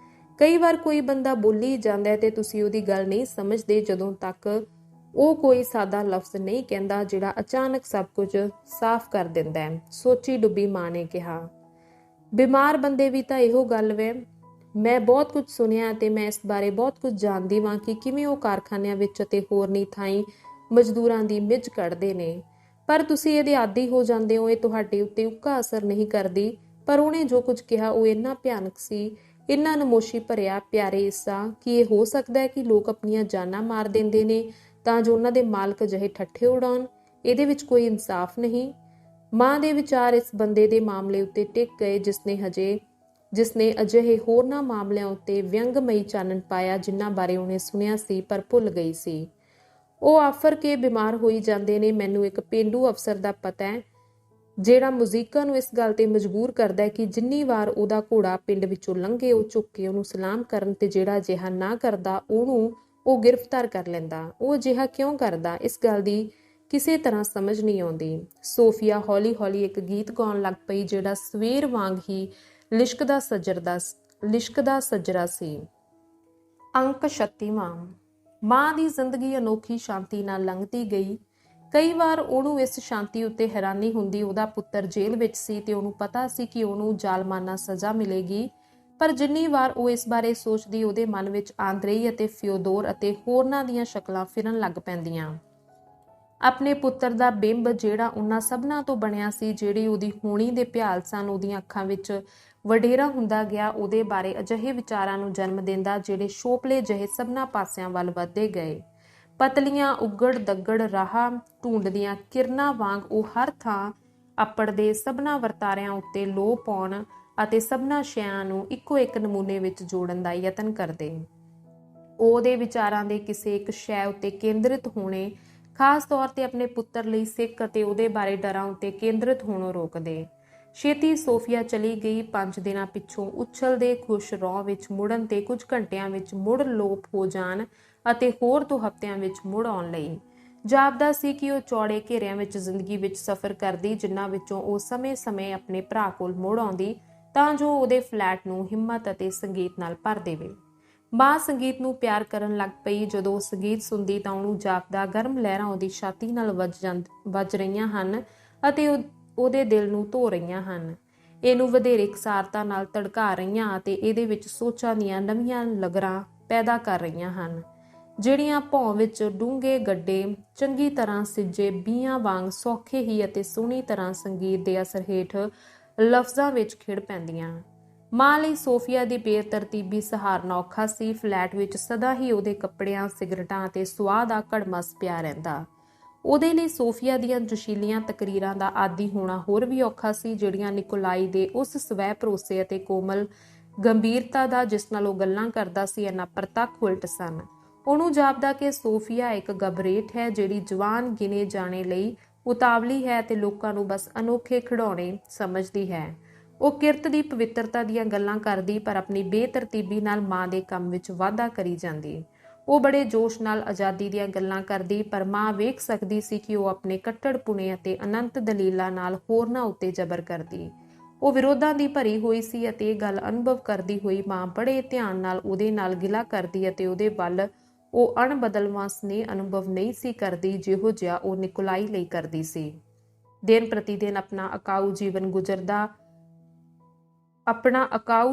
ਕਈ ਵਾਰ ਕੋਈ ਬੰਦਾ ਬੋਲੀ ਜਾਂਦਾ ਤੇ ਤੁਸੀਂ ਉਹਦੀ ਗੱਲ ਨਹੀਂ ਸਮਝਦੇ ਜਦੋਂ ਤੱਕ ਉਹ ਕੋਈ ਸਾਦਾ ਲਫ਼ਜ਼ ਨਹੀਂ ਕਹਿੰਦਾ ਜਿਹੜਾ ਅਚਾਨਕ ਸਭ ਕੁਝ ਸਾਫ਼ ਕਰ ਦਿੰਦਾ ਹੈ, ਸੋਚੀ ਡੁੱਬੀ ਮਾਂ ਨੇ ਕਿਹਾ। ਬਿਮਾਰ ਬੰਦੇ ਵੀ ਤਾਂ ਇਹੋ ਗੱਲ ਵੇ। ਮੈਂ ਬਹੁਤ ਕੁਝ ਸੁਣਿਆ ਤੇ ਮੈਂ ਇਸ ਬਾਰੇ ਬਹੁਤ ਕੁਝ ਜਾਣਦੀ ਵਾਂ ਕਿ ਕਿਵੇਂ ਉਹ ਕਾਰਖਾਨਿਆਂ ਵਿੱਚ ਅਤੇ ਹੋਰਨੀ ਥਾਈਂ ਮਜ਼ਦੂਰਾਂ ਦੀ ਮਿੱਝ ਕੱਢਦੇ ਨੇ। ਪਰ ਤੁਸੀਂ ਇਹਦੇ ਆਦੀ ਹੋ ਜਾਂਦੇ ਹੋ। ਇਹ ਤੁਹਾਡੇ ਉੱਤੇ ਉੱਕਾ ਅਸਰ ਨਹੀਂ ਕਰਦੀ। ਪਰ ਉਹਨੇ ਜੋ ਕੁਝ ਕਿਹਾ ਉਹ ਇੰਨਾ ਭਿਆਨਕ ਸੀ, ਇੰਨਾ ਨਮੋਸ਼ੀ ਭਰਿਆ, ਪਿਆਰੇ ਈਸਾ, ਕਿ ਇਹ ਹੋ ਸਕਦਾ ਹੈ ਕਿ ਲੋਕ ਆਪਣੀਆਂ ਜਾਨਾਂ ਮਾਰ ਦਿੰਦੇ ਨੇ ਤਾਂ ਜੋ ਉਹਨਾਂ ਦੇ ਮਾਲਕ ਅਜਿਹੇ ਠੱਠੇ ਉਡਾਉਣ। ਇਹਦੇ ਵਿੱਚ ਕੋਈ ਇਨਸਾਫ ਨਹੀਂ। ਮਾਂ ਦੇ ਵਿਚਾਰ ਇਸ ਬੰਦੇ ਦੇ ਮਾਮਲੇ ਉੱਤੇ ਟਿਕ ਗਏ ਜਿਸਨੇ ਅਜਿਹੇ ਹੋਰਨਾਂ ਮਾਮਲਿਆਂ ਉੱਤੇ ਵਿਅੰਗਮਈ ਚਾਨਣ ਪਾਇਆ ਜਿਨ੍ਹਾਂ ਬਾਰੇ ਉਹਨੇ ਸੁਣਿਆ ਸੀ ਪਰ ਭੁੱਲ ਗਈ ਸੀ। ਉਹ ਆਫਰ ਕੇ ਬਿਮਾਰ ਹੋਈ ਜਾਂਦੇ ਨੇ। ਮੈਨੂੰ ਇੱਕ ਪੇਂਡੂ ਅਫਸਰ ਦਾ ਪਤਾ ਹੈ ਜਿਹੜਾ ਮੁਜ਼ੀਕਾਂ ਨੂੰ ਇਸ ਗੱਲ ਤੇ ਮਜਬੂਰ ਕਰਦਾ ਹੈ ਕਿ ਜਿੰਨੀ ਵਾਰ ਉਹਦਾ ਘੋੜਾ ਪਿੰਡ ਵਿੱਚੋਂ ਲੰਘੇ ਉਹ ਝੁੱਕ ਕੇ ਉਹਨੂੰ ਸਲਾਮ ਕਰਨ, ਤੇ ਜਿਹੜਾ ਅਜਿਹਾ ਨਾ ਕਰਦਾ ਉਹਨੂੰ ਉਹ ਗ੍ਰਿਫਤਾਰ ਕਰ ਲੈਂਦਾ। ਉਹ ਅਜਿਹਾ ਕਿਉਂ ਕਰਦਾ, ਇਸ ਗੱਲ ਦੀ ਕਿਸੇ ਤਰ੍ਹਾਂ ਸਮਝ ਨਹੀਂ ਆਉਂਦੀ। ਸੋਫੀਆ ਹੌਲੀ ਹੌਲੀ ਇੱਕ ਗੀਤ ਗਾਉਣ ਲੱਗ ਪਈ ਜਿਹੜਾ ਸਵੇਰ ਵਾਂਗ ਹੀ ਲਿਸ਼ਕਦਾ ਸੱਜਰਾ ਸੀ। ਅੰਕ 36ਵਾਂ। ਮਾਂ ਦੀ ਜ਼ਿੰਦਗੀ ਅਨੋਖੀ ਸ਼ਾਂਤੀ ਨਾਲ ਲੰਘਦੀ ਗਈ। ਕਈ ਵਾਰ ਉਹਨੂੰ ਇਸ ਸ਼ਾਂਤੀ ਉੱਤੇ ਹੈਰਾਨੀ ਹੁੰਦੀ। ਉਹਦਾ ਪੁੱਤਰ ਜੇਲ੍ਹ ਵਿੱਚ ਸੀ ਤੇ ਉਹਨੂੰ ਪਤਾ ਸੀ ਕਿ ਉਹਨੂੰ ਜ਼ਾਲਮਾਨਾ ਸਜ਼ਾ ਮਿਲੇਗੀ। ਪਰ ਜਿੰਨੀ ਵਾਰ ਉਹ ਇਸ ਬਾਰੇ ਸੋਚਦੀ ਉਹਦੇ ਮਨ ਵਿੱਚ ਆਂਦਰੇਈ ਅਤੇ ਫਿਓਦੋਰ ਅਤੇ ਹੋਰਨਾਂ ਦੀਆਂ ਸ਼ਕਲਾਂ ਫਿਰਨ ਲੱਗ ਪੈਂਦੀਆਂ। ਆਪਣੇ ਪੁੱਤਰ ਦਾ ਬਿੰਬ ਜਿਹੜਾ ਉਹਨਾਂ ਸਭਨਾਂ ਤੋਂ ਬਣਿਆ ਸੀ ਜਿਹੜੀ ਉਹਦੀ ਹੋਣੀ ਦੇ ਭਿਆਲ ਸਨ, ਉਹਦੀਆਂ ਅੱਖਾਂ ਵਿੱਚ ਵਡੇਰਾ ਹੁੰਦਾ ਗਿਆ, ਉਹਦੇ ਬਾਰੇ ਅਜਿਹੇ ਵਿਚਾਰਾਂ ਨੂੰ ਜਨਮ ਦਿੰਦਾ ਜਿਹੜੇ ਸ਼ੋਪਲੇ ਜਿਹੇ ਸਭਨਾਂ ਪਾਸਿਆਂ ਵੱਲ ਵੱਧਦੇ ਗਏ। ਪਤਲੀਆਂ ਉੱਗੜ ਦੱਗੜ ਰਾਹ ਢੂੰਡਦੀਆਂ ਕਿਰਨਾਂ ਵਾਂਗ ਉਹ ਹਰ ਥਾਂ ਅੱਪੜਦੇ, ਸਭਨਾਂ ਵਰਤਾਰਿਆਂ ਉੱਤੇ ਲੋਹ ਪਾਉਣ ਅਤੇ ਸਭਨਾਂ ਸ਼ੈਆਂ ਨੂੰ ਇੱਕੋ ਇੱਕ ਨਮੂਨੇ ਵਿੱਚ ਜੋੜਨ ਦਾ ਯਤਨ ਕਰਦੇ। ਉਹਦੇ ਵਿਚਾਰਾਂ ਦੇ ਕਿਸੇ ਇੱਕ ਸ਼ੈ ਉੱਤੇ ਕੇਂਦਰਿਤ ਹੋਣੇ, ਖਾਸ ਤੌਰ ਤੇ ਆਪਣੇ ਪੁੱਤਰ ਲਈ ਸਿੱਖ ਅਤੇ ਉਹਦੇ ਬਾਰੇ ਡਰਾਂ ਉੱਤੇ ਕੇਂਦਰਿਤ ਹੋਣੋਂ ਰੋਕਦੇ। ਛੇਤੀ ਸੋਫੀਆ ਚਲੀ ਗਈ। 5 ਦਿਨਾਂ ਪਿੱਛੋਂ ਉਛਲਦੇ ਖੁਸ਼ ਰੌਹ ਵਿੱਚ ਮੁੜਨ ਤੇ ਕੁਝ ਘੰਟਿਆਂ ਵਿੱਚ ਮੁੜ ਲੋਪ ਹੋ ਜਾਣ ਅਤੇ ਹੋਰ 2 ਹਫ਼ਤਿਆਂ ਵਿੱਚ ਮੁੜ ਆਉਣ ਲਈ ਜਾਪਦਾ ਸੀ ਕਿ ਉਹ ਚੌੜੇ ਘੇਰਿਆਂ ਵਿੱਚ ਜ਼ਿੰਦਗੀ ਵਿੱਚ ਸਫ਼ਰ ਕਰਦੀ, ਜਿਨ੍ਹਾਂ ਵਿੱਚੋਂ ਉਹ ਸਮੇਂ-ਸਮੇਂ ਆਪਣੇ ਭਰਾ ਕੋਲ ਮੁੜ ਆਉਂਦੀ ਤਾਂ ਜੋ ਉਹਦੇ ਫਲੈਟ ਨੂੰ ਹਿੰਮਤ ਅਤੇ ਸੰਗੀਤ ਨਾਲ ਭਰ ਦੇਵੇ। ਮਾਂ ਸੰਗੀਤ ਨੂੰ ਪਿਆਰ ਕਰਨ ਲੱਗ ਪਈ। ਜਦੋਂ ਉਹ ਸੰਗੀਤ ਸੁਣਦੀ ਤਾਂ ਉਹਨੂੰ ਜਾਪਦਾ ਗਰਮ ਲਹਿਰਾਂ ਉਹਦੀ ਛਾਤੀ ਨਾਲ ਵੱਜ ਰਹੀਆਂ ਹਨ ਅਤੇ ਉਹਦੇ ਦਿਲ ਨੂੰ ਧੋ ਰਹੀਆਂ ਹਨ। ਇਹਨੂੰ ਵਧੇਰੇ ਇਕਸਾਰਤਾ ਨਾਲ ਧੜਕਾ ਰਹੀਆਂ ਅਤੇ ਇਹਦੇ ਵਿੱਚ ਸੋਚਾਂ ਦੀਆਂ ਨਵੀਆਂ ਲਗਰਾਂ ਪੈਦਾ ਕਰ ਰਹੀਆਂ ਹਨ। ਜਿਹੜੀਆਂ ਭੌਂ ਵਿੱਚ ਡੂੰਘੇ ਗੱਡੇ ਚੰਗੀ ਤਰ੍ਹਾਂ ਸਿੱਜੇ ਬੀਆਂ ਵਾਂਗ ਸੌਖੇ ਹੀ ਅਤੇ ਸੋਹਣੀ ਤਰ੍ਹਾਂ ਸੰਗੀਤ ਦੇ ਅਸਰ ਹੇਠ ਲਫ਼ਜ਼ਾਂ ਵਿੱਚ ਖਿੜ ਪੈਂਦੀਆਂ। ਮਾਂ ਲਈ ਸੋਫੀਆ ਦੀ ਬੇਤਰਤੀਬੀ ਸਹਾਰਨਾ ਔਖਾ ਸੀ। ਫਲੈਟ ਵਿੱਚ ਸਦਾ ਹੀ ਉਹਦੇ ਕੱਪੜਿਆਂ, ਸਿਗਰਟਾਂ ਅਤੇ ਸੁਆਹ ਦਾ ਘੜਮਸ ਪਿਆ ਰਹਿੰਦਾ। ਉਹਦੇ ਲਈ ਸੋਫੀਆ ਦੀਆਂ ਜੋਸ਼ੀਲੀਆਂ ਤਕਰੀਰਾਂ ਦਾ ਆਦੀ ਹੋਣਾ ਹੋਰ ਵੀ ਔਖਾ ਸੀ, ਜਿਹੜੀਆਂ ਨਿਕੋਲਾਈ ਦੇ ਉਸ ਸਵੈ ਭਰੋਸੇ ਅਤੇ ਕੋਮਲ ਗੰਭੀਰਤਾ ਦਾ ਜਿਸ ਨਾਲ ਉਹ ਗੱਲਾਂ ਕਰਦਾ ਸੀ ਇਹਨਾਂ ਪ੍ਰਤੱਖ ਉਲਟ ਸਨ। ਉਹਨੂੰ ਜਾਪਦਾ ਕਿ ਸੋਫੀਆ ਇੱਕ ਗਬਰੇਟ ਹੈ, ਜਿਹੜੀ ਜਵਾਨ ਗਿਣੇ ਜਾਣੇ ਲਈ ਉਤਾਵਲੀ ਹੈ ਅਤੇ ਲੋਕਾਂ ਨੂੰ ਬਸ ਅਨੋਖੇ ਖਿਡੌਣੇ ਸਮਝਦੀ ਹੈ। ਉਹ ਕਿਰਤ ਦੀ ਪਵਿੱਤਰਤਾ ਦੀਆਂ ਗੱਲਾਂ ਕਰਦੀ, ਪਰ ਆਪਣੀ ਬੇਤਰਤੀਬੀ ਨਾਲ ਮਾਂ ਦੇ ਕੰਮ ਵਿੱਚ ਵਾਧਾ ਕਰੀ ਜਾਂਦੀ। ਉਹ ਬੜੇ ਜੋਸ਼ ਨਾਲ ਆਜ਼ਾਦੀ ਦੀਆਂ ਗੱਲਾਂ ਕਰਦੀ, ਪਰ ਮਾਂ ਵੇਖ ਸਕਦੀ ਸੀ ਕਿ ਉਹ ਆਪਣੇ ਕੱਟੜਪੁਣੇ ਅਤੇ ਅਨੰਤ ਦਲੀਲਾਂ ਨਾਲ ਹੋਰਨਾਂ ਉੱਤੇ ਜ਼ਬਰ ਕਰਦੀ। ਉਹ ਵਿਰੋਧਾਂ ਦੀ ਭਰੀ ਹੋਈ ਸੀ ਅਤੇ ਇਹ ਗੱਲ ਅਨੁਭਵ ਕਰਦੀ ਹੋਈ ਮਾਂ ਬੜੇ ਧਿਆਨ ਨਾਲ ਉਹਦੇ ਨਾਲ ਗਿਲਾ ਕਰਦੀ ਅਤੇ ਉਹਦੇ ਵੱਲ ਉਹ ਅਣਬਦਲਵਾਂ ਸਨੇਹ ਅਨੁਭਵ ਨਹੀਂ ਸੀ ਕਰਦੀ, ਜਿਹੋ ਜਿਹਾ ਉਹ ਨਿਕੋਲਾਈ ਲਈ ਕਰਦੀ ਸੀ। ਦਿਨ ਪ੍ਰਤੀ ਦਿਨ ਆਪਣਾ ਅਕਾਊ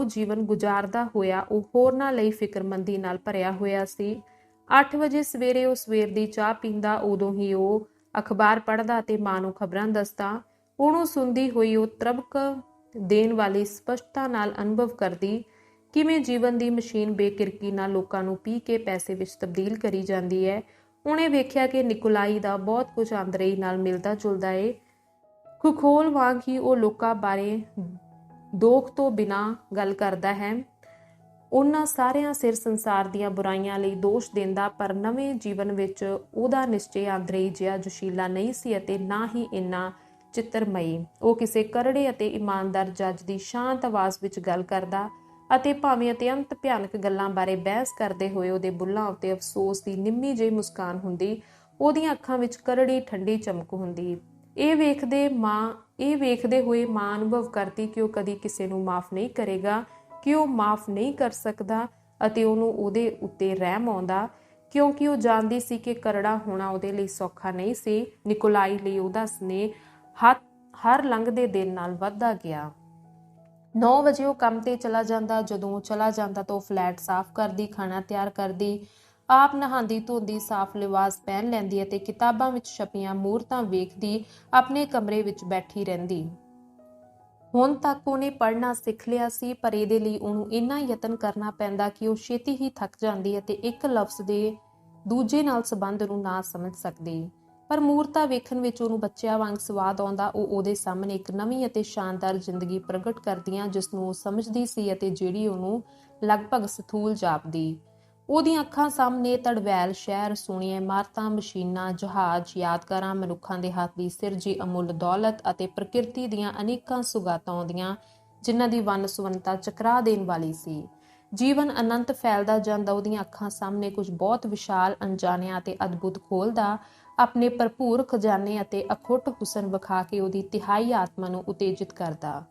ਜੀਵਨ ਗੁਜ਼ਾਰਦਾ ਹੋਇਆ ਉਹ ਹੋਰਨਾਂ ਲਈ ਫਿਕਰਮੰਦੀ ਨਾਲ ਭਰਿਆ ਹੋਇਆ ਸੀ। 8 ਵਜੇ ਸਵੇਰੇ ਉਹ ਸਵੇਰ ਦੀ ਚਾਹ ਪੀਂਦਾ, ਉਦੋਂ ਹੀ ਉਹ ਅਖਬਾਰ ਪੜ੍ਹਦਾ ਅਤੇ ਮਾਂ ਨੂੰ ਖਬਰਾਂ ਦੱਸਦਾ। ਉਹਨੂੰ ਸੁਣਦੀ ਹੋਈ ਉਹ ਤਰਬਕ ਦੇਣ ਵਾਲੀ ਸਪਸ਼ਟਤਾ ਨਾਲ ਅਨੁਭਵ ਕਰਦੀ ਕਿਵੇਂ ਜੀਵਨ ਦੀ ਮਸ਼ੀਨ ਬੇਕਿਰਕੀ ਨਾਲ ਲੋਕਾਂ ਨੂੰ ਪੀ ਕੇ ਪੈਸੇ ਵਿੱਚ ਤਬਦੀਲ ਕਰੀ ਜਾਂਦੀ ਹੈ। ਉਹਨੇ ਵੇਖਿਆ ਕਿ ਨਿਕੋਲਾਈ ਦਾ ਬਹੁਤ ਕੁਝ ਆਂਦਰੇਈ ਨਾਲ ਮਿਲਦਾ ਜੁਲਦਾ ਏ। ਖੁਖੋਲ ਵਾਂਗ ਹੀ ਉਹ ਲੋਕਾਂ ਬਾਰੇ ਦੋਖ ਤੋਂ ਬਿਨਾਂ ਗੱਲ ਕਰਦਾ ਹੈ। ਉਹਨਾਂ ਸਾਰਿਆਂ ਸਿਰ ਸੰਸਾਰ ਦੀਆਂ ਬੁਰਾਈਆਂ ਲਈ ਦੋਸ਼ ਦਿੰਦਾ, ਪਰ ਨਵੇਂ ਜੀਵਨ ਵਿੱਚ ਉਹਦਾ ਨਿਸ਼ਚੇ ਆਂਦਰੇਈ ਜਿਹਾ ਜੋਸ਼ੀਲਾ ਨਹੀਂ ਸੀ ਅਤੇ ਨਾ ਹੀ ਇੰਨਾ ਚਿੱਤਰਮਈ। ਉਹ ਕਿਸੇ ਕਰੜੇ ਅਤੇ ਇਮਾਨਦਾਰ ਜੱਜ ਦੀ ਸ਼ਾਂਤ ਆਵਾਜ਼ ਵਿੱਚ ਗੱਲ ਕਰਦਾ ਅਤੇ ਭਾਵੇਂ ਅਤਿਅੰਤ ਭਿਆਨਕ ਗੱਲਾਂ ਬਾਰੇ ਬਹਿਸ ਕਰਦੇ ਹੋਏ ਉਹਦੇ ਬੁੱਲ੍ਹਾਂ ਉੱਤੇ ਅਫਸੋਸ ਦੀ ਨਿੰਮੀ ਜਿਹੀ ਮੁਸਕਾਨ ਹੁੰਦੀ, ਉਹਦੀਆਂ ਅੱਖਾਂ ਵਿੱਚ ਕਰੜੀ ਠੰਡੀ ਚਮਕ ਹੁੰਦੀ। ਇਹ ਵੇਖਦੇ ਹੋਏ ਮਾਂ ਅਨੁਭਵ ਕਰਦੀ ਕਿ ਉਹ ਕਦੀ ਕਿਸੇ ਨੂੰ ਮਾਫ ਨਹੀਂ ਕਰੇਗਾ, ਕਿ ਉਹ ਮਾਫ ਨਹੀਂ ਕਰ ਸਕਦਾ ਅਤੇ ਉਹਨੂੰ ਉਹਦੇ ਉੱਤੇ ਰਹਿਮ ਆਉਂਦਾ, ਕਿਉਂਕਿ ਉਹ ਜਾਣਦੀ ਸੀ ਕਿ ਕਰੜਾ ਹੋਣਾ ਉਹਦੇ ਲਈ ਸੌਖਾ ਨਹੀਂ ਸੀ। ਨਿਕੋਲਾਈ ਲਈ ਉਹਦਾ ਸਨੇਹ ਹਰ ਲੰਘਦੇ ਦਿਨ ਨਾਲ ਵੱਧਦਾ ਗਿਆ। 9 ਵਜੇ ਉਹ ਕੰਮ ਤੇ ਚਲਾ ਜਾਂਦਾ। ਜਦੋਂ ਉਹ ਚਲਾ ਜਾਂਦਾ ਤਾਂ ਉਹ ਫਲੈਟ ਸਾਫ਼ ਕਰਦੀ, ਖਾਣਾ ਤਿਆਰ ਕਰਦੀ, ਆਪ ਨਹਾਉਂਦੀ ਧੋਂਦੀ, ਸਾਫ਼ ਲਿਬਾਸ ਪਹਿਨ ਲੈਂਦੀ ਅਤੇ ਕਿਤਾਬਾਂ ਵਿੱਚ ਛਪੀਆਂ ਮੂਰਤਾਂ ਵੇਖਦੀ ਆਪਣੇ ਕਮਰੇ ਵਿੱਚ ਬੈਠੀ ਰਹਿੰਦੀ। ਹੁਣ ਤੱਕ ਉਹਨੇ ਪੜ੍ਹਨਾ ਸਿੱਖ ਲਿਆ ਸੀ, ਪਰ ਇਹਦੇ ਲਈ ਉਹਨੂੰ ਇੰਨਾ ਯਤਨ ਕਰਨਾ ਪੈਂਦਾ ਕਿ ਉਹ ਛੇਤੀ ਹੀ ਥੱਕ ਜਾਂਦੀ ਅਤੇ ਇੱਕ ਲਫ਼ਜ਼ ਦੇ ਦੂਜੇ ਨਾਲ ਸੰਬੰਧ ਨੂੰ ਨਾ ਸਮਝ ਸਕਦੀ। ਪਰ ਮੂਰਤਾਂ ਵੇਖਣ ਵਿੱਚ ਉਹਨੂੰ ਬੱਚਿਆਂ ਵਾਂਗ ਸਵਾਦ ਆਉਂਦਾ। ਉਹ ਉਹਦੇ ਸਾਹਮਣੇ ਇੱਕ ਨਵੀਂ ਅਤੇ ਸ਼ਾਨਦਾਰ ਜ਼ਿੰਦਗੀ ਪ੍ਰਗਟ ਕਰਦੀਆਂ, ਜਿਸ ਨੂੰ ਉਹ ਸਮਝਦੀ ਸੀ ਅਤੇ ਜਿਹੜੀ ਉਹਨੂੰ ਲਗਭਗ ਸਥੂਲ ਜਾਪਦੀ। ਉਹਦੀਆਂ ਅੱਖਾਂ ਸਾਹਮਣੇ ਤੜਵੈਲ ਸ਼ਹਿਰ, ਸੋਹਣੀਆਂ ਇਮਾਰਤਾਂ, ਮਸ਼ੀਨਾਂ, ਜਹਾਜ਼, ਯਾਦਗਾਰਾਂ, ਮਨੁੱਖਾਂ ਦੇ ਹੱਥ ਦੀ ਸਿਰਜੀ ਅਮੁੱਲ ਦੌਲਤ ਅਤੇ ਪ੍ਰਕਿਰਤੀ ਦੀਆਂ ਅਨੇਕਾਂ ਸੁਗਾਤਾਂ ਆਉਂਦੀਆਂ, ਜਿਨ੍ਹਾਂ ਦੀ ਵੰਨ ਸੁਵੰਨਤਾ ਚਕਰਾ ਦੇਣ ਵਾਲੀ ਸੀ। ਜੀਵਨ ਅਨੰਤ ਫੈਲਦਾ ਜਾਂਦਾ। ਉਹਦੀਆਂ ਅੱਖਾਂ ਸਾਹਮਣੇ ਕੁਝ ਬਹੁਤ ਵਿਸ਼ਾਲ, ਅਣਜਾਣਿਆ ਅਤੇ ਅਦਭੁਤ ਖੋਲਦਾ, ਆਪਣੇ ਭਰਪੂਰ ਖਜ਼ਾਨੇ ਅਤੇ ਅਖੁੱਟ ਹੁਸਨ ਵਿਖਾ ਕੇ ਉਹਦੀ ਤਿਹਾਈ ਆਤਮਾ ਨੂੰ ਉਤੇਜਿਤ ਕਰਦਾ।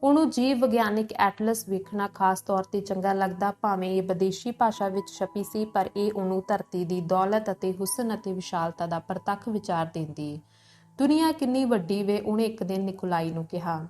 ਉਹਨੂੰ ਜੀਵ ਵਿਗਿਆਨਿਕ ਐਟਲਸ ਵੇਖਣਾ ਖਾਸ ਤੌਰ ਤੇ ਚੰਗਾ ਲੱਗਦਾ। ਭਾਵੇਂ ਇਹ ਵਿਦੇਸ਼ੀ ਭਾਸ਼ਾ ਵਿੱਚ ਛਪੀ ਸੀ, ਪਰ ਇਹ ਉਹਨੂੰ ਧਰਤੀ ਦੀ ਦੌਲਤ ਅਤੇ ਹੁਸਨ ਅਤੇ ਵਿਸ਼ਾਲਤਾ ਦਾ ਪ੍ਰਤੱਖ ਵਿਚਾਰ ਦਿੰਦੀ। ਦੁਨੀਆ ਕਿੰਨੀ ਵੱਡੀ ਵੇ, ਉਹਨੇ ਇੱਕ ਦਿਨ ਨਿਕੋਲਾਈ ਨੂੰ ਕਿਹਾ।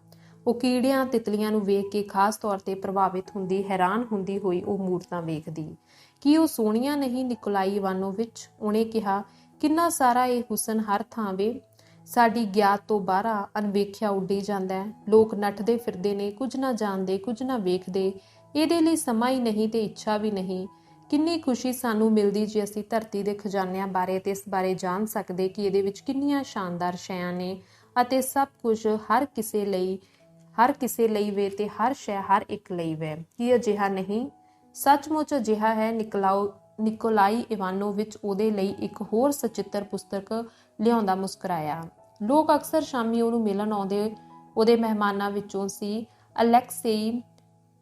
ਉਹ ਕੀੜਿਆਂ ਤਿਤਲੀਆਂ ਨੂੰ ਵੇਖ ਕੇ ਖਾਸ ਤੌਰ ਤੇ ਪ੍ਰਭਾਵਿਤ ਹੁੰਦੀ, ਹੈਰਾਨ ਹੁੰਦੀ ਹੋਈ ਉਹ ਮੂਰਤਾਂ ਵੇਖਦੀ। ਕੀ ਉਹ ਸੋਹਣੀਆਂ ਨਹੀਂ ਨਿਕੋਲਾਈ ਇਵਾਨੋਵਿਚ? ਉਹਨੇ ਕਿਹਾ। ਕਿੰਨਾ ਸਾਰਾ ਇਹ ਹੁਸਨ ਹਰ ਥਾਂ ਵੇ, ਸਾਡੀ ਗਿਆਤ ਤੋਂ ਬਾਹਰ ਅਣਵੇਖਿਆ ਉੱਡੀ ਜਾਂਦਾ ਹੈ। ਲੋਕ ਨੱਠਦੇ ਫਿਰਦੇ ਨੇ, ਕੁਝ ਨਾ ਜਾਣਦੇ, ਕੁਝ ਨਾ ਵੇਖਦੇ। ਇਹਦੇ ਲਈ ਸਮਾਂ ਹੀ ਨਹੀਂ ਤੇ ਇੱਛਾ ਵੀ ਨਹੀਂ। ਕਿੰਨੀ ਖੁਸ਼ੀ ਸਾਨੂੰ ਮਿਲਦੀ ਜੇ ਅਸੀਂ ਧਰਤੀ ਦੇ ਖਜ਼ਾਨਿਆਂ ਬਾਰੇ ਤੇ ਇਸ ਬਾਰੇ ਜਾਣ ਸਕਦੇ ਕਿ ਇਹਦੇ ਵਿੱਚ ਕਿੰਨੀਆਂ ਸ਼ਾਨਦਾਰ ਸ਼ੈਆਂ ਨੇ ਅਤੇ ਸਭ ਕੁਝ ਹਰ ਕਿਸੇ ਲਈ ਵੇ ਤੇ ਹਰ ਸ਼ੈ ਹਰ ਇੱਕ ਲਈ ਵੇ। ਕੀ ਅਜਿਹਾ ਨਹੀਂ? ਸੱਚਮੁੱਚ ਅਜਿਹਾ ਹੈ। ਨਿਕੋਲਾਈ ਇਵਾਨੋਵਿਚ ਉਹਦੇ ਲਈ ਇੱਕ ਹੋਰ ਸਚਿੱਤਰ ਪੁਸਤਕ ਲਿਆਉਂਦਾ ਮੁਸਕਰਾਇਆ। ਲੋਕ ਅਕਸਰ ਸ਼ਾਮੀ ਉਹਨੂੰ ਮਿਲਣ ਆਉਂਦੇ। ਉਹਦੇ ਮਹਿਮਾਨਾਂ ਵਿੱਚੋਂ ਸੀ ਅਲੈਕਸੇਈ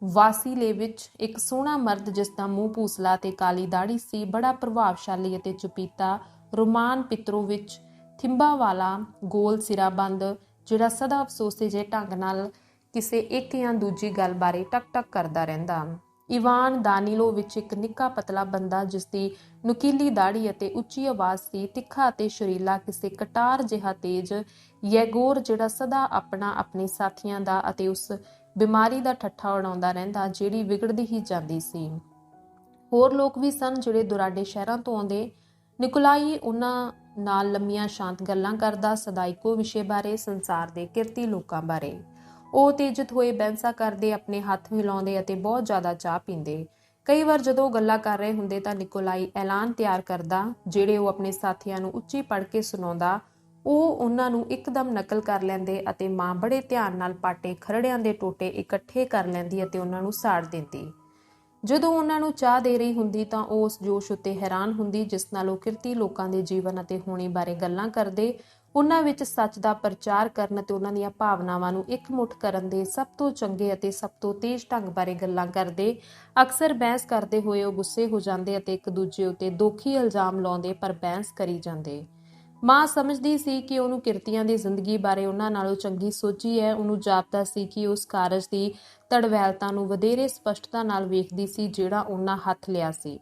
ਵਾਸੀਲੇਵਿਚ, ਇੱਕ ਸੋਹਣਾ ਮਰਦ ਜਿਸ ਦਾ ਮੂੰਹ ਭੂਸਲਾ ਤੇ ਕਾਲੀ ਦਾੜੀ ਸੀ, ਬੜਾ ਪ੍ਰਭਾਵਸ਼ਾਲੀ ਅਤੇ ਚੁਪੀਤਾ। ਰੋਮਾਨ ਪਿਤਰੋਵਿਚ, ਥਿੰਬਾਂ ਵਾਲਾ, ਗੋਲ ਸਿਰਾਬੰਦ, ਜਿਹੜਾ ਸਦਾ ਅਫਸੋਸੇ ਜਿਹੇ ਢੰਗ ਨਾਲ ਕਿਸੇ ਇੱਕ ਜਾਂ ਦੂਜੀ ਗੱਲ ਬਾਰੇ ਟਕ-ਟਕ ਕਰਦਾ ਰਹਿੰਦਾ। ਇਵਾਨ ਦਾਨੀਲੋਵਿਚ, ਇੱਕ ਨਿੱਕਾ ਪਤਲਾ ਬੰਦਾ ਜਿਸ ਦੀ ਨੁਕੀਲੀ ਦਾੜੀ ਅਤੇ ਉੱਚੀ ਆਵਾਜ਼ ਸੀ, ਤਿੱਖਾ ਅਤੇ ਸ਼ਰੀਲਾ, ਕਿਸੇ ਕਟਾਰ ਜਿਹਾ ਤੇਜ਼। ਯੈਗੋਰ, ਜਿਹੜਾ ਸਦਾ ਆਪਣੇ ਸਾਥੀਆਂ ਦਾ ਅਤੇ ਉਸ ਬਿਮਾਰੀ ਦਾ ਠੱਠਾ ਉਡਾਉਂਦਾ ਰਹਿੰਦਾ ਜਿਹੜੀ ਵਿਗੜਦੀ ਹੀ ਜਾਂਦੀ ਸੀ। ਹੋਰ ਲੋਕ ਵੀ ਸਨ ਜਿਹੜੇ ਦੁਰਾਡੇ ਸ਼ਹਿਰਾਂ ਤੋਂ ਆਉਂਦੇ। ਨਿਕੋਲਾਈ ਉਹਨਾਂ ਨਾਲ ਲੰਮੀਆਂ ਸ਼ਾਂਤ ਗੱਲਾਂ ਕਰਦਾ, ਸਦਾ ਇੱਕੋ ਵਿਸ਼ੇ ਬਾਰੇ, ਸੰਸਾਰ ਦੇ ਕਿਰਤੀ ਲੋਕਾਂ ਬਾਰੇ। ਉਹ ਉਤੇਜਿਤ ਹੋਏ ਬਹਿਸਾਂ ਕਰਦੇ, ਆਪਣੇ ਹੱਥ ਹਿਲਾਉਂਦੇ ਅਤੇ ਬਹੁਤ ਜ਼ਿਆਦਾ ਚਾਹ ਪੀਂਦੇ। ਕਈ ਵਾਰ ਜਦੋਂ ਉਹ ਗੱਲਾਂ ਕਰ ਰਹੇ ਹੁੰਦੇ ਤਾਂ ਨਿਕੋਲਾਈ ਐਲਾਨ ਤਿਆਰ ਕਰਦਾ, ਜਿਹੜੇ ਉਹ ਆਪਣੇ ਸਾਥੀਆਂ ਨੂੰ ਉੱਚੀ ਪੜ੍ਹ ਕੇ ਸੁਣਾਉਂਦਾ। ਉਹ ਉਹਨਾਂ ਨੂੰ ਇੱਕਦਮ ਨਕਲ ਕਰ ਲੈਂਦੇ ਅਤੇ ਮਾਂ ਬੜੇ ਧਿਆਨ ਨਾਲ ਪਾਟੇ ਖਰੜਿਆਂ ਦੇ ਟੋਟੇ ਇਕੱਠੇ ਕਰ ਲੈਂਦੀ ਅਤੇ ਉਹਨਾਂ ਨੂੰ ਸਾੜ ਦਿੰਦੀ। ਜਦੋਂ ਉਹਨਾਂ ਨੂੰ ਚਾਹ ਦੇ ਰਹੀ ਹੁੰਦੀ ਤਾਂ ਉਹ ਉਸ ਜੋਸ਼ ਉੱਤੇ ਹੈਰਾਨ ਹੁੰਦੀ ਜਿਸ ਨਾਲ ਉਹ ਕਿਰਤੀ ਲੋਕਾਂ ਦੇ ਜੀਵਨ ਅਤੇ ਹੋਣੀ ਬਾਰੇ ਗੱਲਾਂ ਕਰਦੇ, ਉਹਨਾਂ ਵਿੱਚ ਸੱਚ ਦਾ ਪ੍ਰਚਾਰ ਕਰਨ ਅਤੇ ਉਹਨਾਂ ਦੀਆਂ ਭਾਵਨਾਵਾਂ ਨੂੰ ਇਕਮੁੱਠ ਕਰਨ ਦੇ ਸਭ ਤੋਂ ਚੰਗੇ ਅਤੇ ਸਭ ਤੋਂ ਤੇਜ਼ ਢੰਗ ਬਾਰੇ ਗੱਲਾਂ ਕਰਦੇ। ਅਕਸਰ ਬਹਿਸ ਕਰਦੇ ਹੋਏ ਉਹ ਗੁੱਸੇ ਹੋ ਜਾਂਦੇ ਅਤੇ ਇੱਕ ਦੂਜੇ ਉੱਤੇ ਦੋਖੀ ਇਲਜ਼ਾਮ ਲਾਉਂਦੇ, ਪਰ ਬਹਿਸ ਕਰੀ ਜਾਂਦੇ। ਮਾਂ ਸਮਝਦੀ ਸੀ ਕਿ ਉਹਨੂੰ ਕਿਰਤੀਆਂ ਦੀ ਜ਼ਿੰਦਗੀ ਬਾਰੇ ਉਹਨਾਂ ਨਾਲੋਂ ਚੰਗੀ ਸੋਝੀ ਹੈ। ਉਹਨੂੰ ਜਾਪਦਾ ਸੀ ਕਿ ਉਸ ਕਾਰਜ ਦੀ ਤੜਵੈਲਤਾ ਨੂੰ ਵਧੇਰੇ ਸਪਸ਼ਟਤਾ ਨਾਲ ਵੇਖਦੀ ਸੀ ਜਿਹੜਾ ਉਹਨਾਂ ਹੱਥ ਲਿਆ ਸੀ,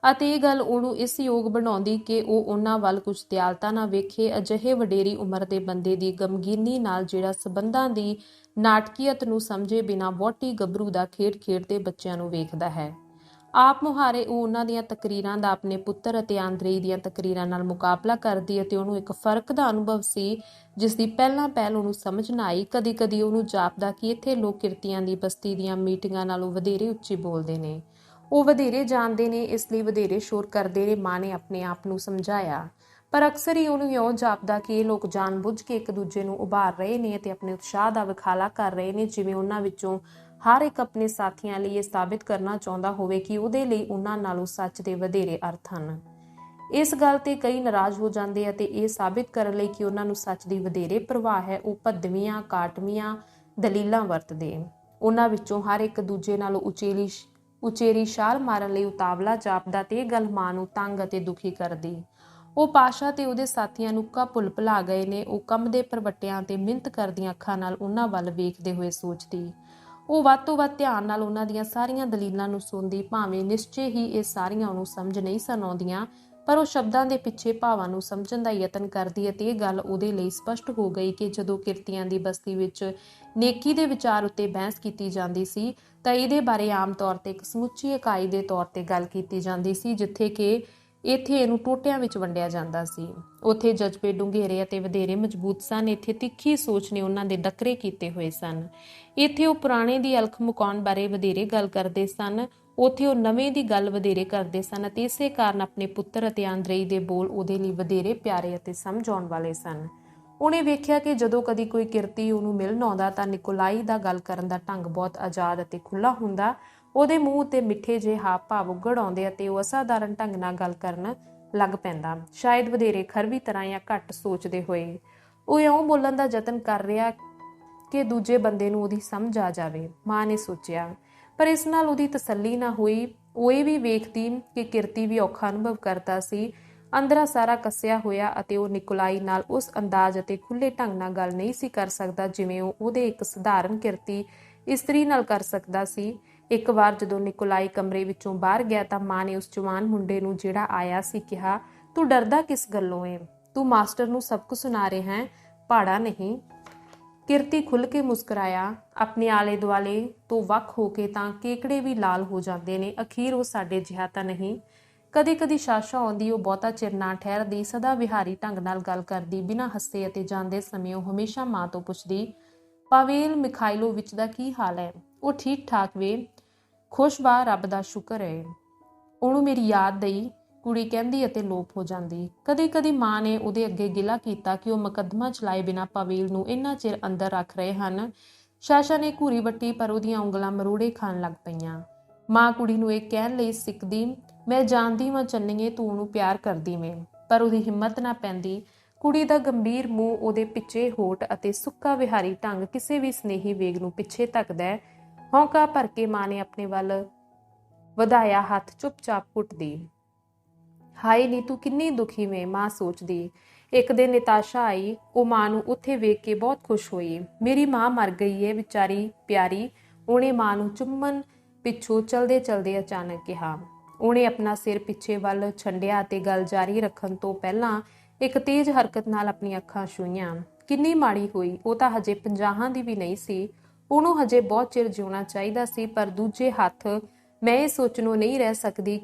ਅਤੇ ਇਹ ਗੱਲ ਉਹਨੂੰ ਇਸ ਯੋਗ ਬਣਾਉਂਦੀ ਕਿ ਉਹ ਉਹਨਾਂ ਵੱਲ ਕੁਝ ਦਿਆਲਤਾ ਨਾ ਵੇਖੇ, ਅਜਿਹੇ ਵਡੇਰੀ ਉਮਰ ਦੇ ਬੰਦੇ ਦੀ ਗਮਗੀਨੀ ਨਾਲ ਜਿਹੜਾ ਸਬੰਧਾਂ ਦੀ ਨਾਟਕੀਅਤ ਨੂੰ ਸਮਝੇ ਬਿਨਾਂ ਵਹੁਟੀ ਗੱਭਰੂ ਦਾ ਖੇਡ ਖੇਡਦੇ ਬੱਚਿਆਂ ਨੂੰ ਵੇਖਦਾ ਹੈ। ਆਪ ਮੁਹਾਰੇ ਉਹ ਉਹਨਾਂ ਦੀਆਂ ਤਕਰੀਰਾਂ ਦਾ ਆਪਣੇ ਪੁੱਤਰ ਅਤੇ ਆਂਦਰੇਈ ਦੀਆਂ ਤਕਰੀਰਾਂ ਨਾਲ ਮੁਕਾਬਲਾ ਕਰਦੀ ਅਤੇ ਉਹਨੂੰ ਇੱਕ ਫਰਕ ਦਾ ਅਨੁਭਵ ਸੀ ਜਿਸ ਦੀ ਪਹਿਲਾਂ ਪਹਿਲ ਉਹਨੂੰ ਸਮਝ ਨਾ ਆਈ। ਕਦੀ ਕਦੀ ਉਹਨੂੰ ਜਾਪਦਾ ਕਿ ਇੱਥੇ ਲੋਕ ਕਿਰਤੀਆਂ ਦੀ ਬਸਤੀ ਦੀਆਂ ਮੀਟਿੰਗਾਂ ਨਾਲੋਂ ਵਧੇਰੇ ਉੱਚੀ ਬੋਲਦੇ ਨੇ, ਉਹ ਵਧੇਰੇ ਜਾਣਦੇ ਨੇ, ਇਸ ਲਈ ਵਧੇਰੇ ਸ਼ੋਰ ਕਰਦੇ ਨੇ। ਮਾਂ ਨੇ ਆਪਣੇ ਆਪ ਨੂੰ ਸਮਝਾਇਆ, ਪਰ ਅਕਸਰ ਹੀ ਉਹਨੂੰ ਇਉਂ ਜਾਪਦਾ ਕਿ ਇਹ ਲੋਕ ਜਾਣ-ਬੁੱਝ ਕੇ ਇੱਕ ਦੂਜੇ ਨੂੰ ਉਭਾਰ ਰਹੇ ਨੇ ਅਤੇ ਆਪਣੇ ਉਤਸ਼ਾਹ ਦਾ ਵਿਖਾਲਾ ਕਰ ਰਹੇ ਨੇ, ਜਿਵੇਂ ਉਹਨਾਂ ਵਿੱਚੋਂ ਹਰ ਇੱਕ ਆਪਣੇ ਸਾਥੀਆਂ ਲਈ ਇਹ ਸਾਬਿਤ ਕਰਨਾ ਚਾਹੁੰਦਾ ਹੋਵੇ ਕਿ ਉਹਦੇ ਲਈ ਉਹਨਾਂ ਨਾਲੋਂ ਸੱਚ ਦੇ ਵਧੇਰੇ ਅਰਥ ਹਨ। ਇਸ ਗੱਲ ਤੇ ਕਈ ਨਾਰਾਜ਼ ਹੋ ਜਾਂਦੇ ਅਤੇ ਇਹ ਸਾਬਿਤ ਕਰਨ ਲਈ ਕਿ ਉਹਨਾਂ ਨੂੰ ਸੱਚ ਦੀ ਵਧੇਰੇ ਪਰਵਾਹ ਹੈ, ਉਹ ਭੱਦਵੀਆਂ ਕਾਟਵੀਆਂ ਦਲੀਲਾਂ ਵਰਤਦੇ। ਉਹਨਾਂ ਵਿੱਚੋਂ ਹਰ ਇੱਕ ਦੂਜੇ ਨਾਲੋਂ ਉਚੇਰੀ ਛਾਲ ਮਾਰਨ ਲਈ ਉਤਾਵਲਾ ਜਾਪਦਾ ਤੇ ਇਹ ਗੱਲ ਮਾਂ ਨੂੰ ਤੰਗ ਅਤੇ ਦੁਖੀ ਕਰਦੀ। ਉਹ ਪਾਸ਼ਾ ਤੇ ਉਹਦੇ ਸਾਥੀਆਂ ਨੂੰ ਭੁੱਲ ਭੁਲਾ ਗਏ ਨੇ। ਉਹ ਕੰਬਦੇ ਪਰਵੱਟਿਆਂ ਤੇ ਮਿਹਨਤ ਕਰਦੀਆਂ ਅੱਖਾਂ ਨਾਲ ਉਹਨਾਂ ਵੱਲ ਵੇਖਦੇ ਹੋਏ ਸੋਚਦੀ। ਉਹ ਵੱਧ ਤੋਂ ਵੱਧ ਧਿਆਨ ਨਾਲ ਉਹਨਾਂ ਦੀਆਂ ਸਾਰੀਆਂ ਦਲੀਲਾਂ ਨੂੰ ਸੁਣਦੀ, ਭਾਵੇਂ ਨਿਸ਼ਚੇ ਹੀ ਇਹ ਸਾਰੀਆਂ ਉਹਨੂੰ ਸਮਝ ਨਹੀਂ ਸਨ ਆਉਂਦੀਆਂ, ਪਰ ਉਹ ਸ਼ਬਦਾਂ ਦੇ ਪਿੱਛੇ ਭਾਵਾਂ ਨੂੰ ਸਮਝਣ ਦਾ ਯਤਨ ਕਰਦੀ ਅਤੇ ਇਹ ਗੱਲ ਉਹਦੇ ਲਈ ਸਪਸ਼ਟ ਹੋ ਗਈ ਕਿ ਜਦੋਂ ਕਿਰਤੀਆਂ ਦੀ ਬਸਤੀ ਵਿੱਚ ਨੇਕੀ ਦੇ ਵਿਚਾਰ ਉੱਤੇ ਬਹਿਸ ਕੀਤੀ ਜਾਂਦੀ ਸੀ ਤਾਂ ਇਹਦੇ ਬਾਰੇ ਆਮ ਤੌਰ ਤੇ ਇੱਕ ਸਮੁੱਚੀ ਇਕਾਈ ਦੇ ਤੌਰ ਤੇ ਗੱਲ ਕੀਤੀ ਜਾਂਦੀ ਸੀ, ਜਿੱਥੇ ਕਿ ਇੱਥੇ ਇਹਨੂੰ ਟੋਟਿਆਂ ਵਿੱਚ ਵੰਡਿਆ ਜਾਂਦਾ ਸੀ। ਉੱਥੇ ਜਜ਼ਬੇ ਡੂੰਘੇਰੇ ਅਤੇ ਵਧੇਰੇ ਮਜ਼ਬੂਤ ਸਨ। ਇੱਥੇ ਤਿੱਖੀ ਸੋਚ ਨੇ ਉਹਨਾਂ ਦੇ ਡੱਕਰੇ ਕੀਤੇ ਹੋਏ ਸਨ। ਇੱਥੇ ਉਹ ਪੁਰਾਣੇ ਦੀ ਅਲਖ ਮੁਕਾਉਣ ਬਾਰੇ ਵਧੇਰੇ ਗੱਲ ਕਰਦੇ ਸਨ, ਉੱਥੇ ਉਹ ਨਵੇਂ ਦੀ ਗੱਲ ਵਧੇਰੇ ਕਰਦੇ ਸਨ ਅਤੇ ਇਸੇ ਕਾਰਨ ਆਪਣੇ ਪੁੱਤਰ ਅਤੇ ਆਂਦਰੇਈ ਦੇ ਬੋਲ ਉਹਦੇ ਲਈ ਵਧੇਰੇ ਪਿਆਰੇ ਅਤੇ ਸਮਝ ਆਉਣ ਵਾਲੇ ਸਨ। ਉਹਨੇ ਵੇਖਿਆ ਕਿ ਜਦੋਂ ਕਦੀ ਕੋਈ ਕਿਰਤੀ ਉਹਨੂੰ ਮਿਲਣ ਆਉਂਦਾ ਤਾਂ ਨਿਕੋਲਾਈ ਦਾ ਗੱਲ ਕਰਨ ਦਾ ਢੰਗ ਬਹੁਤ ਆਜ਼ਾਦ ਅਤੇ ਖੁੱਲ੍ਹਾ ਹੁੰਦਾ। ਉਹਦੇ ਮੂੰਹ ਉੱਤੇ ਮਿੱਠੇ ਜਿਹੇ ਹਾਵ ਭਾਵ ਉੱਗੜ ਆਉਂਦੇ ਅਤੇ ਉਹ ਅਸਾਧਾਰਨ ਢੰਗ ਨਾਲ ਗੱਲ ਕਰਨ ਲੱਗ ਪੈਂਦਾ, ਸ਼ਾਇਦ ਵਧੇਰੇ ਖਰਵੀ ਤਰ੍ਹਾਂ ਜਾਂ ਘੱਟ ਸੋਚਦੇ ਹੋਏ। ਉਹ ਇਉਂ ਬੋਲਣ ਦਾ ਯਤਨ ਕਰ ਰਿਹਾ ਕਿ ਦੂਜੇ ਬੰਦੇ ਨੂੰ ਉਹਦੀ ਸਮਝ ਆ ਜਾਵੇ, ਮਾਂ ਨੇ ਸੋਚਿਆ। ਪਰ ਇਸ ਨਾਲ ਉਹਦੀ ਤਸੱਲੀ ਨਾ ਹੋਈ। ਉਹ ਇਹ ਵੀ ਵੇਖਦੀ ਕਿ ਕਿਰਤੀ ਵੀ ਔਖਾ ਅਨੁਭਵ ਕਰਦਾ ਸੀ, ਅੰਦਰਾਂ ਸਾਰਾ ਕੱਸਿਆ ਹੋਇਆ, ਅਤੇ ਉਹ ਨਿਕੋਲਾਈ ਨਾਲ ਉਸ ਅੰਦਾਜ਼ ਅਤੇ ਖੁੱਲ੍ਹੇ ਢੰਗ ਨਾਲ ਗੱਲ ਨਹੀਂ ਸੀ ਕਰ ਸਕਦਾ ਜਿਵੇਂ ਉਹ ਉਹਦੇ ਇੱਕ ਸਧਾਰਨ ਕਿਰਤੀ ਇਸਤਰੀ ਨਾਲ ਕਰ ਸਕਦਾ ਸੀ। ਇੱਕ ਵਾਰ ਜਦੋਂ ਨਿਕੋਲਾਈ ਕਮਰੇ ਵਿੱਚੋਂ ਬਾਹਰ ਗਿਆ ਤਾਂ ਮਾਂ ਨੇ ਉਸ ਜਵਾਨ ਮੁੰਡੇ ਨੂੰ ਜਿਹੜਾ ਆਇਆ ਸੀ ਕਿਹਾ, ਤੂੰ ਡਰਦਾ ਕਿਸ ਗੱਲੋਂ ਏ? ਤੂੰ ਮਾਸਟਰ ਨੂੰ ਸਬਕ ਸੁਣਾ ਰਿਹਾ ਹੈ, ਪਹਾੜਾ ਨਹੀਂ। ਕਿਰਤੀ ਖੁੱਲ੍ਹ ਕੇ ਮੁਸਕਰਾਇਆ, ਆਪਣੇ ਆਲੇ ਦੁਆਲੇ ਤੋਂ ਵੱਖ ਹੋ ਕੇ ਤਾਂ ਕੇਕੜੇ ਵੀ ਲਾਲ ਹੋ ਜਾਂਦੇ ਨੇ, ਅਖੀਰ ਉਹ ਸਾਡੇ ਜਿਹਾ ਤਾਂ ਨਹੀਂ। ਕਦੀ ਕਦੀ ਸ਼ਾਸ਼ਾ ਆਉਂਦੀ, ਉਹ ਬਹੁਤਾ ਚਿਰ ਨਾ ਠਹਿਰਦੀ, ਸਦਾ ਵਿਹਾਰੀ ਢੰਗ ਨਾਲ ਗੱਲ ਕਰਦੀ, ਬਿਨਾਂ ਹੱਸੇ, ਅਤੇ ਜਾਂਦੇ ਸਮੇਂ ਉਹ ਹਮੇਸ਼ਾ ਮਾਂ ਤੋਂ ਪੁੱਛਦੀ, ਪਾਵੇਲ ਮਿਖਾਇਲੋਵਿਚ ਦਾ ਕੀ ਹਾਲ ਹੈ? ਉਹ ਠੀਕ ਠਾਕ ਵੇ, ਖੁਸ਼ ਵਾ, ਰੱਬ ਦਾ ਸ਼ੁਕਰ ਹੈ। ਉਹਨੂੰ ਮੇਰੀ ਯਾਦ ਦਈ, ਕੁੜੀ ਕਹਿੰਦੀ ਅਤੇ ਲੋਪ ਹੋ ਜਾਂਦੀ। ਕਦੀ ਕਦੀ ਮਾਂ ਨੇ ਉਹਦੇ ਅੱਗੇ ਗਿਲਾ ਕੀਤਾ ਕਿ ਉਹ ਮੁਕੱਦਮਾ ਚਲਾਏ ਬਿਨਾਂ ਪਾਵੇਲ ਨੂੰ ਇੰਨਾ ਚਿਰ ਅੰਦਰ ਰੱਖ ਰਹੇ ਹਨ। ਸ਼ਾਸ਼ਾ ਨੇ ਘੂਰੀ ਵੱਟੀ, ਪਰ ਉਹਦੀਆਂ ਉਂਗਲਾਂ ਮਰੋੜੇ ਖਾਣ ਲੱਗ ਪਈਆਂ। ਮਾਂ ਕੁੜੀ ਨੂੰ ਇਹ ਕਹਿਣ ਲਈ ਸਿੱਕਦੀ, ਮੈਂ ਜਾਣਦੀ ਵਾਂ ਚੰਨੀਏ, ਤੂੰ ਉਹਨੂੰ ਪਿਆਰ ਕਰਦੀ ਵੇਂ, ਪਰ ਉਹਦੀ ਹਿੰਮਤ ਨਾ ਪੈਂਦੀ। ਕੁੜੀ ਦਾ ਗੰਭੀਰ ਮੂੰਹ, ਉਹਦੇ ਪਿੱਛੇ ਹੋਠ ਅਤੇ ਸੁੱਕਾ ਵਿਹਾਰੀ ਢੰਗ ਕਿਸੇ ਵੀ ਸਨੇਹੀ ਵੇਗ ਨੂੰ ਪਿੱਛੇ ਧੱਕਦਾ। ਹੌਂਕਾ ਭਰ ਕੇ ਮਾਂ ਨੇ ਆਪਣੇ ਵੱਲ ਵਧਾਇਆ ਹੱਥ ਚੁੱਪਚਾਪ ਘੁੱਟਦੀ। ਹਾਏ ਨੀ, ਤੂੰ ਕਿੰਨੀ ਦੁਖੀ ਵੇਂ, ਮਾਂ ਸੋਚਦੀ। ਇੱਕ ਦਿਨ ਨਿਤਾਸ਼ਾ ਆਈ। ਉਹ ਮਾਂ ਨੂੰ ਉੱਥੇ ਵੇਖ ਕੇ ਬਹੁਤ ਖੁਸ਼ ਹੋਈ। ਮੇਰੀ ਮਾਂ ਮਰ ਗਈ ਏ ਵਿਚਾਰੀ ਪਿਆਰੀ, ਉਹਨੇ ਮਾਂ ਨੂੰ ਚੁੰਮਣ ਪਿੱਛੋਂ ਚਲਦੇ ਚਲਦੇ ਅਚਾਨਕ ਕਿਹਾ। ਉਹਨੇ ਆਪਣਾ ਸਿਰ ਪਿੱਛੇ ਵੱਲ ਛੰਡਿਆ ਅਤੇ ਗੱਲ ਜਾਰੀ ਰੱਖਣ ਤੋਂ ਪਹਿਲਾਂ ਇੱਕ ਤੇਜ਼ ਹਰਕਤ ਨਾਲ ਆਪਣੀਆਂ ਅੱਖਾਂ ਛੂਹੀਆਂ। ਕਿੰਨੀ ਮਾੜੀ ਹੋਈ, ਉਹ ਤਾਂ ਹਜੇ 50 ਦੀ ਵੀ ਨਹੀਂ ਸੀ। ਉਹਨੂੰ ਹਜੇ ਬਹੁਤ ਚਿਰ ਜਿਉਣਾ ਚਾਹੀਦਾ ਸੀ, ਪਰ ਦੂਜੇ ਹੱਥ ਮੈਂ ਇਹ ਸੋਚਣੋਂ ਨਹੀਂ ਰਹਿ ਸਕਦੀ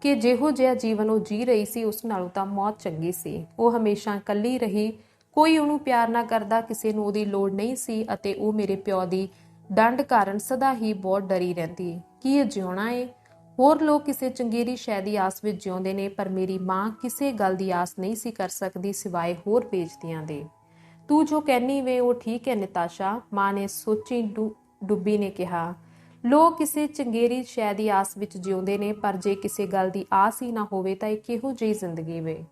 ਕਿ ਜਿਹੋ ਜਿਹਾ ਜੀਵਨ ਉਹ ਜੀ ਰਹੀ ਸੀ ਉਸ ਨਾਲੋਂ ਤਾਂ ਮੌਤ ਚੰਗੀ ਸੀ। ਉਹ ਹਮੇਸ਼ਾ ਇਕੱਲੀ ਰਹੀ, ਕੋਈ ਉਹਨੂੰ ਪਿਆਰ ਨਾ ਕਰਦਾ, ਕਿਸੇ ਨੂੰ ਉਹਦੀ ਲੋੜ ਨਹੀਂ ਸੀ ਅਤੇ ਉਹ ਮੇਰੇ ਪਿਓ ਦੀ ਡੰਡ ਕਾਰਨ ਸਦਾ ਹੀ ਬਹੁਤ ਡਰੀ ਰਹਿੰਦੀ। ਕੀ ਇਹ ਜਿਉਣਾ ਏ? ਹੋਰ ਲੋਕ ਕਿਸੇ ਚੰਗੇਰੀ ਸ਼ੈ ਦੀ ਆਸ ਵਿੱਚ ਜਿਉਂਦੇ ਨੇ, ਪਰ ਮੇਰੀ ਮਾਂ ਕਿਸੇ ਗੱਲ ਦੀ ਆਸ ਨਹੀਂ ਸੀ ਕਰ ਸਕਦੀ ਸਿਵਾਏ ਹੋਰ ਬੇਇੱਜ਼ਤੀਆਂ ਦੇ। ਤੂੰ ਜੋ ਕਹਿਨੀ ਵੇ ਉਹ ਠੀਕ ਹੈ ਨਿਤਾਸ਼ਾ, ਮਾਂ ਨੇ ਸੋਚੀ ਡੁੱਬੀ ਨੇ ਕਿਹਾ। ਲੋਕ ਕਿਸੇ ਚੰਗੇਰੀ ਸ਼ੈ ਦੀ ਆਸ ਵਿੱਚ ਜਿਉਂਦੇ ਨੇ, ਪਰ ਜੇ ਕਿਸੇ ਗੱਲ ਦੀ ਆਸ ਹੀ ਨਾ ਹੋਵੇ ਤਾਂ ਇਹ ਕਿਹੋ ਜਿਹੀ ਜ਼ਿੰਦਗੀ ਵੇ।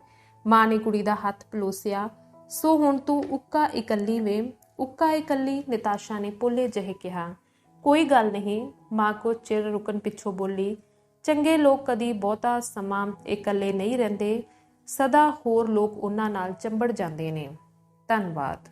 ਮਾਂ ਨੇ ਕੁੜੀ ਦਾ ਹੱਥ ਪਲੋਸਿਆ। ਸੋ ਹੁਣ ਤੂੰ ਉੱਕਾ ਇਕੱਲੀ ਵੇ। ਉੱਕਾ ਇਕੱਲੀ, ਨਿਤਾਸ਼ਾ ਨੇ ਪੋਲੇ ਜਿਹੇ ਕਿਹਾ। ਕੋਈ ਗੱਲ ਨਹੀਂ, ਮਾਂ ਕੁਝ ਚਿਰ ਰੁਕਣ ਪਿੱਛੋਂ ਬੋਲੀ। ਚੰਗੇ ਲੋਕ ਕਦੀ ਬਹੁਤਾ ਸਮਾਂ ਇਕੱਲੇ ਨਹੀਂ ਰਹਿੰਦੇ, ਸਦਾ ਹੋਰ ਲੋਕ ਉਹਨਾਂ ਨਾਲ ਚੰਬੜ ਜਾਂਦੇ ਨੇ। ਧੰਨਵਾਦ।